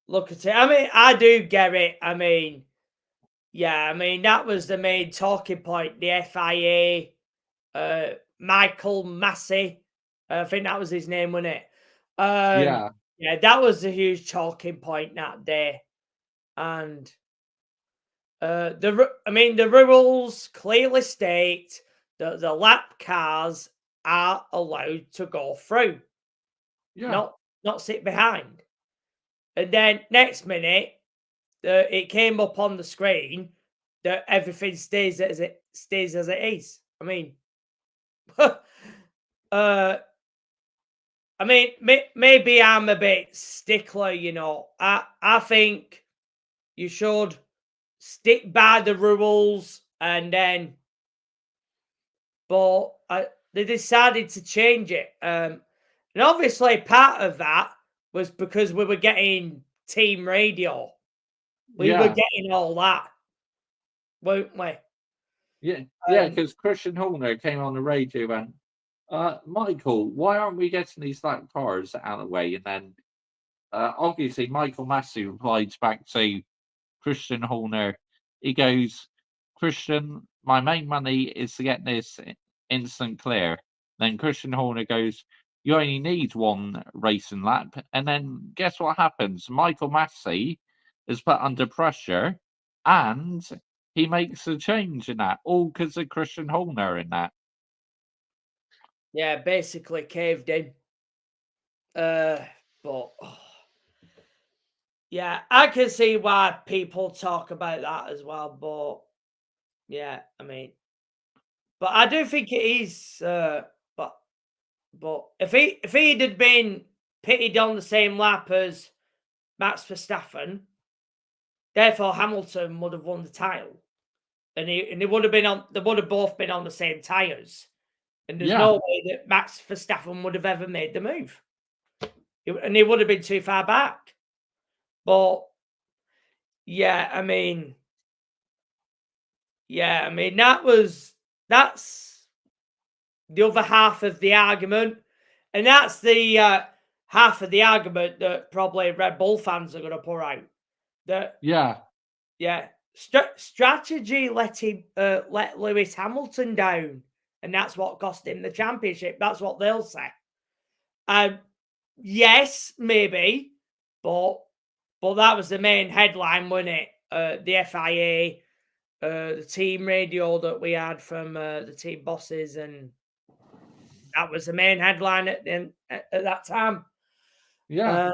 look at it, I mean, I do get it. I mean, that was the main talking point. The FIA, Michael Massey, I think that was his name, wasn't it? Yeah, that was a huge talking point that day. And the rules clearly state that the lap cars are allowed to go through, not sit behind. And then next minute, it came up on the screen that everything stays as it is. I mean, maybe I'm a bit stickler, you know. I think you should stick by the rules, and then, but they decided to change it. And obviously part of that was because we were getting team radio. We were getting all that, weren't we? Yeah, because Christian Horner came on the radio and Michael, why aren't we getting these lap cars out of the way? And then obviously Michael Massey replied back to Christian Horner. He goes, "Christian, my main money is to get this instant clear." Then Christian Horner goes, "You only need one racing lap." And then guess what happens? Michael Massey is put under pressure and he makes a change in that, all because of Christian Horner in that. Yeah, basically caved in. But yeah, I can see why people talk about that as well. But yeah, I mean, but I do think it is. But if he'd had been pitted on the same lap as Max Verstappen, therefore Hamilton would have won the title, and they would have been on. They would have both been on the same tires, and there's no way that Max Verstappen would have ever made the move, and he would have been too far back. But yeah, I mean, that's the other half of the argument, and that's the half of the argument that probably Red Bull fans are going to pour out. That strategy let Lewis Hamilton down, and that's what cost him the championship. That's what they'll say. Yes, maybe, but But that was the main headline, wasn't it? The FIA, the team radio that we had from the team bosses, and that was the main headline at that time. Yeah.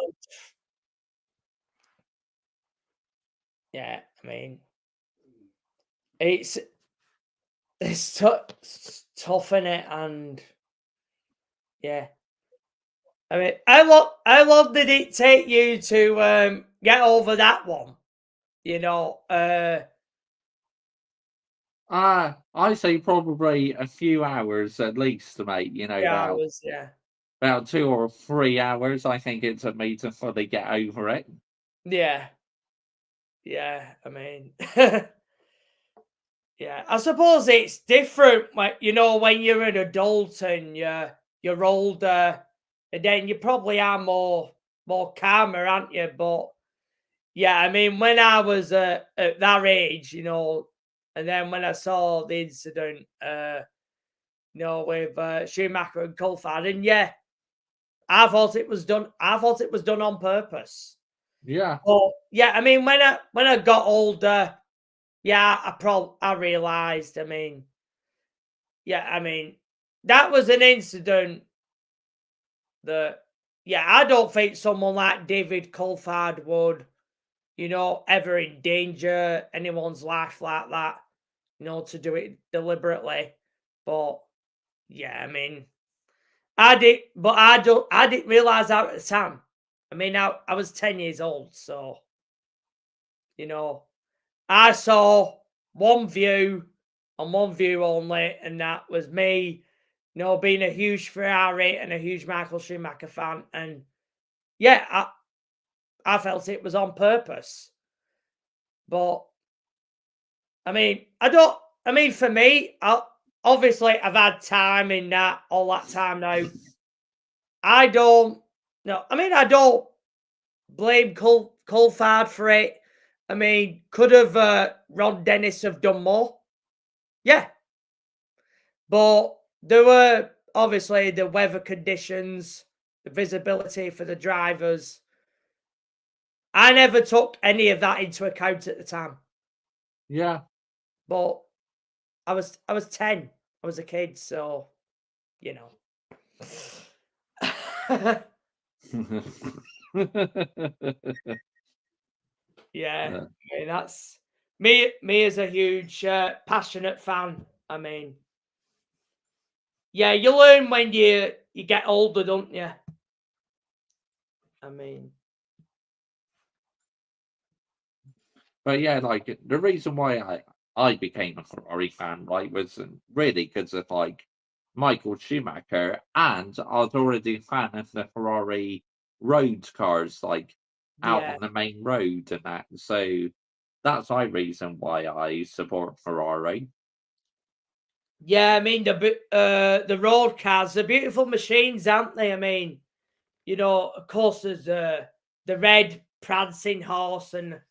Yeah, I mean, it's tough in it, and yeah, I mean, how long did it take you to get over that one? You know, I say probably a few hours at least, mate. You know, yeah, about 2 or 3 hours. I think it took me to fully get over it. yeah. I mean, yeah, I suppose it's different when when you're an adult and you're older, and then you probably are more calmer, aren't you? But yeah, I mean, when I was at that age, and then when I saw the incident, with Schumacher and Coulthard, and yeah, I thought it was done. I thought it was done on purpose. Yeah. But yeah, I mean, when I got older, yeah, I realized. I mean, yeah, I mean, that was an incident that, yeah, I don't think someone like David Coulthard would, ever endanger anyone's life like that, to do it deliberately. But yeah, I mean, I didn't realize that at the time. I mean, I was 10 years old, so I saw one view and one view only, and that was me, being a huge Ferrari and a huge Michael Schumacher fan. And yeah, I felt it was on purpose. But I mean, for me, obviously I've had time in all that time now. I don't blame Coulthard for it. I mean, could have Ron Dennis have done more? Yeah. But there were obviously the weather conditions, the visibility for the drivers. I never took any of that into account at the time. Yeah. But I was 10. I was a kid, so Yeah, I mean, that's me as a huge passionate fan. I mean, yeah, you learn when you get older, don't you? I mean, But yeah, like the reason why I became a Ferrari fan, right, was really because of like Michael Schumacher, and I was already a fan of the Ferrari road cars, like out yeah, on the main road and that. So that's my reason why I support Ferrari. yeah. I mean, the road cars, they're beautiful machines, aren't they? I mean, of course, there's the red prancing horse, and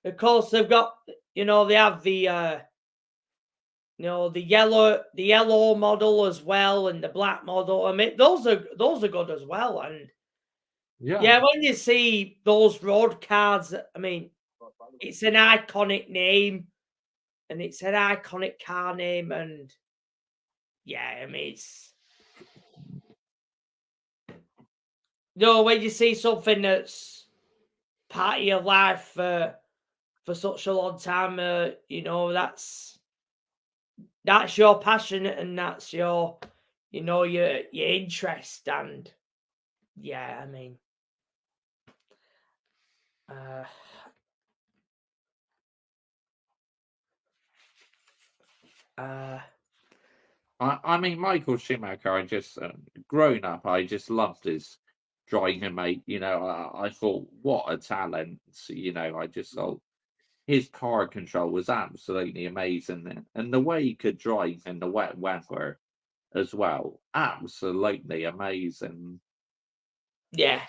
of course they've got, they have the the yellow model as well, and the black model. I mean, those are good as well. And yeah, when you see those road cars, I mean, it's an iconic name, and it's an iconic car name, and yeah, I mean, it's when you see something that's part of your life for such a long time, that's your passion, and that's your your interest. And yeah, I mean, I mean, Michael Schumacher, I just, growing up, I just loved his driving, mate. I thought, what a talent. I just thought his car control was absolutely amazing. And the way he could drive in the wet weather as well, absolutely amazing. yeah,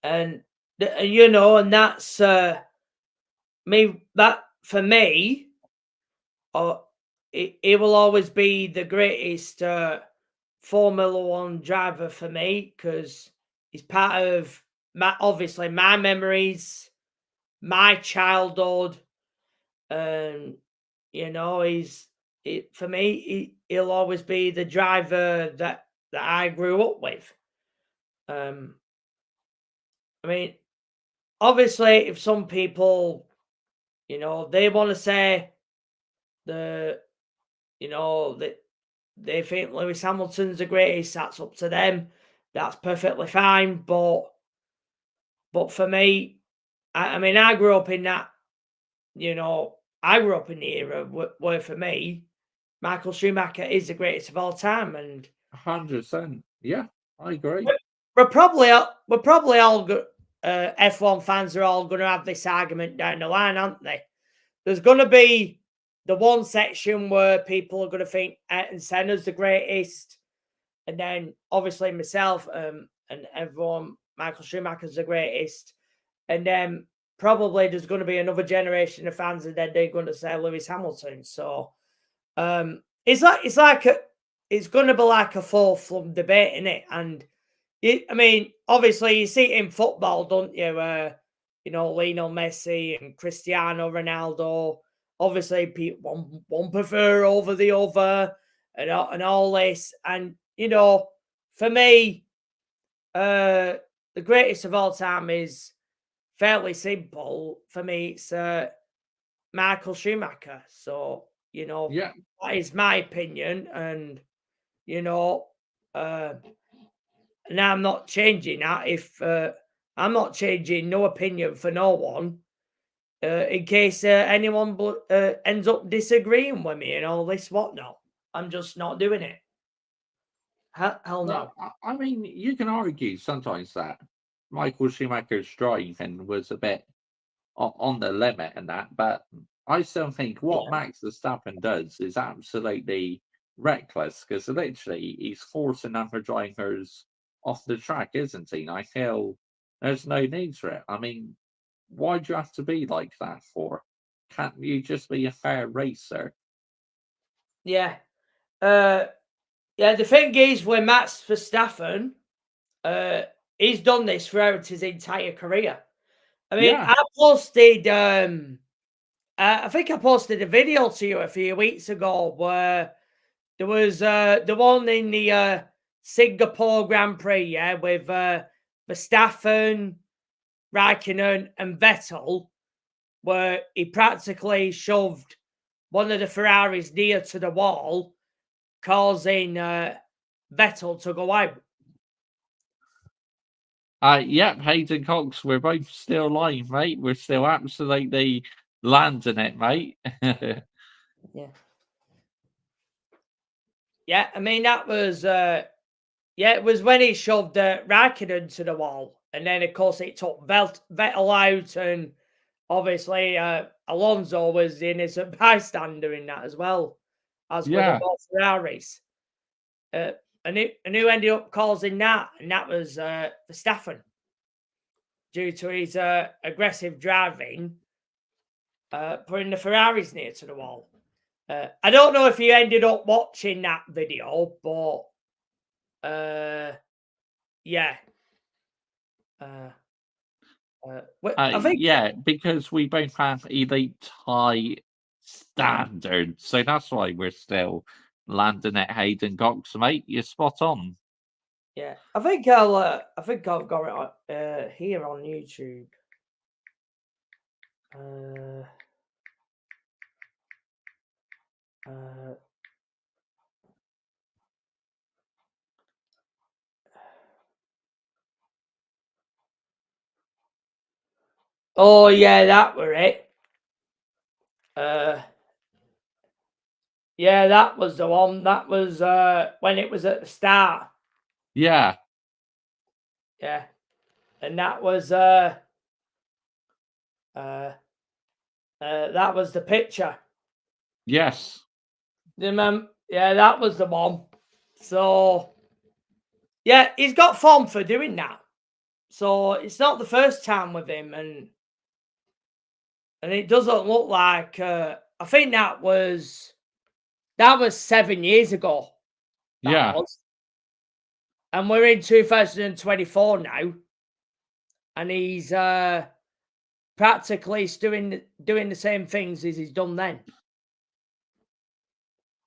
and and that's that for me, it will always be the greatest Formula One driver for me, because he's part of obviously my memories, my childhood, and for me, he'll always be the driver that I grew up with. I mean, obviously, if some people, they want to say that they think Lewis Hamilton's the greatest, that's up to them. That's perfectly fine. But for me, I mean, I grew up in that, I grew up in the era where for me, Michael Schumacher is the greatest of all time. And 100%. Yeah, I agree. we're probably all F1 fans are all going to have this argument down the line, aren't they? There's going to be the one section where people are going to think Ayrton Senna's the greatest, and then obviously myself and everyone, Michael Schumacher's the greatest, and then probably there's going to be another generation of fans, and then they're going to say Lewis Hamilton. So it's going to be like a full-flung debate, isn't it? And I mean, obviously you see it in football, don't you? Lionel Messi and Cristiano Ronaldo. Obviously, people one prefer over the other, and all this. And for me, the greatest of all time is fairly simple. For me, it's Michael Schumacher. So Yeah, that is my opinion, and and I'm not changing that. If I'm not changing no opinion for no one, in case anyone ends up disagreeing with me and all this whatnot. I'm just not doing it. Hell no. no, I mean, you can argue sometimes that Michael Schumacher's driving was a bit on the limit and that, but I still think what Max Verstappen does is absolutely reckless because literally he's forcing other drivers off the track, isn't he? And I feel there's no need for it. I mean, why do you have to be like that for? Can't you just be a fair racer? Yeah. The thing is with Max Verstappen, he's done this throughout his entire career. I mean, Yeah. I posted I think I posted a video to you a few weeks ago where there was the one in the Singapore Grand Prix, with Verstappen, Raikkonen, and Vettel, where he practically shoved one of the Ferraris near to the wall, causing Vettel to go out. Yep, Hayden Cox, we're both still alive, mate. We're still absolutely landing it, mate. Yeah. Yeah, I mean, that was, it was when he shoved Raikkonen to the wall. And then, of course, it took Vettel out, and obviously Alonso was in as a bystander in that as well, as with the both Ferraris. And who ended up causing that? And that was Verstappen, due to his aggressive driving, putting the Ferraris near to the wall. I don't know if you ended up watching that video, but yeah. I think, because we both have elite high standards, so that's why we're still landing at Hayden Cox, mate. You're spot on. Yeah, I think I've got it here on YouTube. Oh yeah, that were it. Yeah, that was the one. That was when it was at the start. Yeah. Yeah. And that was that was the picture. Yes. Yeah, that was the one. So yeah, he's got form for doing that. So it's not the first time with him, and it doesn't look like I think that was 7 years ago. Yeah. And we're in 2024 now. And he's practically is doing the same things as he's done then.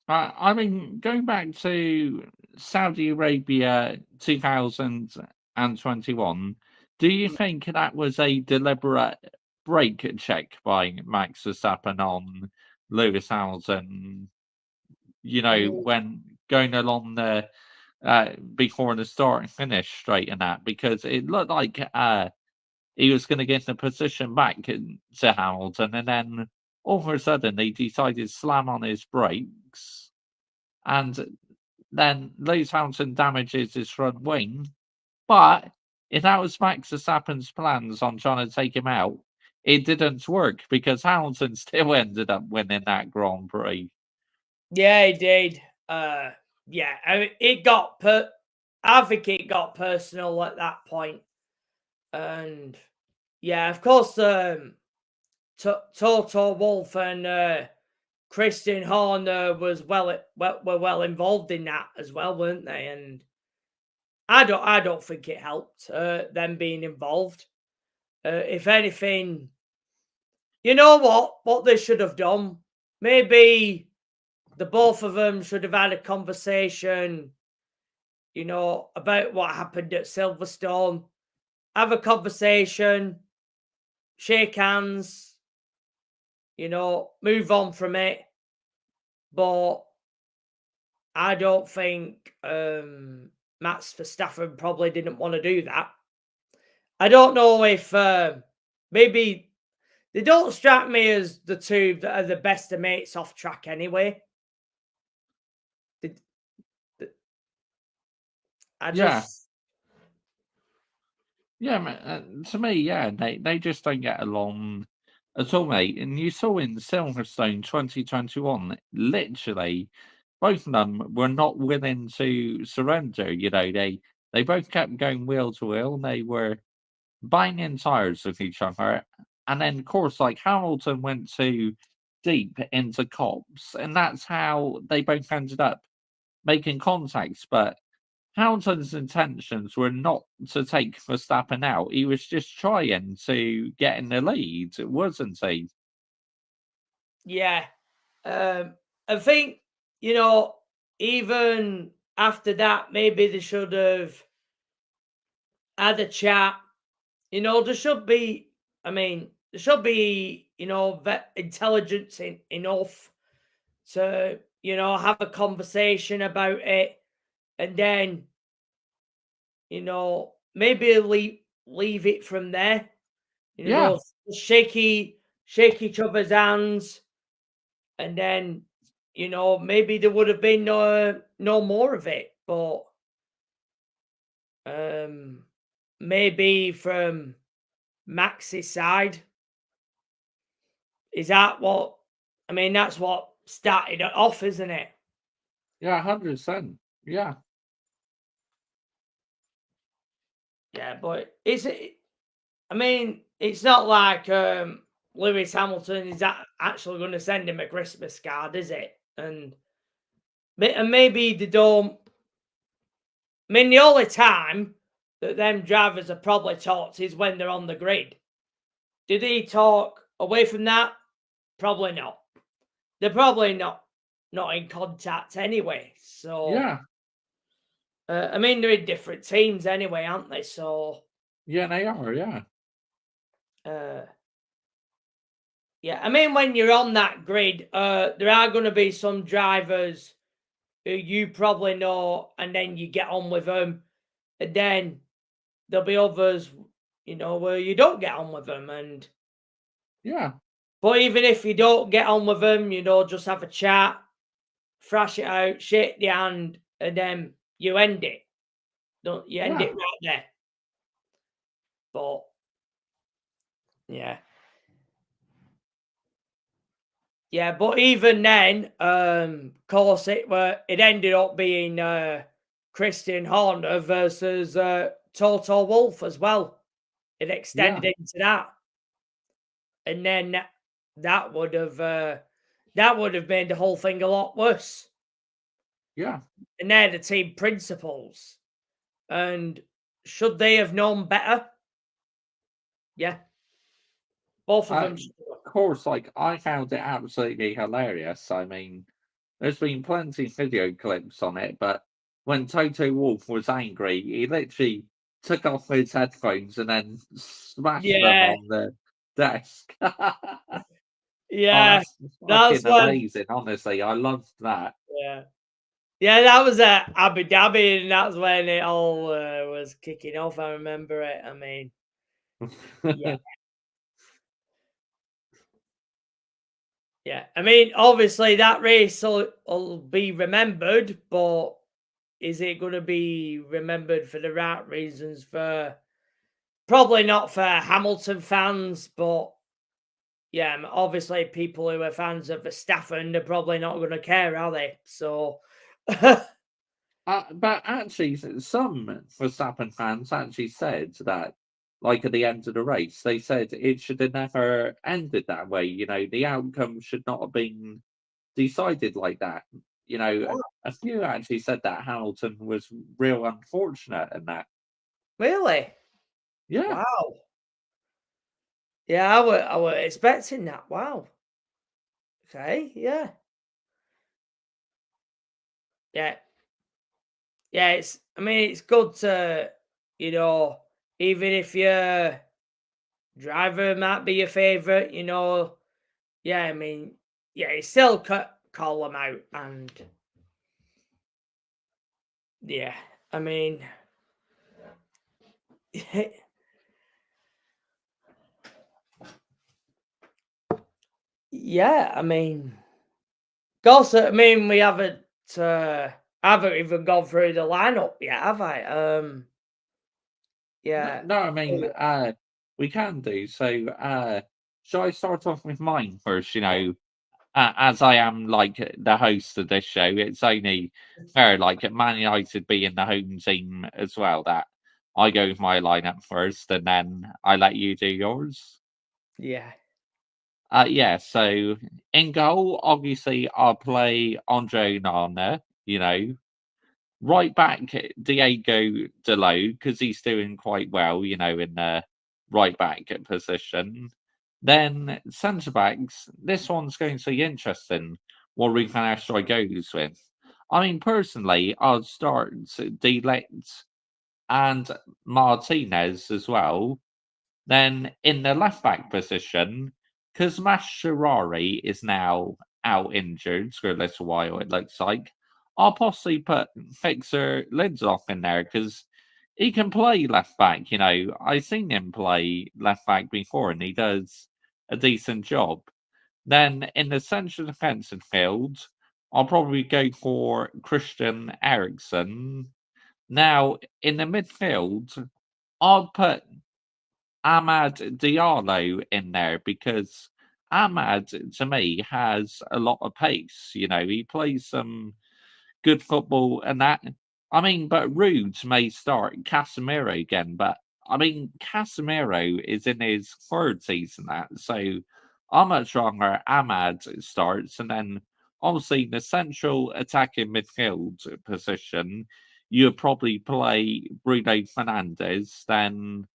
I mean, going back to Saudi Arabia 2021, do you think that was a deliberate brake check by Max Verstappen on Lewis Hamilton? When going along the before the start and finish straight and that, because it looked like he was going to get the position back to Hamilton, and then all of a sudden he decided to slam on his brakes, and then Lewis Hamilton damages his front wing. But if that was Max Verstappen's plans on trying to take him out, it didn't work because Hamilton still ended up winning that Grand Prix. Yeah, he did. Yeah, I mean, I think it got personal at that point. And yeah, of course, Toto Wolff and Christian Horner were well involved in that as well, weren't they? And I don't think it helped them being involved. If anything, you know what they should have done? Maybe the both of them should have had a conversation, about what happened at Silverstone. Have a conversation, shake hands, move on from it. But I don't think Max Verstappen probably didn't want to do that. I don't know if maybe they don't strike me as the two that are the best of mates off track anyway. To me, they just don't get along at all, mate. And you saw in Silverstone 2021, literally, both of them were not willing to surrender. They both kept going wheel to wheel. They were banging tires with each other. And then, of course, like Hamilton went too deep into Copse, and that's how they both ended up making contacts. But Hamilton's intentions were not to take Verstappen out. He was just trying to get in the lead, wasn't he? Yeah. I think, even after that, maybe they should have had a chat. There should be, intelligence enough to, have a conversation about it. And then, maybe leave it from there. Shake each other's hands, and then, maybe there would have been no more of it. But maybe from Max's side, is that what? That's what started it off, isn't it? Yeah, 100%. Yeah. Yeah, but it's not like Lewis Hamilton is actually going to send him a Christmas card, is it? And maybe they don't. The only time that them drivers are probably talked is when they're on the grid. Did they talk away from that? Probably not. They're probably not in contact anyway. So yeah. They're in different teams anyway, aren't they? So yeah, they are. Yeah. Yeah, when you're on that grid, there are going to be some drivers who you probably know, and then you get on with them, and then there'll be others, where you don't get on with them, and yeah. But even if you don't get on with them, just have a chat, thrash it out, shake the hand, and then you end it. Don't you end it right there? But yeah. Yeah, but even then, of course, it ended up being Christian Horner versus Toto Wolff as well. It extended into that, and then that would have made the whole thing a lot worse. Yeah, and they're the team principals, and should they have known better? Yeah. Both of I- them. Of course, like I found it absolutely hilarious. I mean, there's been plenty of video clips on it, but when Toto Wolff was angry, he literally took off his headphones and then smashed them Yeah, on the desk. Oh, yeah, that's that's fucking when. amazing, honestly. I loved that. Yeah, yeah, that was at Abu Dhabi, and that's when it all was kicking off. I remember it. I mean, yeah, yeah. I mean, obviously that race will be remembered, but is it going to be remembered for the right reasons? For probably not for Hamilton fans, but yeah, obviously people who are fans of Verstappen, they're probably not going to care, are they? So, But actually, some Verstappen fans actually said that, like at the end of the race, they said it should have never ended that way. You know, the outcome should not have been decided like that. You know, a few actually said that Hamilton was real unfortunate in that. really? Yeah, Wow. Yeah, I were expecting that. Wow. Okay. Yeah. Yeah. Yeah. I mean, it's good to, you know, even if your driver might be your favorite, yeah, I mean, yeah, you still call them out. And yeah, I mean, yeah, I mean, also, I mean, we haven't, I haven't even gone through the lineup yet, have I? no, Yeah. no I mean, we can do so. Shall I start off with mine first? You know, as I am like the host of this show, it's only fair, like Man United being the home team as well, that I go with my lineup first, and then I let you do yours. Yeah. Yeah. So in goal, obviously, I'll play Andre Nana. You know, right back Diego Delo because he's doing quite well. You know, in the right back position. Then centre backs, this one's going to be interesting what Ruben Asteroid goes with. I mean, personally, I'd start Delect and Martinez as well. Then in the left back position, because Mascherari is now out injured for a little while, it looks like, I'll possibly put Fixer Lindelof in there because he can play left back. You know, I've seen him play left back before and he does a decent job. Then in the central defensive field, I'll probably go for Christian Eriksen. Now, in the midfield, I'll put Ahmad Diallo in there because Ahmad, to me, has a lot of pace. You know, he plays some good football and that. I mean, but Rude may start Casemiro again, but I mean, Casemiro is in his third season that, so I'm much longer Ahmad starts, and then obviously the central attacking midfield position, you'd probably play Bruno Fernandes, then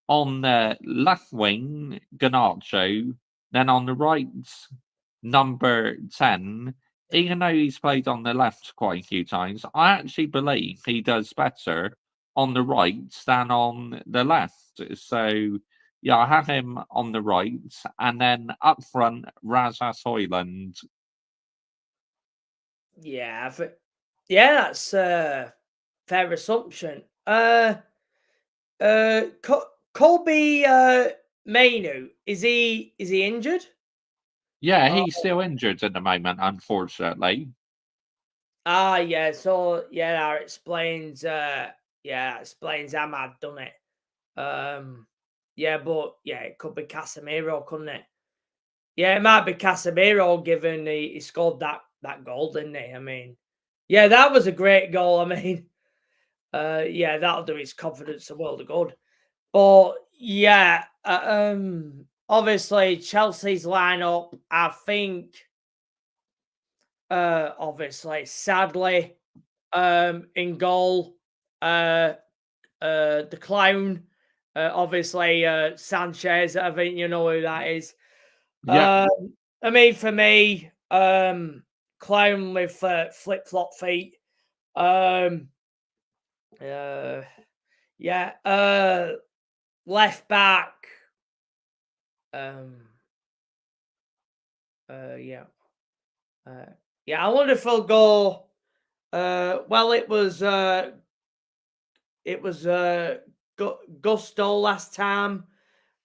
on the left wing, Garnacho. Then on the right, number 10. Even though he's played on the left quite a few times, I actually believe he does better on the right than on the left. So, yeah, I have him on the right. And then up front, Rasmus Hoyland. Yeah. Yeah, that's a fair assumption. Colby Mainu, is he injured? Yeah, Oh, he's still injured at the moment, unfortunately. yeah. So yeah, that explains Ahmad, doesn't it? Yeah, but yeah, it could be Casemiro, couldn't it? Yeah, it might be Casemiro, given he scored that goal, didn't he? I mean, yeah, that was a great goal. I mean, yeah, that'll do his confidence a world of good. But yeah, obviously Chelsea's lineup, I think, obviously, sadly, in goal, the clown, Obviously, Sanchez, I think you know who that is. Yeah. I mean, for me, clown with flip-flop feet. Left back. I wonder if he'll go. Well, it was Gusto last time.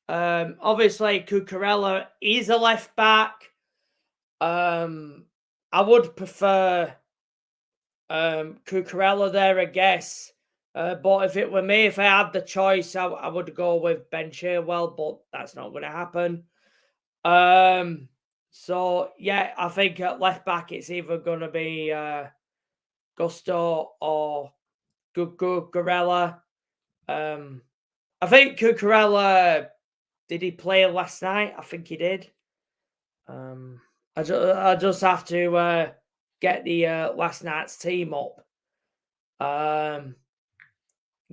Obviously, Cucurella is a left back. I would prefer Cucurella there, I guess. But if it were me, if I had the choice, I would go with Ben Chilwell, but that's not going to happen. So yeah, I think at left back it's either going to be Gusto or Cucurella. I think Cucurella, did he play last night? I think he did. I just have to get the last night's team up.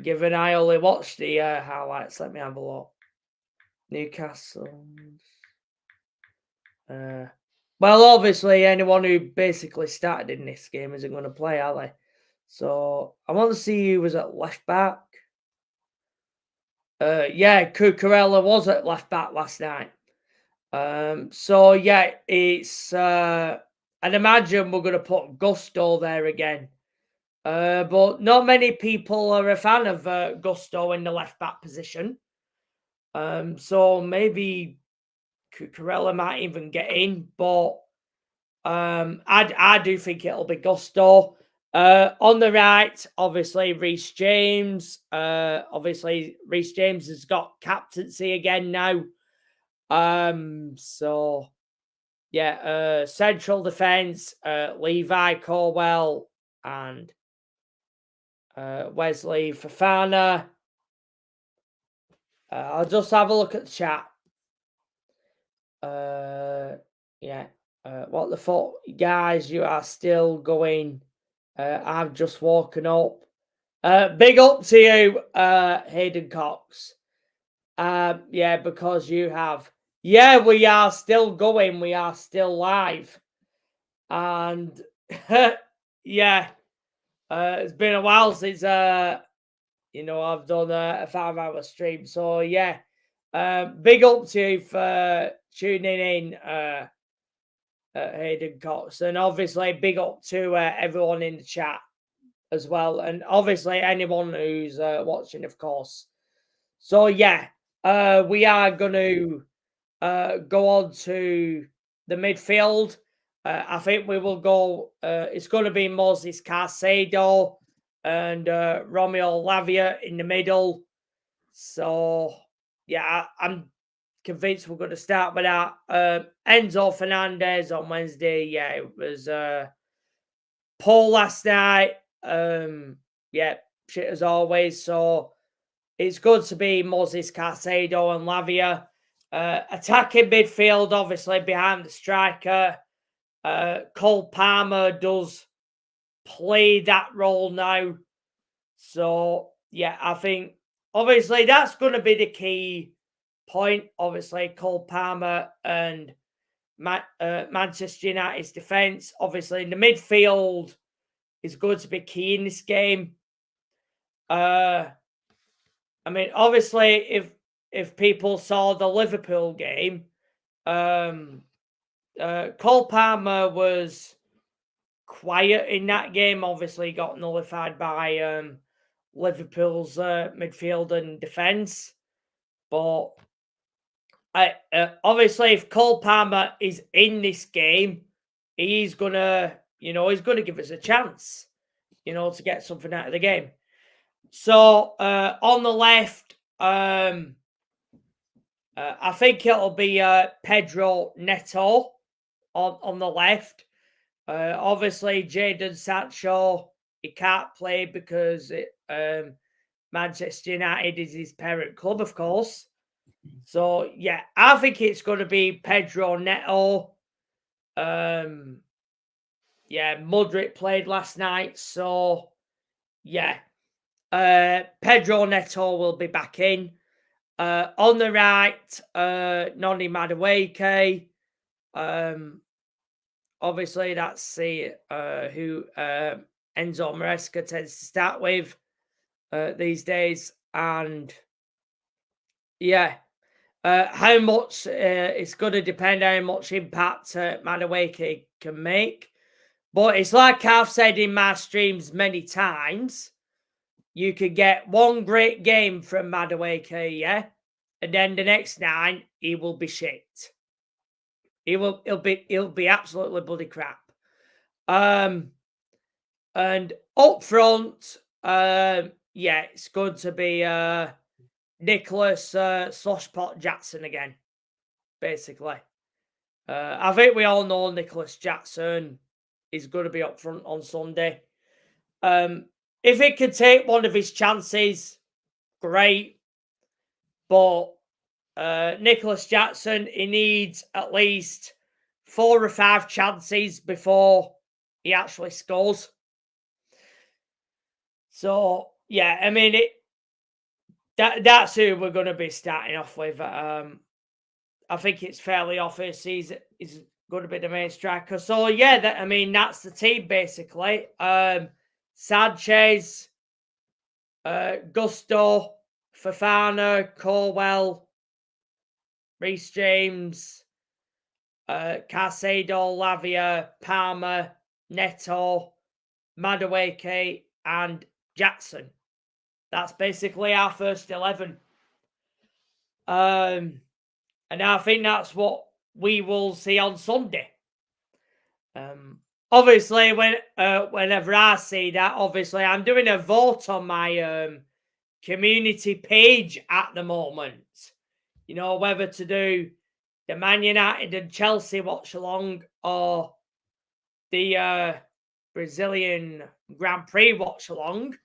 Given I only watched the highlights, let me have a look. Newcastle. Well, obviously, anyone who basically started in this game isn't going to play, are they? So I want to see who was at left back. Yeah, Cucurella was at left back last night. So yeah, it's I'd imagine we're going to put Gusto there again. But not many people are a fan of Gusto in the left back position. So maybe Cucurella might even get in, but I do think it'll be Gusto. On the right, obviously Reece James. Obviously Reece James has got captaincy again now. So yeah, central defense, Levi Colwell and Wesley Fofana. I'll just have a look at the chat. What the fuck, guys? You are still going. I've just woken up. Big up to you, Hayden Cox. Because you have. Yeah, we are still going. We are still live. And yeah, it's been a while since I've done a 5-hour stream. So yeah, big up to you for tuning in, Hayden Cox, and obviously big up to everyone in the chat as well, and obviously anyone who's watching, of course. So yeah, we are going to go on to the midfield. I think we will go. It's going to be Moses Caicedo and Romeo Lavia in the middle. So yeah, I'm convinced we're going to start with that. Enzo Fernandez on Wednesday. Yeah, it was Paul last night. Shit as always. So it's good to be Moses Caicedo and Lavia. Attacking midfield, obviously behind the striker. Cole Palmer does play that role now. So yeah, I think obviously that's going to be the key point. Obviously, Cole Palmer and Manchester United's defence. Obviously, in the midfield is going to be key in this game. I mean, obviously, if people saw the Liverpool game, Cole Palmer was quiet in that game. Obviously, got nullified by Liverpool's midfield and defence. But obviously, if Cole Palmer is in this game, he's gonna give us a chance, to get something out of the game. So on the left, I think it'll be Pedro Neto on the left. Obviously, Jadon Sancho, he can't play because Manchester United is his parent club, of course. So, yeah, I think it's going to be Pedro Neto. Mudryk played last night. So, yeah, Pedro Neto will be back in. On the right, Noni Madueke. Obviously, that's who Enzo Maresca tends to start with these days. And yeah, how much it's going to depend how much impact Madueke can make. But it's like I've said in my streams many times, you could get one great game from Madueke, yeah? And then the next 9, he will be shit. He'll be absolutely bloody crap. And up front, yeah, it's going to be Nicholas Sloshpot Jackson again, basically. I think we all know Nicholas Jackson is going to be up front on Sunday. If he can take one of his chances, great. But Nicholas Jackson, he needs at least 4 or 5 chances before he actually scores. So, yeah, I mean, that's who we're going to be starting off with. I think it's fairly obvious he's going to be the main striker. So, yeah, that's the team, basically. Sanchez, Gusto, Fofana, Corwell, Reece James, Caicedo, Lavia, Palmer, Neto, Madueke, and Jackson. That's basically our first 11. And I think that's what we will see on Sunday. Obviously, whenever I see that, obviously, I'm doing a vote on my community page at the moment. You know, whether to do the Man United and Chelsea watch along or the Brazilian Grand Prix watch along.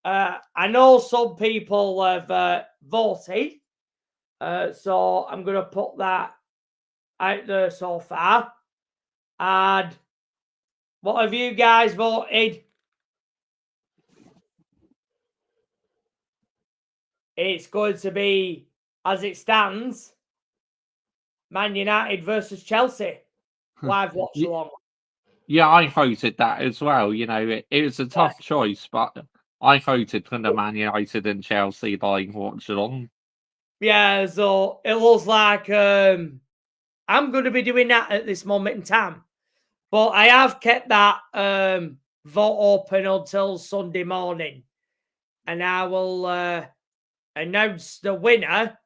I know some people have voted, so I'm going to put that out there so far. And what have you guys voted? It's going to be, as it stands, Man United versus Chelsea. Live watch along. Yeah, I voted that as well. You know, it was a tough choice, but I voted for the Man United and Chelsea live watch along. Yeah, so it looks like I'm going to be doing that at this moment in time. But I have kept that vote open until Sunday morning. And I will announce the winner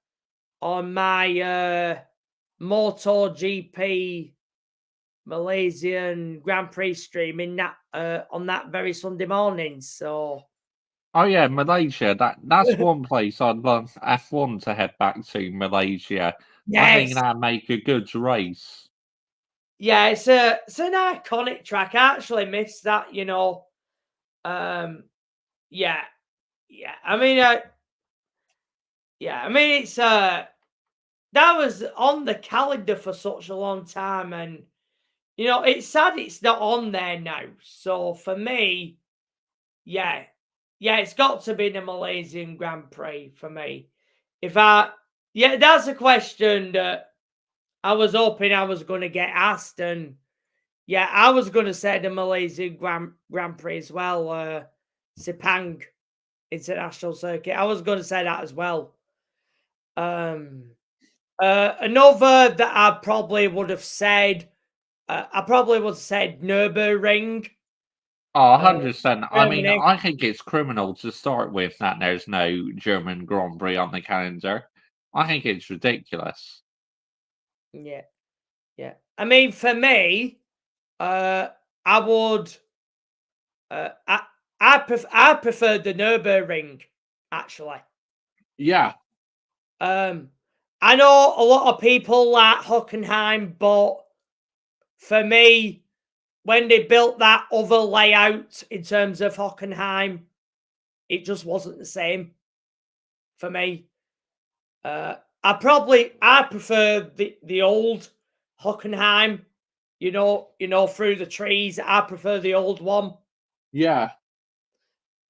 on my MotoGP Malaysian Grand Prix stream in that on that very Sunday morning. So, oh yeah, Malaysia. That's one place I'd love F1 to head back to. Malaysia. Yes. I think that'd make a good race. Yeah, it's an iconic track. I actually missed that. You know, yeah. I mean, it's that was on the calendar for such a long time, and you know, it's sad it's not on there now. So for me, yeah, it's got to be the Malaysian Grand Prix for me. That's a question that I was hoping I was going to get asked, and yeah, I was going to say the Malaysian Grand Prix as well, Sepang International Circuit. I was going to say that as well. Another that I probably would have said, Nürburgring. Oh, 100%. I mean, I think it's criminal to start with that there's no German Grand Prix on the calendar. I think it's ridiculous. Yeah. I mean, for me, I would. I prefer the Nürburgring, actually. Yeah. I know a lot of people like Hockenheim, but for me, when they built that other layout in terms of Hockenheim, it just wasn't the same for me. I prefer the old Hockenheim, you know, through the trees. I prefer the old one. Yeah.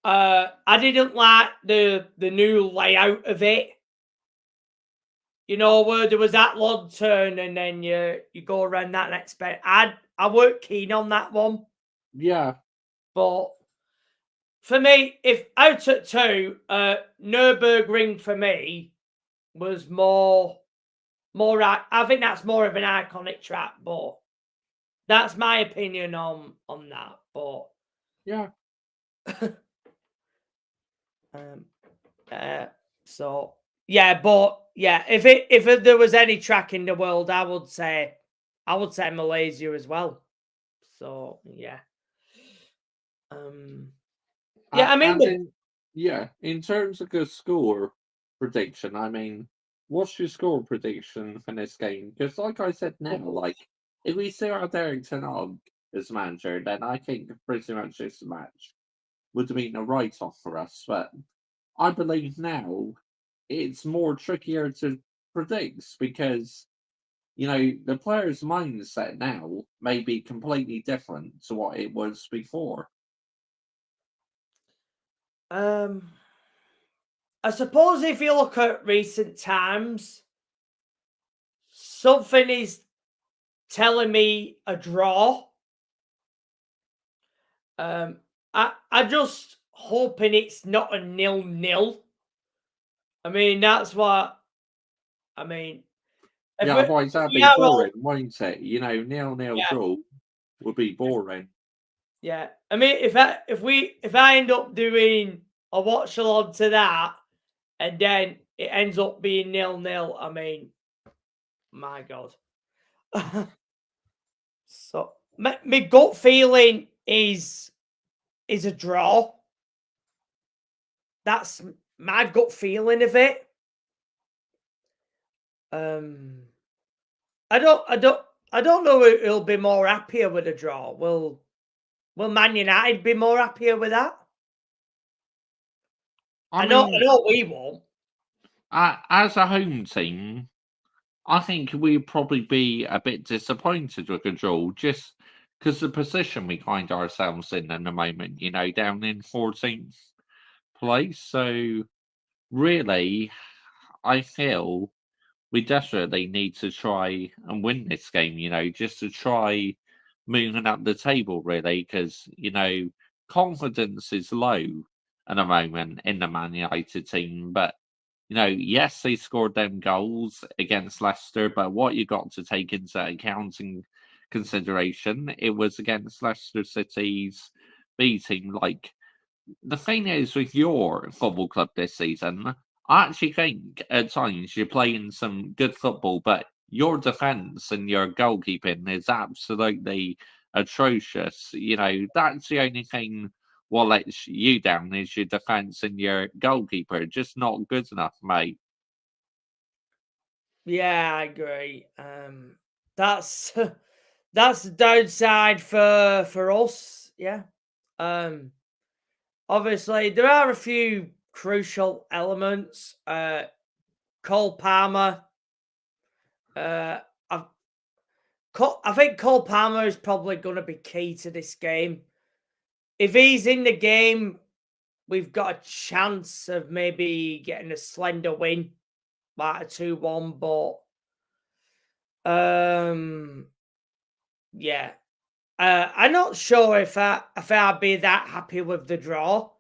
I didn't like the new layout of it. where there was that long turn and then you go around that next bit. I weren't keen on that one. Yeah. But for me, if out at 2, Nürburgring for me was more. I think that's more of an iconic track, but that's my opinion on that. But yeah. So yeah, but yeah, if there was any track in the world, I would say Malaysia as well. So yeah. Yeah, I mean, in terms of the score prediction, I mean, what's your score prediction for this game? Because, like I said now, like, if we still have Derek Ten Hag as manager, then I think pretty much this match would have been a write-off for us. But I believe now it's more trickier to predict because, the player's mindset now may be completely different to what it was before. I suppose if you look at recent times, something is telling me a draw. I just hoping it's not a 0-0. I mean, that's what I mean. Otherwise that'd be boring, won't it? 0-0 draw would be boring. Yeah, I mean, if I end up doing a watch along to that, and then it ends up being 0-0, I mean, my God. So my gut feeling is a draw. That's my gut feeling of it. I don't know who'll be more happier with a draw. Will Man United be more happier with that? I know we won't. As a home team, I think we'd probably be a bit disappointed with a draw, just because the position we find ourselves in the moment, down in 14th place. So, really, I feel we desperately need to try and win this game, just to try moving up the table, really, because, confidence is low at the moment in the Man United team. But, yes, they scored them goals against Leicester, but what you got to take into account and consideration, it was against Leicester City's B team. Like, the thing is with your football club this season, I actually think at times you're playing some good football, but your defence and your goalkeeping is absolutely atrocious. That's the only thing what lets you down is your defence and your goalkeeper. Just not good enough, mate. Yeah, I agree. That's the downside for us. Yeah. Obviously, there are a few crucial elements. Cole Palmer. I think Cole Palmer is probably going to be key to this game. If he's in the game, we've got a chance of maybe getting a slender win, like a 2-1. But yeah. I'm not sure if I'd be that happy with the draw.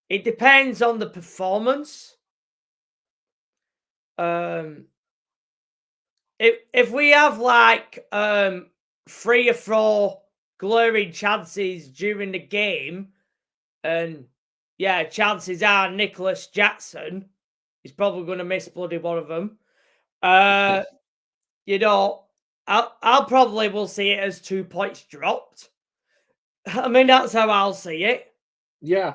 It depends on the performance. If we have like 3 or 4 glaring chances during the game, and yeah, chances are Nicholas Jackson is probably going to miss bloody one of them. I'll probably will see it as 2 points dropped. I mean, that's how I'll see it. Yeah.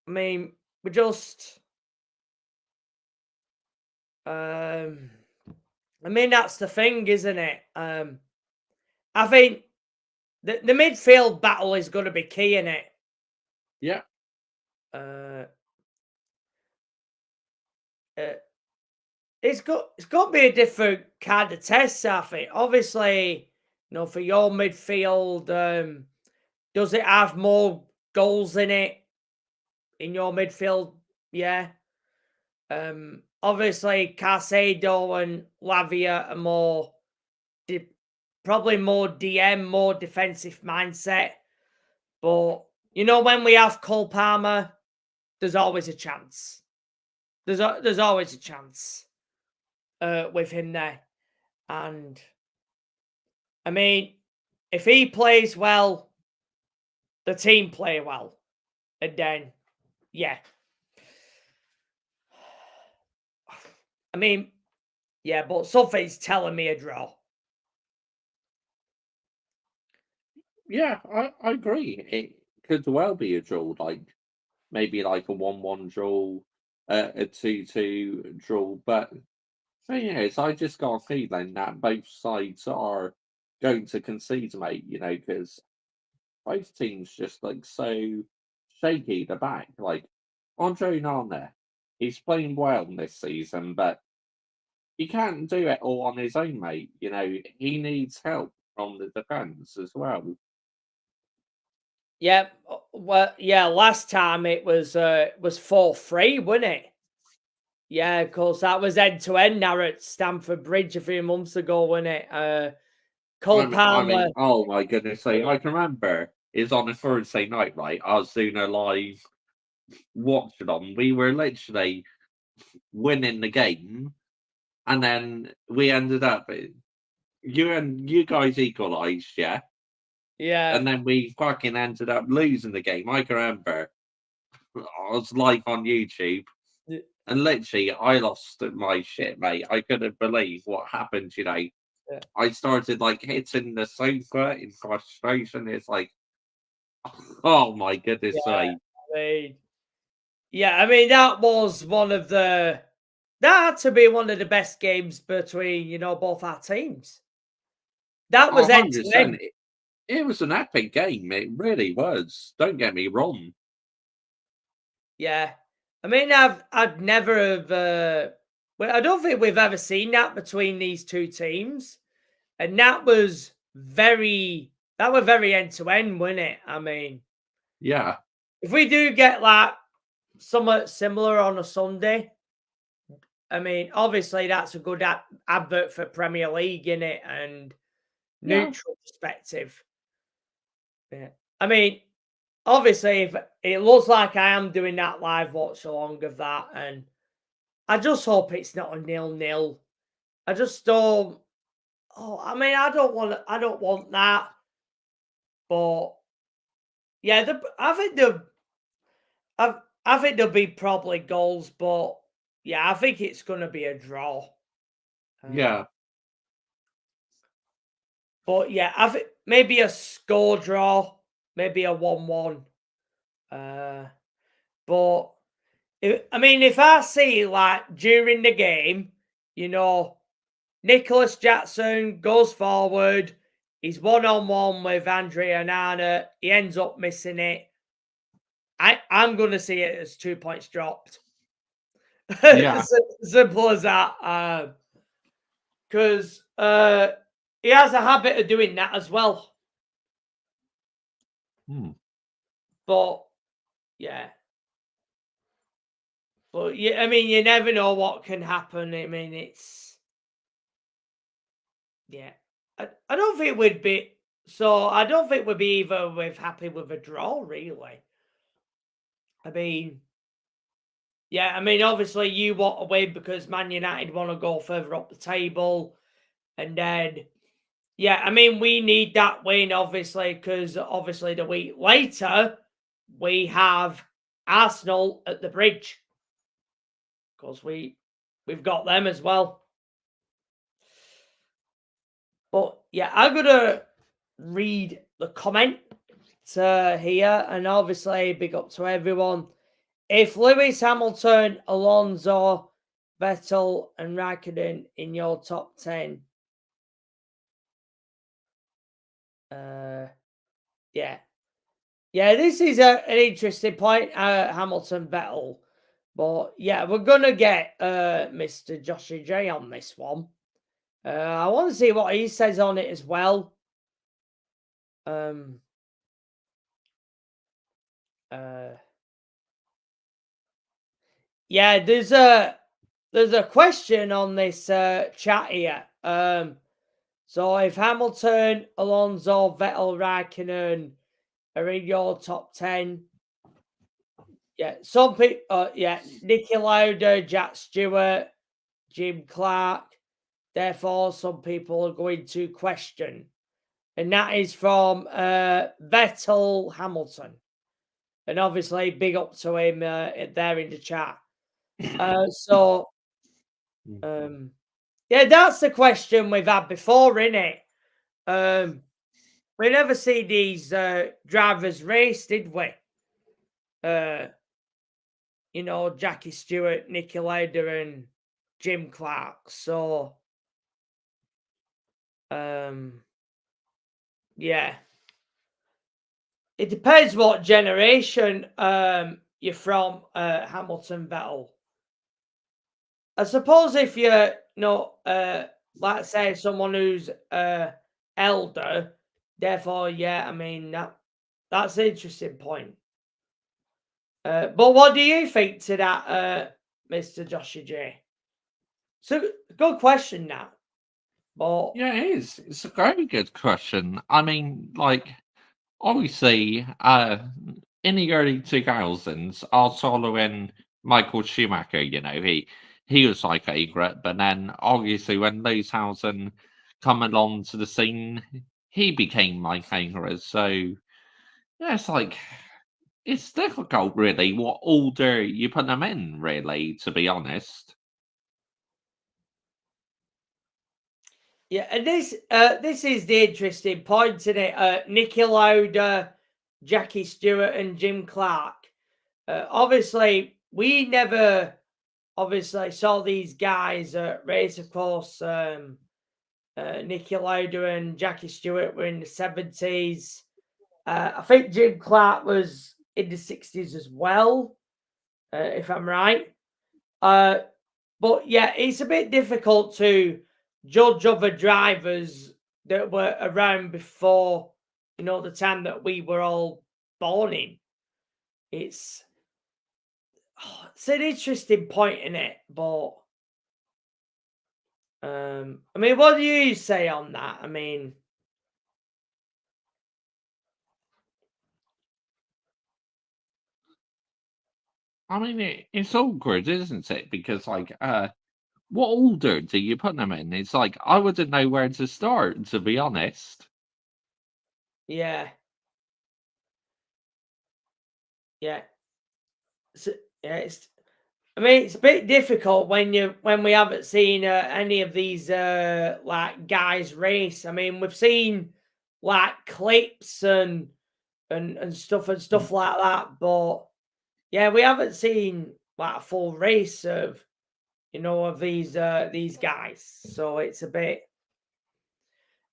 I mean, we just I mean, that's the thing, isn't it? I think the midfield battle is going to be key in it. Yeah. It's got to be a different kind of test, I think. Obviously, for your midfield, does it have more goals in it in your midfield? Yeah. Obviously, Caicedo and Lavia are more, probably more DM, more defensive mindset. But, you know, when we have Cole Palmer, there's always a chance. There's always a chance with him there. And, I mean, if he plays well, the team play well. And then, yeah. I mean, yeah, but something's telling me a draw. Yeah, I agree. It could well be a draw, like maybe like a 1-1 draw, a 2-2 draw. But thing is, I just got a feeling that both sides are going to concede, mate. You know, because both teams just like so shaky at the back. Like Andre Nana, he's playing well this season, but he can't do it all on his own, mate. You know, he needs help from the defence as well. Yeah, well, yeah. Last time it was 4-3, wasn't it? Yeah, of course, that was end to end now at Stamford Bridge a few months ago, wasn't it? Cole Palmer. Oh my goodness! I can remember it's on a Thursday night, right? I was doing a live watching on. We were literally winning the game, and then we ended up. You guys equalised, yeah. Yeah. And then we fucking ended up losing the game. I can remember. I was live on YouTube, and literally, I lost my shit, mate. I couldn't believe what happened. You know, Yeah. I started like hitting the sofa in frustration. It's like, oh my goodness, yeah, I mean that was that had to be one of the best games between, you know, both our teams. That was end to end. 100%. It was an epic game. It really was. Don't get me wrong. Yeah, I mean, I'd never have. Well, I don't think we've ever seen that between these two teams, and that was very end to end, wasn't it? I mean, Yeah, if we do get like somewhat similar on a Sunday, I mean, obviously that's a good advert for Premier League, in it, and yeah, neutral perspective. Yeah, I mean, obviously, if it looks like I am doing that live watch along of that, and I just hope it's not a 0-0. I just don't. Oh, I mean, I don't want that. But yeah, I think there'll be probably goals, but yeah, I think it's going to be a draw. yeah. But yeah, I think maybe a score draw, maybe a 1-1. But if I see like during the game, you know, Nicholas Jackson goes forward, he's 1-on-1 with Andre Onana, he ends up missing it. I'm going to see it as 2 points dropped. Yeah. Simple as that. Because he has a habit of doing that as well. But yeah. But yeah, I mean, you never know what can happen. I mean, it's yeah. I don't think we'd be either happy with a draw, really. I mean, yeah, I mean, obviously you want to win because Man United want to go further up the table. And then, yeah, I mean, we need that win, obviously, because obviously the week later, we have Arsenal at the Bridge. Because we've got them as well. But yeah, I'm going to read the comment here. And obviously, big up to everyone. If Lewis Hamilton, Alonso, Vettel, and Raikkonen in your top 10, yeah, this is an interesting point, Hamilton, Vettel, but yeah, we're gonna get Mr. Joshua J on this one. I want to see what he says on it as well. Yeah, there's there's a question on this chat here. So if Hamilton, Alonso, Vettel, Raikkonen are in your top 10, yeah, some people, Niki Lauda, Jack Stewart, Jim Clark. Therefore, some people are going to question, and that is from Vettel Hamilton, and obviously big up to him there in the chat. Yeah, that's the question we've had before, innit? We never see these drivers race, did we? Jackie Stewart, Niki Lauda, and Jim Clark. So, yeah. It depends what generation you're from, Hamilton, Vettel. I suppose if you're let's say someone who's elder, therefore, yeah, I mean that's an interesting point. But what do you think to that, Mr. Joshua J? So good question now. But Yeah, it is. It's a very good question. I mean, like, obviously, in the early 2000s, I was following Michael Schumacher. He was my favourite, but then obviously when Lewis Hamilton come along to the scene, he became my favourite. So yeah, it's difficult, really. What order you put them in, really, to be honest. yeah, and this is the interesting point, isn't it? Niki Lauda, Jackie Stewart, and Jim Clark. Obviously, we never saw these guys race. Of course, Niki Lauda and Jackie Stewart were in the 70s. I think Jim Clark was in the 60s as well, if I'm right. But yeah, it's a bit difficult to judge other drivers that were around before, the time that we were all born in. It's an interesting point in it, but I mean, what do you say on that? I mean, it's awkward, isn't it? Because what order do you put them in? It's like I wouldn't know where to start, to be honest. yeah. Yeah. So, yeah, it's a bit difficult when we haven't seen any of these like guys race. I mean, we've seen like clips and stuff like that, but yeah, we haven't seen like a full race of of these guys. So it's a bit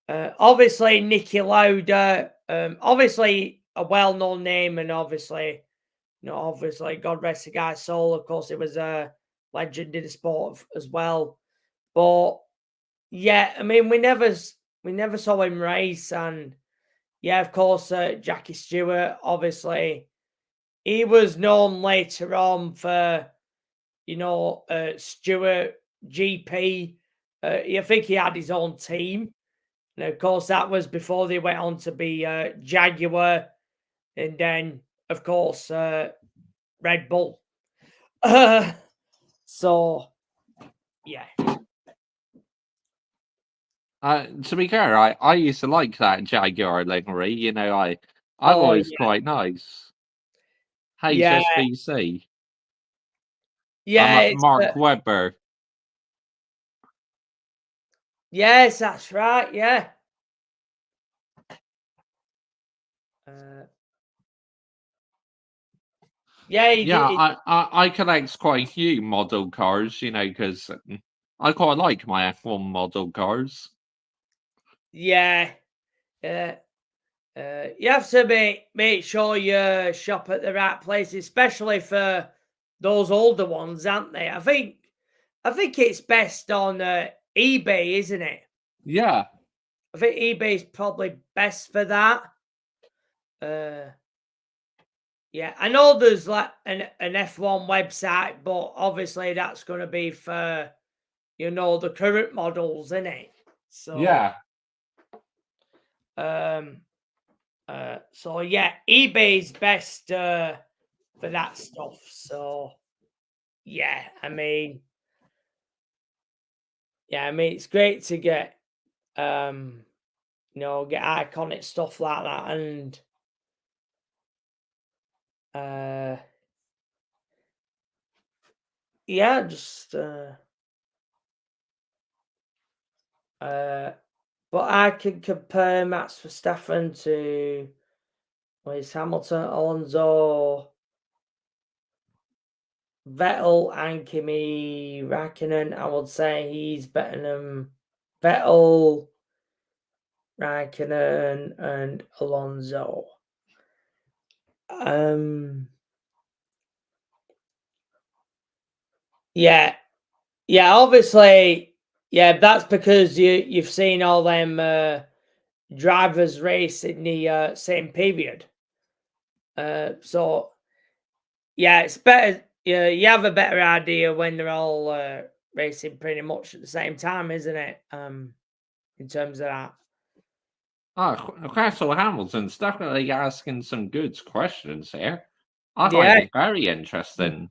obviously Niki Lauda, obviously a well-known name, and obviously God rest the guy's soul. Of course, it was a legend in the sport as well. But yeah, I mean, we never saw him race, and yeah, of course, Jackie Stewart. Obviously, he was known later on for Stewart GP. I think he had his own team, and of course, that was before they went on to be Jaguar, and then of course Red Bull. So yeah. To be fair, I used to like that Jaguar livery. I'm always quite nice. HSBC. Yeah, Mark Webber. Yes, that's right. Yeah. Yeah, I collect quite a few model cars, because I quite like my F1 model cars. Yeah. You have to make sure you shop at the right place, especially for those older ones, aren't they? I think it's best on eBay, isn't it? Yeah. I think eBay is probably best for that. Yeah, I know there's like an F1 website, but obviously that's going to be for, the current models, isn't it? So, Yeah. so yeah, eBay's best for that stuff. So, yeah, I mean, it's great to get, get iconic stuff like that, and yeah, just but I can compare Max Verstappen to Lewis Hamilton, Alonso, Vettel, and Kimi Raikkonen. I would say he's better than Vettel, Raikkonen, and Alonso. Yeah, obviously, yeah. That's because you've seen all them drivers race in the same period. So yeah, it's better. Yeah, you have a better idea when they're all racing pretty much at the same time, isn't it? In terms of that. Oh, Russell Hamilton's definitely asking some good questions here. I find Yeah. it very interesting.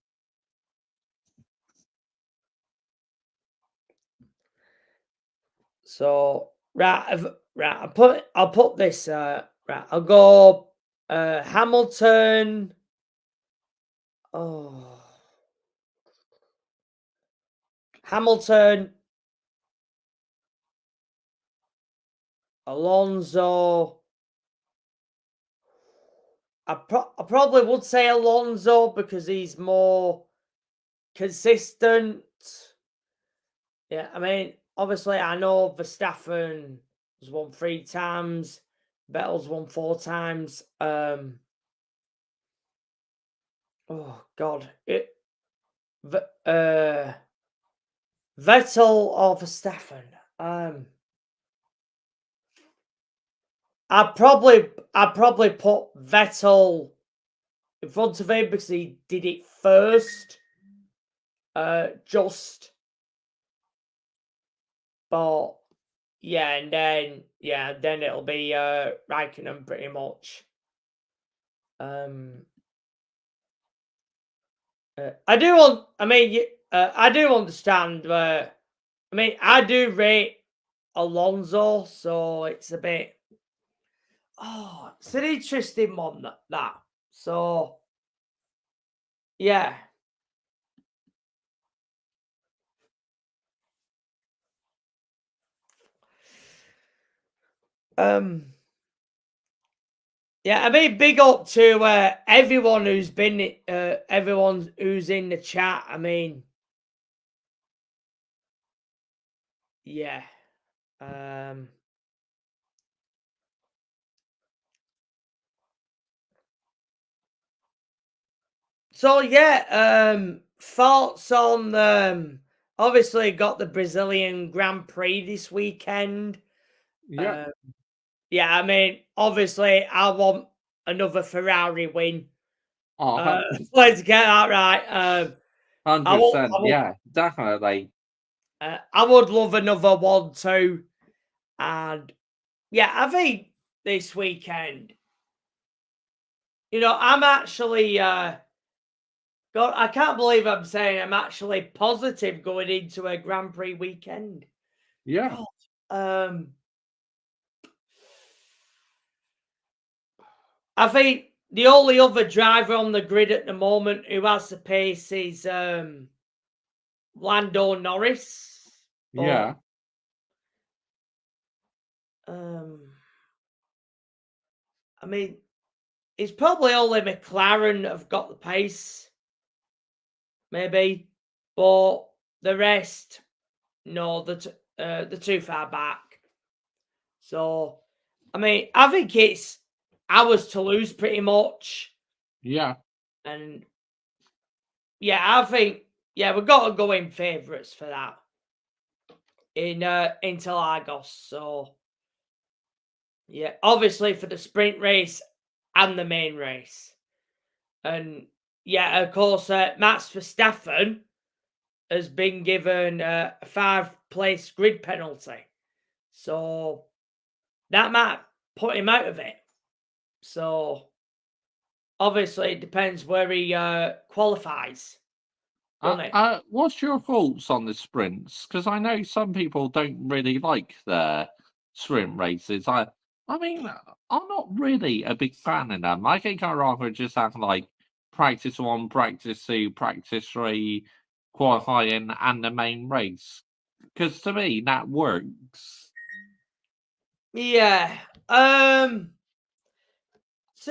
So right, I'll put this right. I'll go Hamilton. Oh, Hamilton, Alonso. I probably would say Alonso because he's more consistent. Yeah, I mean, obviously, I know Verstappen has won 3 times, Vettel's won 4 times. Oh God, Vettel or Verstappen. I'd probably put Vettel in front of him because he did it first. But yeah, and then it'll be Raikkonen pretty much. I do understand. I mean, I do rate Alonso, so it's a bit. Oh, it's an interesting one that. So, yeah. Yeah, I mean, big up to everyone who's been, everyone who's in the chat. I mean, yeah. So yeah, thoughts on obviously got the Brazilian Grand Prix this weekend. Yeah. Yeah, I mean, obviously I want another Ferrari win. Let's get that right. 100%. Yeah, definitely. I would love another one too. And yeah, I think this weekend, I'm actually God, I can't believe I'm saying I'm actually positive going into a Grand Prix weekend. Yeah. God, I think the only other driver on the grid at the moment who has the pace is Lando Norris. Yeah. I mean, it's probably only McLaren have got the pace, maybe, but the rest, no, they're too far back. So, I mean, I think it's ours to lose pretty much. Yeah. And yeah, I think we've got to go in favourites for that in Interlagos. So yeah, obviously for the sprint race and the main race. And yeah, of course, Max Verstappen has been given a 5-place grid penalty. So that might put him out of it. So obviously it depends where he qualifies, doesn't it? What's your thoughts on the sprints? Because I know some people don't really like the sprint races. I mean, I'm not really a big fan of them. I think I'd rather just have like practice 1, practice 2, practice 3, qualifying, and the main race. Because to me, that works. Yeah. So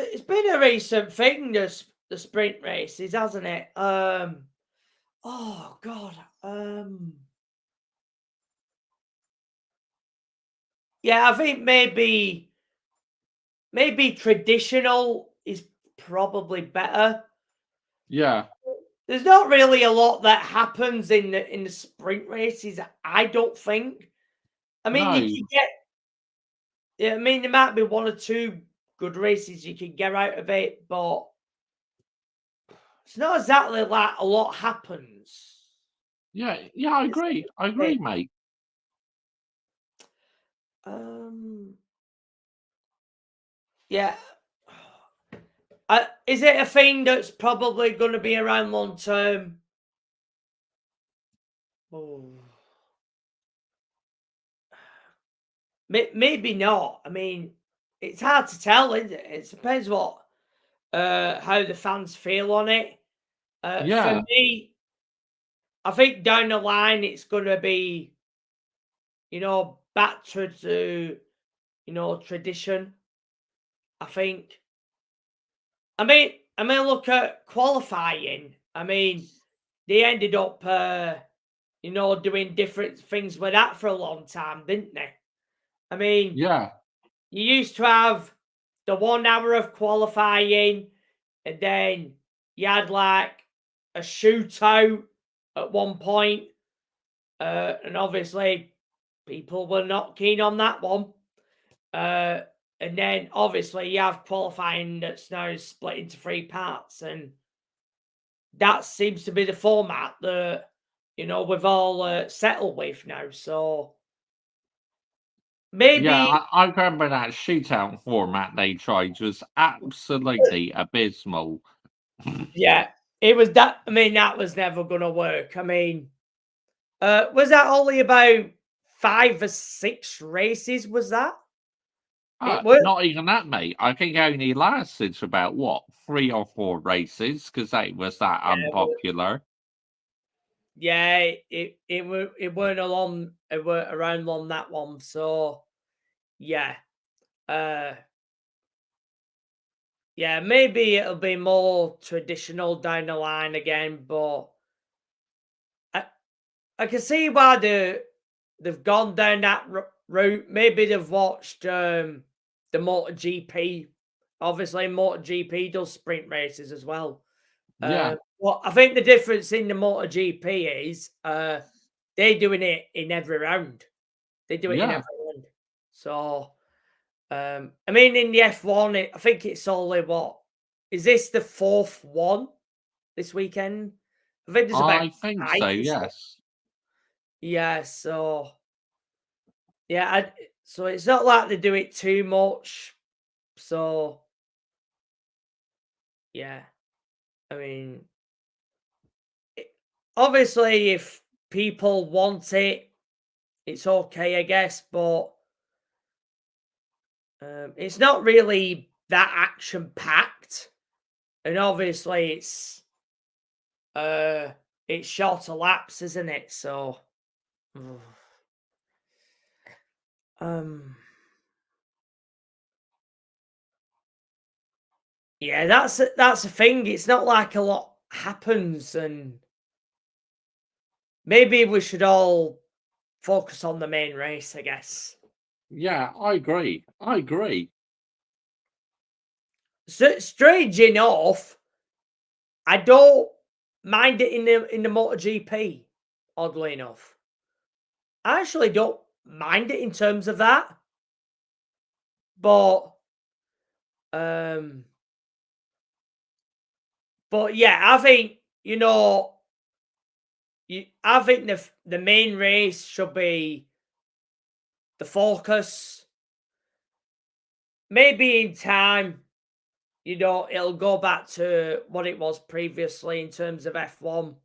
it's been a recent thing, the sprint races, hasn't it? Oh God. Yeah, I think maybe traditional is probably better. Yeah. There's not really a lot that happens in the sprint races, I don't think. I mean, you No. can get. Yeah, I mean, there might be 1 or 2 good races you can get out of it, but it's not exactly like a lot happens. Yeah. Yeah. I It's agree. I a bit. agree, mate. Yeah. Is it a thing that's probably going to be around long term? Oh. Maybe not. I mean, it's hard to tell, isn't it? It depends how the fans feel on it. For Yeah. me, I think down the line it's going to be, back to tradition. I think. I mean, look at qualifying. I mean, they ended up, doing different things with that for a long time, didn't they? I mean, Yeah. you used to have the 1 hour of qualifying, and then you had like a shootout at one point, and obviously people were not keen on that one. And then obviously you have qualifying that's now split into 3 parts, and that seems to be the format that we've all settled with now. So Yeah, maybe, I remember that shootout format they tried was absolutely abysmal. yeah, it was that. I mean, that was never going to work. I mean, was that only about 5 or 6 races? Was that it? Was. Not even that, mate. I think it only lasted for about, what, 3 or 4 races because it was that unpopular. Yeah, it weren't along. It weren't around on that one. So yeah, uh, yeah, maybe it'll be more traditional down the line again. But I can see why they've gone down that route. Maybe they've watched the MotoGP. Obviously, MotoGP does sprint races as well. Yeah, Well, I think the difference in the MotoGP is they're doing it in every round. They do it in yeah. every round. So, I mean, in the F1, I think it's only what is this the 4th one this weekend? I think there's about I think 5 so, or so. yes. Yeah, so yeah, so it's not like they do it too much. So yeah, I mean, obviously, if people want it, it's okay, I guess, but it's not really that action packed, and obviously, it's shorter laps, isn't it? So, um, yeah, that's the thing. It's not like a lot happens, and maybe we should all focus on the main race, I guess. Yeah, I agree. I agree. So strange enough, I don't mind it in the MotoGP. Oddly enough, I actually don't mind it in terms of that, but um, But yeah, I think I think the main race should be the focus. Maybe in time, it'll go back to what it was previously in terms of F1.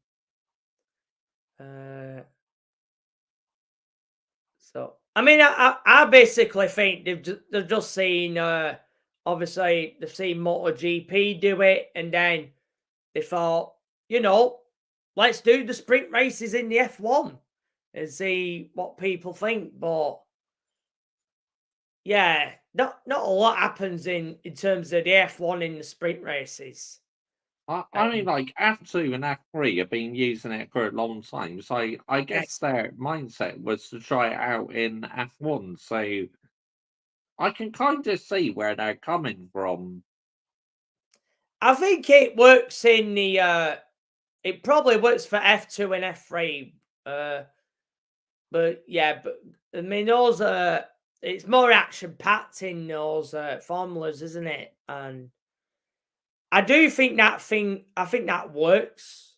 So I mean, I basically think they've just seen obviously they've seen MotoGP do it, and then they thought, let's do the sprint races in the F1 and see what people think. But yeah, not a lot happens in terms of the F1 in the sprint races. I mean, like F2 and F3 have been using it for a long time, so I guess their mindset was to try it out in F1. So I can kind of see where they're coming from. I think it works in the. It probably works for F2 and F3. But yeah, but I mean those it's more action packed in those formulas, isn't it? And I do think I think that works.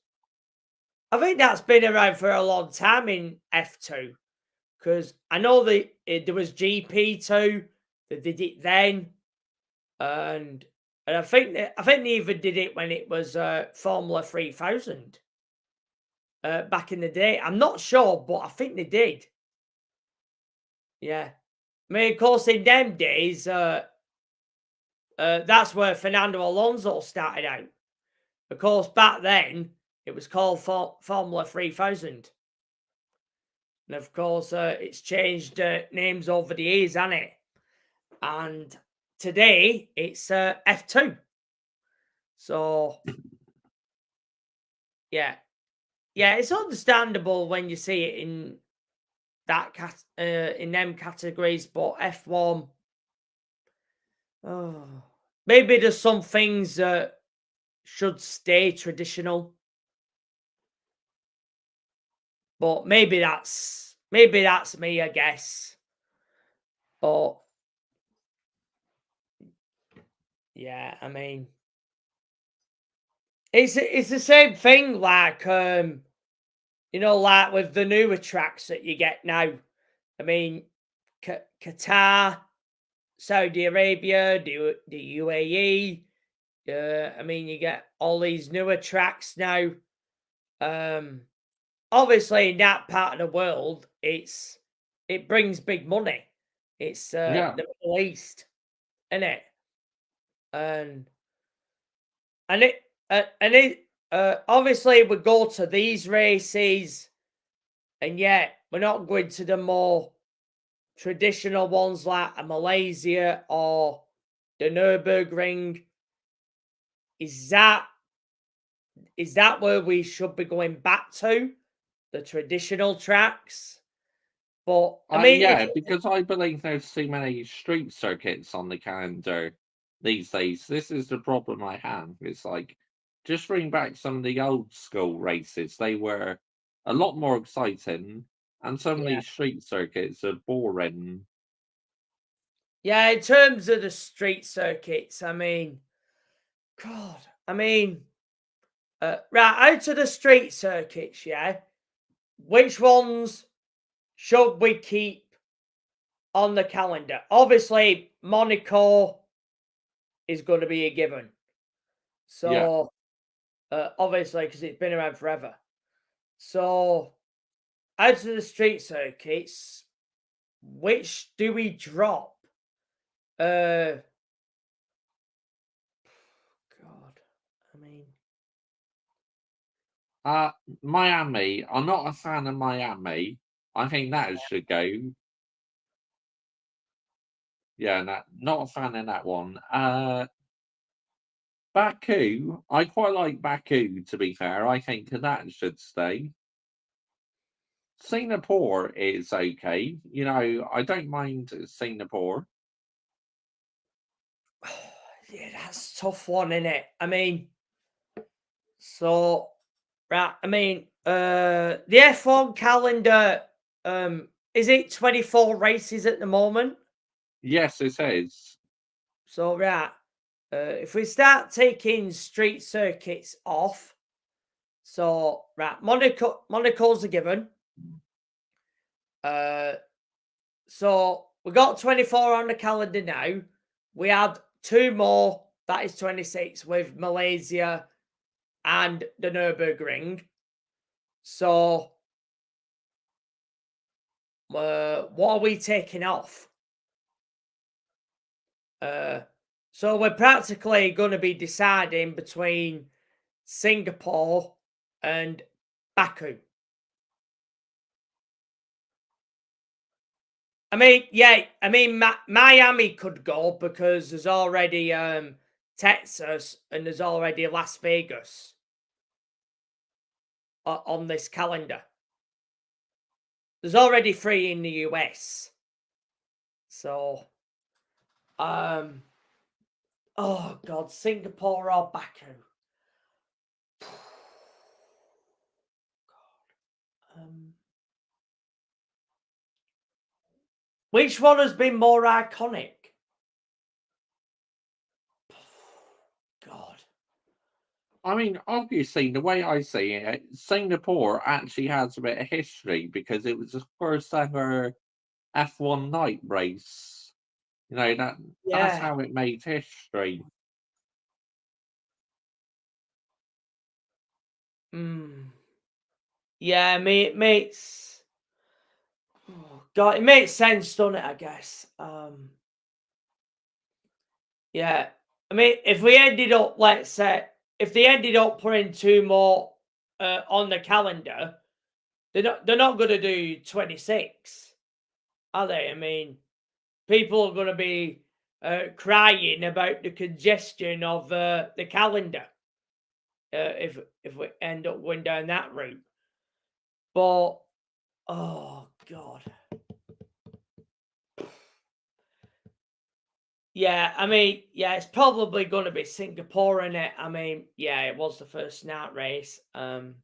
I think that's been around for a long time in F2 because I know there was GP2 that did it then, and I think they even did it when it was Formula 3000 back in the day. I'm not sure, but I think they did. Yeah, I mean, of course, in them days, that's where Fernando Alonso started out. Of course, back then it was called Formula 3000, and of course, it's changed names over the years, hasn't it? And today it's F2. So yeah, it's understandable when you see it in that in them categories, but F1. Oh, maybe there's some things that should stay traditional, but maybe that's me, I guess. But yeah, I mean, it's the same thing, like like with the newer tracks that you get now. I mean, Qatar, Saudi Arabia, the UAE. I mean, you get all these newer tracks now. Obviously, in that part of the world, it brings big money. It's Yeah. the Middle East, isn't it? And it obviously we go to these races, and yet we're not going to the more traditional ones like a Malaysia or the Nürburgring. Is that where we should be going back to, the traditional tracks? But I mean, yeah, because I believe there's too many street circuits on the calendar these days. This is the problem I have. It's like just bring back some of the old school races. They were a lot more exciting, and some of these street circuits are boring. Yeah, in terms of the street circuits, I mean, God, I mean, right, out of the street circuits, yeah, which ones should we keep on the calendar? Obviously, Monaco is going to be a given. So, obviously, because it's been around forever. So, out of the street circuits, which do we drop? God, I mean, Miami. I'm not a fan of Miami. I think that should go. Yeah, not a fan of that one. Baku. I quite like Baku, to be fair. I think that should stay. Singapore is okay. I don't mind Singapore. yeah, that's a tough one, isn't it? I mean, so right, I mean, the F1 calendar, is it 24 races at the moment? Yes, it is. So right, If we start taking street circuits off, so right, Monaco's a given. So we got 24 on the calendar now. We had 2 more. That is 26 with Malaysia and the Nürburgring. So what are we taking off? So we're practically going to be deciding between Singapore and Baku. I mean, Miami could go because there's already Texas and there's already Las Vegas on this calendar. There's already 3 in the US. So, oh God, Singapore or Baku. Which one has been more iconic? God. I mean, obviously, the way I see it, Singapore actually has a bit of history because it was the first ever F1 night race. You know, that's Yeah. how it made history. Yeah, I mean, it makes God, it makes sense, doesn't it? I guess. Yeah, I mean, if we ended up, let's say, if they ended up putting 2 more on the calendar, they're not going to do 26, are they? I mean, people are going to be crying about the congestion of the calendar if we end up going down that route. But oh God. Yeah, I mean, yeah, it's probably going to be Singapore in it. I mean, yeah, it was the first night race. And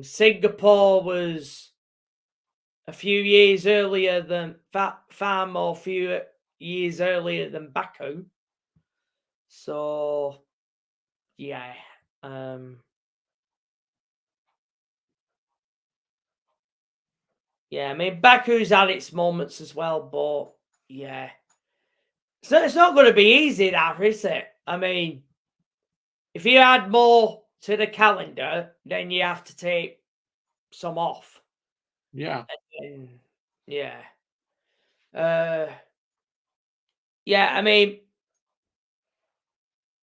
Singapore was a few years earlier than far more few years earlier than Baku. So, yeah. Yeah, I mean, Baku's had its moments as well, but yeah. So it's not going to be easy, that, is it? I mean, if you add more to the calendar, then you have to take some off. Yeah. Yeah. Yeah, I mean,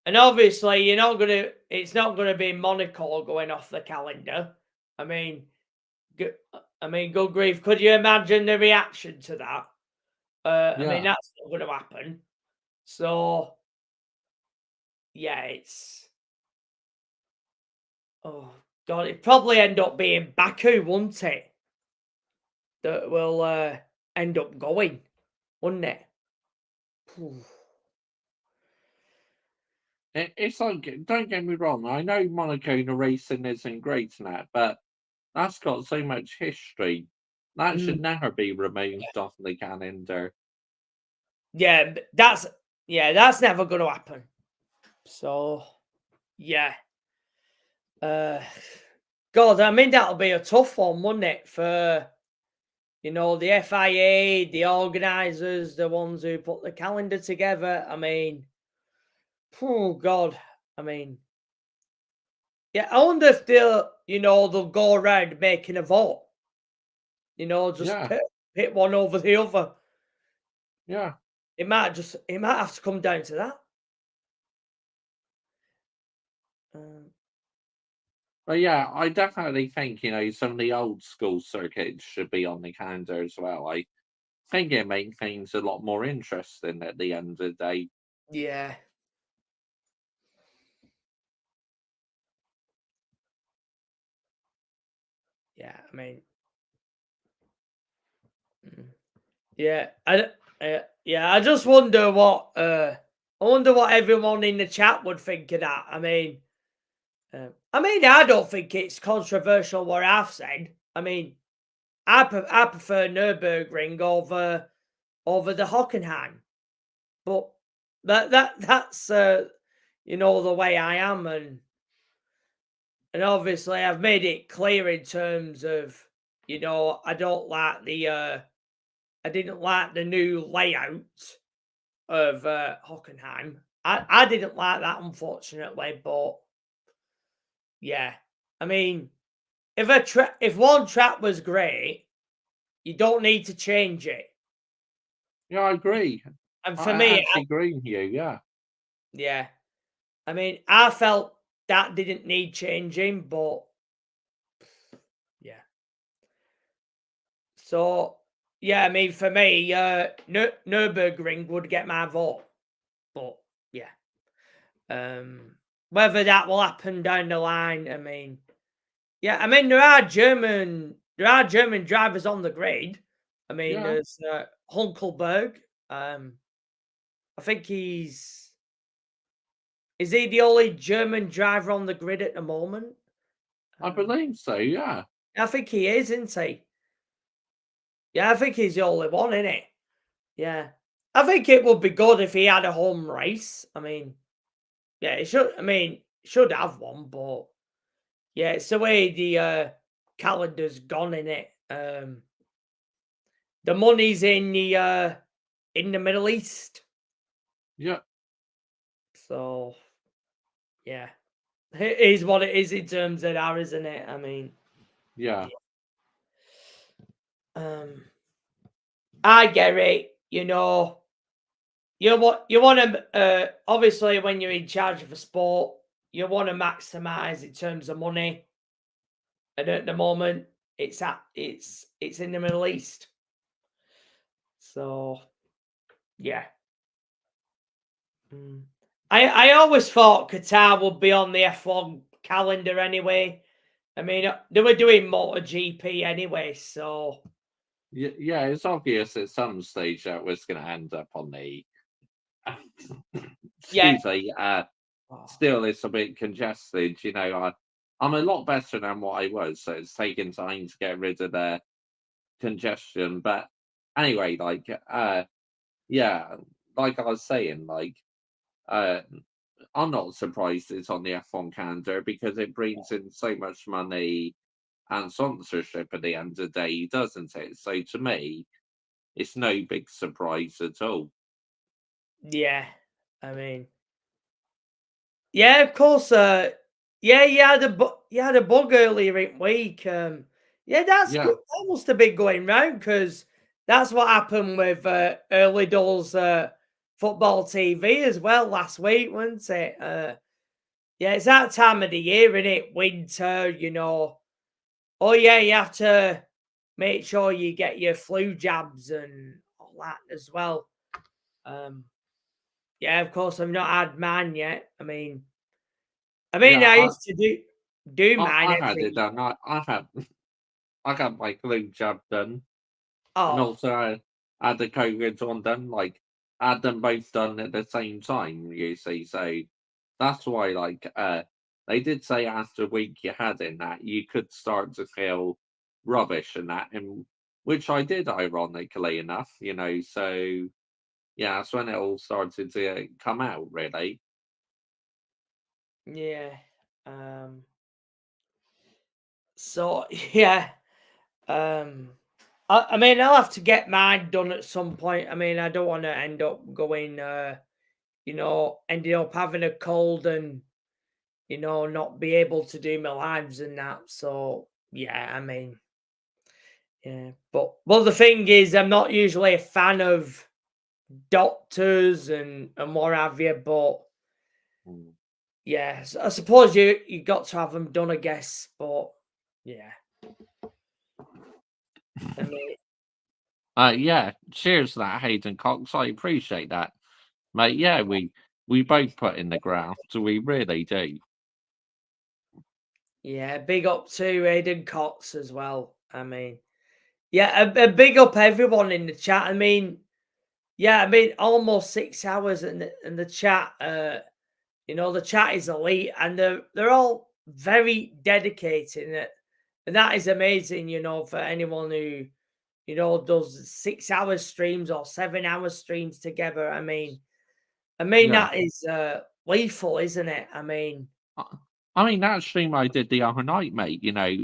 and obviously it's not gonna be Monaco going off the calendar. I mean, good grief, could you imagine the reaction to that? I mean, Yeah. that's not gonna happen. So yeah, it's oh God, it'd probably end up being Baku, wouldn't it? That will end up going, wouldn't it? It's like, don't get me wrong, I know Monaco the racing isn't great in that, but that's got so much history. That should never be removed off the calendar. Yeah, that's never going to happen. So, yeah. God, I mean, that'll be a tough one, wouldn't it? For, the FIA, the organisers, the ones who put the calendar together. I mean, oh, God. I mean, yeah, I wonder if they'll go around making a vote. Just pit one over the other. Yeah. It might have to come down to that. But yeah, I definitely think, some of the old school circuits should be on the calendar as well. I think it makes things a lot more interesting at the end of the day. Yeah. Yeah, I mean, yeah, I just wonder what everyone in the chat would think of that. I mean, I don't think it's controversial what I've said. I mean, I prefer Nürburgring over the Hockenheim, but That's you know, the way I am, and obviously I've made it clear in terms of, you know, I don't like the I didn't like the new layout of Hockenheim. I didn't like that, unfortunately, but yeah, I mean, if one track was great, you don't need to change it. Yeah, I agree. And for I me, actually agree with you. Yeah. yeah, I mean, I felt that didn't need changing, but yeah. So yeah, I mean, for me, Nürburgring would get my vote, but yeah, whether that will happen down the line, I mean, yeah, I mean, there are German drivers on the grid. I mean, Yeah. there's Hunkelberg. I think is he the only German driver on the grid at the moment? I believe so. Yeah. I think he is, isn't he? Yeah, I think he's the only one, isn't it? Yeah. I think it would be good if he had a home race. I mean, yeah, it should. I mean, should have one, but yeah, it's the way the calendar's gone in it. The money's in the Middle East, Yeah. so yeah, it is what it is in terms of that, isn't it? I mean, Yeah. I get it. You know, you want to obviously when you're in charge of a sport, you want to maximize in terms of money, and at the moment, it's in the Middle East, so yeah. I always thought Qatar would be on the F1 calendar anyway. I mean, they were doing MotoGP anyway, so Yeah, it's obvious at some stage that was going to end up on the. yeah. Excuse me. Still, it's a bit congested. You know, I'm a lot better than what I was, so it's taken time to get rid of the congestion. But anyway, like, yeah, like I was saying, like, I'm not surprised it's on the F1 calendar because it brings in so much money and sponsorship at the end of the day, doesn't it? So to me, it's no big surprise at all. Yeah, I mean, yeah, of course. Yeah, you had a bug earlier in week. Yeah, that's Yeah, good. That must have been going round because that's what happened with Early Doll's football TV as well last week, wasn't it? Yeah, it's that time of the year, isn't it? Winter, you know. Oh yeah, you have to make sure you get your flu jabs and all that as well. Yeah, of course, I've not had mine yet. yeah. I used to do mine I've had every. it done. I got my flu jab done, and Oh, also I had the COVID one done. Like I had them both done at the same time. You see, so that's why. Like, they did say after a week you had in that you could start to feel rubbish and that, and which I did, ironically enough. You know, so yeah, that's when it all started to come out. Really. yeah. So yeah. I mean, I'll have to get mine done at some point. I mean, I don't want to end up going, you know, ending up having a cold and, you know, not be able to do my lives and that. So yeah, I mean, yeah. But well, the thing is, I'm not usually a fan of doctors and what have you. But Mm. yeah, I suppose you got to have them done, I guess. But yeah, I mean, Yeah, cheers to that, Hayden Cox. I appreciate that, mate. Yeah, we both put in the ground, so we really do. yeah, big up to Aiden Cox as well. I mean, yeah, a big up everyone in the chat. I mean, yeah, I mean, almost 6 hours in the chat. You know, the chat is elite, and they're all very dedicated in it, and that is amazing. You know, for anyone who does 6 hour streams or 7 hour streams together. I mean, I mean, Yeah. that is lethal, isn't it? I mean, I mean, that stream I did the other night, mate,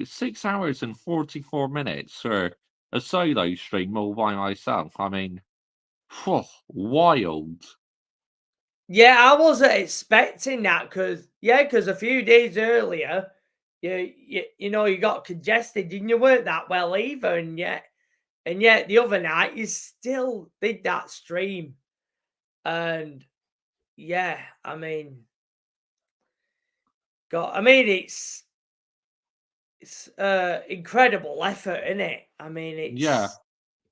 6 hours and 44 minutes for a solo stream all by myself. I mean, phew, wild. yeah, I wasn't expecting that because a few days earlier, you got congested and you weren't that well either, and yet the other night you still did that stream, and yeah, I mean, God, I mean it's incredible effort, isn't it? I mean, Yeah. it's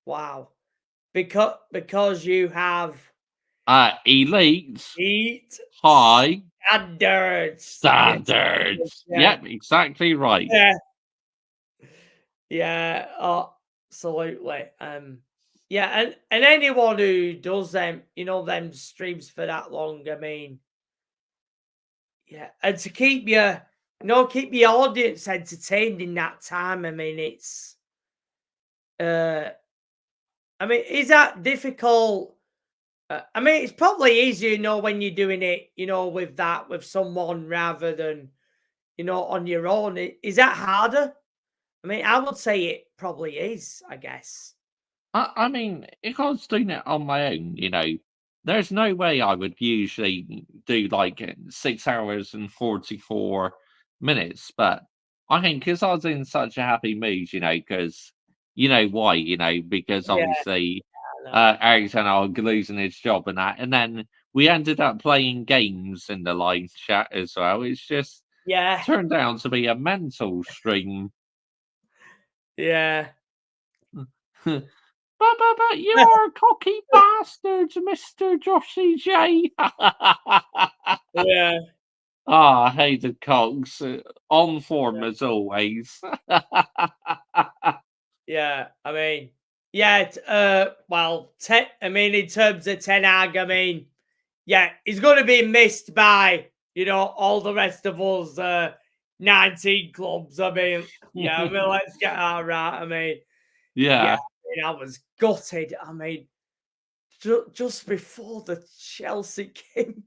wow, because you have Elite, eat high standards. standards. Yeah, Yep, exactly right. yeah, yeah, absolutely. Yeah, and anyone who does them, them streams for that long, I mean, yeah, and to keep keep your audience entertained in that time. I mean, uh, is that difficult? I mean, it's probably easier, when you're doing it, with someone rather than, on your own. Is that harder? I mean, I would say it probably is, I guess. I mean, if I was doing it on my own, there's no way I would usually do like 6 hours and 44 minutes. But I think because I was in such a happy mood, because you know why, because Yeah, obviously I know. Alexander losing his job and that. And then we ended up playing games in the live chat as well. It's just Yeah, turned out to be a mental stream. yeah. But you're a cocky bastard, Mr. Joshy J. Yeah, I hated Cogs. On form as always. yeah. I mean, yeah. Well, I mean, in terms of Ten Hag, I mean, yeah, he's going to be missed by all the rest of us. 19 clubs. I mean, yeah. I mean, let's get that right. I mean, yeah. Yeah. I mean, I was gutted. I mean, just before the Chelsea game,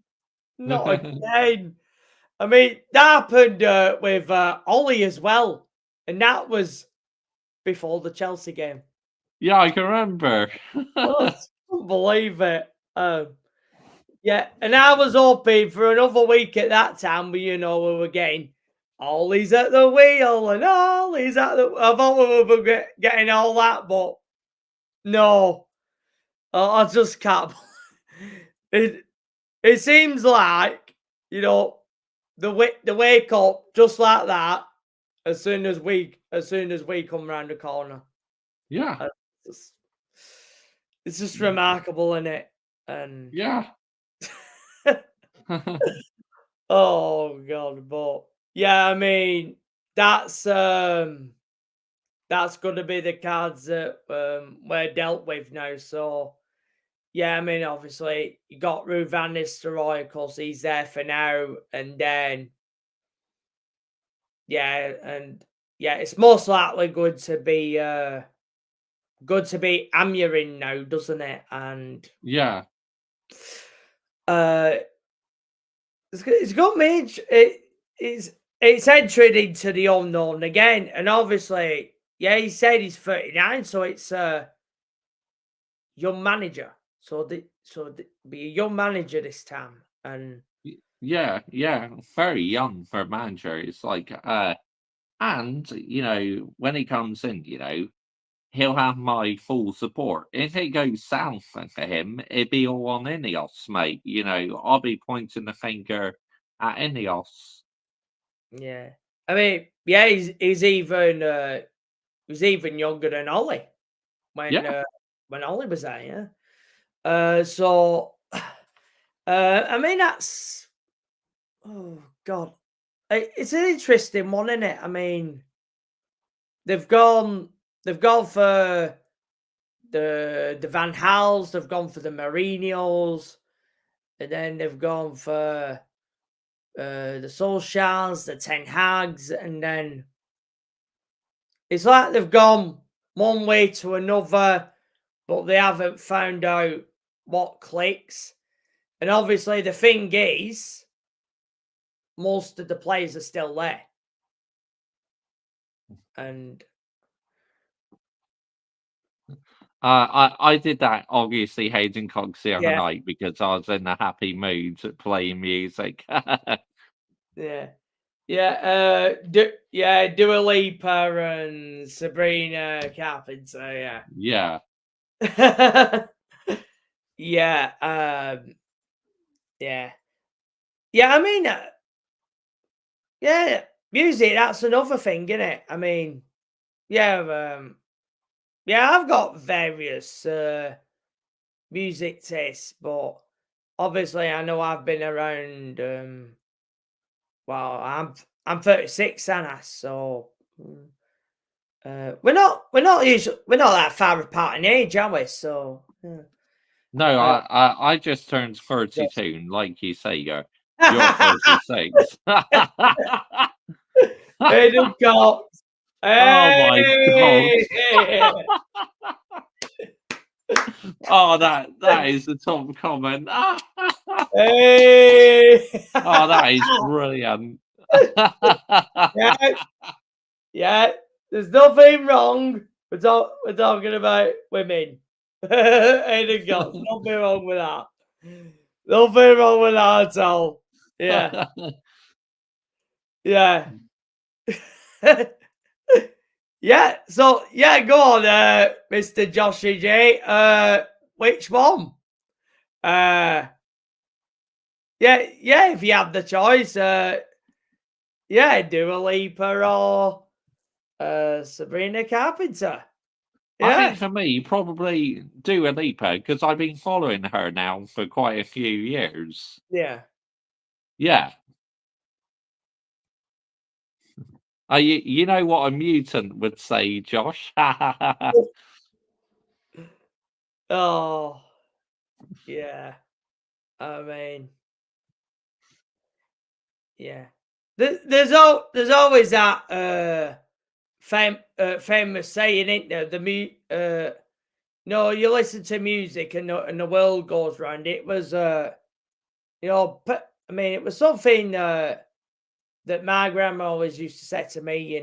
not again. I mean, that happened with Ollie as well, and that was before the Chelsea game. Yeah, I can remember. Oh, couldn't believe it. Yeah, and I was hoping for another week at that time, but we were getting Ollie's at the wheel and Ollie's at the. I thought we were getting all that, but no, I just can't. It seems like the wake up just like that as soon as we come around the corner. Yeah. It's just remarkable, isn't it? And Yeah. oh god, but yeah, I mean that's going to be the cards that we're dealt with now. So yeah, I mean obviously you got Ruud van Nistelrooy, of course he's there for now, and then it's most likely going to be Amurin now, doesn't it? And Yeah. it's got me. It's entering into the unknown again, and obviously, yeah, he said he's 39, so it's young manager. So be a young manager this time, and Yeah. Very young for a manager. It's like and when he comes in, he'll have my full support. If it goes south for him, it'd be all on Ineos, mate. I'll be pointing the finger at Ineos. yeah, I mean, yeah, he's even younger than Ollie Yeah. when Ollie was there. Yeah, so I mean that's oh god, it's an interesting one, isn't it? I mean, they've gone for the Van Hals, they've gone for the Mourinhos, and then they've gone for the Solskjaers, the Ten Hags, and then it's like they've gone one way to another, but they haven't found out what clicks. And obviously, the thing is, most of the players are still there. And I did that, obviously, Hayden Cox the other yeah, night because I was in a happy mood playing music. yeah. Dua Lipa and Sabrina Carpenter, Yeah. yeah, yeah. Yeah, I mean, yeah, music, that's another thing, isn't it? I mean, yeah, I've got various music tastes, but obviously I know I've been around well, I'm 36, and I so we're not that far apart in age, are we? So No, uh, I just turned yes. 32, like you say, you're 36. Hayden Cox. Oh my god. Hey! Oh, that is the top comment. Hey! Oh, that is brilliant. Yeah, there's nothing wrong. We're talking about women. Hayden Cox, nothing wrong with that. Nothing wrong with that at all. Yeah, yeah. Yeah, so yeah, go on, Mr. Joshy J. Which one? Yeah, if you have the choice, yeah, Dua Lipa or Sabrina Carpenter. I Yeah, think for me, probably Dua Lipa, because I've been following her now for quite a few years. yeah. Yeah. You know what a mutant would say, Josh? Oh, yeah. I mean, yeah. There's always that famous saying, ain't there? No, you listen to music and the world goes round. It was I mean, it was something that my grandma always used to say to me,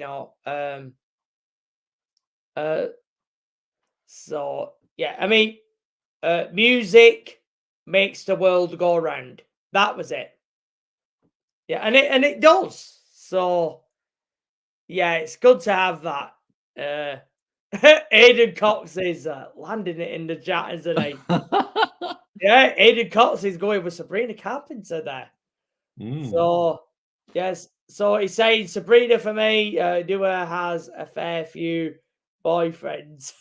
so yeah, I mean, music makes the world go round. That was it. Yeah, and it does. So yeah, it's good to have that. Aiden Cox is landing it in the chat, isn't he? Yeah, Aiden Cox is going with Sabrina Carpenter there. So yes, so he's saying Sabrina for me. Dua has a fair few boyfriends.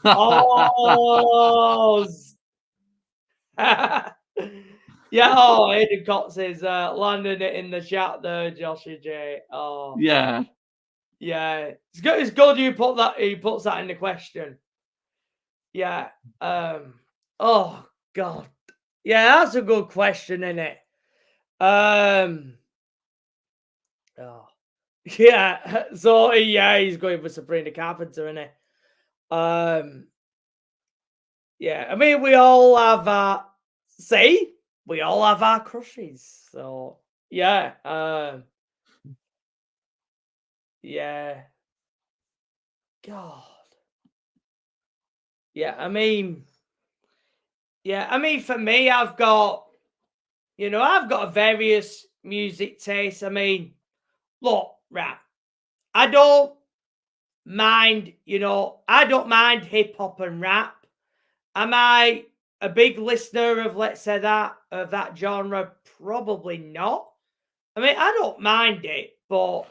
Oh, yeah. Oh, Aiden Cox is landing it in the chat there, Joshy J. Oh, Yeah. yeah. It's good. It's good you put that. He puts that in the question. Yeah. Oh God. Yeah, that's a good question, isn't it? Oh. Yeah. So yeah, he's going for Sabrina Carpenter, isn't he? Yeah. I mean, we all have we all have our crushes. So yeah. Yeah. God. Yeah. I mean, for me, I've got a various music tastes. I mean, look, right. I don't mind, I don't mind hip hop and rap. Am I a big listener of, let's say, of that genre? Probably not. I mean, I don't mind it, but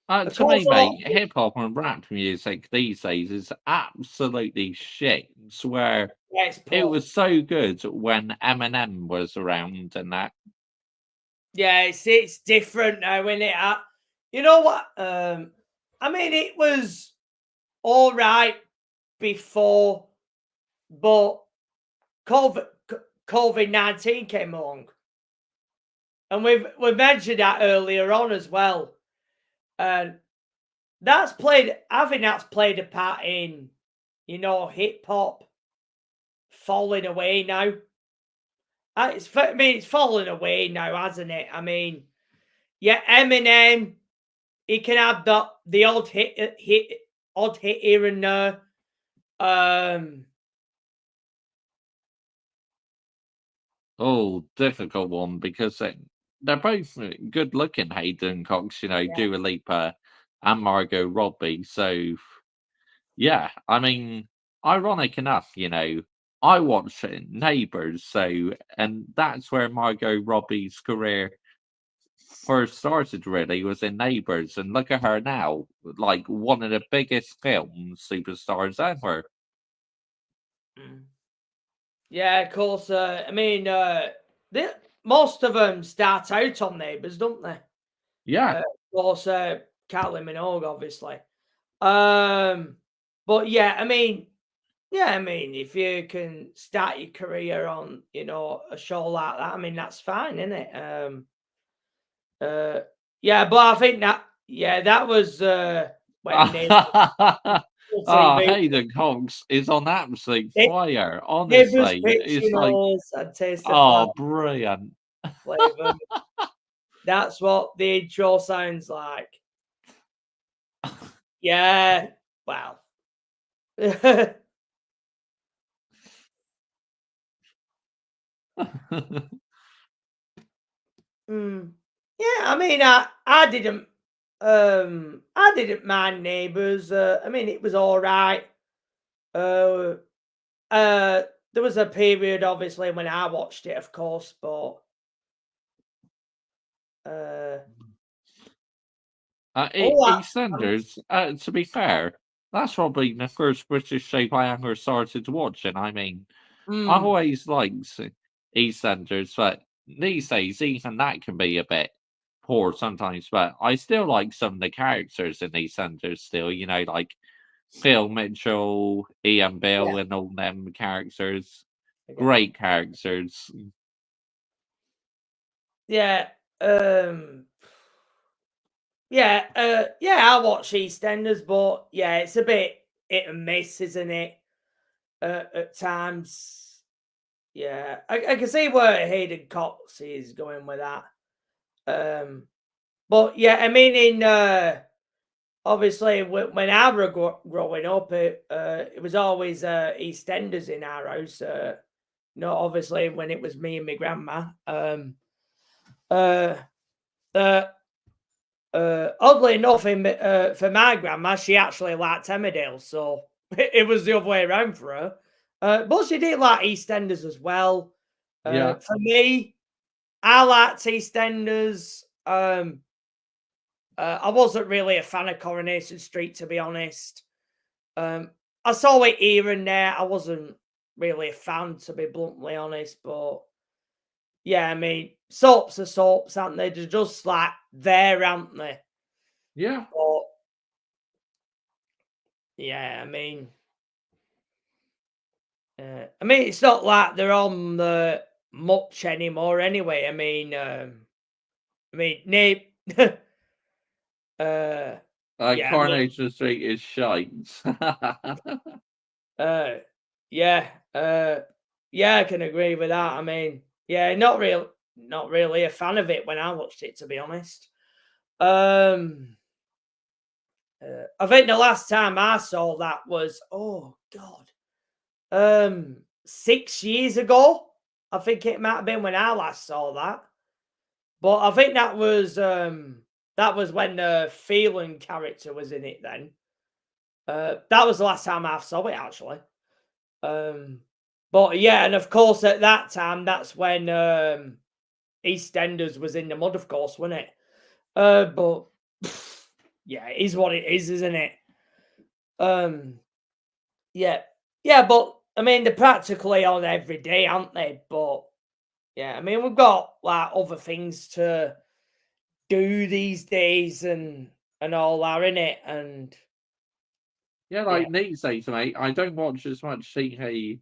of To course, me, mate, hip hop and rap music these days is absolutely shit. Where yeah, it's it pop. was so good when Eminem was around and that. Yeah, it's different now, isn't it? You know what? I mean, it was all right before, but COVID-19 came along, and we've mentioned that earlier on as well, and I think that's played a part in hip hop falling away now. I mean, it's fallen away now, hasn't it? I mean, yeah, Eminem, he can have the odd hit here and there. Oh, difficult one because they're both good-looking, Hayden Cox, Dua Lipa and Margot Robbie. So, yeah, I mean, ironic enough, I watched Neighbours, and that's where Margot Robbie's career first started. Really, was in Neighbours, and look at her now, like one of the biggest film superstars ever. Yeah, of course. I mean, most of them start out on Neighbours, don't they? Yeah. Of course, Kylie Minogue, obviously. But yeah, I mean, if you can start your career on, a show like that, I mean, that's fine, isn't it? Yeah, but I think that was when Hayden Cox is on absolute fire. Neighbours Honestly, pitch, it's like, and taste the brilliant. flavor. That's what the intro sounds like. Yeah, well. Yeah, I mean, I didn't mind Neighbours. I mean, it was all right. There was a period, obviously, when I watched it, of course, but EastEnders, to be fair, that's probably the first British show I ever started watching. I mean, I've always liked EastEnders, but these days, even that can be a bit poor sometimes. But I still like some of the characters in EastEnders still, like Phil Mitchell, Ian Bill, and all them characters. Great characters. Yeah. I watch EastEnders, but yeah, it's a bit hit and miss, isn't it? At times. Yeah, I can see where Hayden Cox is going with that. But yeah, I mean, in obviously when I were growing up, it was always EastEnders in our house. Obviously when it was me and my grandma. Oddly enough, for my grandma, she actually liked Emmerdale, so it was the other way around for her. But she did like EastEnders as well. Yeah. For me, I liked EastEnders. I wasn't really a fan of Coronation Street, to be honest. I saw it here and there. I wasn't really a fan, to be bluntly honest. But yeah, I mean, soaps are soaps, aren't they? They're just like there, aren't they? Yeah. But yeah, I mean, it's not like they're on the much anymore, anyway. I mean, Nate. Coronation Street is shite. Yeah, I can agree with that. I mean, yeah, not really a fan of it when I watched it, to be honest. I think the last time I saw that was 6 years ago. I think it might have been when I last saw that. But I think that was when the Phelan character was in it then. That was the last time I saw it, actually. But yeah, and of course at that time, that's when EastEnders was in the mud, of course, wasn't it? But yeah, it is what it is, isn't it? Yeah, but I mean, they're practically on every day, aren't they? But yeah, I mean, we've got like other things to do these days and all that, innit? And yeah, like these days, mate, I don't watch as much TV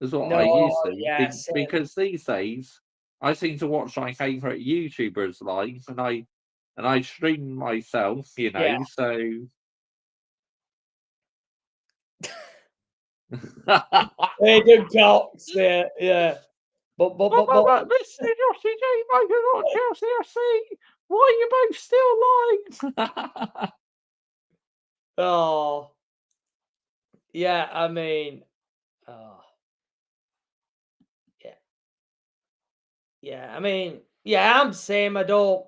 as what I no, used to. yeah, Because these days I seem to watch my favourite YouTubers live and I stream myself, yeah. so Hayden Cox, yeah. But Mr. Joshy J. Michael not Chelsea FC. Why are you both still lying? oh, yeah. I mean, oh, yeah, yeah. I mean, yeah. I'm same. I don't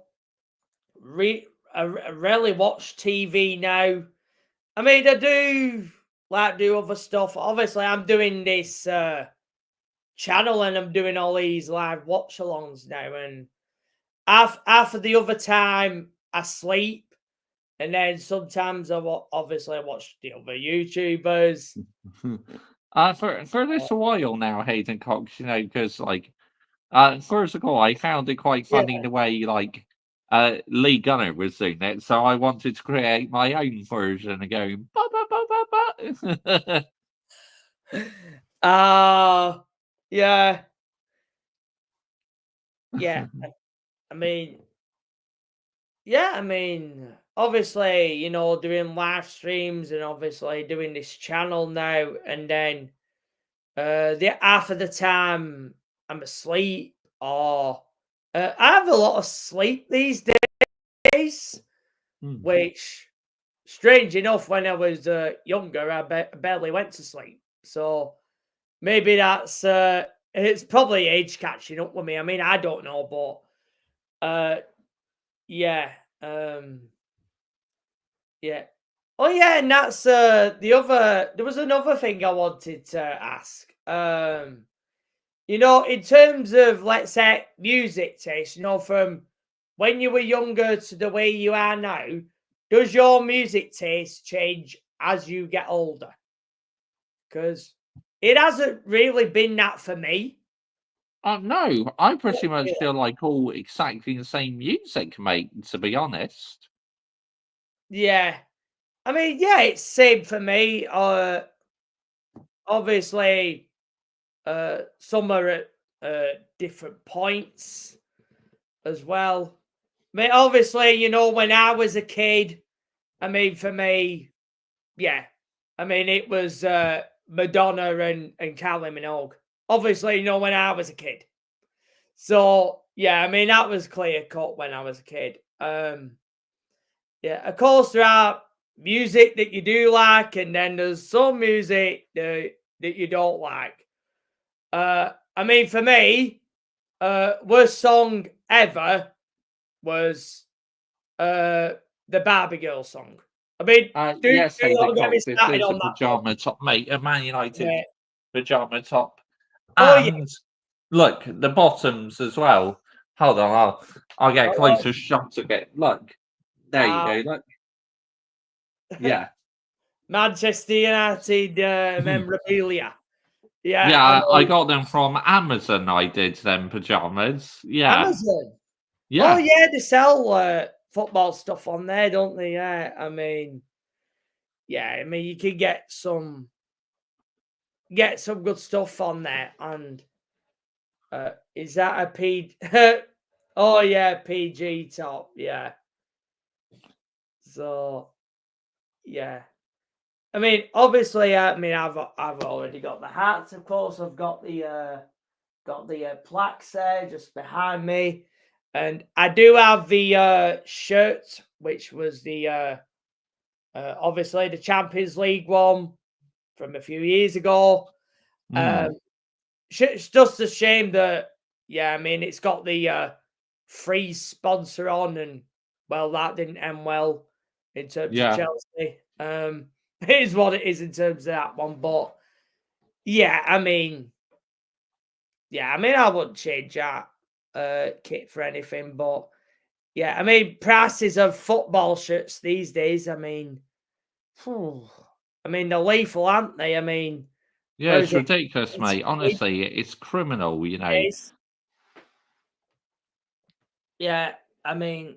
I rarely watch TV now. I mean, I do like do other stuff. Obviously, I'm doing this channel and I'm doing all these live watch alongs now. And after the other time, I sleep. And then sometimes obviously I watch the other YouTubers. For this a while now, Hayden Cox, you know, because like first of all, I found it quite Yeah. funny the way like Lee Gunner was doing it, so I wanted to create my own version of going ba ba ba ba ba. Yeah. Yeah. I mean, yeah, I mean, obviously, you know, doing live streams and obviously doing this channel now, and then the half of the time I'm asleep or I have a lot of sleep these days, which strange enough, when I was younger, I barely went to sleep. So maybe that's it's probably age catching up with me. I mean, I don't know, but yeah, yeah. Oh yeah, and that's the other. There was another thing I wanted to ask. You know, in terms of, let's say, music taste, you know, from when you were younger to the way you are now, does your music taste change as you get older? Because it hasn't really been that for me. No, I pretty much feel like all exactly the same music, mate, to be honest. Yeah. I mean, yeah, it's same for me. Obviously, some are at different points as well. I mean, obviously, you know, when I was a kid, I mean, for me, yeah, I mean, it was Madonna and Kylie Minogue. Obviously, you know, when I was a kid. So yeah, I mean, that was clear cut when I was a kid. Yeah, of course, there are music that you do like, and then there's some music that you don't like. I mean, for me, worst song ever was the Barbie Girl song. I mean, Yes, do Hayden not get me Cox, this started is a on that one. pajama top, mate, a Man United Yeah. pajama top. Oh yeah. And look, the bottoms as well. Hold on, I'll get a Oh, closer shot to get. Look, there you go. Look, yeah, Manchester United memorabilia. Yeah, yeah. I mean, got them from Amazon. I did them pajamas. Yeah, Amazon. Oh yeah. yeah, they sell football stuff on there, don't they? Yeah, I mean, yeah, I mean, you can get some good stuff on there. And is that a P? Oh yeah, PG top. Yeah. So yeah, I mean, obviously, I mean, I've already got the hats. Of course, I've got the plaques there just behind me, and I do have the shirt, which was the obviously the Champions League one from a few years ago. It's just a shame that, yeah, I mean, it's got the free sponsor on, and well, that didn't end well in terms of Yeah. Chelsea. It is what it is in terms of that one, but yeah, I mean, I wouldn't change that kit for anything, but yeah, I mean, prices of football shirts these days, I mean, they're lethal, aren't they? I mean, Yeah, where it's is it? ridiculous, mate. Honestly, it's criminal, you know. Yeah, I mean,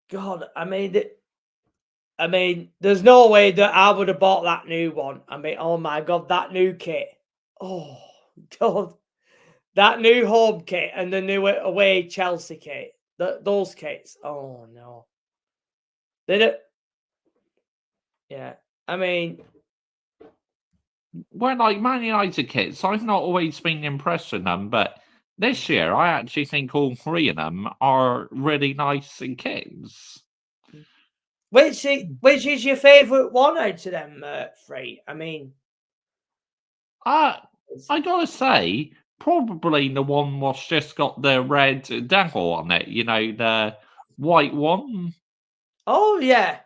God, I mean, there's no way that I would have bought that new one. I mean, oh my God, that new kit. Oh God, that new home kit and the new away Chelsea kit. Those kits. Oh no, they don't. Yeah, I mean, Well, like Man United kits, I've not always been impressed with them, but this year I actually think all three of them are really nice kits. Which is your favourite one out of them three? I mean, I gotta say, probably the one what's just got the red devil on it. You know, the white one. oh yeah,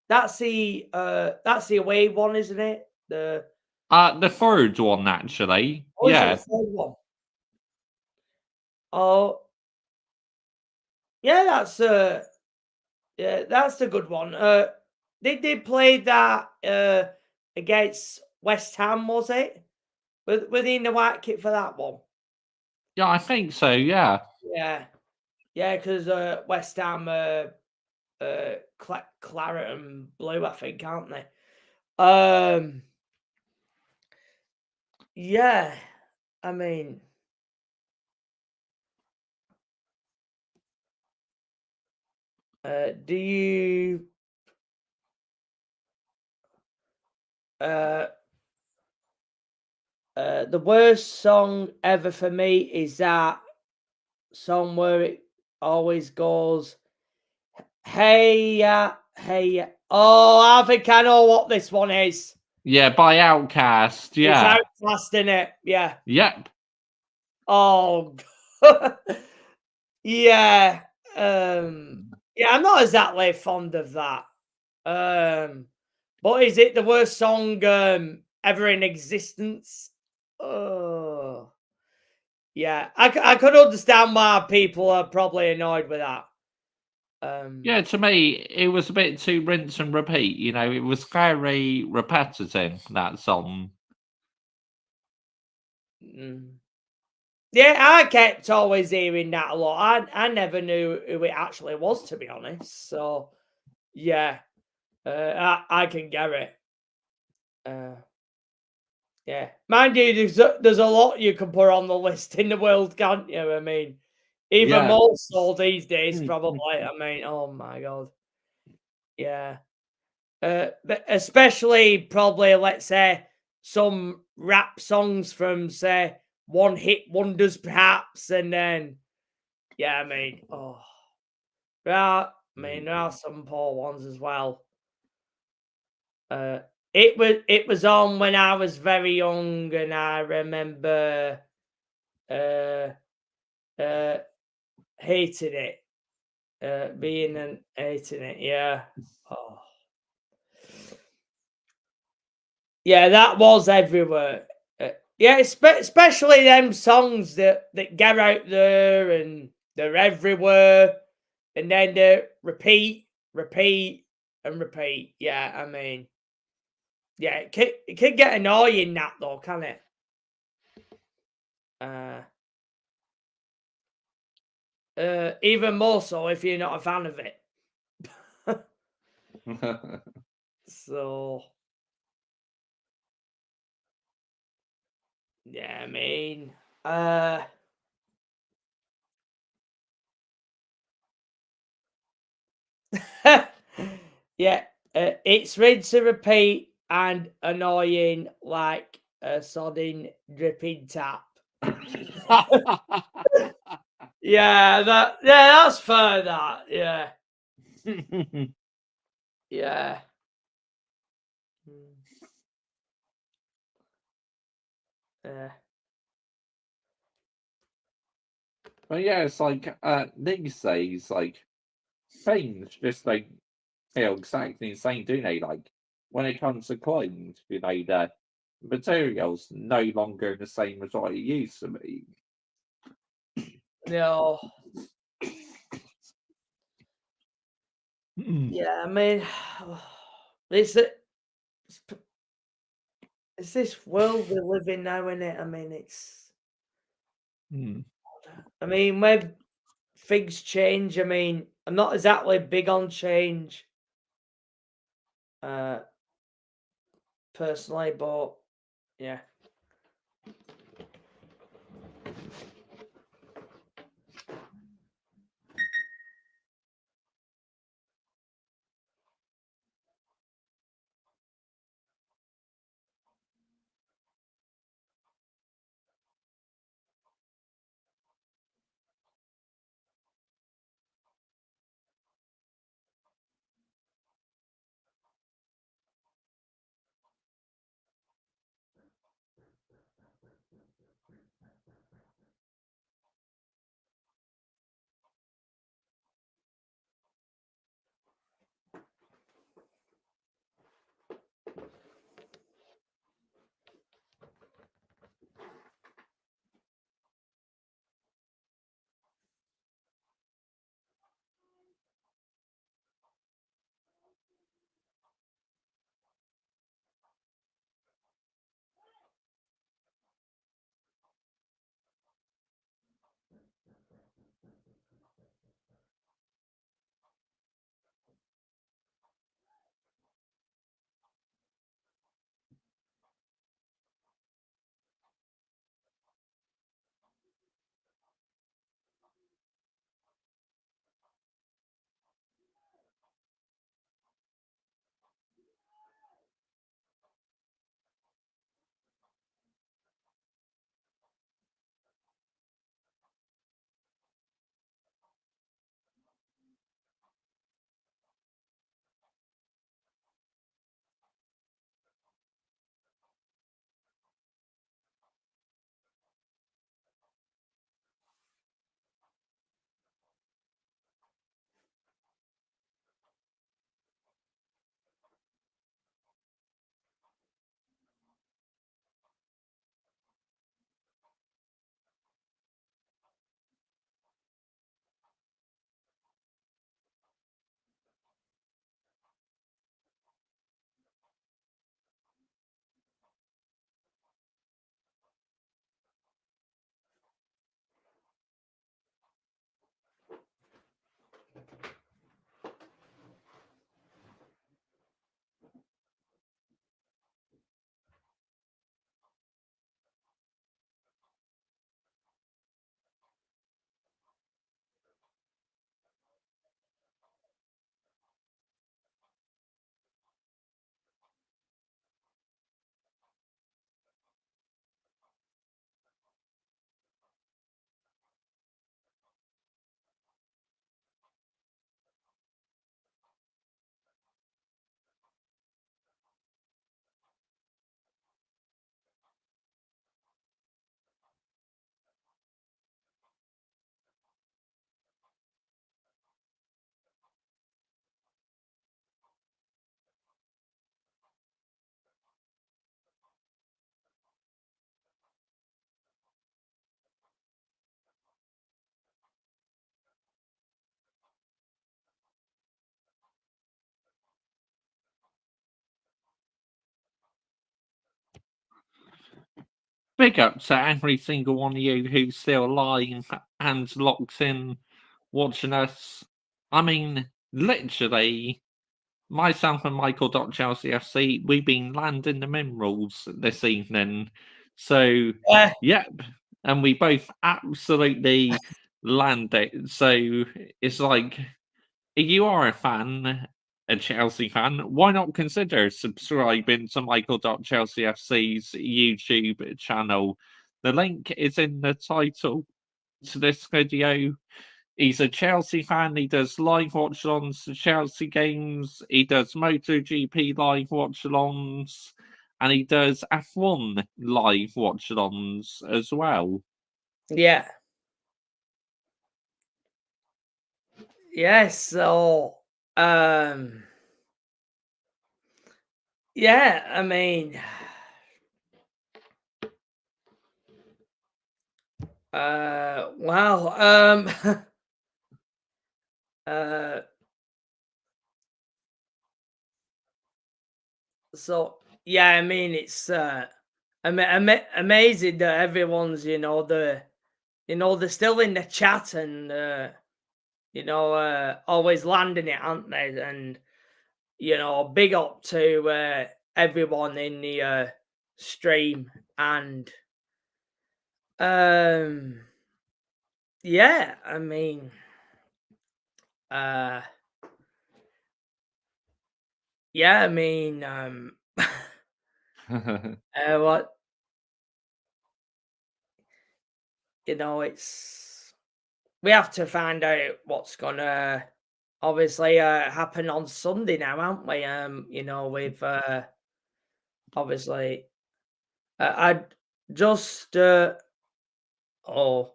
that's the away one, isn't it? The third one actually. Is it Yeah. the third one? Oh, yeah, that's the good one. Did they play that against West Ham? Was it? Were they in the white kit for that one? Yeah, I think so. Yeah. Yeah, because West Ham claret and blue, I think, aren't they? Yeah, I mean, do you the worst song ever for me is that song where it always goes, hey ya, hey ya. Oh, I think I know what this one is. Yeah, by Outcast. Yeah. It's Outcast, in it. Yeah. Yep. Oh, yeah. Yeah, I'm not exactly fond of that. But is it the worst song ever in existence? Oh, yeah. I could understand why people are probably annoyed with that. Yeah, to me, it was a bit too rinse and repeat. You know, it was very repetitive, that song. Yeah, I kept always hearing that a lot. I never knew who it actually was, to be honest. So, yeah, I can get it. Yeah, mind you, there's a lot you can put on the list in the world, can't you? I mean, even Yeah. more so these days, probably. I mean, oh my god, yeah. But especially probably, let's say, some rap songs from, say, one hit wonders, perhaps, and then, yeah, I mean, oh, yeah, I mean, there are some poor ones as well. It was on when I was very young, and I remember uh hating it. Being and hating it, yeah. Oh. Yeah, that was everywhere. Yeah, especially them songs that get out there and they're everywhere, and then they repeat, and repeat. Yeah, I mean, yeah, it can get annoying that though, can it? Even more so if you're not a fan of it. So, yeah, I mean, yeah, it's rinse and repeat and annoying like a sodding dripping tap. Yeah, that's fair. That yeah, yeah. Yeah. But yeah, it's like these days, like things just don't feel exactly the same, do they? Like when it comes to clothes, you know, the materials no longer the same as what it used to be. No. Yeah, I mean, it's this world we live in now, isn't it? I mean, it's. I mean, when things change, I mean, I'm not exactly big on change, personally, but yeah. Big up to every single one of you who's still alive and locked in watching us. I mean, literally, myself and Michael.ChelseaFC, we've been landing the minerals this evening. So, Yeah. yep. And we both absolutely land it. So it's like, if you are a fan, a Chelsea fan, why not consider subscribing to Michael.ChelseaFC's YouTube channel? The link is in the title to this video. He's a Chelsea fan. He does live watch-alongs to Chelsea games. He does MotoGP live watch-alongs. And he does F1 live watch-alongs as well. Yeah. Yes. So, yeah, I mean, wow. So yeah, I mean, it's amazing that everyone's, they're still in the chat and always landing it, aren't they? And big up to everyone in the stream. And yeah, I mean, yeah, I mean, what, it's, we have to find out what's gonna obviously happen on Sunday now, aren't we? We've obviously just oh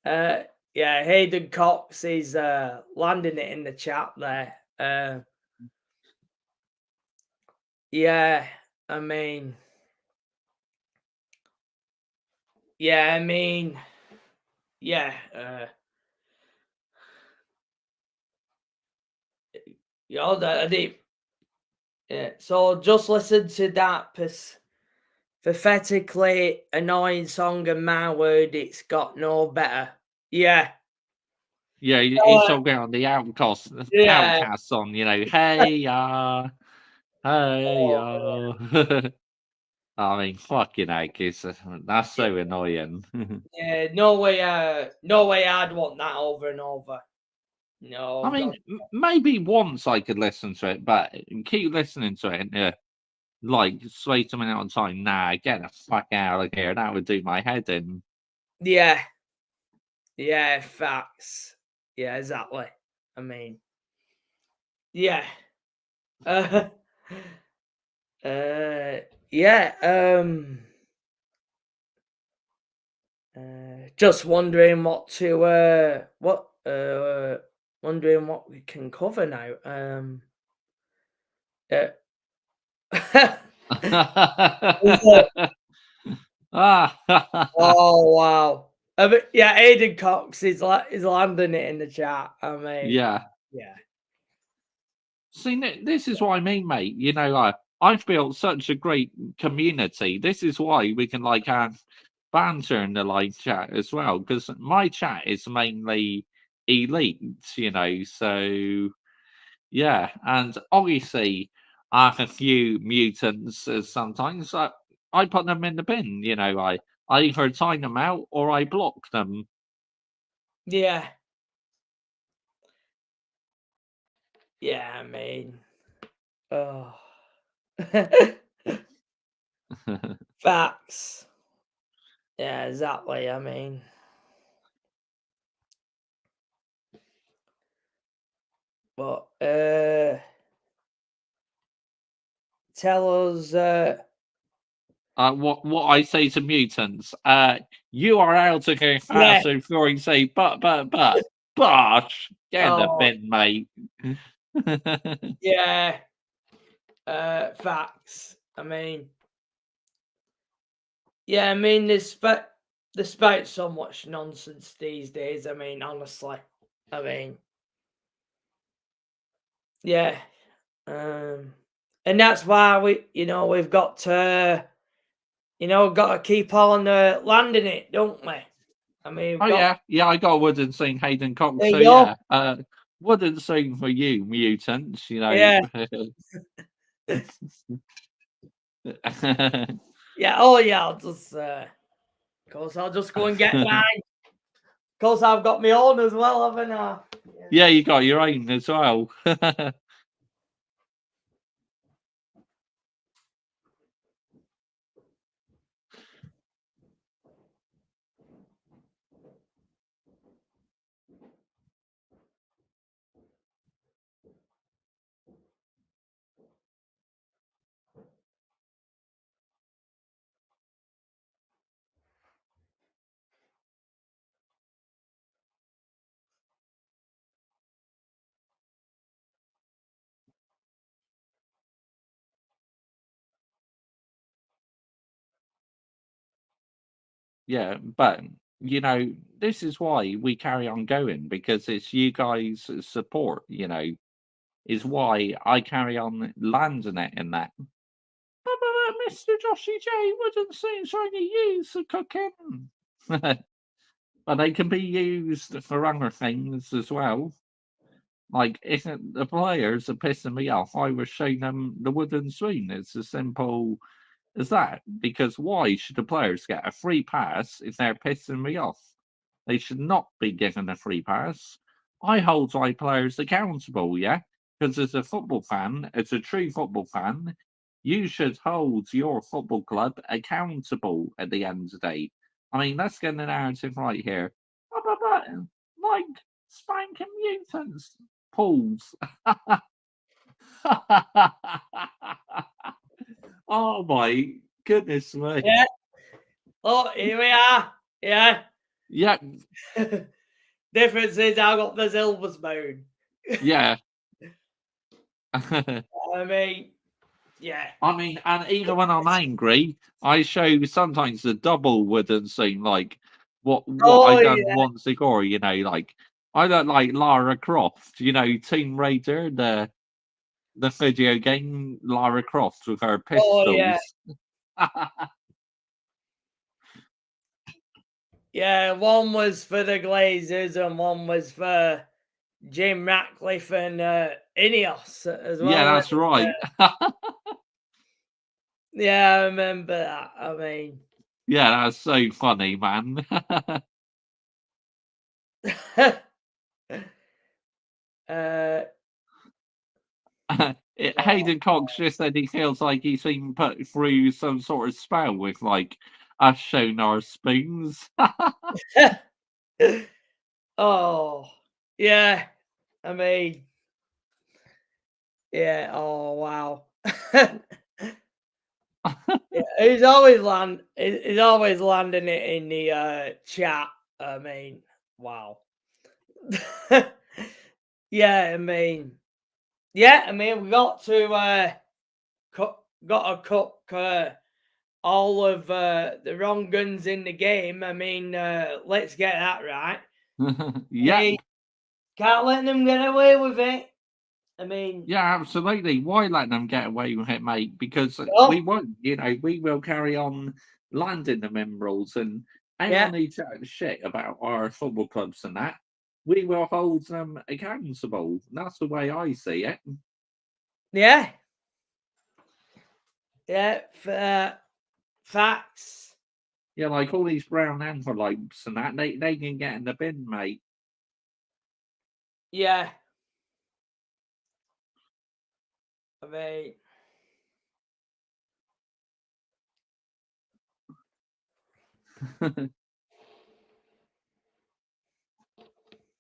yeah, Hayden Cox is landing it in the chat there. Yeah, I mean, yeah, yeah. So just listen to that pathetically annoying song, and my word, it's got no better. Yeah. Yeah, he's talking on the Outcast song, you know, hey, hey, I mean, fucking heck, that's so annoying. Yeah, no way I'd want that over and over. No, I mean, maybe once I could listen to it, but keep listening to it and like wait a minute on time. Nah, get the fuck out of here. That would do my head in. Yeah. Yeah, facts. Yeah, exactly. I mean, yeah. Yeah. Just wondering wondering what we can cover now. Oh wow. Yeah, Aiden Cox is landing it in the chat. I mean, yeah. yeah. See, this is what I mean, mate. You know, I've built such a great community. This is why we can like have banter in the live chat as well, because my chat is mainly elite, you know. So yeah, and obviously I have a few mutants. Sometimes I put them in the bin. You know, I either time them out or I block them. Yeah. Yeah, I mean, oh. Facts. Yeah, exactly. I mean, but tell us What I say to mutants, you are out to go yeah. faster before you say but get in the Oh, bin, mate. yeah. Facts. I mean, yeah, I mean, despite so much nonsense these days, I mean, honestly, I mean, yeah, and that's why we've got to, got to keep on landing it, don't we? I mean, Oh yeah, I got a wooden scene, Hayden Cox. there So you go. yeah, wooden scene for you, mutants. You know. Yeah. Yeah. Oh yeah. Of course, I'll just go and get mine. Of course, I've got my own as well, haven't I? Yeah, you got your own as well. Yeah, but you know, this is why we carry on going because it's you guys' support. You know, is why I carry on landing it in that. But, Mr. Joshy J wouldn't seem only used for cooking. But they can be used for other things as well. Like, if the players are pissing me off, I was showing them the wooden spoon. It's as simple as that. Because why should the players get a free pass if they're pissing me off? They should not be given a free pass. I hold my players accountable, yeah? Because as a football fan, as a true football fan, you should hold your football club accountable at the end of the day. I mean, let's get the narrative right here. Like spanking mutants. Pools. Oh my Goodness me. Yeah. Oh, here we are. Yeah. Yeah. Difference is I got the silver spoon. Yeah. I mean, yeah. I mean, and even when I'm angry, I show sometimes the double wooden scene, like what I done Yeah. once ago. You know, like I don't like Lara Croft. You know, Tomb Raider, the video game Lara Croft with her Oh, yeah. pistols. Yeah, one was for the Glazers and one was for Jim Ratcliffe and Ineos as well. Yeah, that's right. Yeah, I remember that. I mean, Yeah, that's so funny, man. uh, Hayden Cox just said he feels like he's been put through some sort of spell with like us showing our spoons. oh, yeah. I mean, yeah. Oh, wow. Yeah, he's always landing it in the chat. I mean, wow. Yeah, I mean, we got to cook all of the wrong guns in the game. I mean, let's get that right. Yeah. Hey, can't let them get away with it. I mean, Yeah, absolutely. Why let them get away with it, mate? Because oh, we won't, you know, we will carry on landing the minerals and yeah, anyone who chat shit about our football clubs and that, we will hold them accountable. That's the way I see it. yeah, facts. Yeah, like all these brown envelopes and that, they can get in the bin, mate. Yeah. I mean,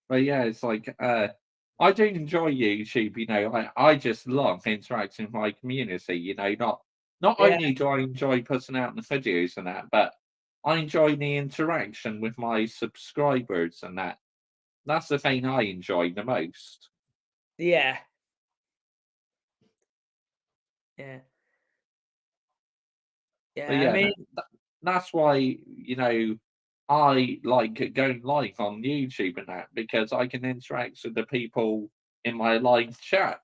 But yeah, it's like I do enjoy YouTube, you know, I just love interacting with my community, you know, not yeah, only do I enjoy putting out the videos and that, but I enjoy the interaction with my subscribers and that. That's the thing I enjoy the most. yeah, yeah, But yeah. I yeah, mean, that's why, you know, I like going live on YouTube and that because I can interact with the people in my live chat.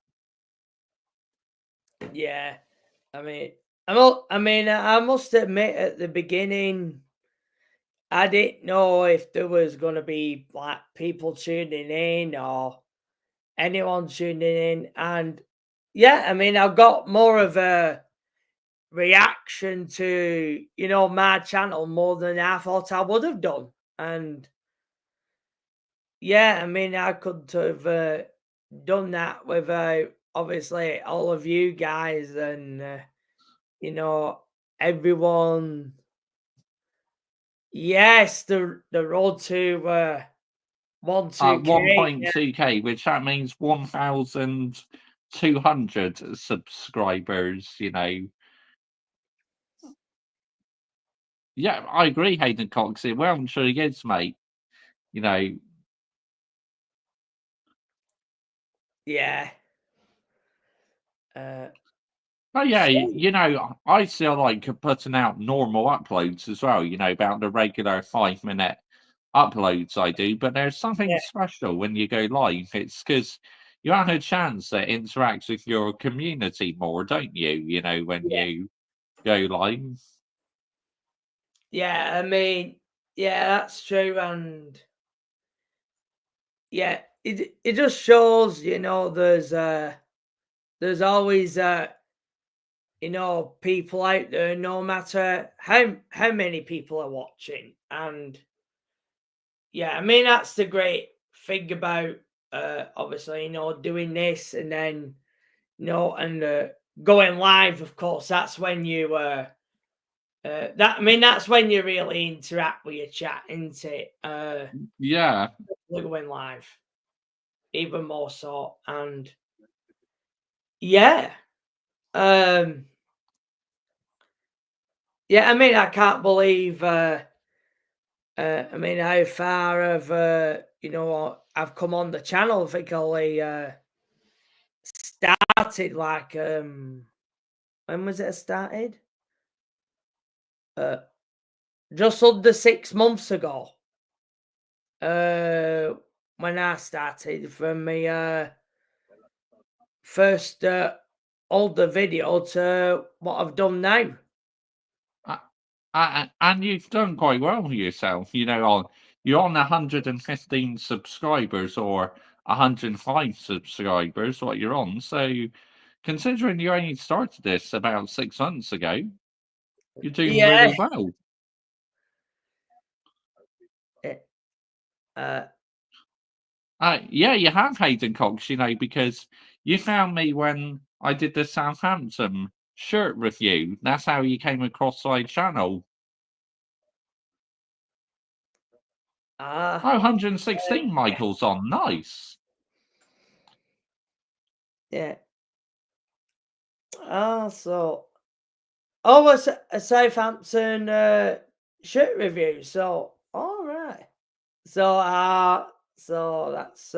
yeah. I mean, I must admit at the beginning, I didn't know if there was going to be like people tuning in or anyone tuning in. And yeah, I mean, I've got more of a reaction to, my channel more than I thought I would have done. And yeah, I mean, I could have done that without obviously all of you guys and, everyone. Yes, the road to 12K. 1.2K, which that means 1,200 subscribers, you know. Yeah, I agree, Hayden Cox. Well, I'm sure he is, mate. You know, Yeah. oh yeah, So, you know, I still like putting out normal uploads as well, you know, about the regular 5-minute uploads I do, but there's something yeah, special when you go live. It's because you have a chance to interact with your community more, don't you? You know, when yeah, you go live. yeah. I mean, yeah, that's true, and yeah, it just shows, there's always people out there, no matter how many people are watching, and yeah, I mean that's the great thing about obviously doing this and then and going live. Of course, that's when you that's when you really interact with your chat, isn't it? Yeah. Going live, even more so, and yeah, um, Yeah, I mean, I can't believe. I mean, how far I've come on the channel. I think I only started like when was it I started? Just under 6 months ago. When I started from my first older video to what I've done now. And you've done quite well for yourself. You're on 115 subscribers or 105 subscribers, what you're on. So, considering you only started this about 6 months ago, you're doing Yeah. really well. Yeah, you have, Hayden Cox, because you found me when I did the Southampton shirt review. That's how you came across my channel. Ah. 116 Michael's on. Nice. Yeah. It's a Southampton shirt review. So, all right. So that's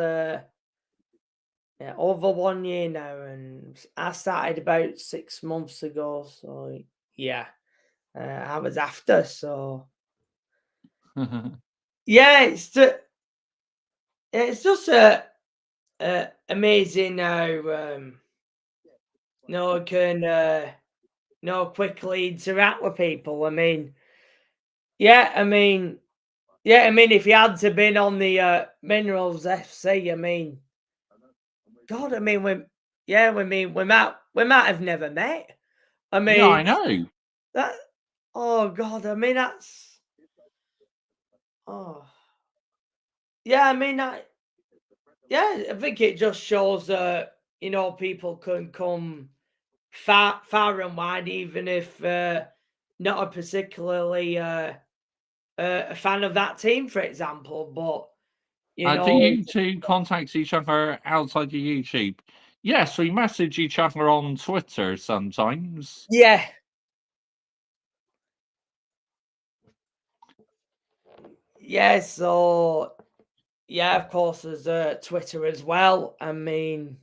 over 1 year now, and I started about 6 months ago. So yeah, I was after. So yeah, it's just amazing how can quickly interact with people. I mean, if you had to been on the Minerals FC, I mean, God, I mean, we might have never met. I Yeah, I mean, know. that. Oh God, I mean that's. Oh, yeah. I mean, I think it just shows that people can come far and wide, even if not a particularly a fan of that team, for example. But Do you two contact each other outside of YouTube? Yes, we message each other on Twitter sometimes. yeah. Yeah, so yeah, of course, there's Twitter as well. I mean,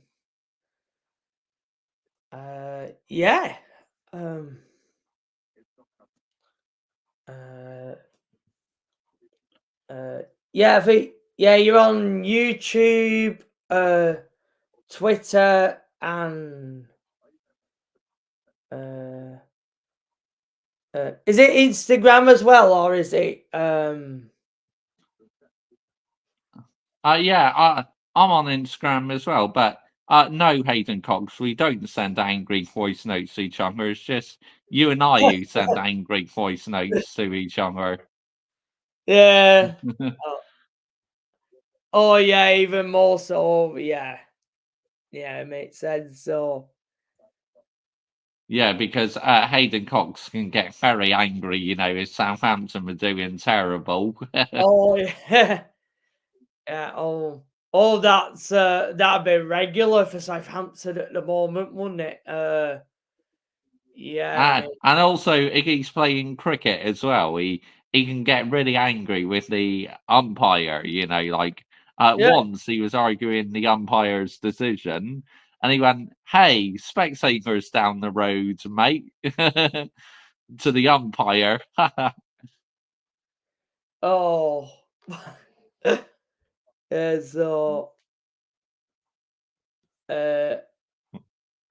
yeah, um, uh, yeah, you're on YouTube, Twitter, and is it Instagram as well, or is it Yeah, I'm on Instagram as well, but no, Hayden Cox, we don't send angry voice notes to each other. It's just you and I who send angry voice notes to each other. Yeah. Oh yeah, even more so. Yeah, it makes sense. So Yeah, because Hayden Cox can get very angry, if Southampton are doing terrible. oh yeah, yeah. That'd be regular for Southampton at the moment, wouldn't it? Yeah. And also, if he's playing cricket as well, he can get really angry with the umpire. Like Yeah. once he was arguing the umpire's decision, and he went, "Hey, spectators down the road, mate," to the umpire. Oh. Yeah, so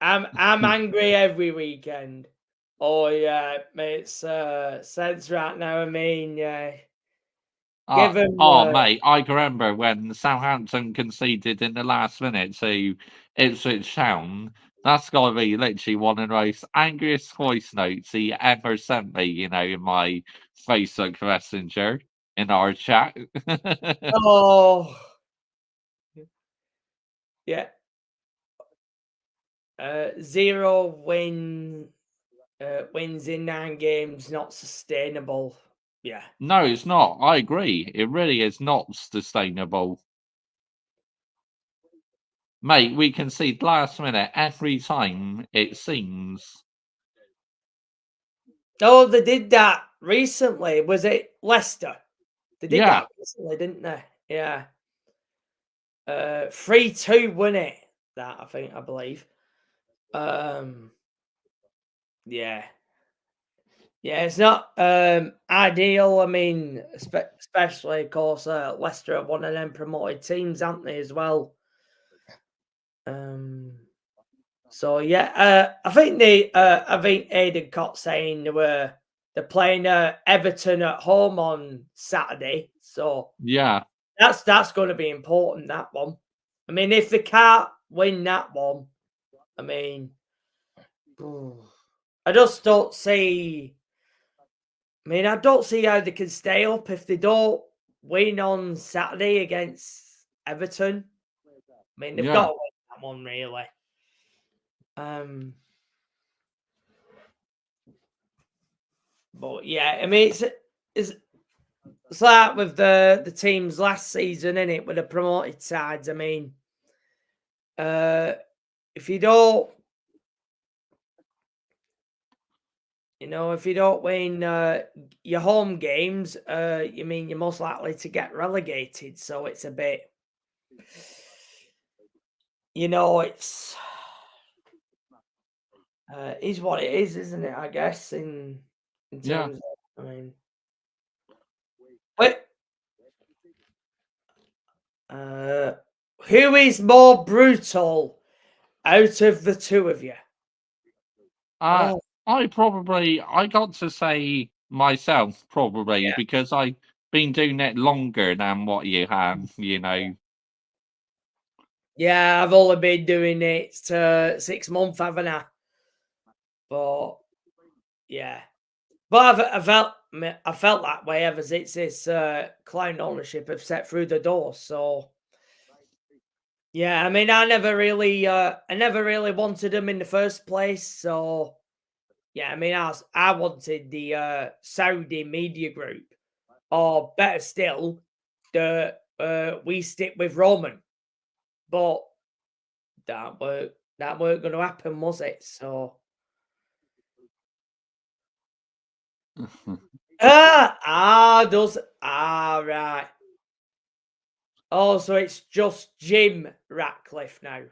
I'm angry every weekend. Oh yeah, makes sense right now. I mean, yeah. Given Mate, I can remember when Southampton conceded in the last minute to Ipswich Town. That's got to be literally one of the most angriest voice notes he ever sent me, in my Facebook Messenger, in our chat. oh yeah. 0 wins in 9 games, not sustainable. Yeah. No, it's not. I agree. It really is not sustainable. Mate, we concede last minute every time, it seems. Oh, they did that recently. Was it Leicester? They did Yeah. that recently, didn't they? Yeah. 3-2, wasn't it? That I believe. Yeah. Yeah, it's not ideal. I mean, especially, of course, Leicester are one of them promoted teams, aren't they, as well? So yeah, I think Aidan Cott saying they're playing Everton at home on Saturday. So Yeah. that's going to be important, that one. I mean, if they can't win that one, I mean, I just don't see. I mean, I don't see how they can stay up if they don't win on Saturday against Everton. I mean, they've got to win that one, really. But yeah, I mean, it's like with the teams last season, isn't it? With the promoted sides, I mean, if you don't, if you don't win your home games, you mean you're most likely to get relegated. So it's a bit, it's is what it is, isn't it? I guess in terms of, I mean, wait, who is more brutal out of the two of you? I got to say myself probably because I've been doing it longer than what you have, Yeah, I've only been doing it 6 months, haven't I? But yeah, but I felt that way ever since this client ownership have set through the door. So yeah, I mean, I never really wanted them in the first place. So yeah, I mean, I wanted the Saudi media group, or better still, we stick with Roman, but that weren't going to happen, was it? So right. Oh, so it's just Jim Ratcliffe now.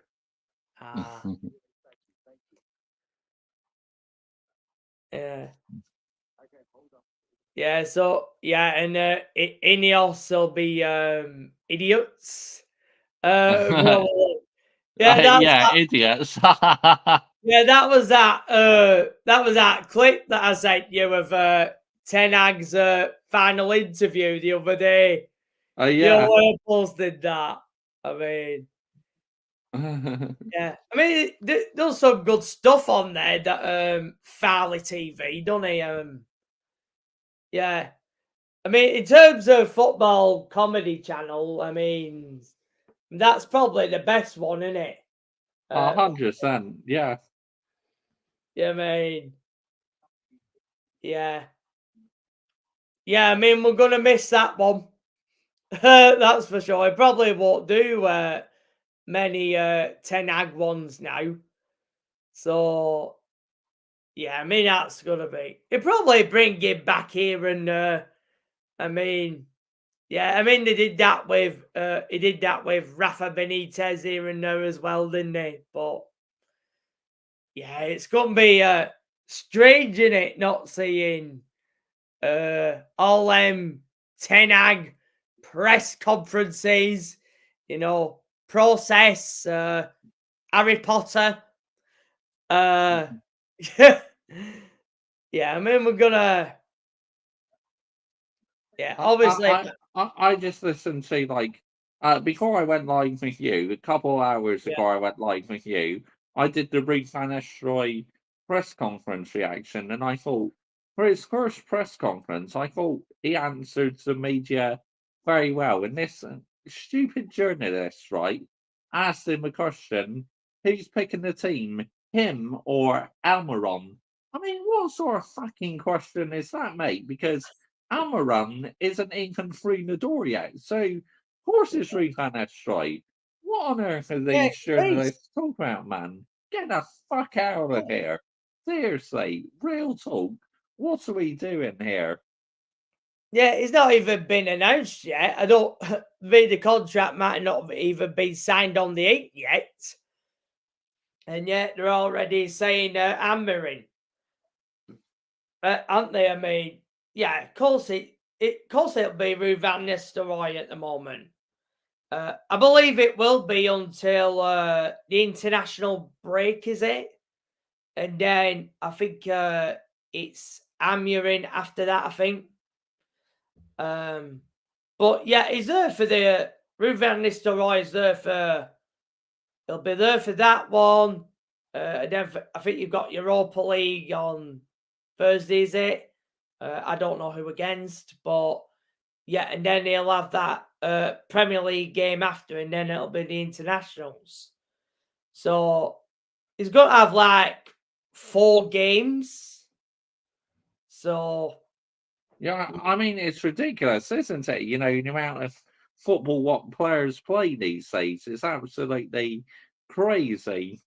Yeah. Yeah, so yeah, and Ineos will be idiots. Well, yeah, idiots. yeah, that was that clip that I sent you of Ten Hag's final interview the other day. Oh yeah. Wales did that. I mean, yeah. I mean, there's some good stuff on there that Farley TV, don't he? Yeah. I mean, in terms of football comedy channel, I mean, that's probably the best one, isn't it? 100%. Yeah. Yeah, I mean, yeah. Yeah, I mean, we're going to miss that one. That's for sure. I probably won't do many Ten Hag ones now. So, yeah, I mean, that's going to be... He'll probably bring him back here and, I mean... Yeah, I mean, they did that with... he did that with Rafa Benitez here and there as well, didn't they? But, yeah, it's going to be strange, isn't it, not seeing all them Ten Hag press conferences, process, Harry Potter. Yeah, I mean, we're gonna. Yeah, obviously. I just listened to before I went live with you, a couple hours ago I went live with you. I did the Reed Van Nistelrooy press conference reaction, and I thought for his first press conference, I thought he answered the media very well. And this stupid journalist, right, asked him a question: who's picking the team, him or Almiron? I mean, what sort of fucking question is that, mate? Because Almiron isn't even through the door yet. So, of course, it's Reed Van Nistelrooy. What on earth are these journalists talking about, man? Get the fuck out of here. Seriously, real talk. What are we doing here? Yeah, it's not even been announced yet. I don't. The contract might not have even been signed on the 8th yet, and yet they're already saying hammering, aren't they? I mean, yeah, of course of course it'll be Ruud van Nistelrooy at the moment. I believe it will be until the international break, is it? And then I think it's Amurin after that, I think. But yeah, he's there for the Ruud van Nistelrooy is there for. He'll be there for that one. And then I think you've got Europa League on Thursday, is it? I don't know who against, but yeah, and then he'll have that Premier League game after, and then it'll be the internationals. So he's going to have like 4 games. So Yeah, I mean, it's ridiculous, isn't it? You know, the amount of football what players play these days is absolutely crazy.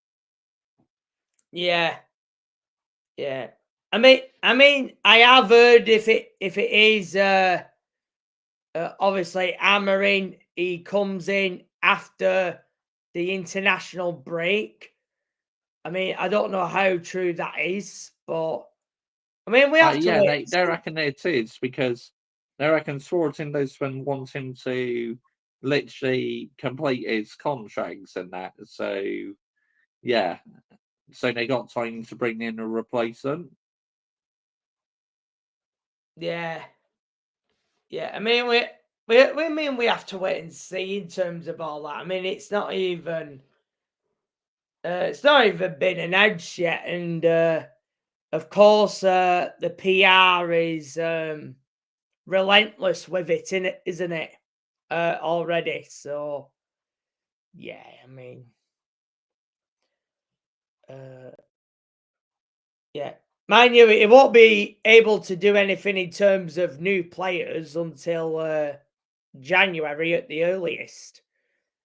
yeah, yeah. I mean, I have heard if it is obviously Amorim, he comes in after the international break. I mean, I don't know how true that is, but I mean, we have to Yeah, wait. they reckon it is because they reckon Sporting Lisbon want him to literally complete his contracts and that. So yeah, so they got time to bring in a replacement. Yeah, yeah. I mean, we have to wait and see in terms of all that. I mean, it's not even been announced yet, and of course, the PR is relentless with it, isn't it? Already, so yeah. I mean, yeah. Mind you, it won't be able to do anything in terms of new players until January at the earliest.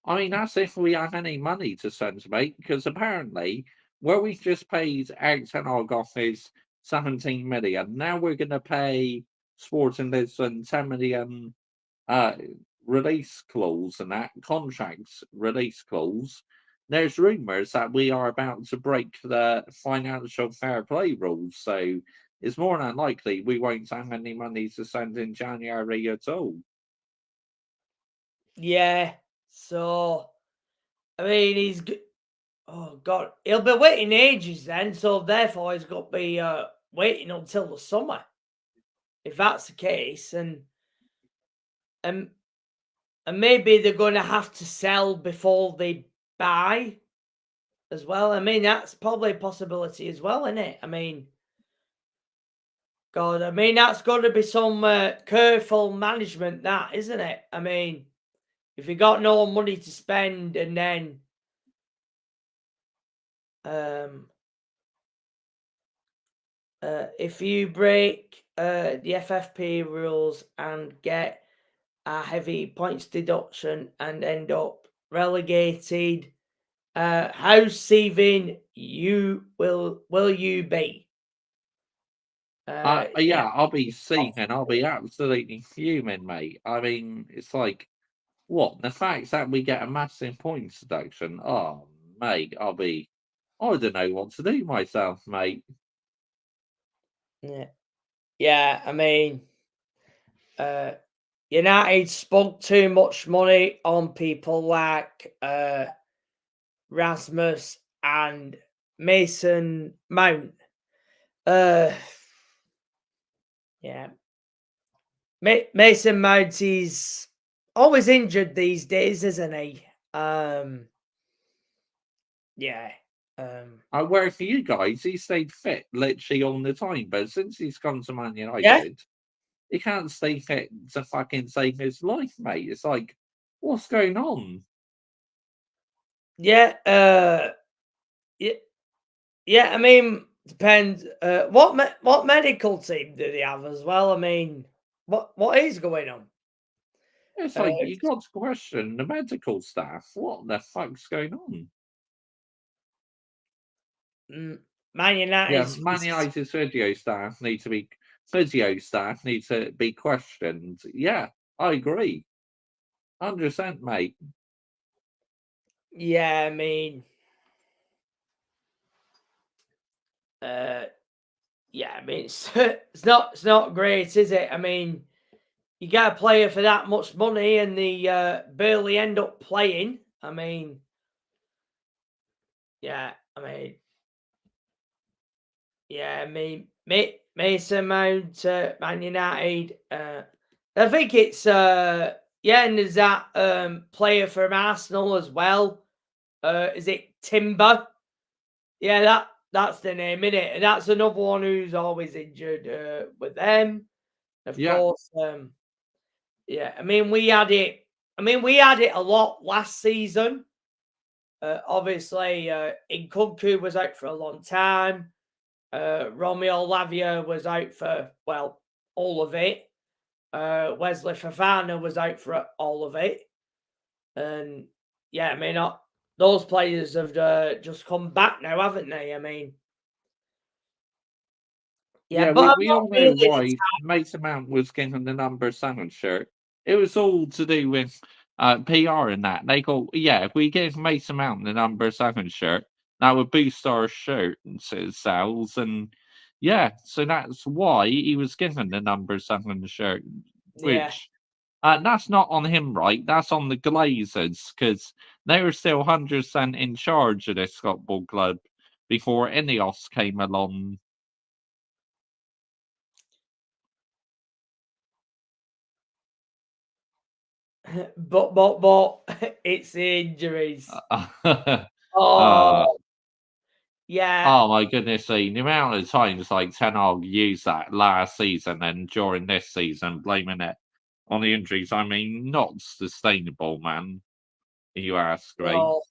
I mean, that's if we have any money to spend, mate, because apparently where we've just paid Eric Ten Hag off his 17 million, now we're going to pay Sporting Lisbon 10 million uh, release clause and that contracts release clause. There's rumours that we are about to break the financial fair play rules, so it's more than likely we won't have any money to send in January at all. Yeah. So, I mean, oh God, he'll be waiting ages then. So therefore, he's got to be waiting until the summer, if that's the case, and maybe they're going to have to sell before they buy as well. I mean, that's probably a possibility as well, isn't it? I mean, God, I mean, that's got to be some careful management, that, isn't it? I mean, if you got no money to spend and then if you break the FFP rules and get a heavy points deduction and end up relegated, how seething will you be? Yeah, I'll be seething. I'll be absolutely fuming, mate. I mean, it's like, what? The fact that we get a massive points deduction. Oh, mate, I don't know what to do myself, mate. Yeah. I mean, United spent too much money on people like Rasmus and Mason Mount. Yeah. Mason Mount, he's always injured these days, isn't he? Yeah. Where for you guys, he stayed fit literally all the time, but since he's come to Man United, he can't stay fit to fucking save his life, mate. It's like, what's going on? Yeah. Yeah. I mean, depends. What medical team do they have as well? I mean, what is going on? It's like you got to question the medical staff. What the fuck's going on? Man United. Man United's physio staff need to be questioned. Yeah, I agree. 100%, mate. Yeah, I mean, it's not great, is it? I mean, you get a player for that much money and they barely end up playing. I mean, Mason Mount, Man United. I think it's and there's that player from Arsenal as well. Is it Timber? Yeah, that's the name, isn't it? And that's another one who's always injured with them. Of course, I mean we had it a lot last season. Obviously, Nkunku was out for a long time. Romeo Lavia was out for, well, all of it. Wesley Fofana was out for all of it. And yeah, I mean, those players have just come back now, haven't they? I mean, but we all know why Mason Mount was getting the number 7 shirt. It was all to do with PR and that. They go, if we give Mason Mount the number 7 shirt, that would boost our shirt sales. And so that's why he was given the number 7 shirt, which that's not on him, right? That's on the Glazers, because they were still 100% in charge of this football club before Ineos came along. But it's the injuries. Yeah. Oh my goodness, the amount of times like Ten Hag used that last season and during this season, blaming it on the injuries. I mean, not sustainable, man. You ask, right? Well,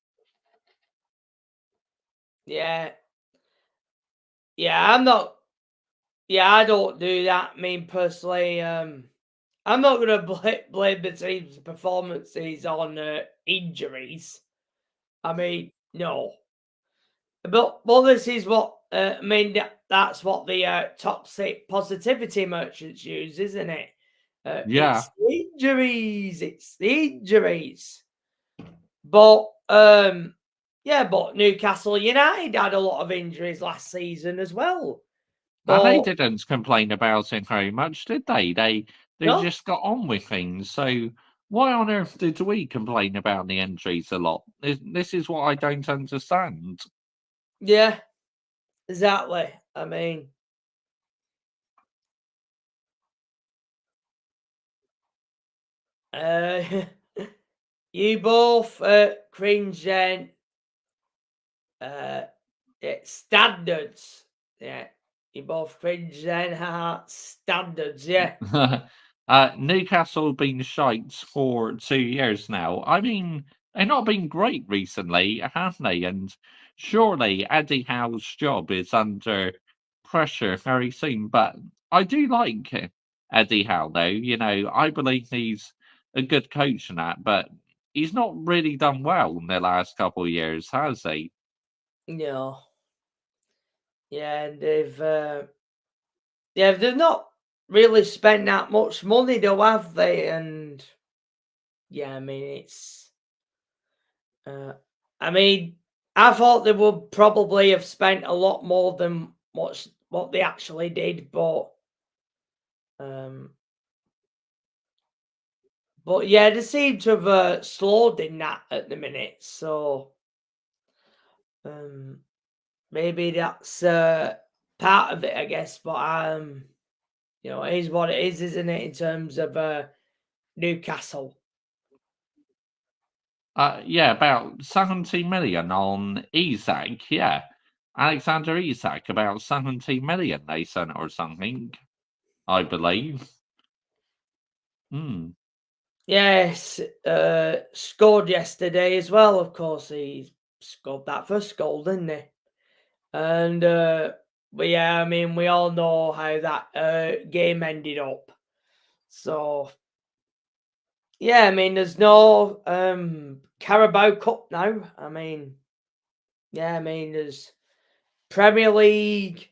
I'm not. I don't do that. I mean, personally, I'm not going to blame the team's performances on injuries. I mean, no. But this is what I mean. That's what the toxic positivity merchants use, isn't it? It's the injuries. It's the injuries. But but Newcastle United had a lot of injuries last season as well. And they didn't complain about it very much, did they? They No. just got on with things. So why on earth did we complain about the injuries a lot? This is what I don't understand. Yeah, exactly. I mean, you both cringe then. Standards. Yeah, you both cringe then. Standards. Yeah. Newcastle have been shite for 2 years now. I mean, they've not been great recently, have they? And surely Eddie Howe's job is under pressure very soon. But I do like Eddie Howe, though. You know, I believe he's a good coach in that, but he's not really done well in the last couple of years, has he? No. Yeah, and they've not really spent that much money, though, have they? And I mean, it's. I mean, I thought they would probably have spent a lot more than what they actually did, but they seem to have slowed in that at the minute. So maybe that's part of it, I guess. But it is what it is, isn't it? In terms of Newcastle. About 70 million on Isak. Yeah, Alexander Isak, about 70 million they sent or something, I believe. Yes, scored yesterday as well. Of course, he scored that first goal, didn't he? And I mean, we all know how that game ended up. So I mean, there's no Carabao Cup now. I mean, there's Premier League,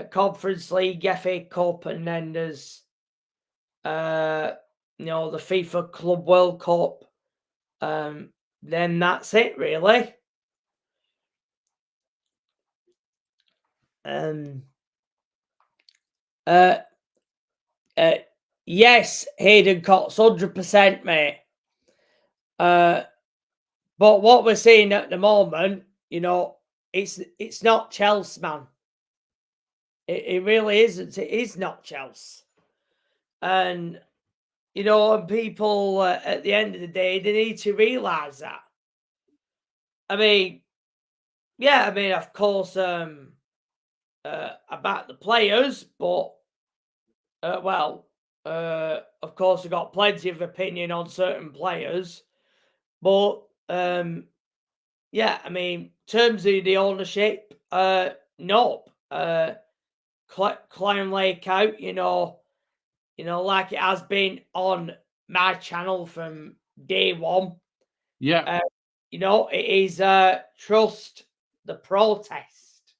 Conference League, FA Cup, and then there's the FIFA Club World Cup. Then that's it, really. Yes, Hayden Cox, 100%, mate. But what we're seeing at the moment, it's not Chelsea, man. It really isn't. It is not Chelsea. And, and people at the end of the day, they need to realise that. I mean, of course, about the players, but, of course, I've got plenty of opinion on certain players. But, in terms of the ownership, no. Clown Lake out, like it has been on my channel from day one. Yeah. It is trust the protest.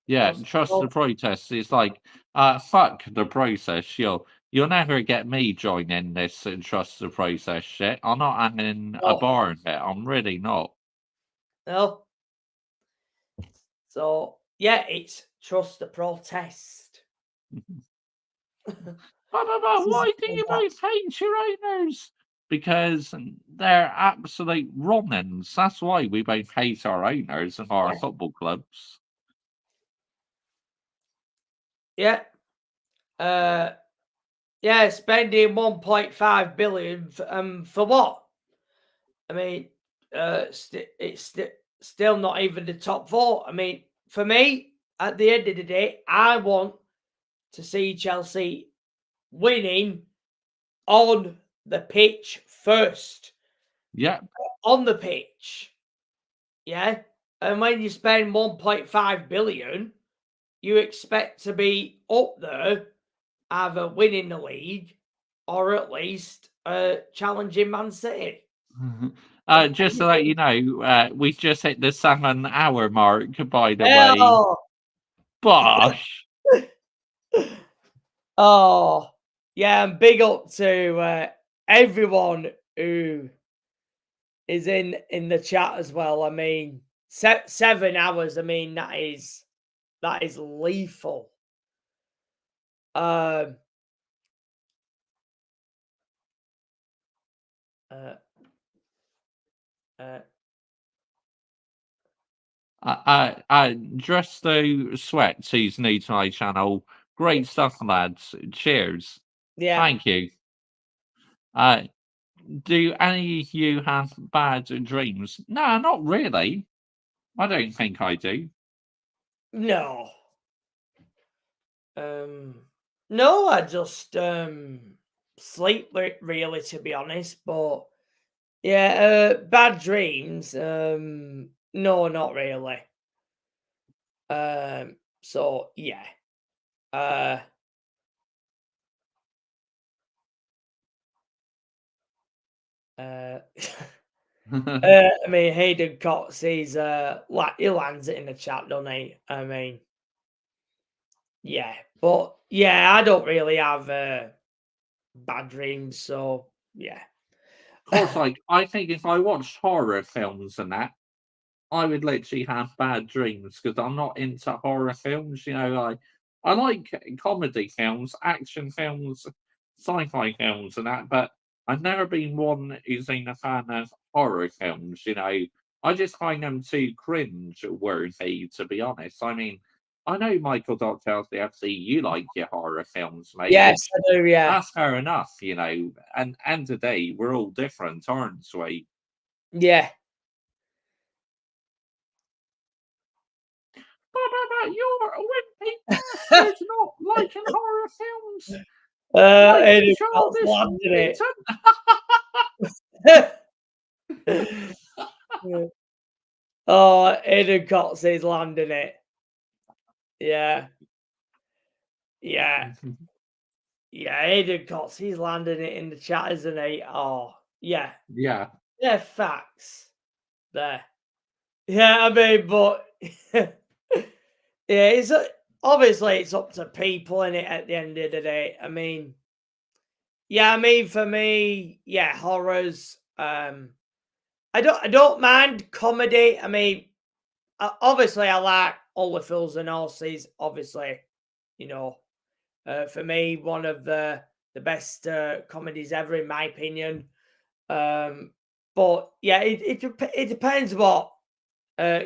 Yeah, trust the protest. It's like, fuck the process. You'll never get me joining this and trust the process shit. I'm not having a bar in it. I'm really not. No. So yeah, it's trust the protest. Why do you both hate your owners? Because they're absolute wrong-uns. That's why we both hate our owners of our football clubs. Yeah. Spending 1.5 billion for what? I mean, it's still not even the top four. I mean, for me, at the end of the day, I want to see Chelsea winning on the pitch first. Yeah. On the pitch. Yeah. And when you spend 1.5 billion, you expect to be up there, either winning the league or at least challenging Man City. Just to let you know, we just hit the 7-hour mark, by the way. Bosh! Oh, yeah, and big up to everyone who is in the chat as well. I mean, 7 hours. I mean, that is lethal. Just to Sweat, who's new to my channel. Great stuff, lads. Cheers. Yeah. Thank you. Do any of you have bad dreams? No, not really. I don't think I do. No. No, I just sleep really, to be honest. But yeah, bad dreams. No, not really. So yeah. I mean, Hayden Cox, he's he lands it in the chat, doesn't he? I mean, yeah, but yeah, I don't really have bad dreams, so yeah. Of course, like, I think if I watched horror films and that, I would literally have bad dreams because I'm not into horror films. I like comedy films, action films, sci-fi films, and that, but I've never been one who's been a fan of horror films. I just find them too cringe-worthy, to be honest. I mean, I know Michael Doctors FC, you like your horror films, mate. Yes, I do. Yeah, that's fair enough. And today we're all different, aren't we? Yeah. You're a wimpy bastard not liking horror films. It landed it. Oh, Aiden Cox is landing it. Yeah. Yeah. Yeah, Aiden Cox, he's landing it in the chat, isn't he? Oh, yeah. Yeah. Yeah, facts. There. Yeah, I mean, but Yeah, it's obviously it's up to people in it at the end of the day. I mean, yeah, I mean for me, yeah, horrors. I don't mind comedy. I mean, obviously I like All the Fools and Horses. Obviously, you know, for me, one of the best comedies ever, in my opinion. But yeah, it depends what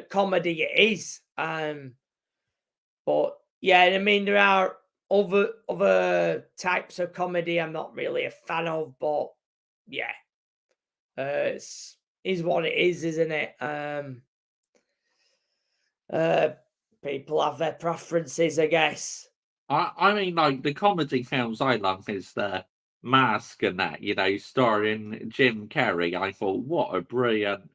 comedy it is. But yeah, I mean there are other types of comedy I'm not really a fan of, but yeah, it's is what it is, isn't it? People have their preferences, I guess. I mean, like the comedy films I love is the Mask and that, starring Jim Carrey. I thought, what a brilliant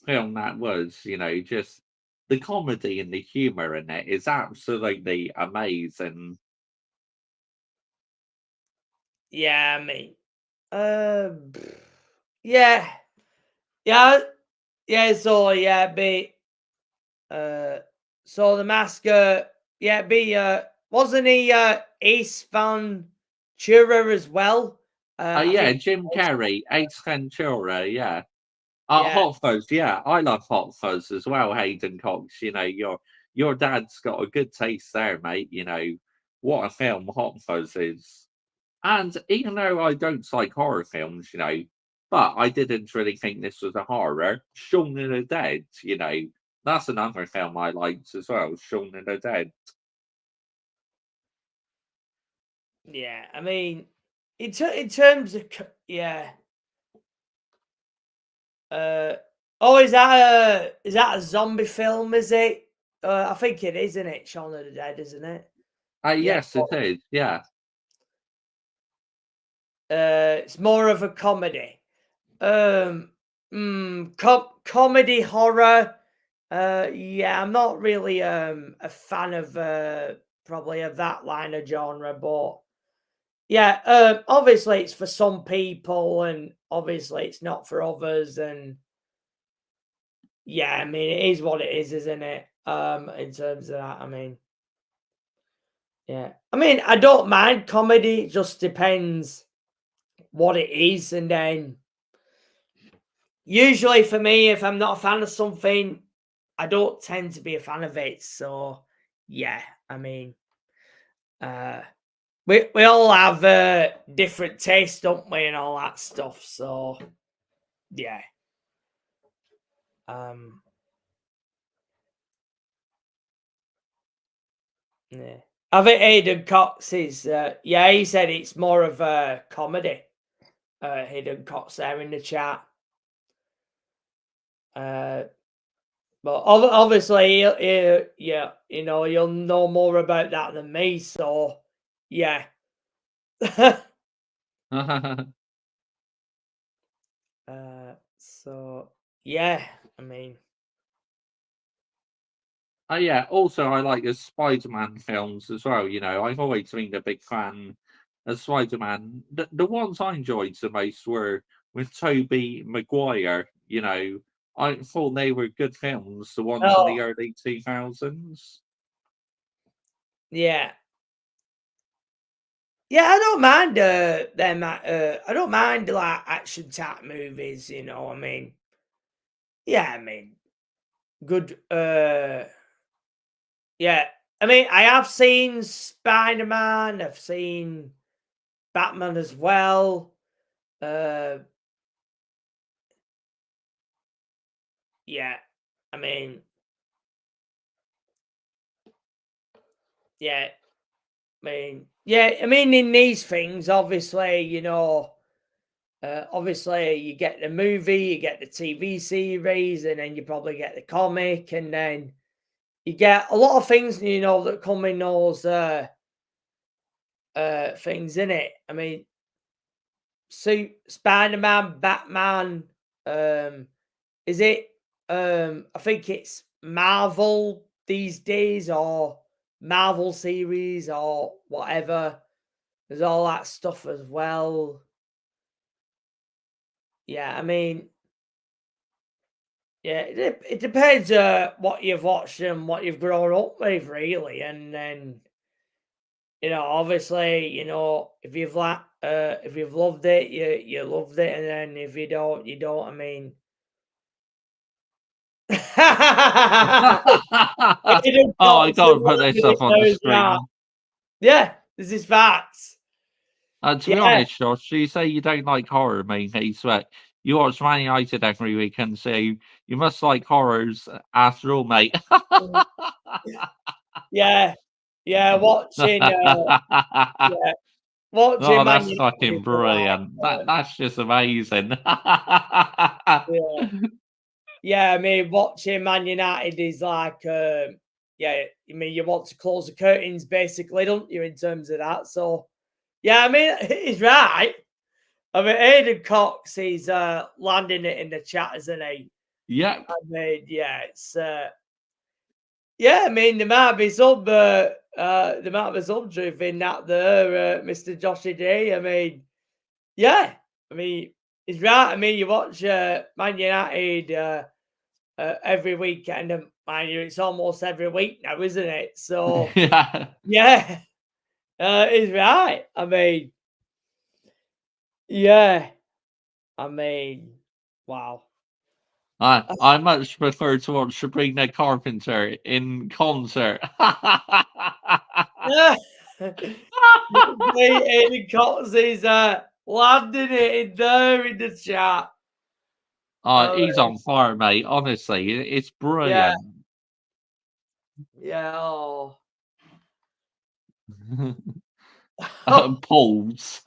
film that was. Just the comedy and the humor in it is absolutely amazing. Yeah, I mean, um, yeah, yeah, yeah. So yeah, be so the masker, yeah, be wasn't he Ace Ventura as well? I Yeah, think, Jim Carrey, Ace Ventura, yeah. yeah, Hot Fuzz, yeah, I love Hot Fuzz as well, Hayden Cox. Your dad's got a good taste there, mate. What a film Hot Fuzz is. And even though I don't like horror films, but I didn't really think this was a horror. Shaun of the Dead, that's another film I liked as well. Shaun of the Dead. yeah. I mean, in terms of yeah, oh, is that a zombie film? Is it? I think it is, isn't it? Shaun of the Dead, isn't it? Yeah. Yes, it is. Yeah. It's more of a comedy. Comedy horror. Yeah, I'm not really a fan of probably of that line of genre, but yeah, obviously it's for some people, and obviously it's not for others, and yeah, I mean it is what it is, isn't it? In terms of that, I mean, yeah, I mean I don't mind comedy. It just depends what it is, and then usually for me, if I'm not a fan of something, I don't tend to be a fan of it. So yeah, I mean, uh, we all have different tastes, don't we, and all that stuff. So yeah, um, yeah. I think Hayden Cox is yeah. He said it's more of a comedy. Hayden Cox there in the chat. But obviously, yeah, you'll know more about that than me. So yeah. So yeah, I mean, Oh yeah. Also, I like the Spider-Man films as well. I've always been a big fan of Spider-Man. The ones I enjoyed the most were with Tobey Maguire. I thought they were good films. The ones in oh the early 2000s. yeah, yeah, I don't mind them. I don't mind like action type movies. I mean, yeah, I mean, good. Yeah, I mean, I have seen Spider Man. I've seen Batman as well. Uh, yeah, I mean, yeah, yeah, I mean, in these things, obviously, obviously you get the movie, you get the TV series, and then you probably get the comic, and then you get a lot of things, that come in those things in it. I mean, Spider-Man, Batman, is it I think it's Marvel these days, or Marvel series, or whatever. There's all that stuff as well. Yeah, I mean, Yeah, it depends what you've watched and what you've grown up with, really, and then obviously, if you've if you've loved it, you loved it, and then if you don't, you don't. I mean, Aiden Oh, I Cox can't put and this up on the knows that. screen. Yeah, this is facts. To be Yeah. honest, Josh, you say you don't like horror, mate. But you watch Man United every weekend, so you must like horrors after all, mate. Yeah, watching Oh, Man that's United fucking is like, brilliant. That's just amazing. yeah. I mean, watching Man United is like, yeah. I mean, you want to close the curtains, basically, don't you, in terms of that? So, yeah. I mean, he's right. I mean, Aiden Cox, he's landing it in the chat, isn't he? Yep. I mean, yeah, it's yeah. I mean, there might be some truth in that there, Mr. Joshy D. I mean, yeah. I mean, he's right. I mean, you watch Man United every weekend, and mind you, it's almost every week now, isn't it? So Yeah. yeah, he's right. I mean, yeah. I mean, wow. I much prefer to watch Sabrina Carpenter in concert. Yeah. Aiden Cox is landing it in there in the chat. He's on fire, mate. Honestly, it's brilliant. Yeah. Oh. Pulls.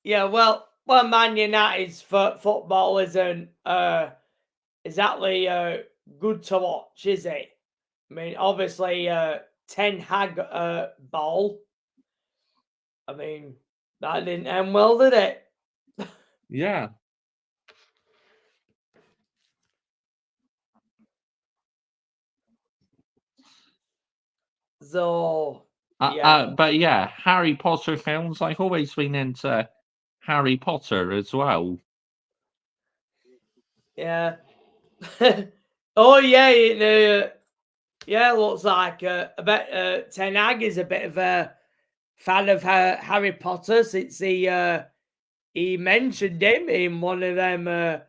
Yeah, well, Man United's football isn't exactly good to watch, is it? I mean, obviously, Ten Hag ball. I mean, that didn't end well, did it? Yeah. So, yeah. But yeah, Harry Potter films. I've always been into Harry Potter as well. Yeah. Oh, yeah. Yeah, looks like Ten Hag is a bit of a fan of Harry Potter since he mentioned him in one of them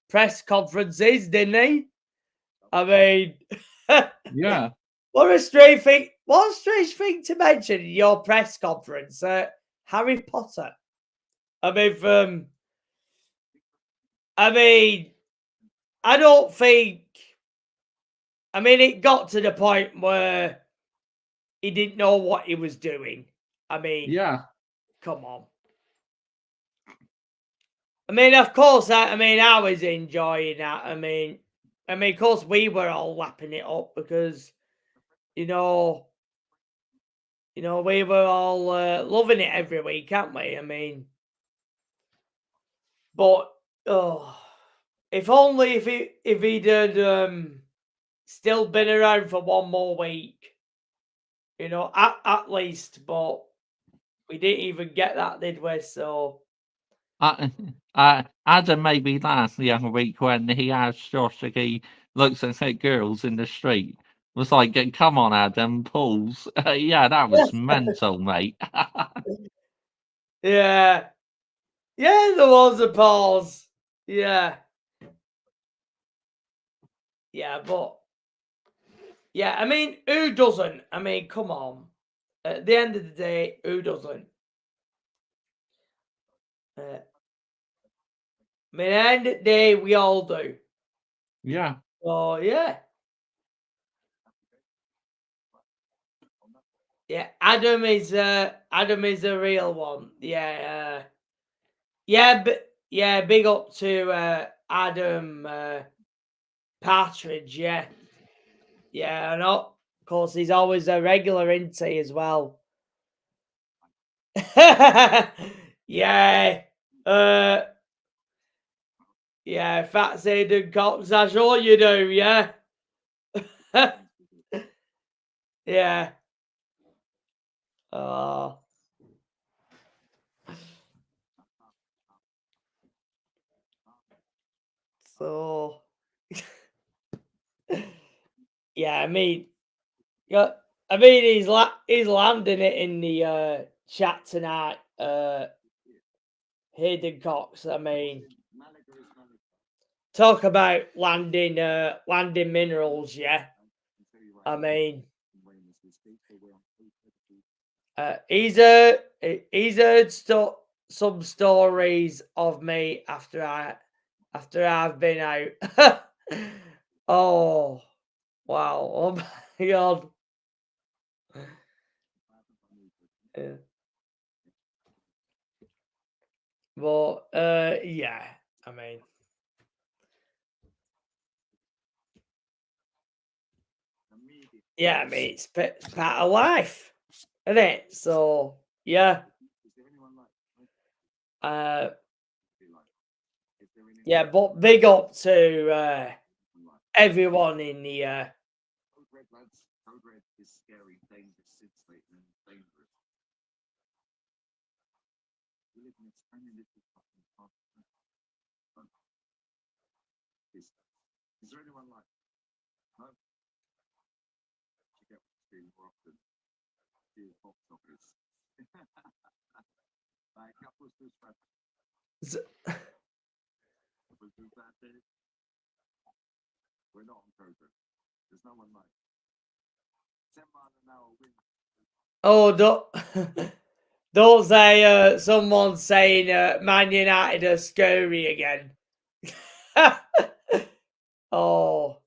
press conferences, didn't he? I mean, Yeah. what a strange thing! What a strange thing to mention in your press conference, Harry Potter. I mean, I don't think. I mean, it got to the point where he didn't know what he was doing. I mean, Yeah. come on. I mean, of course, I was enjoying that. I mean, of course, we were all lapping it up because, we were all loving it every week, aren't we? I mean, but if only if he'd still been around for one more week, at least. But we didn't even get that, did we? So. Adam made me laugh the other week when he asked Josh if he looks at girls in the street. Was like, come on, Adam, pulls. Yeah, that was mental, mate. Yeah. Yeah, there was a pause. Yeah. Yeah, but yeah, I mean, who doesn't? I mean, come on. At the end of the day, who doesn't? I mean, at the end of the day, we all do. Yeah. So yeah. Yeah, Adam is a real one. Yeah. Yeah, big up to Adam Partridge, yeah. Yeah, I know. Of course, he's always a regular, isn't he, as well? Yeah. Yeah, Fats Aiden Cox, I'm sure you do, yeah. Yeah. Oh. So, yeah, I mean, he's landing it in the chat tonight. Hayden Cox. I mean, talk about landing minerals. Yeah, I mean, he's heard some stories of me after I've been out. Oh, wow! Oh my god! Yeah. But yeah, I mean, yeah, I mean, it's part of life, isn't it? So yeah, yeah, but big up to everyone in the Oh, don't say someone saying Man United are scary again. Oh,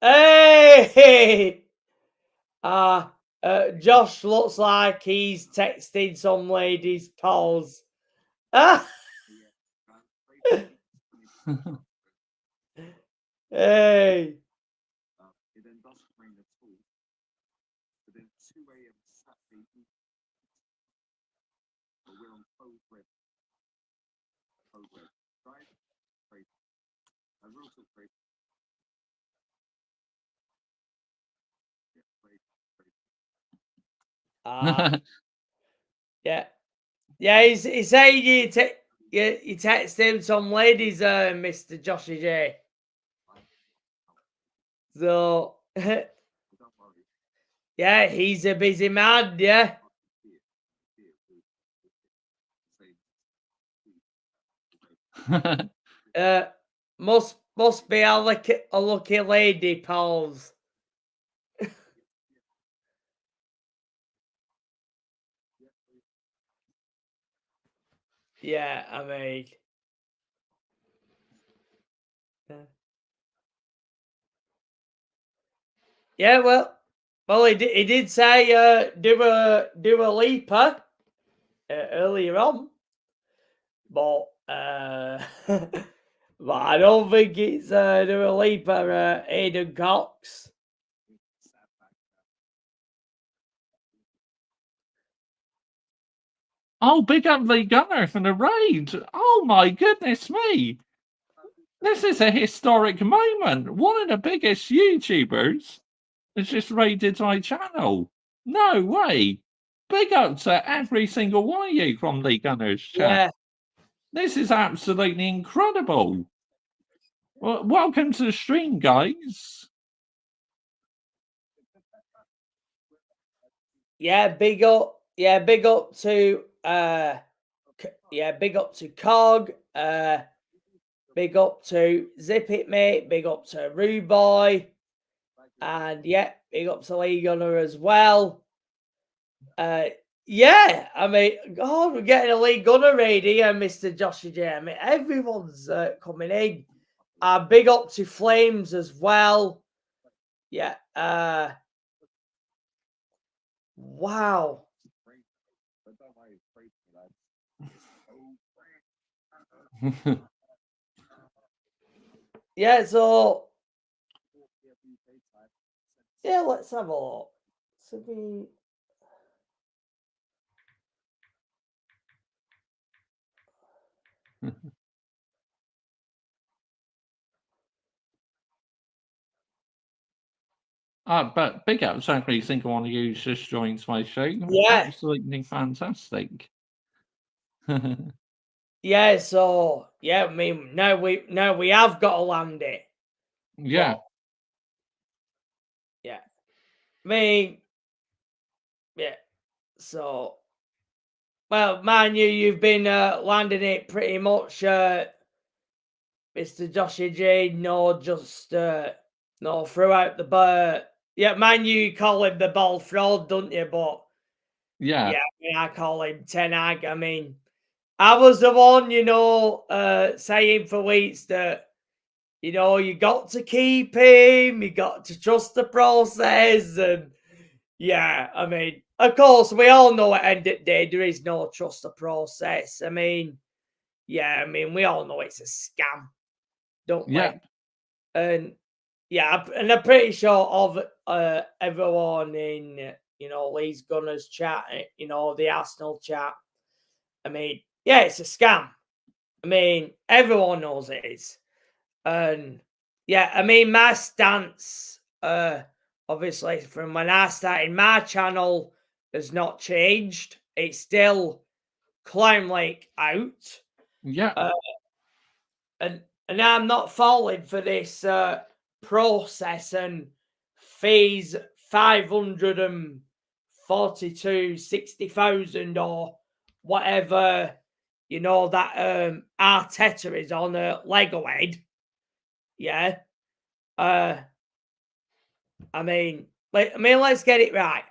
hey! Josh looks like he's texting some lady's pals. Hey! Yeah, yeah. He's saying you text him some ladies, Mr. Joshy J. So yeah, he's a busy man. Yeah. Must be a lucky lady, pals. Yeah, I mean, yeah. Well, he did say do a leaper earlier on, but but I don't think it's do a leaper Hayden Cox. Oh, big up Lee Gunner for the raid. Oh my goodness me. This is a historic moment. One of the biggest YouTubers has just raided my channel. No way. Big up to every single one of you from Lee Gunner's chat. Yeah. This is absolutely incredible. Well, welcome to the stream, guys. Yeah, big up to big up to Cog, big up to Zip It Mate, big up to Rude Boy, and yeah, big up to Lee Gunner as well. Yeah, I mean, God, we're getting a Lee Gunner raid here, Mr. Joshua J. I mean, everyone's coming in. Big up to Flames as well. Yeah. Wow. Yeah, so yeah, let's have a look. But big up to every single one of you just joined my show. Yeah. Absolutely fantastic. Yeah, so yeah, I mean, now we have got to land it. Yeah. But, yeah. I mean, yeah. So, well, man, you've been landing it pretty much, Mr. Joshy J. No, just no throughout the bar. Yeah, man, you call him the ball fraud, don't you? But Yeah. I mean, I call him Ten Hag. I mean, I was the one, saying for weeks that, you got to keep him, you got to trust the process. And yeah, I mean, of course, we all know at the end of the day, there is no trust the process. I mean, yeah, I mean, we all know it's a scam, don't we? Yeah. And yeah, and I'm pretty sure of everyone in, Lee's Gunners chat, the Arsenal chat. I mean, yeah, it's a scam. I mean, everyone knows it is. And yeah, I mean, my stance, obviously, from when I started my channel has not changed. It's still Clown Lake out. Yeah. And I'm not falling for this process and phase 542, 60,000 or whatever, that Arteta is on a Lego head. Yeah. I mean, let's get it right.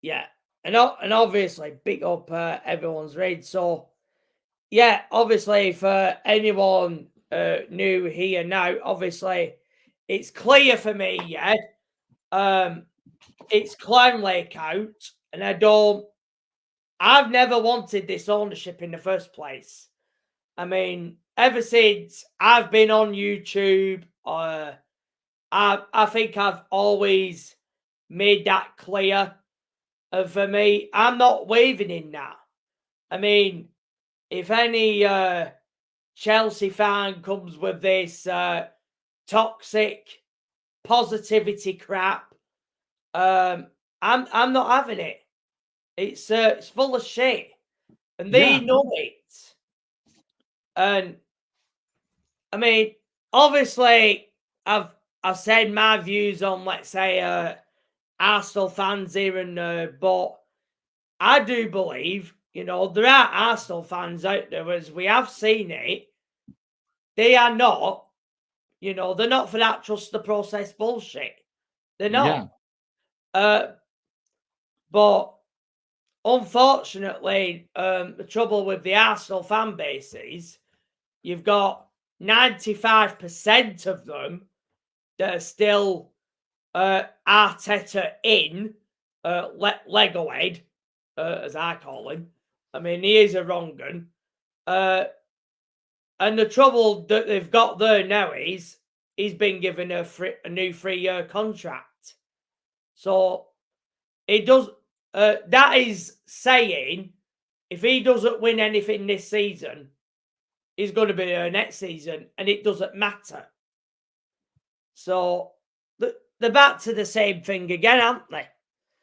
Yeah. And obviously, big up everyone's read. So, yeah, obviously, for anyone new here now, obviously, it's clear for me, yeah. It's Clown Lake out, and I've never wanted this ownership in the first place. I mean, ever since I've been on YouTube, I think I've always made that clear. And for me, I'm not waving in that. I mean, if any Chelsea fan comes with this toxic positivity crap, I'm not having it. It's full of shit, and they know it. And I mean, obviously, I've said my views on, let's say, Arsenal fans here, and but I do believe, there are Arsenal fans out there, as we have seen it. They are not, they're not for that trust the process bullshit. They're not. Yeah. But unfortunately, the trouble with the Arsenal fan base is you've got 95% of them that are still Arteta in Lego head, as I call him. I mean, he is a wrong gun. And the trouble that they've got there now is he's been given a new 3-year contract. So it does. That is saying if he doesn't win anything this season, he's going to be there next season, and it doesn't matter. So they're back to the same thing again, aren't they?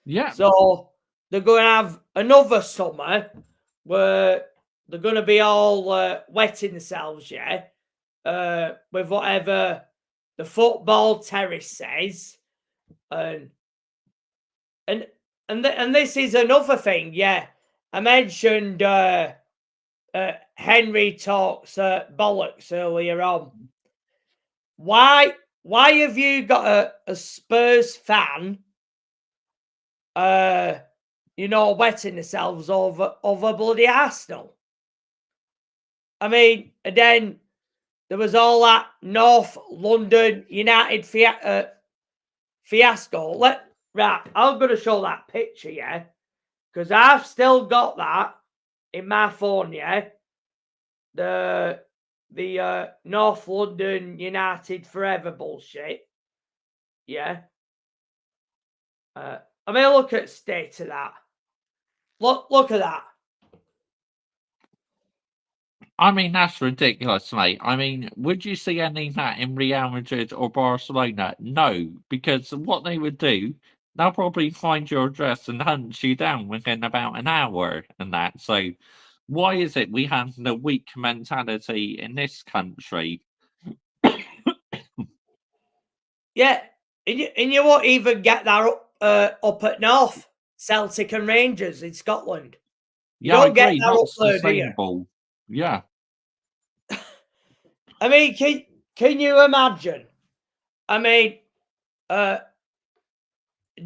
Yeah. So they're going to have another summer where they're going to be all wetting themselves, yeah, with whatever the football terrace says, and this is another thing, yeah. I mentioned Henry talks bollocks earlier on. Why have you got a Spurs fan, wetting themselves over bloody Arsenal? I mean, and then there was all that North London United fiasco. Right, I'm going to show that picture, yeah, because I've still got that in my phone, yeah. The North London United forever bullshit, yeah. I mean, look at the state of that. Look at that. I mean, that's ridiculous, mate. I mean, would you see any of that in Real Madrid or Barcelona? No, because what they would do, they'll probably find your address and hunt you down within about an hour and that. So why is it we have the weak mentality in this country? Yeah, and you won't even get that up at North, Celtic and Rangers in Scotland. You Yeah, I don't get agree. that Not up there, do you? sustainable. Yeah. I mean, can you imagine? I mean, do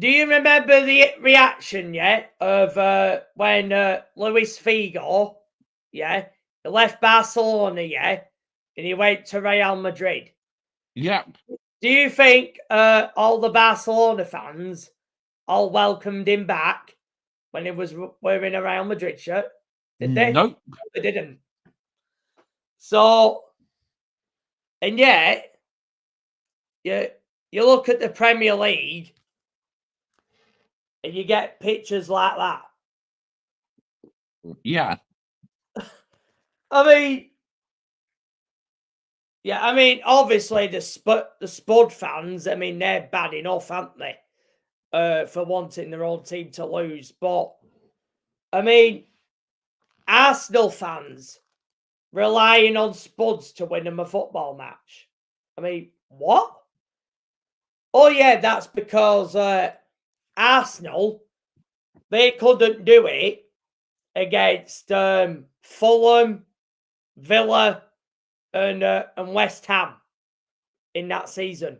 you remember the reaction, of when Luis Figo, he left Barcelona, and he went to Real Madrid? Yep. Do you think all the Barcelona fans all welcomed him back when he was wearing a Real Madrid shirt? Did they? Nope. They didn't. So, and yet, you look at the Premier League and you get pictures like that. Yeah. I mean, obviously the Spud fans, I mean, they're bad enough, aren't they? For wanting their own team to lose. But, I mean, Arsenal fans relying on Spuds to win them a football match. I mean, what? Oh, yeah, that's because Arsenal, they couldn't do it against Fulham, Villa, and West Ham in that season.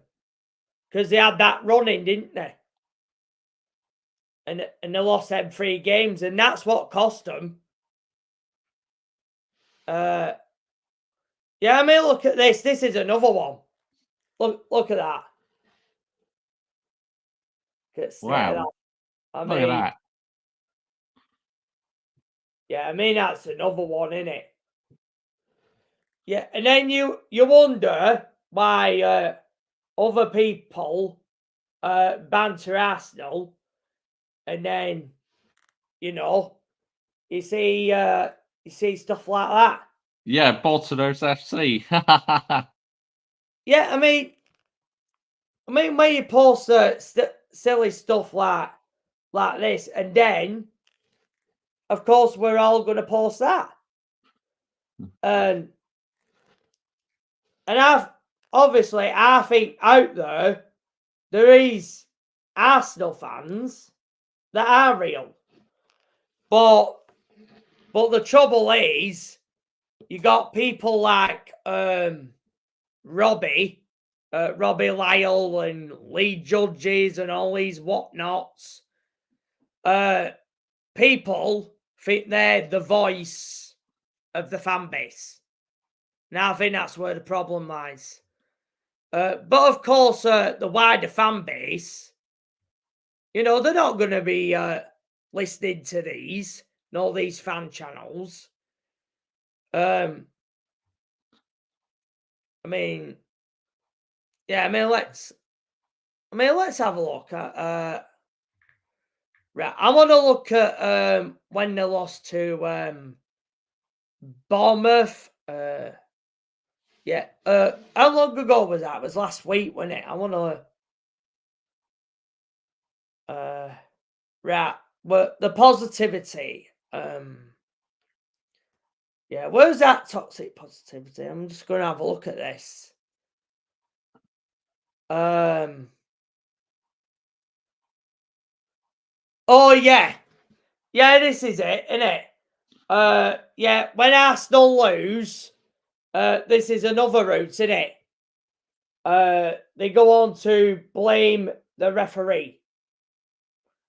Because they had that running, didn't they? And they lost them 3 games, and that's what cost them. Yeah, I mean, look at this. This is another one. Look at that. Wow. I Look at that. Yeah, I mean, that's another one, isn't it? Yeah, and then you wonder why other people banter Arsenal, and then you see stuff like that. Yeah, Boltoners FC. Yeah, I mean when you post silly stuff like this, and then of course we're all going to post that, and I think out there is Arsenal fans that are real, but the trouble is you got people like Robbie Lyle and Lee Judges and all these whatnots. People think they're the voice of the fan base. Now I think that's where the problem lies. But of course, the wider fan base, they're not going to be listening to these, all these fan channels. I mean, let's have a look at right. I want to look at when they lost to Bournemouth. How long ago was that? It was last week, wasn't it? I want to right. Well, the positivity. Where's that toxic positivity? I'm just going to have a look at this. Oh yeah, this is it, isn't it? When Arsenal lose, this is another route, isn't it? They go on to blame the referee.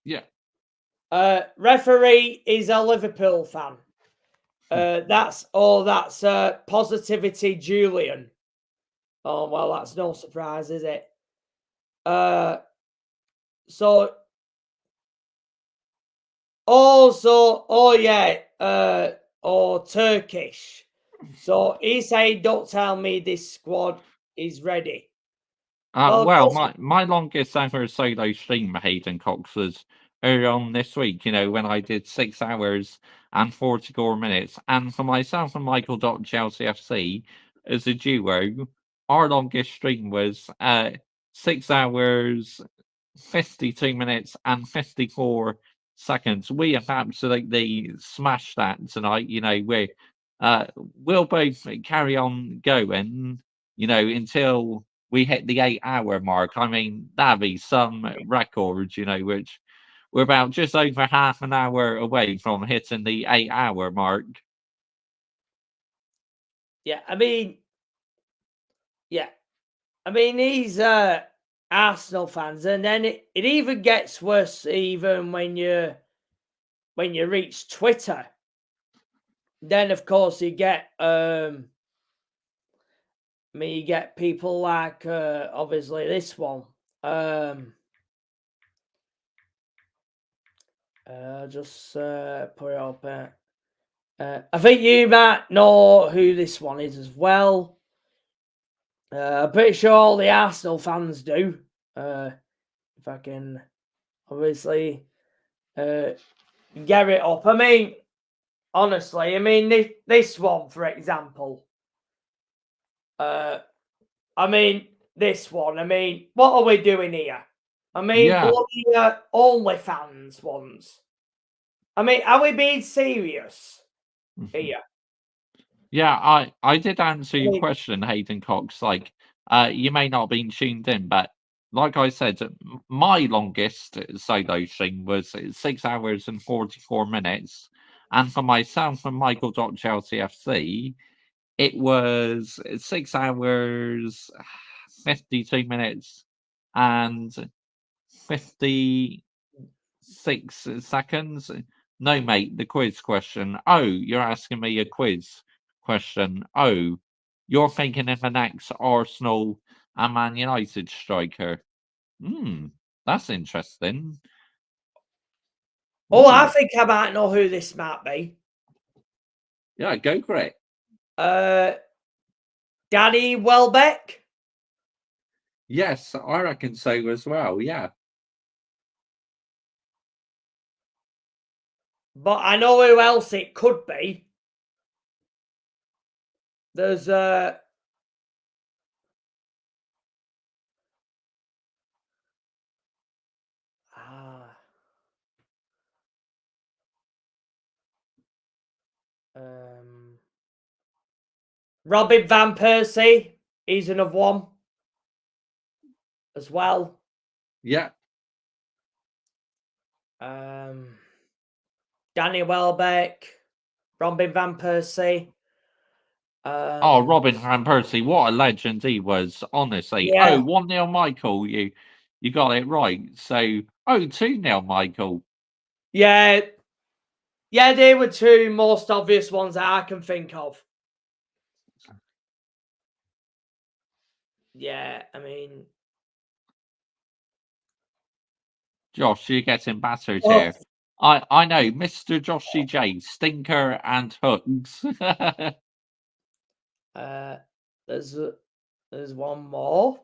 Yeah. Referee is a Liverpool fan. That's positivity Julian. Oh well, that's no surprise, is it? So also, Turkish. So he said, "Don't tell me this squad is ready." My longest ever solo stream, Hayden Cox, was earlier on this week, when I did 6 hours and 44 minutes. And for myself and Michael Chelsea FC as a duo, our longest stream was 6 hours 52 minutes and 54 seconds. We have absolutely smashed that tonight. We'll both carry on going, until we hit the 8-hour mark. I mean, that'd be some records, which we're about just over half an hour away from hitting the 8-hour mark. Yeah, I mean, these Arsenal fans, and then it even gets worse even when you reach Twitter. Then of course you get you get people like obviously this one. Just put it up. I think you might know who this one is as well. I'm pretty sure all the Arsenal fans do. If I can obviously get it up. I mean, honestly, this one, for example. This one. What are we doing here? Bloody OnlyFans ones. Are we being serious here? Yeah, I did answer your question, Hayden Cox. Like, you may not have been tuned in, but like I said, my longest solo stream was 6 hours and 44 minutes. And for myself and Michael.ChelseaFC, it was 6 hours, 52 minutes, and 56 seconds. No, mate, the quiz question. Oh, you're asking me a quiz question. Oh, you're thinking of an ex-Arsenal and Man United striker. That's interesting. Oh, I think I might know who this might be. Yeah, go for it. Danny Welbeck? Yes, I reckon so as well, yeah. But I know who else it could be. There's Robin Van Persie. He's another one as well. Yeah. Danny Welbeck, Robin Van Persie. Robin Van Persie, what a legend he was, honestly. Yeah. 1-0 Michael, you got it right. So 2-0 Michael. Yeah, they were two most obvious ones that I can think of. Yeah, Josh, you're getting battered here. I know, Mr. Joshy J, Stinker and Hugs. There's one more.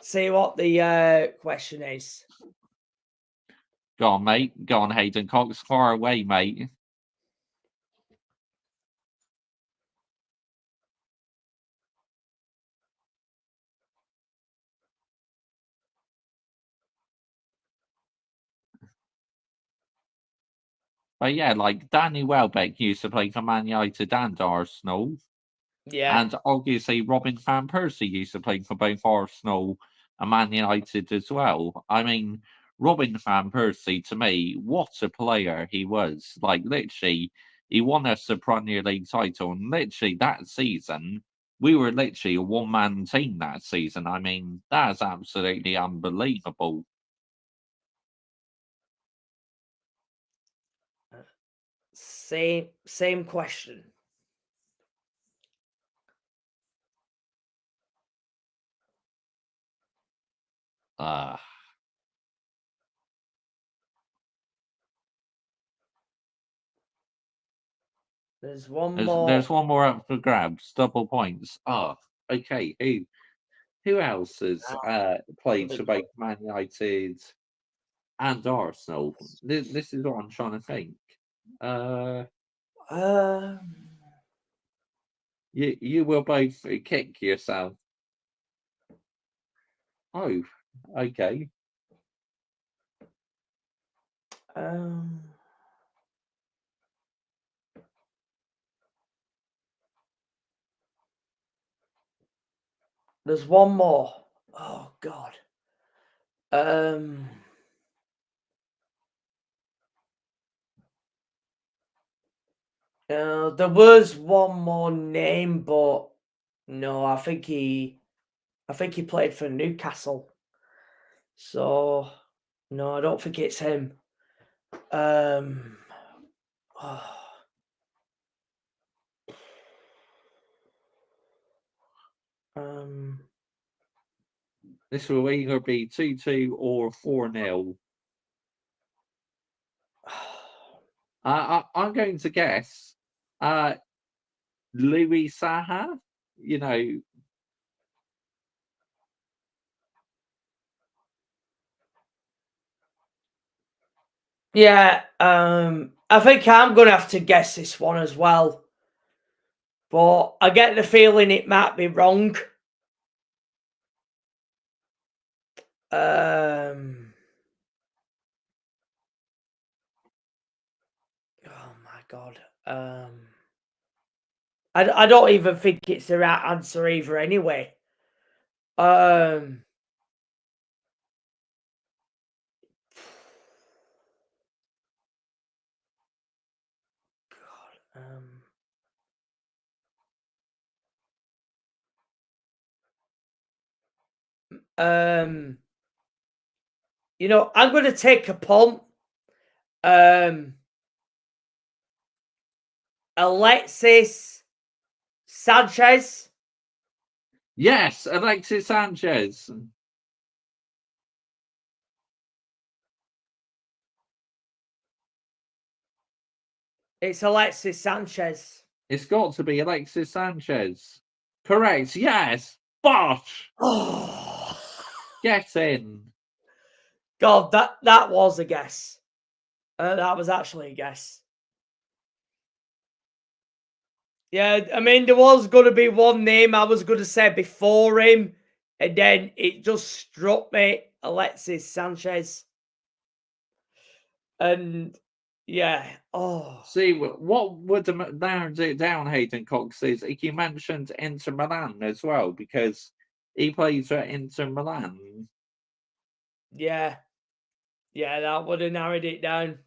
See what the question is. Go on, mate. Go on, Hayden Cox. Far away, mate. But yeah, like Danny Welbeck used to play for Man United and Arsenal. Yeah. And obviously Robin Van Persie used to play for both Arsenal and Man United as well. I mean, Robin Van Persie, to me, what a player he was. Like, literally, he won us the Premier League title. And literally, that season, we were literally a one-man team that season. I mean, that's absolutely unbelievable. Same question. There's one more. There's one more up for grabs. Double points. Okay. Who else has played for both Man United and Arsenal? This is what I'm trying to think. You will both kick yourself. Oh, Okay. There's one more. Oh God. There was one more name, but no, I think he played for Newcastle. So no, I don't think it's him. This will either be 2-2 or 4-0. I'm going to guess Louis Saha. You know, yeah, I think I'm gonna have to guess this one as well. But I get the feeling it might be wrong. Oh my God. I don't even think it's the right answer either anyway. God, you know, I'm gonna take a punt. Alexis Sanchez. yes, Alexis Sanchez. It's Alexis Sanchez. It's got to be Alexis Sanchez. Correct. Yes. Bosh. Oh, Get in. God, that was a guess. That was actually a guess. Yeah, I mean, there was going to be one name I was going to say before him, and then it just struck me, Alexis Sanchez. And yeah, oh. See, what would narrow it down, Hayden Cox, is he mentioned Inter Milan as well, because he plays for Inter Milan. Yeah. Yeah, that would have narrowed it down.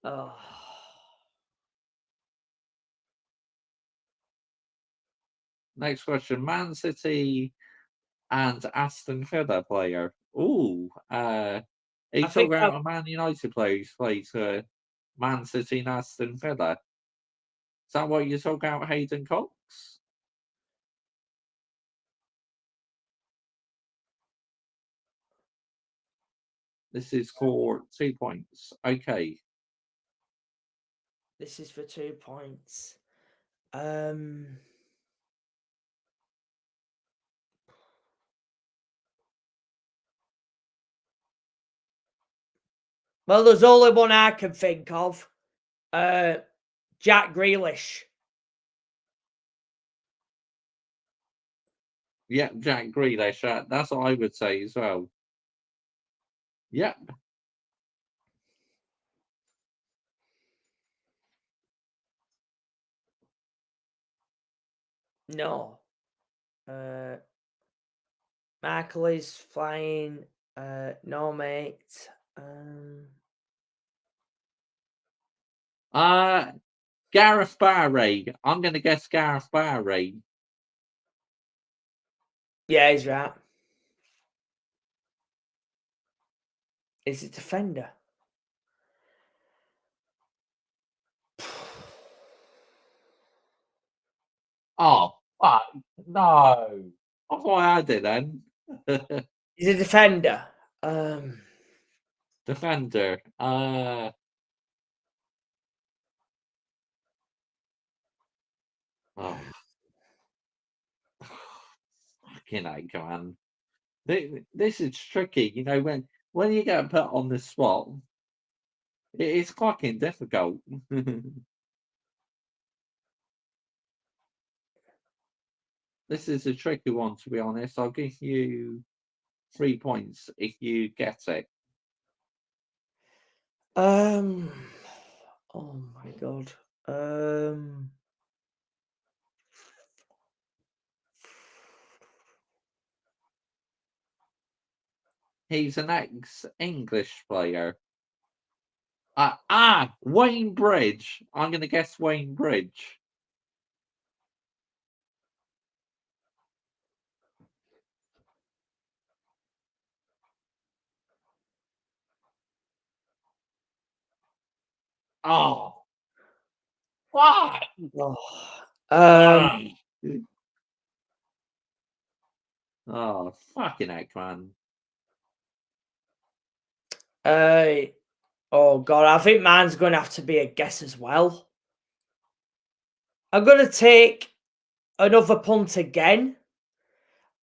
Oh. Next question. Man City and Aston Villa player. Ooh, are you talking about a Man United player who plays for Man City and Aston Villa? Is that what you're talking about, Hayden Cox? This is for 2 points. Okay. This is for 2 points. Well, there's only one I can think of. Jack Grealish. Yeah, Jack Grealish. That's what I would say as well. Yep. No. Michael is flying. No, mate. Gareth Barry. I'm going to guess Gareth Barry. Yeah, he's right. Is it defender? Oh, no. I thought I had it then. He's a defender. Defender. Oh. Fucking heck, man. This is tricky, you know, when you get put on the spot, it's fucking difficult. This is a tricky one, to be honest. I'll give you 3 points if you get it. Oh my god. He's an ex-English player. Wayne Bridge. I'm going to guess Wayne Bridge. Oh. What? Oh, fucking heck, man. Oh god, I think mine's going to have to be a guess as well. I'm going to take another punt again.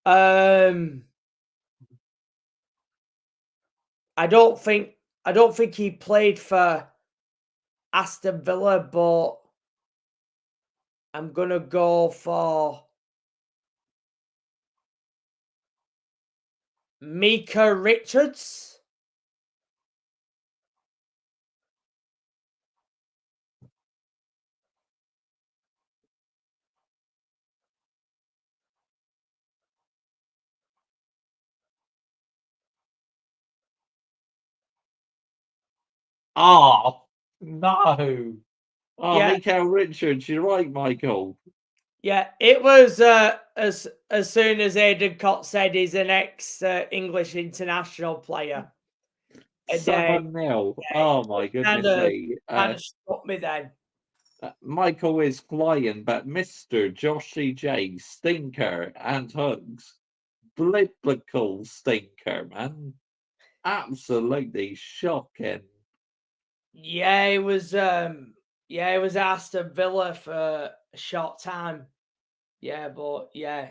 I don't think he played for Aston Villa, but I'm going to go for Micah Richards. Oh, no. Oh, Yeah. Mikael Richards, you're right, Michael. Yeah, it was as soon as Aidan Cott said he's an ex English international player. 7-0. Oh my goodness me. Kind of stopped me then. Michael is flying, but Mr. Joshy J, stinker and hugs. Biblical stinker, man. Absolutely shocking. Yeah, it was Aston Villa for a short time. Yeah, but yeah.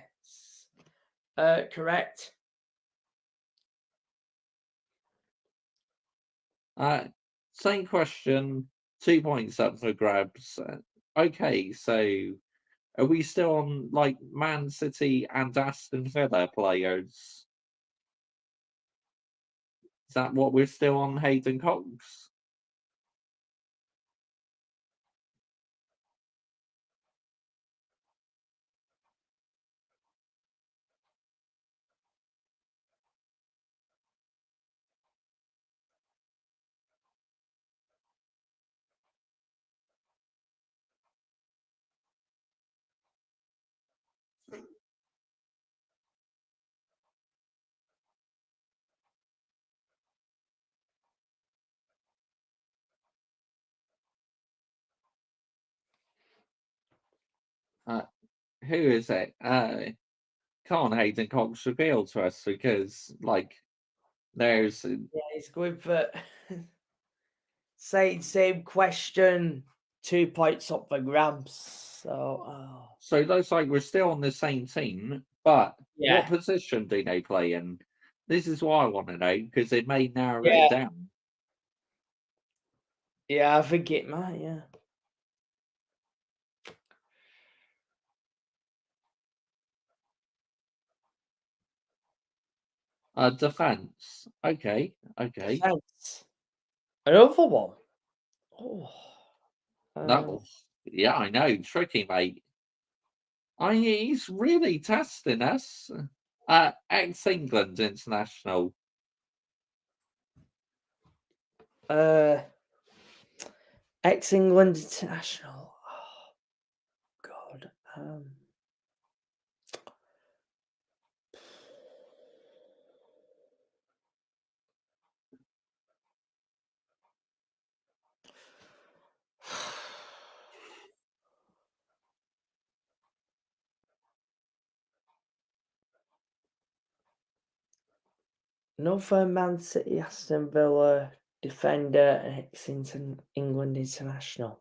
Correct. Same question, 2 points up for grabs. Okay, so are we still on like Man City and Aston Villa players? Is that what we're still on, Hayden Cox? Who is it? Can't Hayden Cox reveal to us because, like, there's Yeah, he's going for same question, 2 points up for grabs. So so it looks like we're still on the same team, but yeah. what position do they play in? This is what I want to know because it may narrow Yeah. it down. Yeah, I think it might, yeah. Defense. Okay. Defense. Another one. Oh. That was, yeah, I know, tricky, mate. He's really testing us. Ex-England international. Ex-England international. Oh, God. Another Man City, Aston Villa defender, and ex-England international.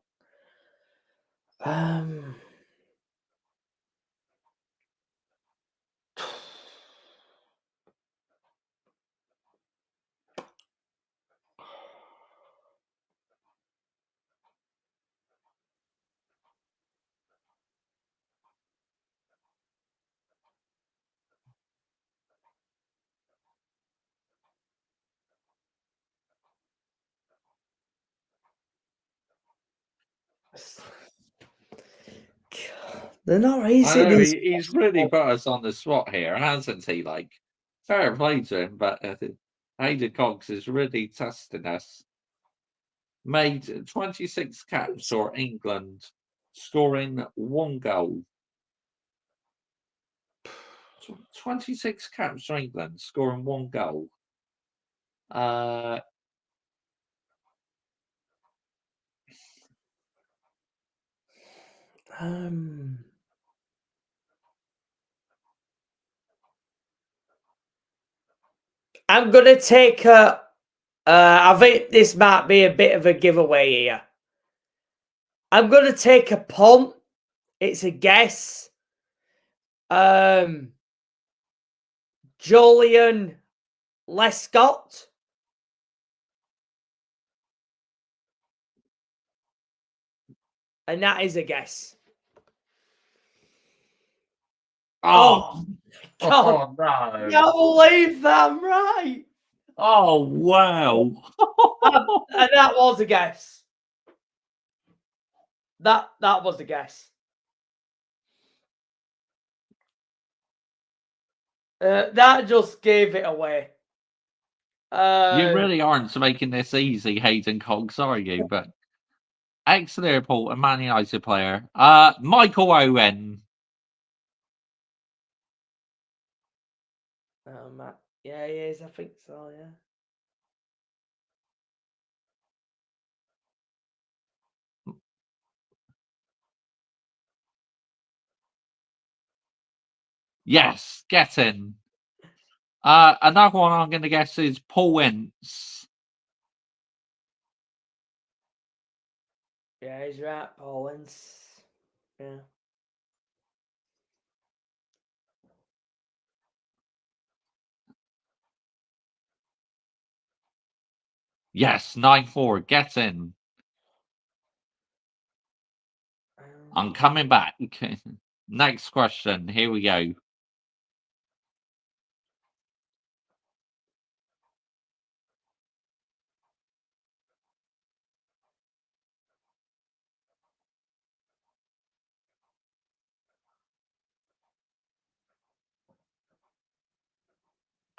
They're not I easy. know, These he's really put us on the spot here, hasn't he? Like, fair play to him, but Hayden Cox is really testing us. Made 26 caps for England, scoring 1 goal. 26 caps for England, scoring 1 goal. I'm gonna take a. I think this might be a bit of a giveaway here. I'm gonna take a punt. It's a guess. Julian Lescott. And that is a guess. Oh, God. no. I can't believe that I'm right. Oh, wow. And that was a guess. That was a guess. That just gave it away. You really aren't making this easy, Hayden Cox, are you? But ex-Liverpool and Man United player. Michael Owen. Yeah, he is. I think so, yeah. Yes, get in. Another one I'm going to guess is Paul Ince. Yeah, he's right, Paul Ince. Yeah. Yes, 9-4. Get in. I'm coming back. Next question. Here we go.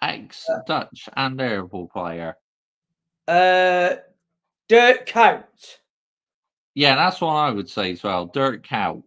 Ex-Dutch and Liverpool player. Dirk Kuyt. Yeah, that's what I would say as well. Dirk Kuyt.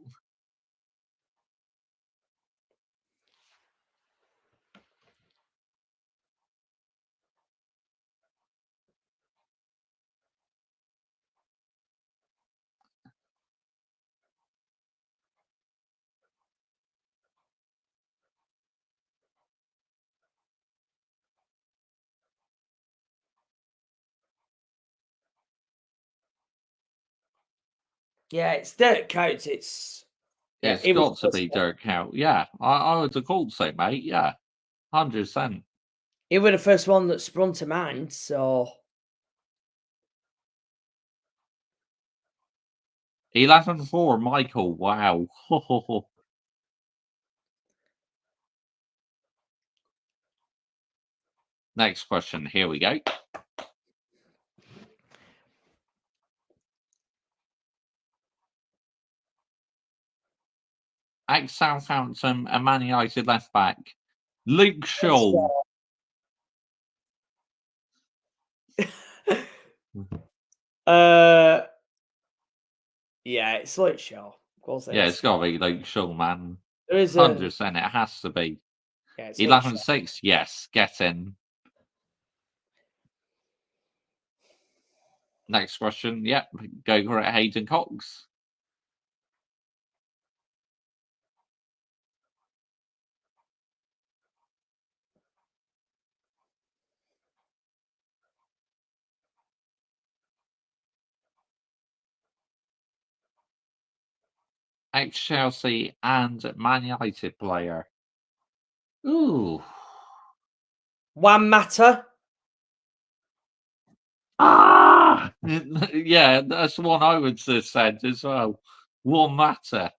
Yeah, it's Dirk Kuyt. It's Got to be Dirk Kuyt. Yeah, I would have called so, mate. Yeah, 100%. He was the first one that sprung to mind, so 11-4, Michael. Wow. Next question. Here we go. Ex-Southampton and Man United left back. Luke Shaw. yeah, it's Luke Shaw. Of course, Yeah, it's got to be Luke Shaw, man. There is 100%. It has to be. Yeah, 11-6. Yes, get in. Next question. Yep, go for it, Hayden Cox. Ex-Chelsea and Man United player. Ooh. Juan Mata. Ah! Yeah, that's the one I would have said as well. Juan Mata.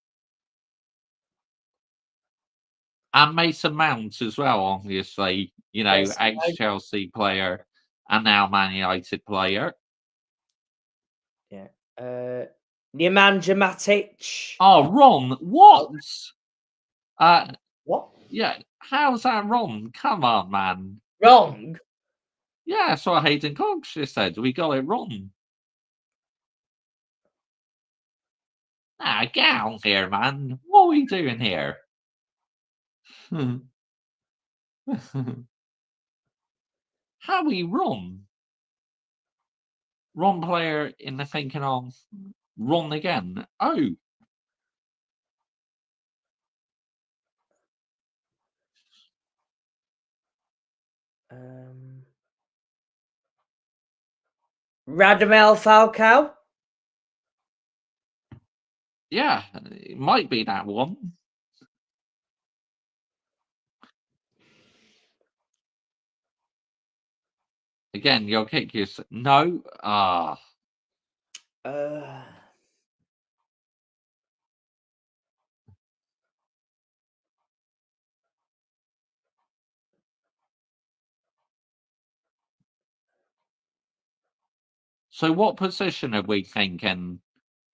And Mason Mount as well, obviously. You know, Yes, ex-Chelsea player and now Man United player. Yeah. Nemanja Matic. Oh, Ron, what? What? Yeah, how's that wrong? Come on, man. Wrong? Yeah, that's what Hayden Cox just said. We got it wrong. Get out here, man. What are we doing here? How we run? Wrong player in the thinking of run again. Oh. Radamel Falcao. Yeah, it might be that one. Again, you'll kick your... No? So what position are we thinking?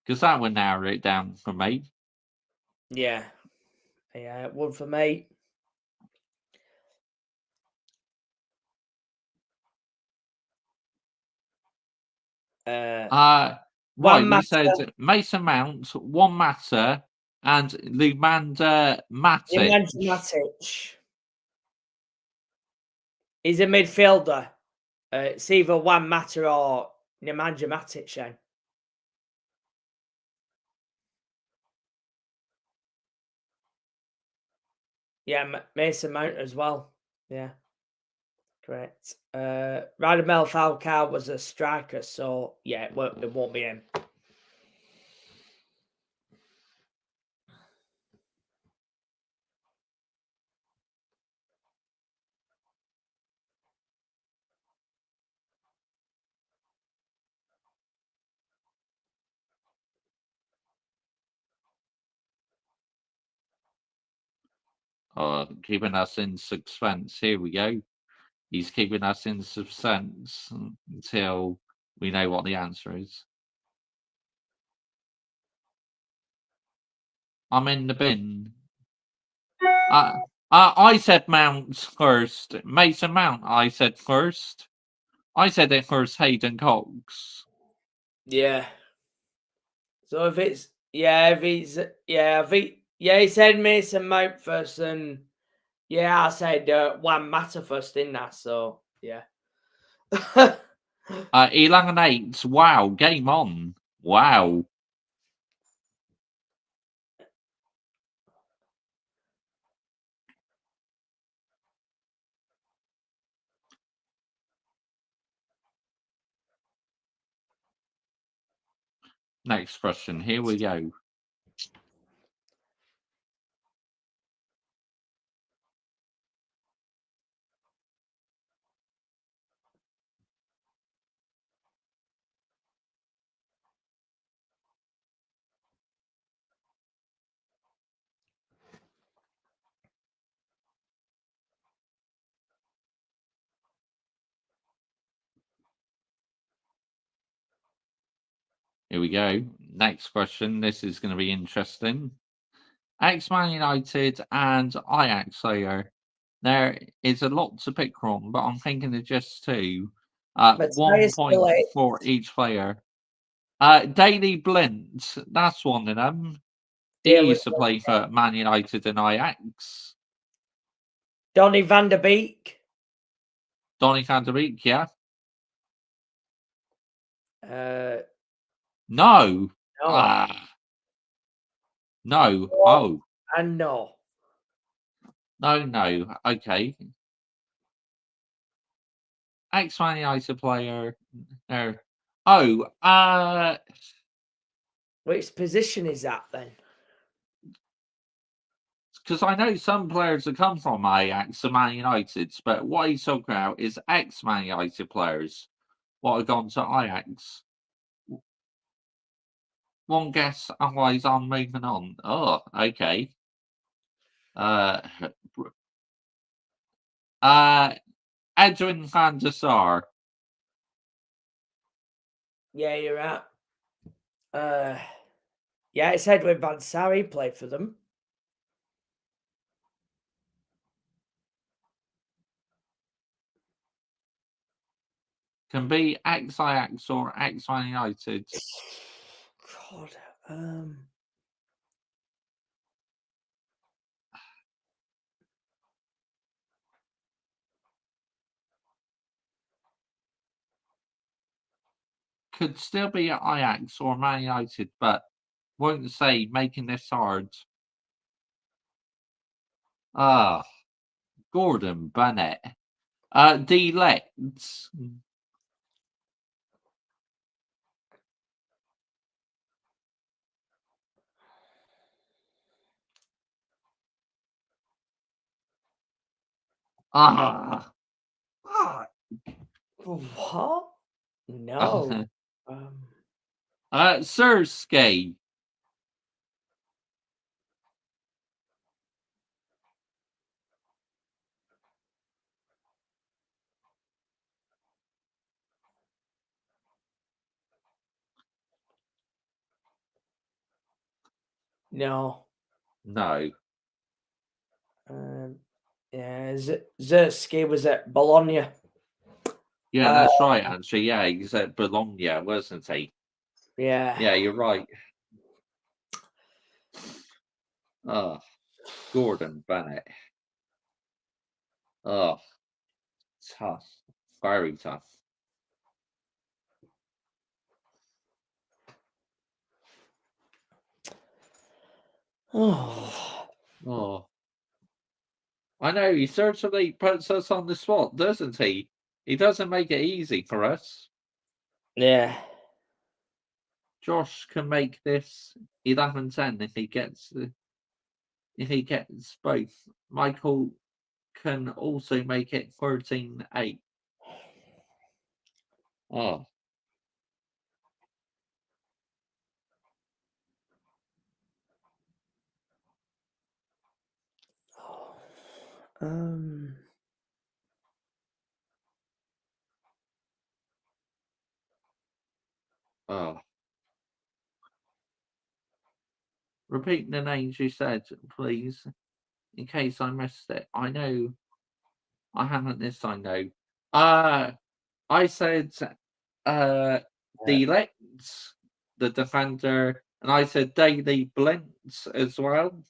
Because that would narrow it down for me. Yeah. Yeah, one for me. Right, we said Mason Mount, Juan Mata, and Nemanja Matic. Nemanja Matic. He's a midfielder. It's either Juan Mata or Nemanja Matic then. Yeah, Mason Mount as well. Yeah. Correct. Radamel Falcao was a striker, so yeah, it won't be him. Keeping us in suspense. Here we go. He's keeping us in suspense until we know what the answer is. I'm in the bin. I said Mount first. Mason Mount, I said first. I said it first, Hayden Cox. Yeah. So he said Mason Mount first, and I said Juan Mata first in that. So yeah. 11-8. Wow, game on. Wow. Next question. Here we go. Here we go. Next question. This is going to be interesting. Ex-Man United and Ajax player. There is a lot to pick from, but I'm thinking of just two. 1 point for each player. Daley Blind. That's one of them. He used to play for Man United and Ajax. Donny van der Beek. Donny van der Beek, yeah. No. No. No. Oh. And no. No. Okay. Ex-Man United player. Which position is that then? Because I know some players that come from Ajax and Man United, but what he's talking about is ex-Man United players. What have gone to Ajax? One guess, otherwise I'm moving on. Oh, okay. Edwin van der Sar. Yeah, you're right. Yeah, it's Edwin Van Sar. He played for them. Can be ex-Ajax or ex-Man United. God. Could still be at Ajax or Man United, but won't say, making this hard. Gordon Bennett. Delect. What? No. Sirski. No. No. Yeah, Zerski was at Bologna. Yeah, that's right, actually. Yeah, he's at Bologna, wasn't he? Yeah. Yeah, you're right. Gordon Bennett. Tough. Very tough. Oh. I know, he certainly puts us on the spot, doesn't he? He doesn't make it easy for us. Yeah. Josh can make this 11-10 if he gets both. Michael can also make it 13-8. Oh. Oh. Repeat the names you said, please, in case I missed it. I know I haven't this time, though. I said Delect, the defender, and I said Daily Blint as well.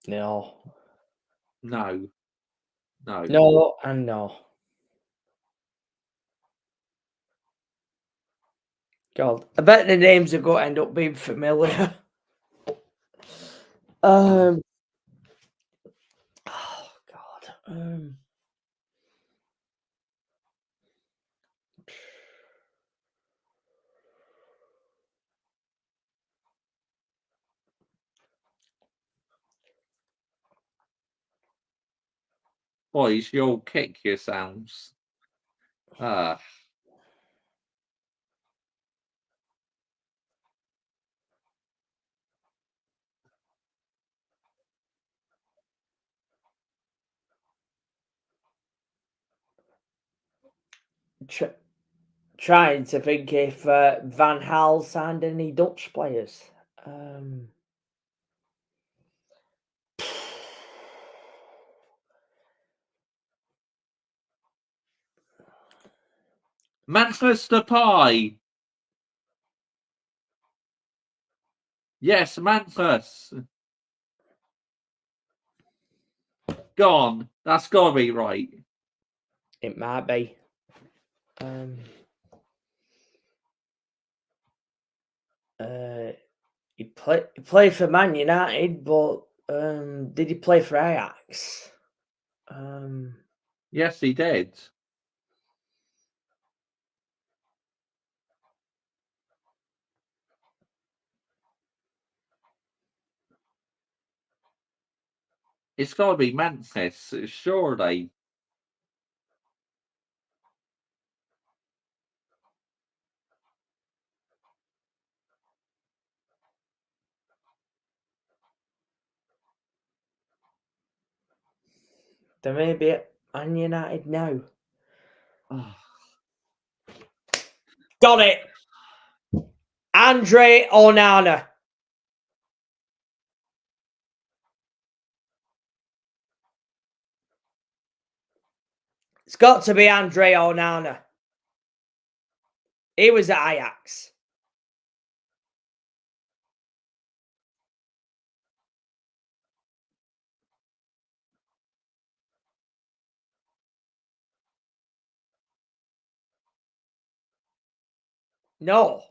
No. No. No and no. God, I bet the names are going to end up being familiar. Oh God. Boys, you'll kick yourselves. Trying to think if Van Gaal signed any Dutch players. Memphis Depay. Yes, Memphis. Gone. That's got to be right. It might be. He played for Man United, but did he play for Ajax? Yes, he did. It's got to be Memphis, surely. They may be at Man United now. Got it. Andre Onana. It's got to be Andre Onana. He was at Ajax. No.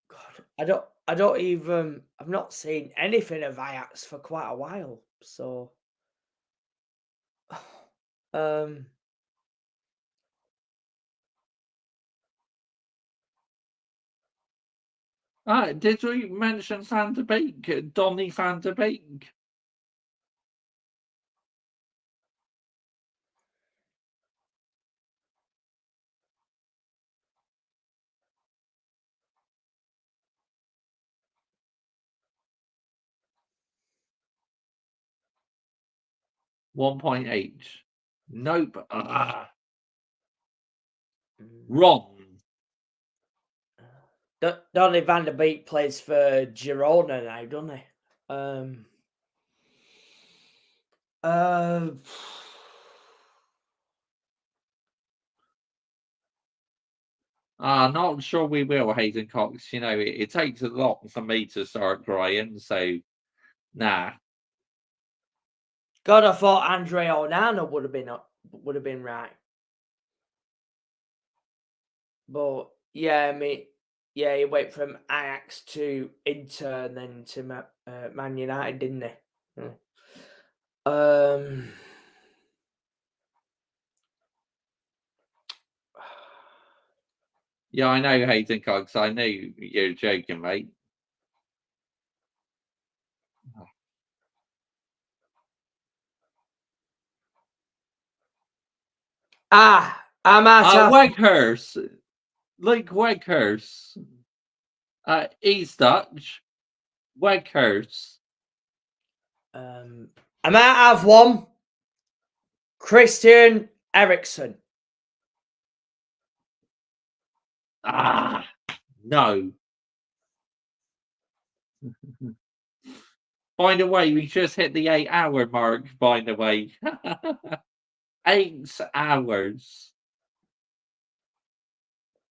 God, I don't even, I've not seen anything of Ajax for quite a while. So, Did we mention Van der Beek? Donny Van der Beek? $1.8. Nope. Wrong. Donny van der Beek plays for Girona now, doesn't he? Not sure we will, Hayden Cox. You know, it takes a lot for me to start crying, so nah. God, I thought Andre Onana would have been right. But yeah, I mean, yeah, he went from Ajax to Inter and then to Man United, didn't he? Yeah, I know, Hayden Cox. I know you're joking, mate. I'm at Weghorst. Luke Weghorst. He's Dutch. Weghorst. I might have one. Christian Eriksen. No. By the way, we just hit the 8-hour mark, by the way. 8 hours.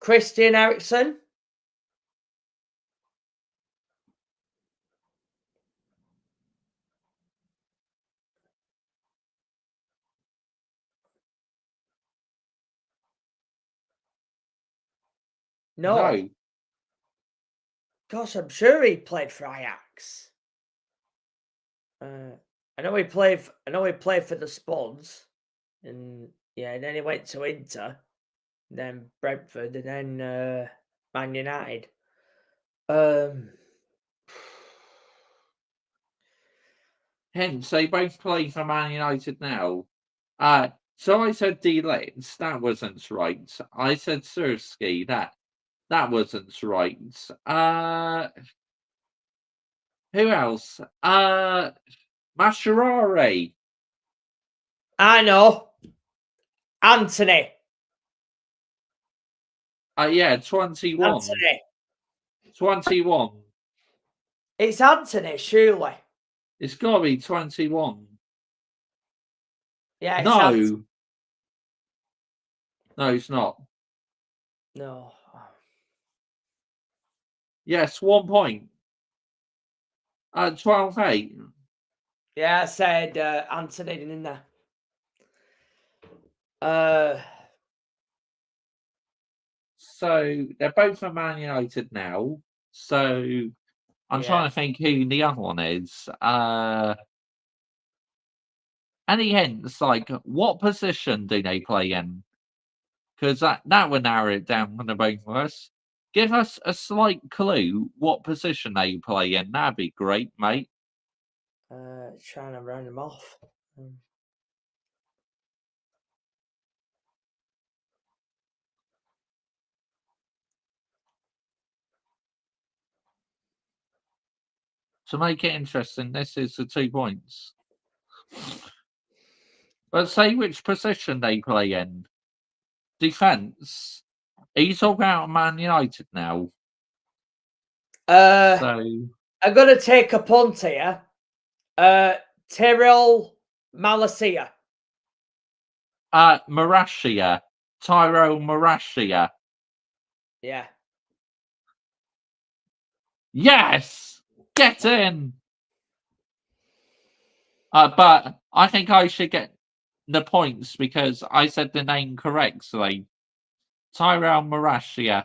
Christian Eriksen. No. Gosh, I'm sure he played for Ajax. I know he played for the Spurs, and yeah, and then he went to Inter, then Brentford, and then Man United. Hence, they both play for Man United now. So I said De Ligt, that wasn't right. I said Sirski, that wasn't right. Who else? Mascherare. I know. Anthony. Yeah, 21. Anthony. 21. It's Anthony, surely. It's got to be 21. Yeah, it's No. Anthony. No, it's not. No. Yes, 1 point. 12-8. Yeah, I said Anthony in there. So they're both at Man United now. So I'm trying to think who the other one is. Any hints, like what position do they play in? Because that would narrow it down for the both of us. Give us a slight clue what position they play in. That'd be great, mate. Trying to round them off. To make it interesting, this is the 2 points. But say which position they play in. Defence. He's talking about Man United now. So I'm gonna take a punt here. Tyrell Malacia. Marashia. Tyrell Marashia. Yeah. Yes! Get in! But I think I should get the points because I said the name correctly. Tyrell Marashia.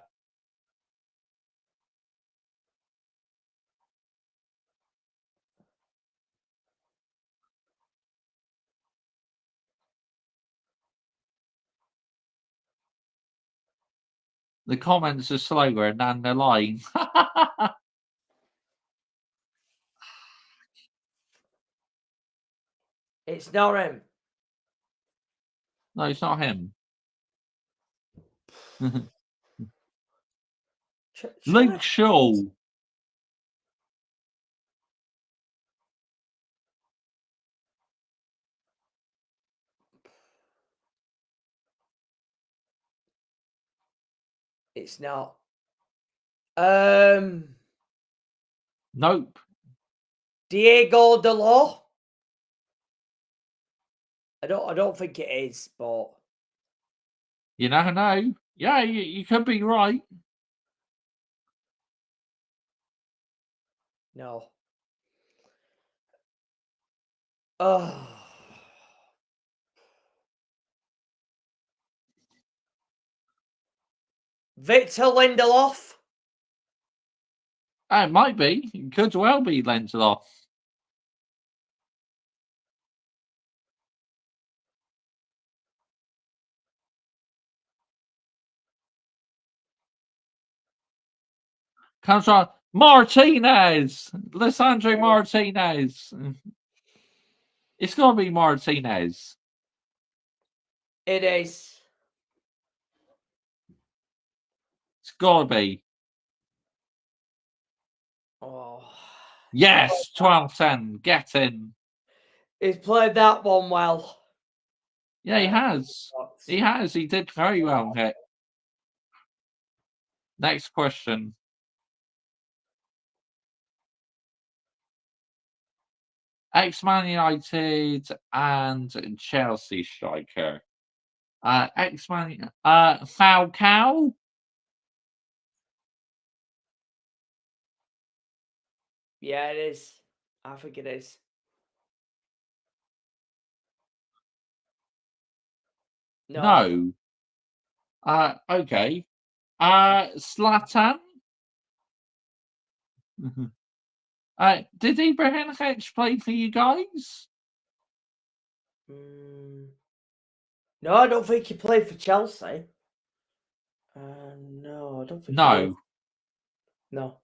The comments are slower than the line. It's not him. No, it's not him. Luke Shaw. It's not. Nope. Diego Dalot. I don't think it is, but You never know. Yeah, you could be right. no. Oh. Victor Lindelof. It might be. It could well be Lindelof. Comes on. Martinez! Lisandro Martinez. It's going to be Martinez. It is. It's got to be. Oh. Yes, 12-10. Get in. He's played that one well. Yeah, he has. He has. He did very well here. Next question. Ex-Man United and Chelsea striker. Ex-Man... Falcao? Yeah, it is. I think it is. No. Okay. Zlatan? Did Ibrahimovic play for you guys? No, I don't think he played for Chelsea. No, I don't think. No. No.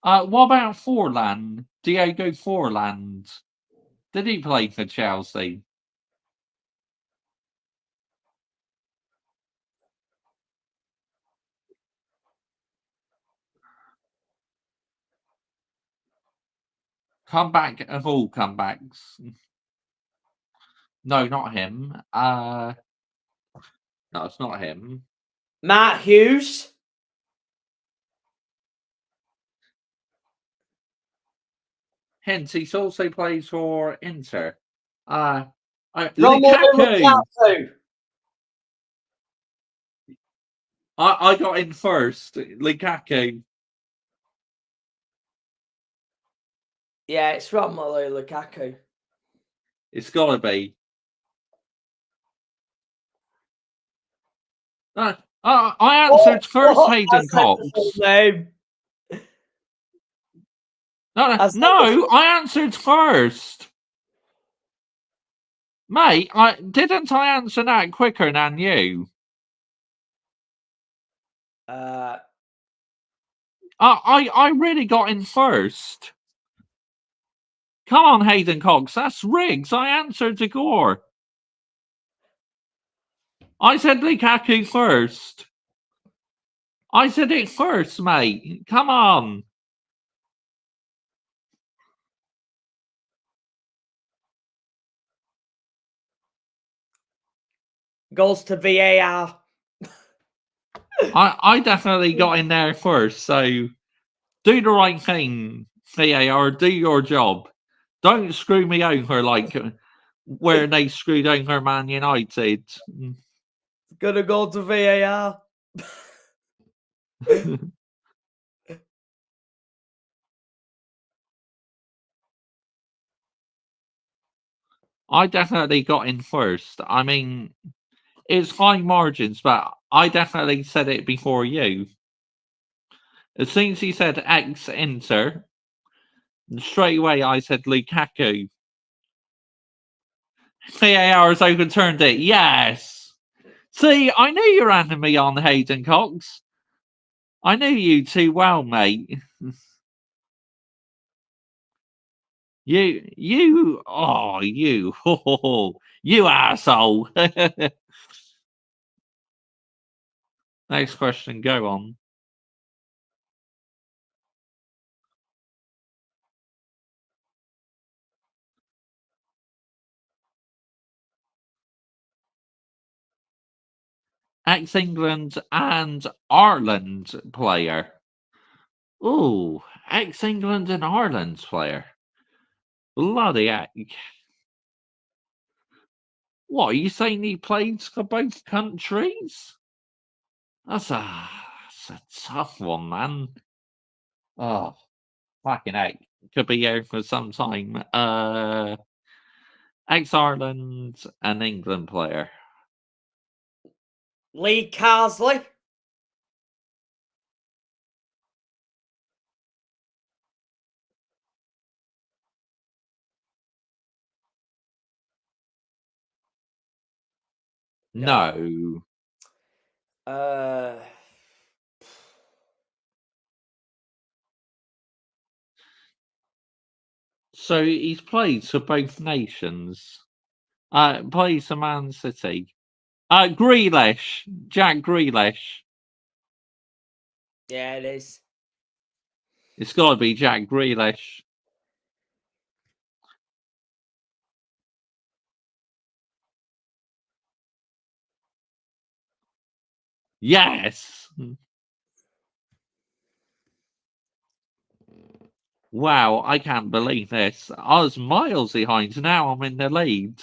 What about Forlan? Diego Forlan? Did he play for Chelsea? Comeback of all comebacks. No, not him. No, it's not him. Matt Hughes. Hence, he also plays for Inter. Romelu Lukaku. Lukaku. I got in first. Lukaku. Yeah, it's Romelu Lukaku. It's got to be. I answered first, Hayden Cox. Name. No, I answered first. Mate, didn't I answer that quicker than you? I really got in first. Come on, Hayden Cox, that's Riggs. I answered the Gore. I said Lukaku first. I said it first, mate. Come on. Goes to VAR. I definitely got in there first, so do the right thing, VAR. Do your job. Don't screw me over like where they screwed over Man United. Gonna go to VAR. I definitely got in first. I mean, it's high margins, but I definitely said it before you. As soon as he said X enter, straight away I said Lukaku. VAR has overturned it. Yes. See, I knew you were enemy on Hayden Cox. I knew you too well, mate. You, you asshole. Next question, go on. Ex-England and Ireland player. Ooh, ex-England and Ireland player. Bloody heck. What, are you saying he played for both countries? That's a tough one, man. Oh, fucking heck. Could be here for some time. Ex-Ireland and England player. Lee Carsley. No. So he's played for both nations. Plays for Man City. Grealish. Jack Grealish. Yeah, it is. It's got to be Jack Grealish. Yes. Wow, I can't believe this. I was miles behind. Now I'm in the lead.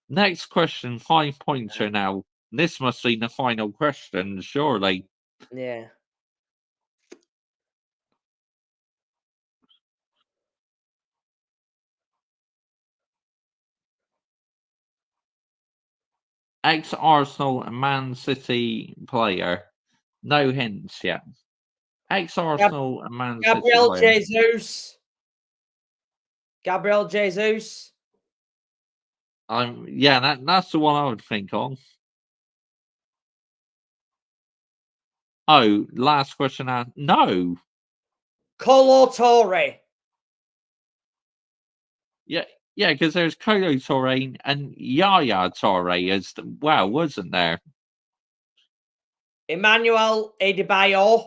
Next question, 5-pointer now. This must be the final question, surely. Yeah. Ex-Arsenal and Man City player. No hints yet. Ex-Arsenal and Man City Gabriel player. Jesus. Gabriel Jesus. Yeah, that's the one I would think of. Oh, last question. No. Colo Torre. Yeah, because there's Kolo Touré and Yaya Touré as well, wasn't there? Emmanuel Adebayor.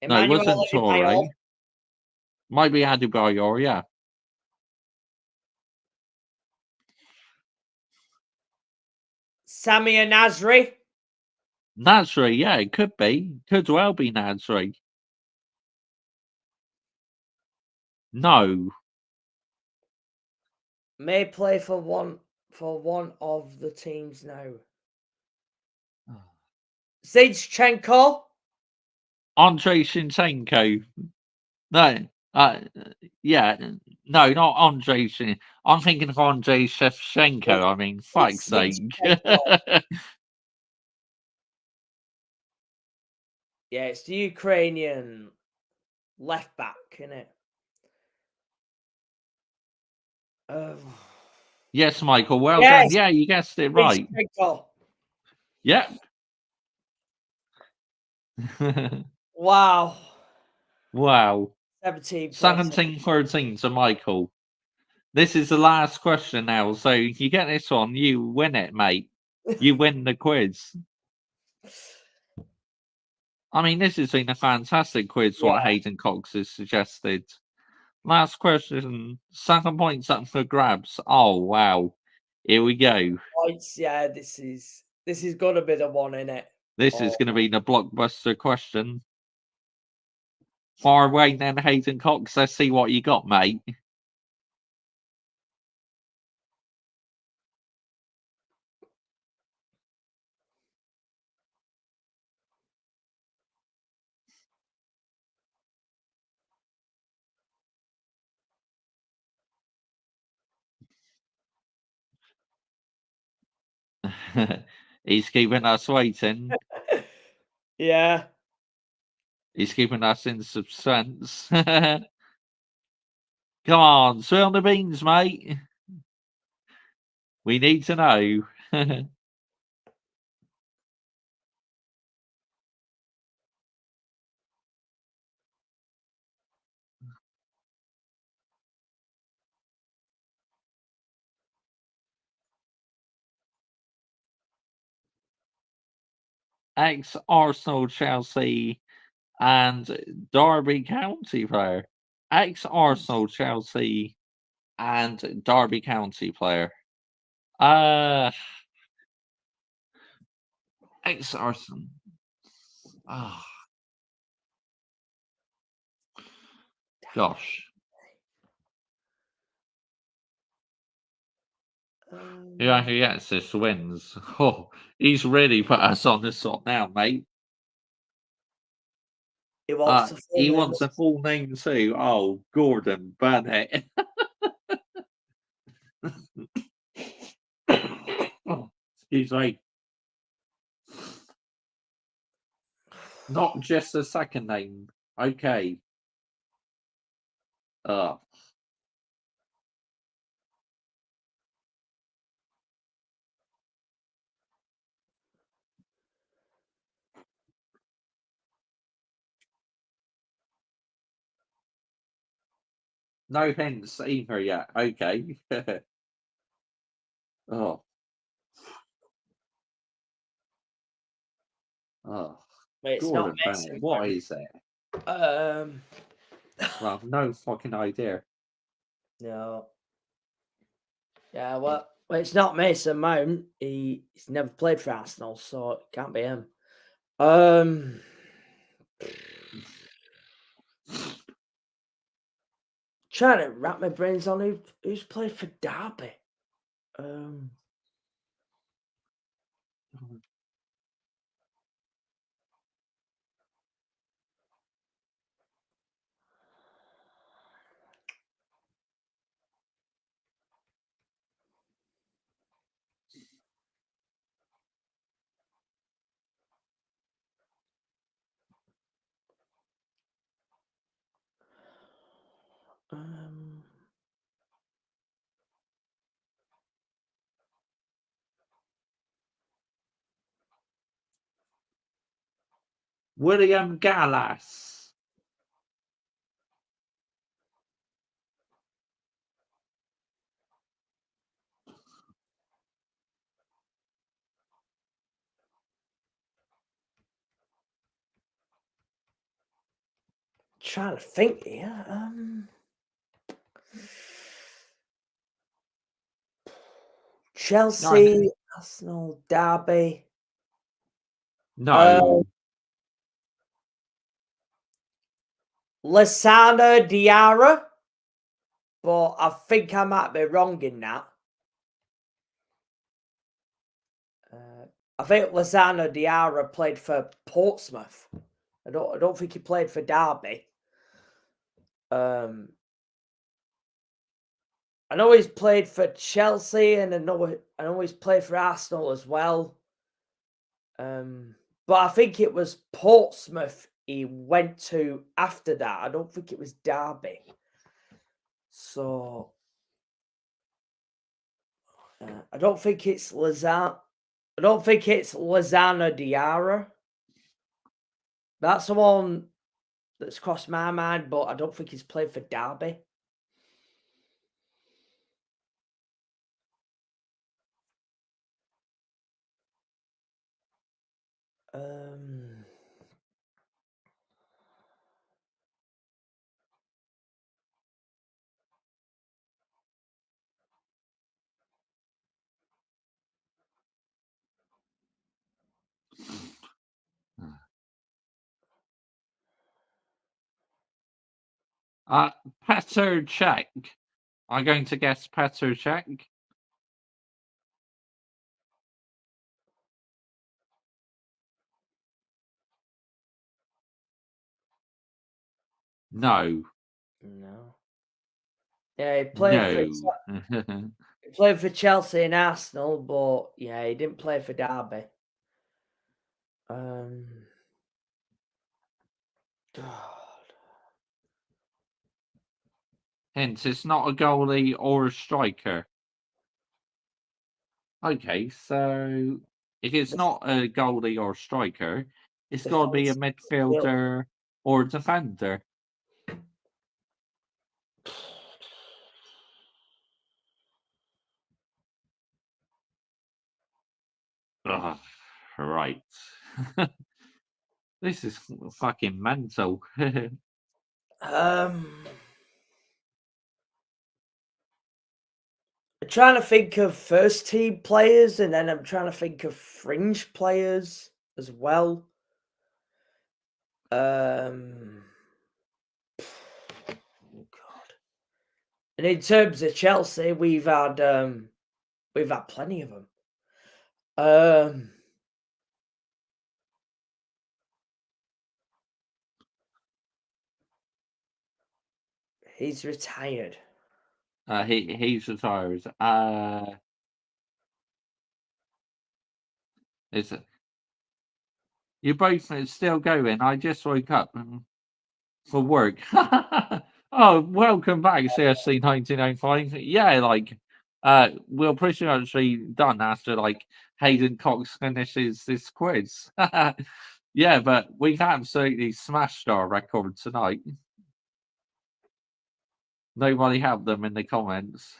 No, it wasn't Touré. Might be Adebayor, yeah. Samir Nasri. Nasri, yeah, it could be. Could well be Nasri. No. May play for one of the teams now. Zinchenko. Andrei Shinchenko. No. Yeah. No, not Andrei Shinchenko. I'm thinking of Andrei Shevchenko. I mean, fuck's sake. Yeah, it's the Ukrainian left back, isn't it? Yes, Michael. Well done. Yeah, you guessed it right. Yep. Wow. Wow. 17-13 to Michael. This is the last question now, so if you get this one, you win it, mate. you win the quiz. I mean, this has been a fantastic quiz, what Yeah. Hayden Cox has suggested. Last question, 7 points up for grabs. Oh, wow. Here we go. Points, yeah, this is gonna be the one, innit? This is going to be the blockbuster question. Far away then, Hayden Cox. Let's see what you got, mate. He's keeping us waiting. Yeah. He's keeping us in suspense. Come on, spill the beans, mate. We need to know. Ex-Arsenal, Chelsea, and Derby County player. Ex-Arsenal, Chelsea, and Derby County player. Ex-Arsenal. Oh, gosh. Who gets this wins. Oh, he's really put us on the spot now, mate. He wants He wants a full name too. Oh, Gordon Bennett. Excuse me. Not just a second name. Okay. No hints either yet. Okay. Oh. It's Gordon not Bennett. What is it? Well, I've no fucking idea. No. Yeah, well, it's not Mason Mount. He's never played for Arsenal, so it can't be him. Trying to wrap my brains on who's played for Derby. William Gallas. Trying to think here. Chelsea, Arsenal, Derby. No. Lassana Diarra, but I think I might be wrong in that. I think Lassana Diarra played for Portsmouth. I don't think he played for Derby. I know he's played for Chelsea, and I know he's played for Arsenal as well. But I think it was Portsmouth he went to after that. I don't think it was Derby. So I don't think it's Lozano Diarra. That's the one that's crossed my mind, but I don't think he's played for Derby. Um, Petr Cech. I'm going to guess Petr Cech. No. no. Yeah, he played No. he played for Chelsea and Arsenal, but yeah, he didn't play for Derby. God. Hence, it's not a goalie or a striker. Okay, so if it's not a goalie or striker, it's got to be a midfielder or defender. Ugh, right. This is fucking mental. I'm trying to think of first team players, and then I'm trying to think of fringe players as well. Oh God. And in terms of Chelsea, we've had plenty of them. He's retired. He's retired. Is it? You're both still going. I just woke up for work. Oh, welcome back, CSC 1905. Yeah, like, we're pretty much done after like Hayden Cox finishes this quiz. Yeah, but we absolutely smashed our record tonight. Nobody had them in the comments.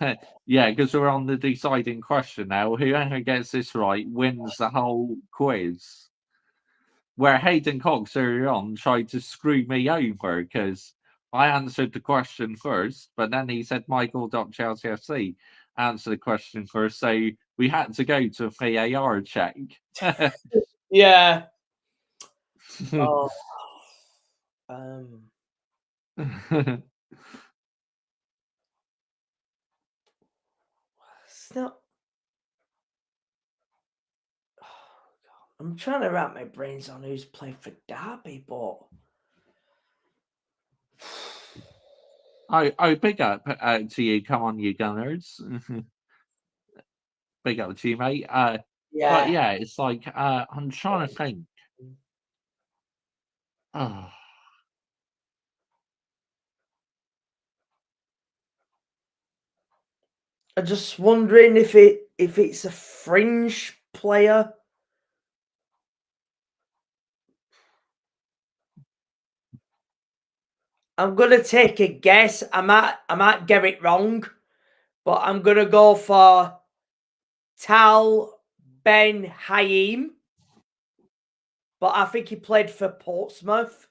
Yeah, because we're on the deciding question now. Whoever gets this right wins the whole quiz. Where Hayden Cox earlier on tried to screw me over because I answered the question first, but then he said Michael.Chelsea FC answered the question first, so we had to go to a VAR check. Yeah. Oh. It's not. I'm trying to wrap my brains on who's played for Derby, but Oh, big up to you. Come on, you Gunners. Big up to you, mate. But yeah, it's like I'm trying to think. Oh. I'm just wondering if it's a fringe player. I'm gonna take a guess. I might get it wrong, but I'm gonna go for Tal Ben Haim. But I think he played for Portsmouth,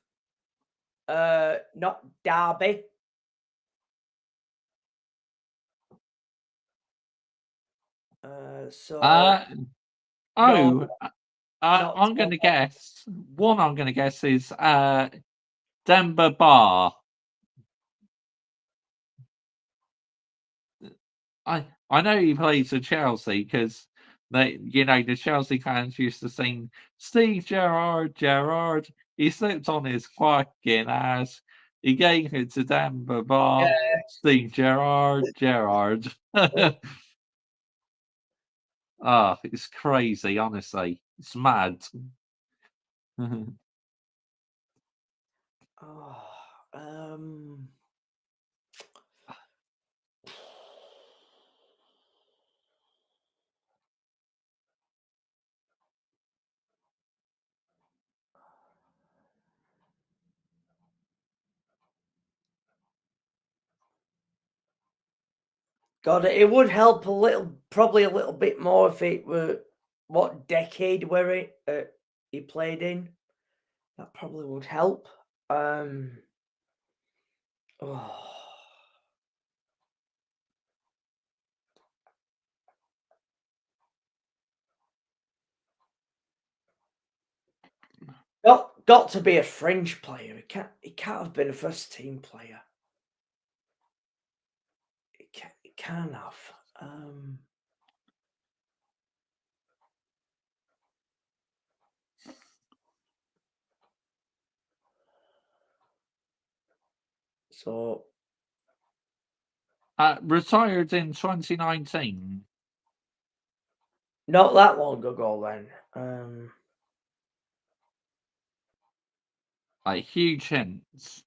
not Derby. I'm going to guess. One I'm going to guess is Demba Ba. I know he plays for Chelsea because the Chelsea fans used to sing Steve Gerrard. He slipped on his fucking ass. He gave it to Demba Ba. Yeah. Steve Gerrard. Oh, it's crazy, honestly. It's mad. God, it would help probably a little bit more if it were what decade were it? he played in. That probably would help. Oh. Got to be a fringe player. It can't have been a first team player. It can't have. So retired in 2019. not that long ago then. Like huge hints.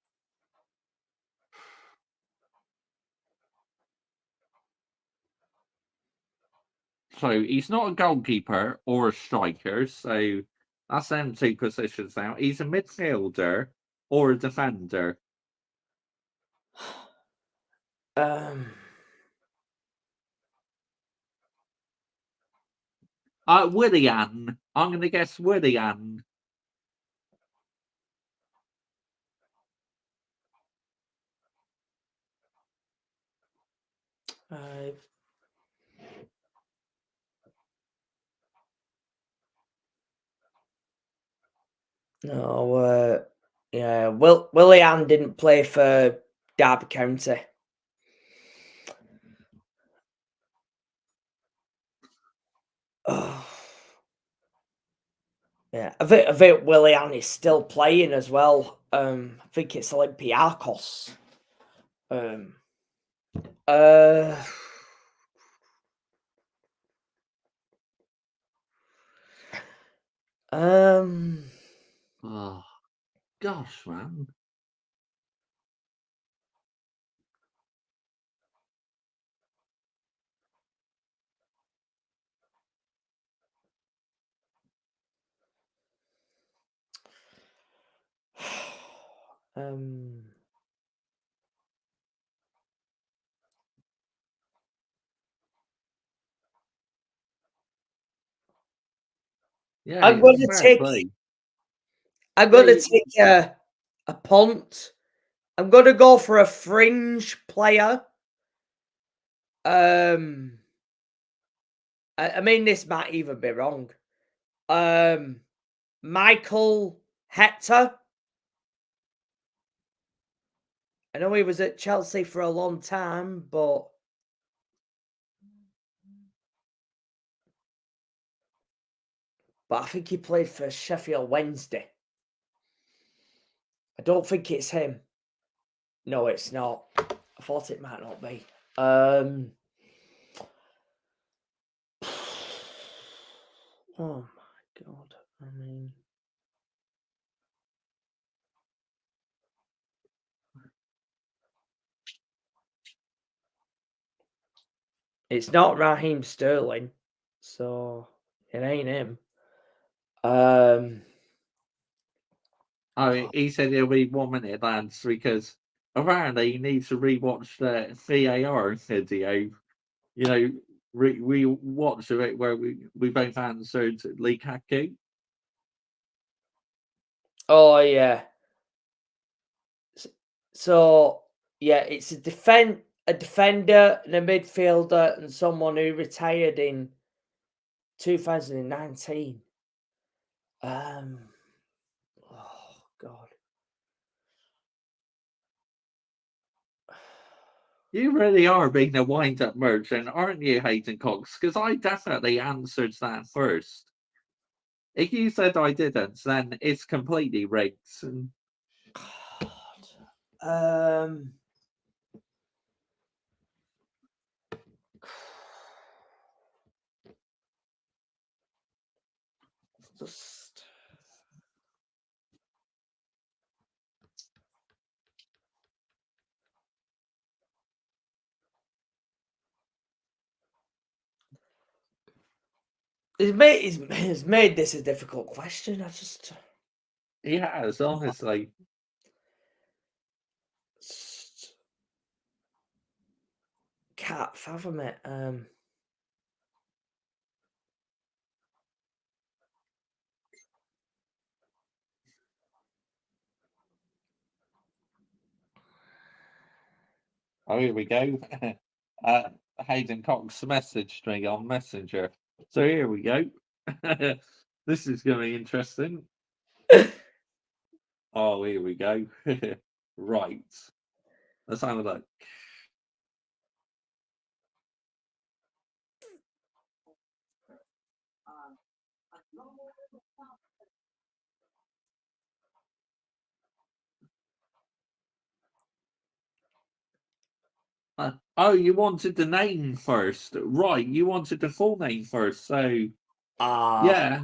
So he's not a goalkeeper or a striker, so that's them two positions now. He's a midfielder or a defender. Willian. I'm going to guess Willian. No, yeah. Willian didn't play for Derby County. Oh. Yeah, I think Willian is still playing as well. I think it's Olympiacos. Oh, gosh, man. Yeah, I'm going to take a punt. I'm going to go for a fringe player. I mean, this might even be wrong. Michael Hector. I know he was at Chelsea for a long time, but I think he played for Sheffield Wednesday. I don't think it's him. No, it's not. I thought it might not be. Oh my God. I mean, it's not Raheem Sterling, so it ain't him. He said it'll be 1 minute, lads, because apparently he needs to rewatch the VAR video. You know, we watched it where we both answered Lukaku. Oh yeah. So yeah, it's a defender, and a midfielder, and someone who retired in 2019. Oh God. You really are being a wind-up merchant, aren't you, Hayden Cox? Because I definitely answered that first. If you said I didn't, then it's completely rigged. Just He's made this a difficult question. He has, honestly. Can't fathom it. Oh, here we go. Hayden Cox messaged me on Messenger. So here we go. This is going to be interesting. Oh, here we go. Right. Let's have a look. Oh, you wanted the name first. Right, you wanted the full name first. So, yeah.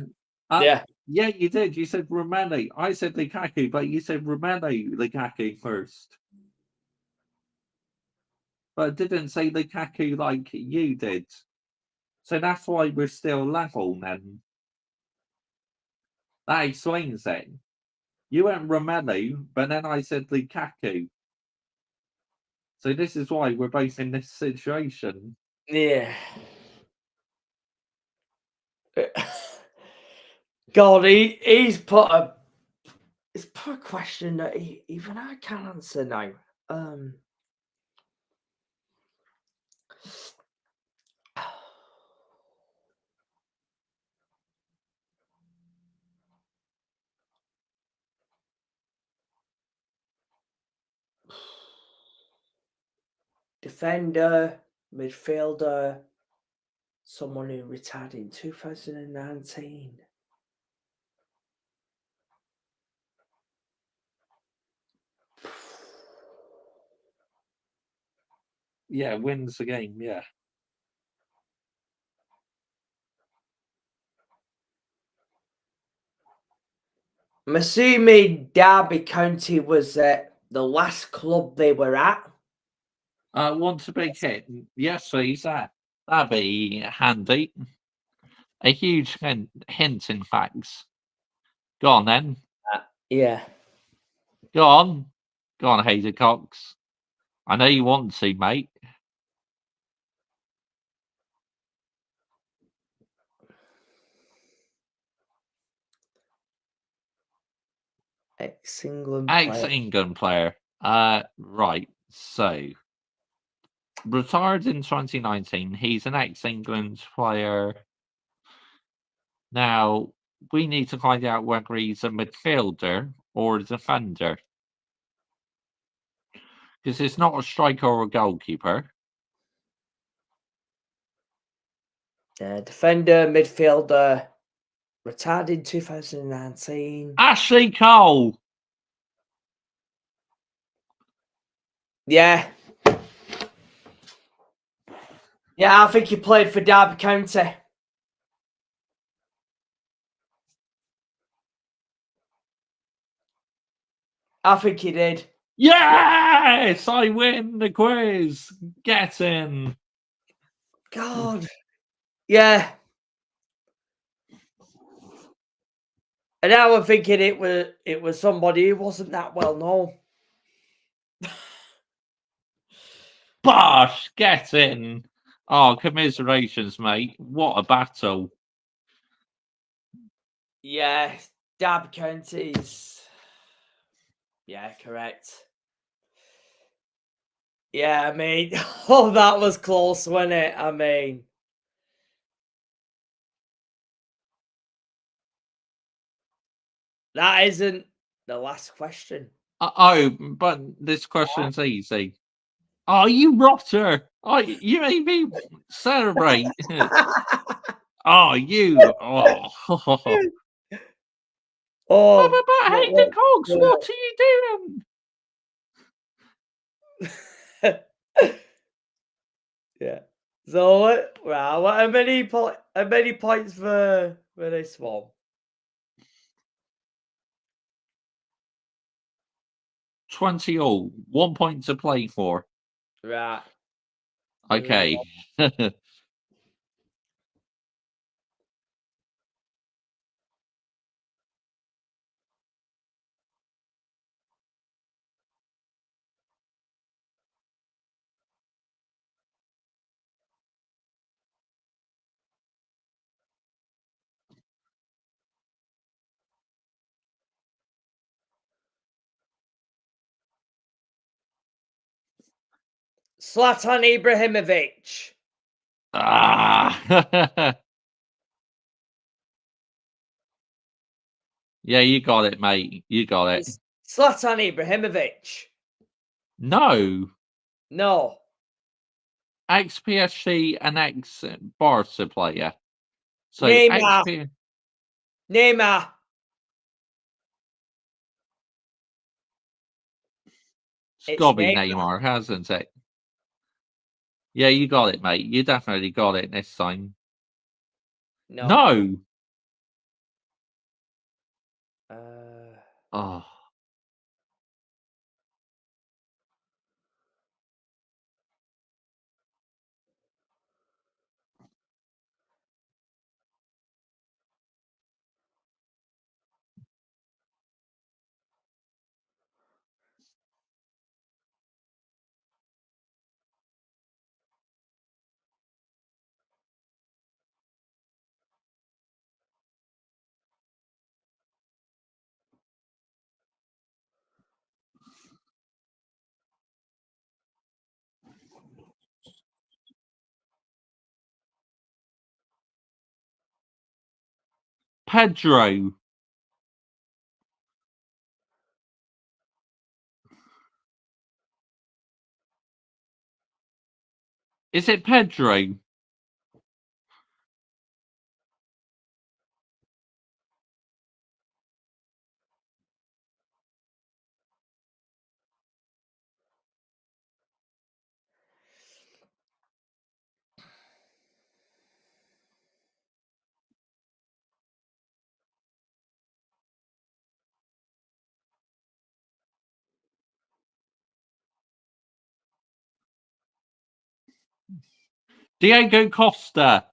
Yeah. Yeah, you did. You said Romelu. I said Lukaku, but you said Romelu Lukaku first. But it didn't say Lukaku like you did. So that's why we're still level then. That explains it. You went Romelu, but then I said Lukaku. So this is why we're both in this situation. Yeah. God, he's put a question that even I can't answer now. Defender, midfielder, someone who retired in 2019. Yeah, wins the game, yeah. I'm assuming Derby County was the last club they were at. Want a big hit? Yes, please. That'd be handy. A huge hint, in fact. Go on then. Yeah. Go on. Go on, Hayden Cox. I know you want to, mate. Ex-England player. Right. So, retired in 2019. He's an ex-England player. Now, we need to find out whether he's a midfielder or a defender. Because it's not a striker or a goalkeeper. Defender, midfielder, retired in 2019. Ashley Cole! Yeah. Yeah, I think he played for Derby County. I think he did. Yes! I win the quiz! Get in! God. Yeah. And now I'm thinking it was somebody who wasn't that well known. Bosh! Get in! Oh, commiserations, mate. What a battle. Yeah, Derby County's. Yeah, correct. Yeah, I mean, oh, that was close, wasn't it? I mean, that isn't the last question. Oh, but this question's easy. Oh, you rotter! Oh, you made me celebrate. Oh, you! Oh, Oh, but Hayden Cox, what are you doing? Yeah. So what? Well, how many points for this one? $20 all. 1 point to play for. Right. Okay. Zlatan Ibrahimovic. Ah. Yeah, you got it, mate. You got it. It's Zlatan Ibrahimovic. No. No. Ex-PSG and ex-Barca player. So Neymar. XP. Neymar. It's got to be Neymar, hasn't it? Yeah, you got it, mate. You definitely got it this time. No. No. Oh. Pedro. Is it Pedro? Diego Costa.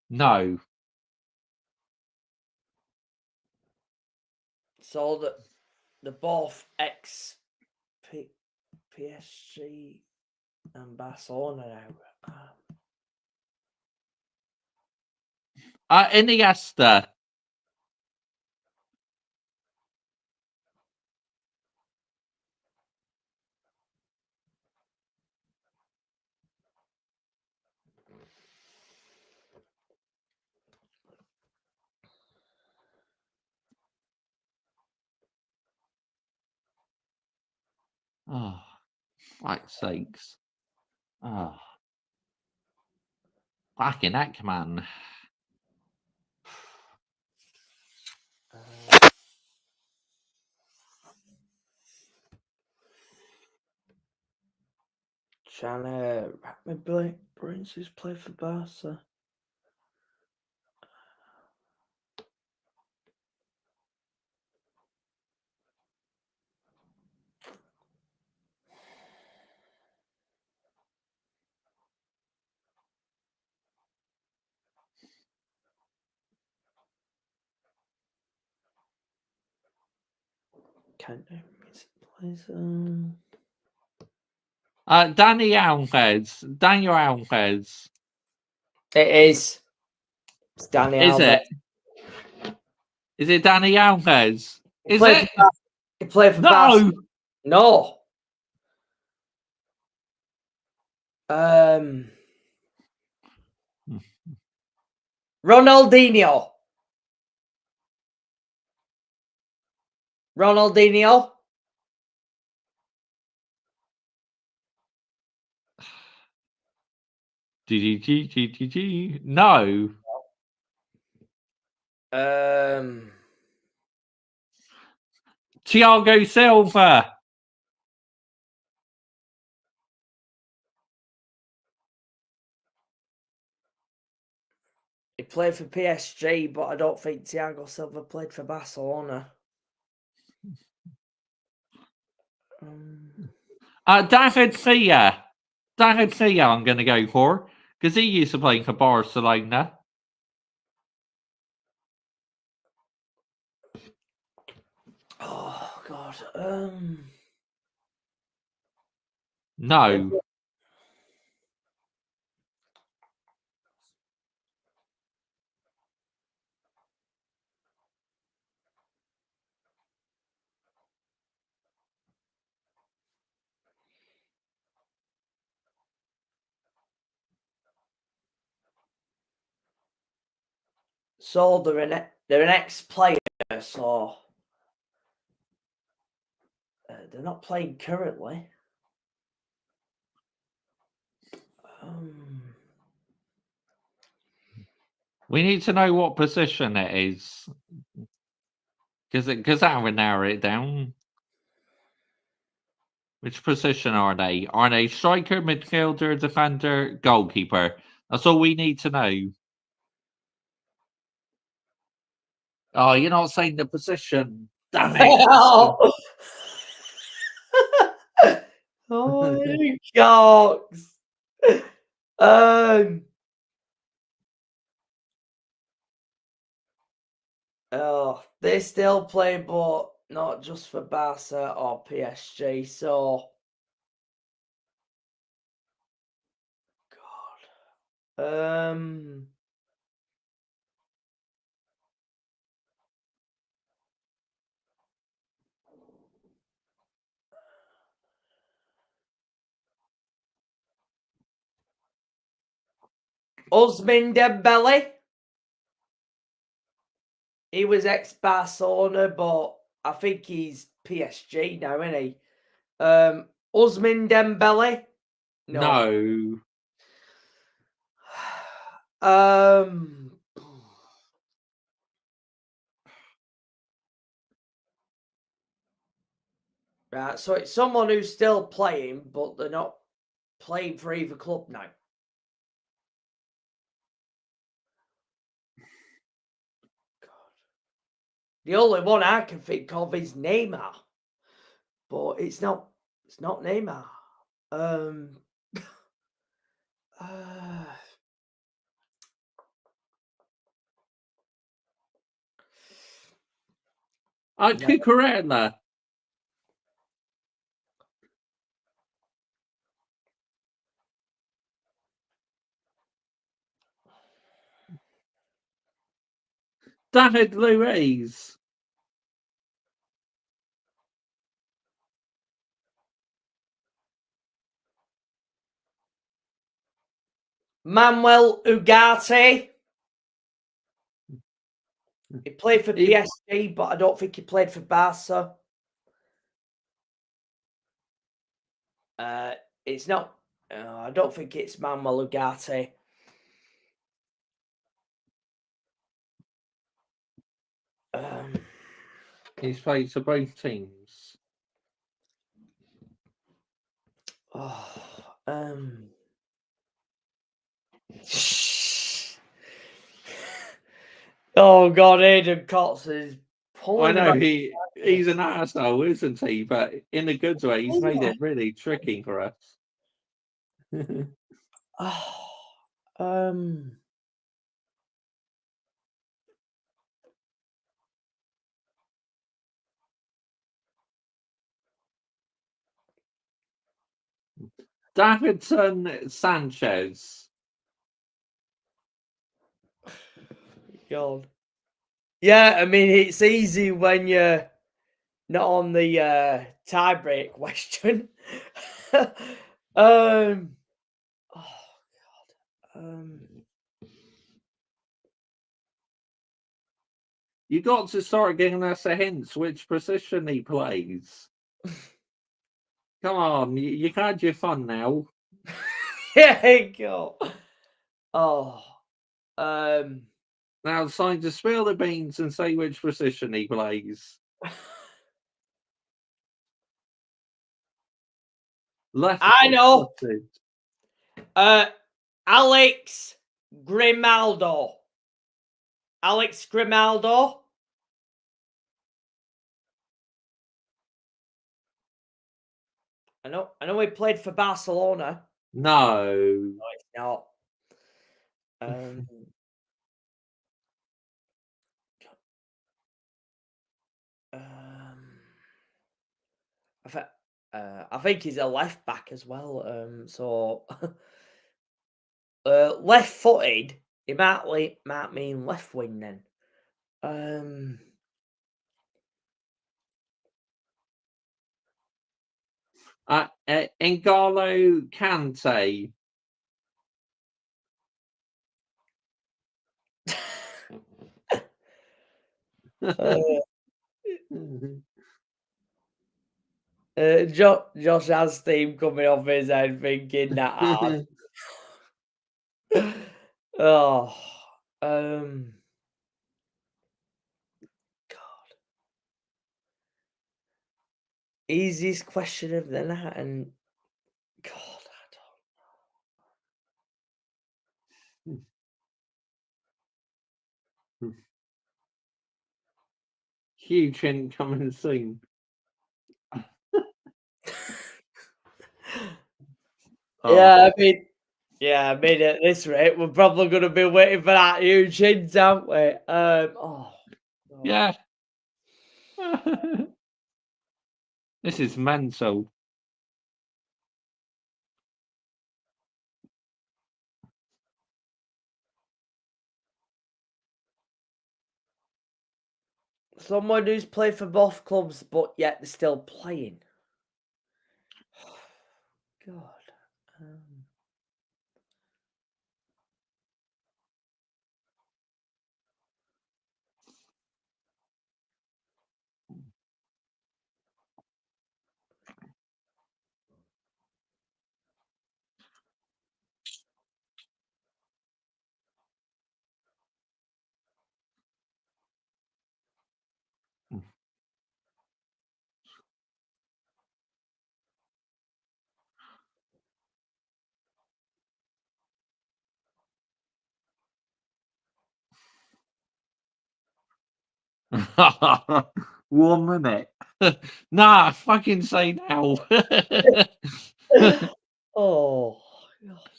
No. So the both ex PSG and Barcelona now. Iniesta. Oh, fuck's sakes. Oh. Fucking heck, man. Trying to wrap my brains who's played for Barca. Can't do plays. Danny Alves. Daniel Alves. It is. It's Danny Is Alves. it? Is it Danny Alves? He Is played it? He played for Barca. No. No. Ronaldinho. Ronaldinho. No. Thiago Silva. He played for PSG, but I don't think Thiago Silva played for Barcelona. David Villa. David Villa I'm going to go for, because he used to play for Barcelona. Oh, God. No. So they're an ex-player, so they're not playing currently. We need to know what position it is, because that would narrow it down. Which position are they? Are they striker, midfielder, defender, goalkeeper? That's all we need to know. Oh, you're not saying the position. Damn it. Oh, you cocks. Oh, they still play, but not just for Barca or PSG. So, God. Ousmane Dembele. He was ex-Barcelona, but I think he's PSG now, isn't he? Ousmane Dembele? No. Right, so it's someone who's still playing, but they're not playing for either club now. The only one I can think of is Neymar, but it's not. It's not Neymar. Cucurella. David Luiz. Manuel Ugarte. He played for PSG, but I don't think he played for Barca. It's not. I don't think it's Manuel Ugarte. He's played for both teams. Oh God, Aidan Cox is pulling. I know he's an arsehole, isn't he? But in a good way, he's made it really tricky for us. Davinson Sanchez. God. Yeah, I mean it's easy when you're not on the tie-break question. Oh God. You got to start giving us a hint which position he plays. Come on, you've had your fun now. There you go. Now it's time to spill the beans and say which position he plays. Left. I know. Alex Grimaldo. Alex Grimaldo. I know he played for Barcelona. No. No, it's not. I think he's a left back as well. So left-footed. It might mean left wing then. N'Golo Kante. Josh has steam coming off his head thinking that hard. Oh, God. Easiest question of the night, and God, I Huge hint coming soon. Oh. Yeah, I mean, at this rate, we're probably going to be waiting for that huge hint, aren't we? Yeah. This is mental. Someone who's played for both clubs, but yet they're still playing. God. One minute. Nah, fucking say now. Oh, God.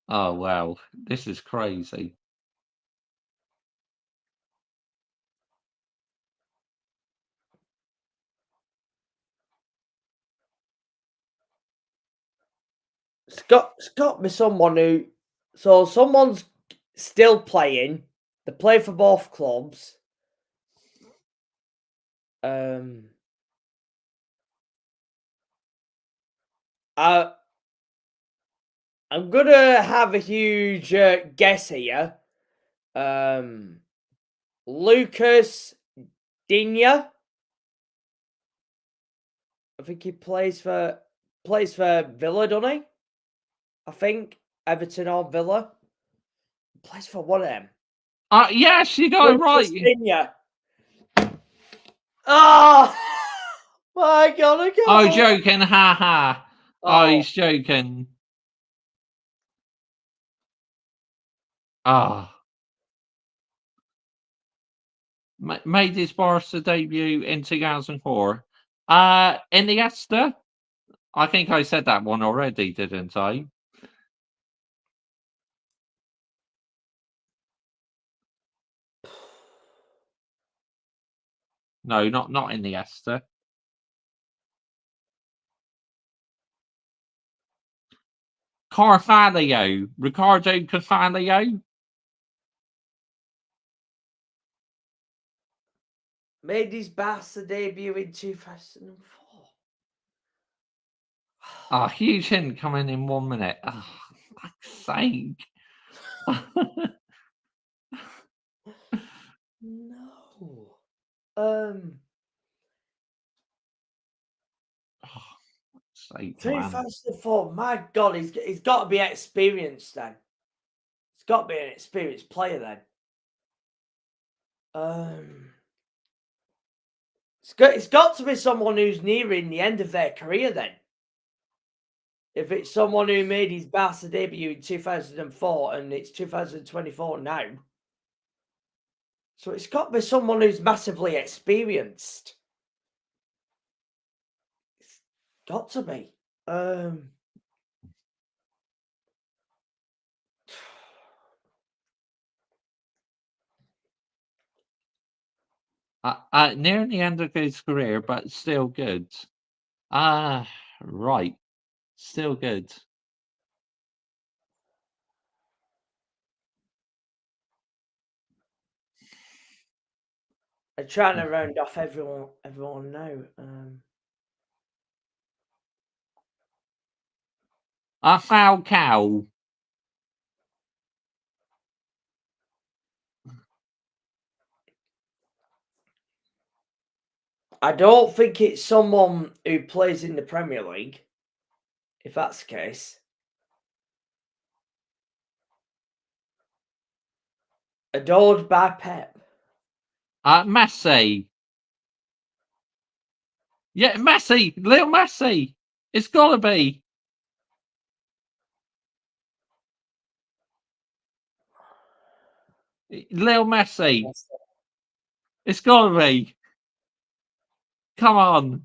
Oh, wow. This is crazy. It's got to be someone who. So someone's still playing. They play for both clubs. I'm gonna have a huge guess here. Lucas Digne. I think he plays for Villa, doesn't he? I think Everton or Villa. He plays for one of them. Yes, you got it right. Digne. Oh my God! I can't. Oh, joking. Ha ha. Oh, he's Oh. joking. Ah. Made his Barca debut in 2004. Iniesta. I think I said that one already, didn't I? No, not Iniesta. Carvalho. Ricardo Carvalho. Made his Barca debut in 2004. Ah, huge hint coming in 1 minute. Oh, fuck's sake. No. Sake, 2004. My God, he's got to be experienced then. He's got to be an experienced player then. It's got to be someone who's nearing the end of their career then. If it's someone who made his Barca debut in 2004 and it's 2024 now. So it's got to be someone who's massively experienced. It's got to be. Near the end of his career, but still good. Right. Still good. I'm trying to round off everyone now. Falcao. I don't think it's someone who plays in the Premier League, if that's the case. Adored by Pep. Messi. Yeah, Messi. Lil Messi. It's got to be. Lil Messi. It's got to be. Come on.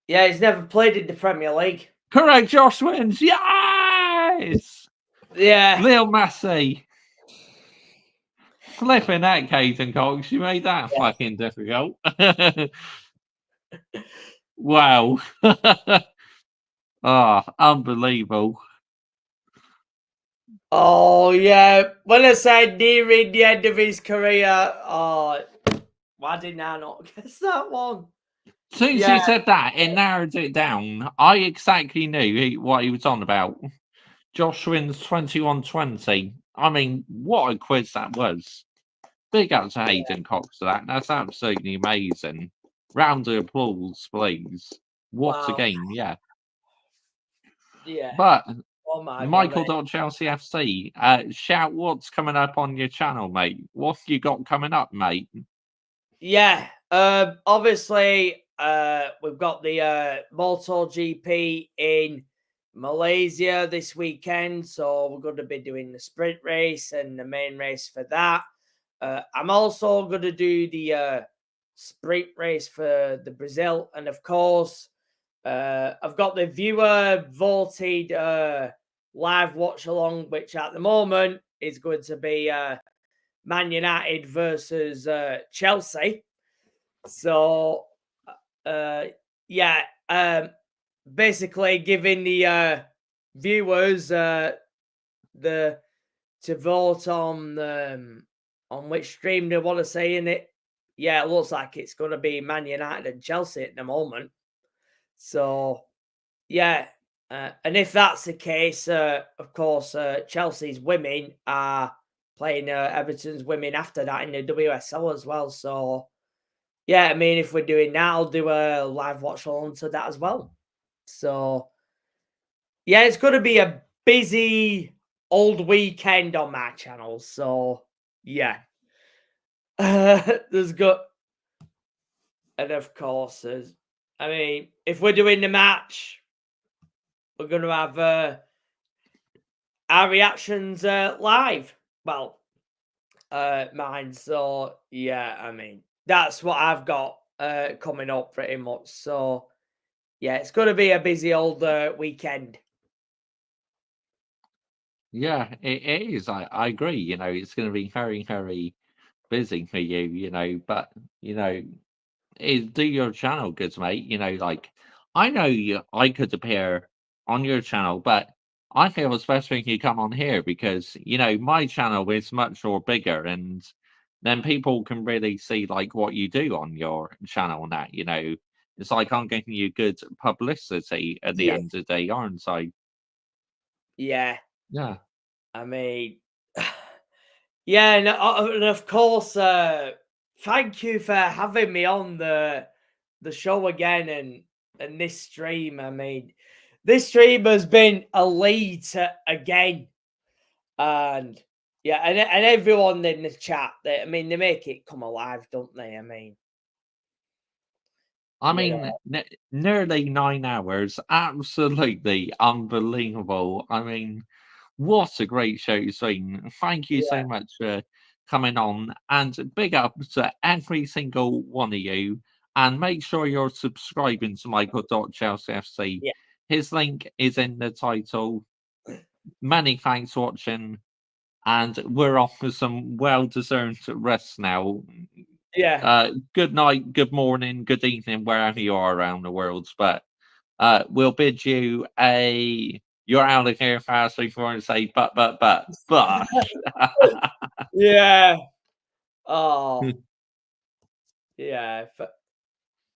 Yeah, he's never played in the Premier League. Correct, Josh wins. Yes! Yeah. Lil Messi. Flipping that, Caden Cox. You made that fucking difficult. Wow. Unbelievable. Oh, yeah. When I said nearing the end of his career, why didn't I not guess that one? As soon as you said that, it narrowed it down. I exactly knew what he was on about. Josh wins 21-20. I mean, what a quiz that was. Big up to Hayden Cox for that. That's absolutely amazing. Round of applause, please. What a game, yeah. Yeah. But oh my Michael.Chelsea FC, shout what's coming up on your channel, mate. What you got coming up, mate? Yeah. Obviously, we've got the MotoGP in Malaysia this weekend, so we're going to be doing the sprint race and the main race for that. I'm also going to do the sprint race for the Brazil, and of course, I've got the viewer voted live watch along, which at the moment is going to be Man United versus Chelsea. So, basically giving the viewers to vote on which stream they want to see in it. Yeah, it looks like it's going to be Man United and Chelsea at the moment. So, yeah. And if that's the case, of course, Chelsea's women are playing Everton's women after that in the WSL as well. So, yeah, I mean, if we're doing that, I'll do a live watch along to that as well. So, yeah, it's going to be a busy old weekend on my channel. So, yeah. There's got, and of course, I mean, if we're doing the match, we're going to have our reactions live. Well, mine. So, yeah, I mean, that's what I've got coming up pretty much. So, yeah, it's going to be a busy old weekend. Yeah, it is. I agree. You know, it's going to be very, very busy for you, you know, but, you know, do your channel good, mate. You know, like, I know I could appear on your channel, but I feel it's best when you come on here because, you know, my channel is much more bigger and then people can really see, like, what you do on your channel and that, you know. It's like I'm getting you good publicity at the end of the day, aren't I? Yeah. Yeah. I mean, yeah, and of course, thank you for having me on the show again and this stream. I mean, this stream has been elite again, and yeah, and everyone in the chat. I mean, they make it come alive, don't they? I mean, nearly 9 hours. Absolutely unbelievable. I mean, what a great show it's been. Thank you so much for coming on. And big up to every single one of you. And make sure you're subscribing to Michael.Chelsea FC. Yeah. His link is in the title. Many thanks for watching. And we're off for some well-deserved rest now. Yeah. Good night, good morning, good evening, wherever you are around the world. But we'll bid you you're out of here fast before I say but. Yeah. Oh. Yeah.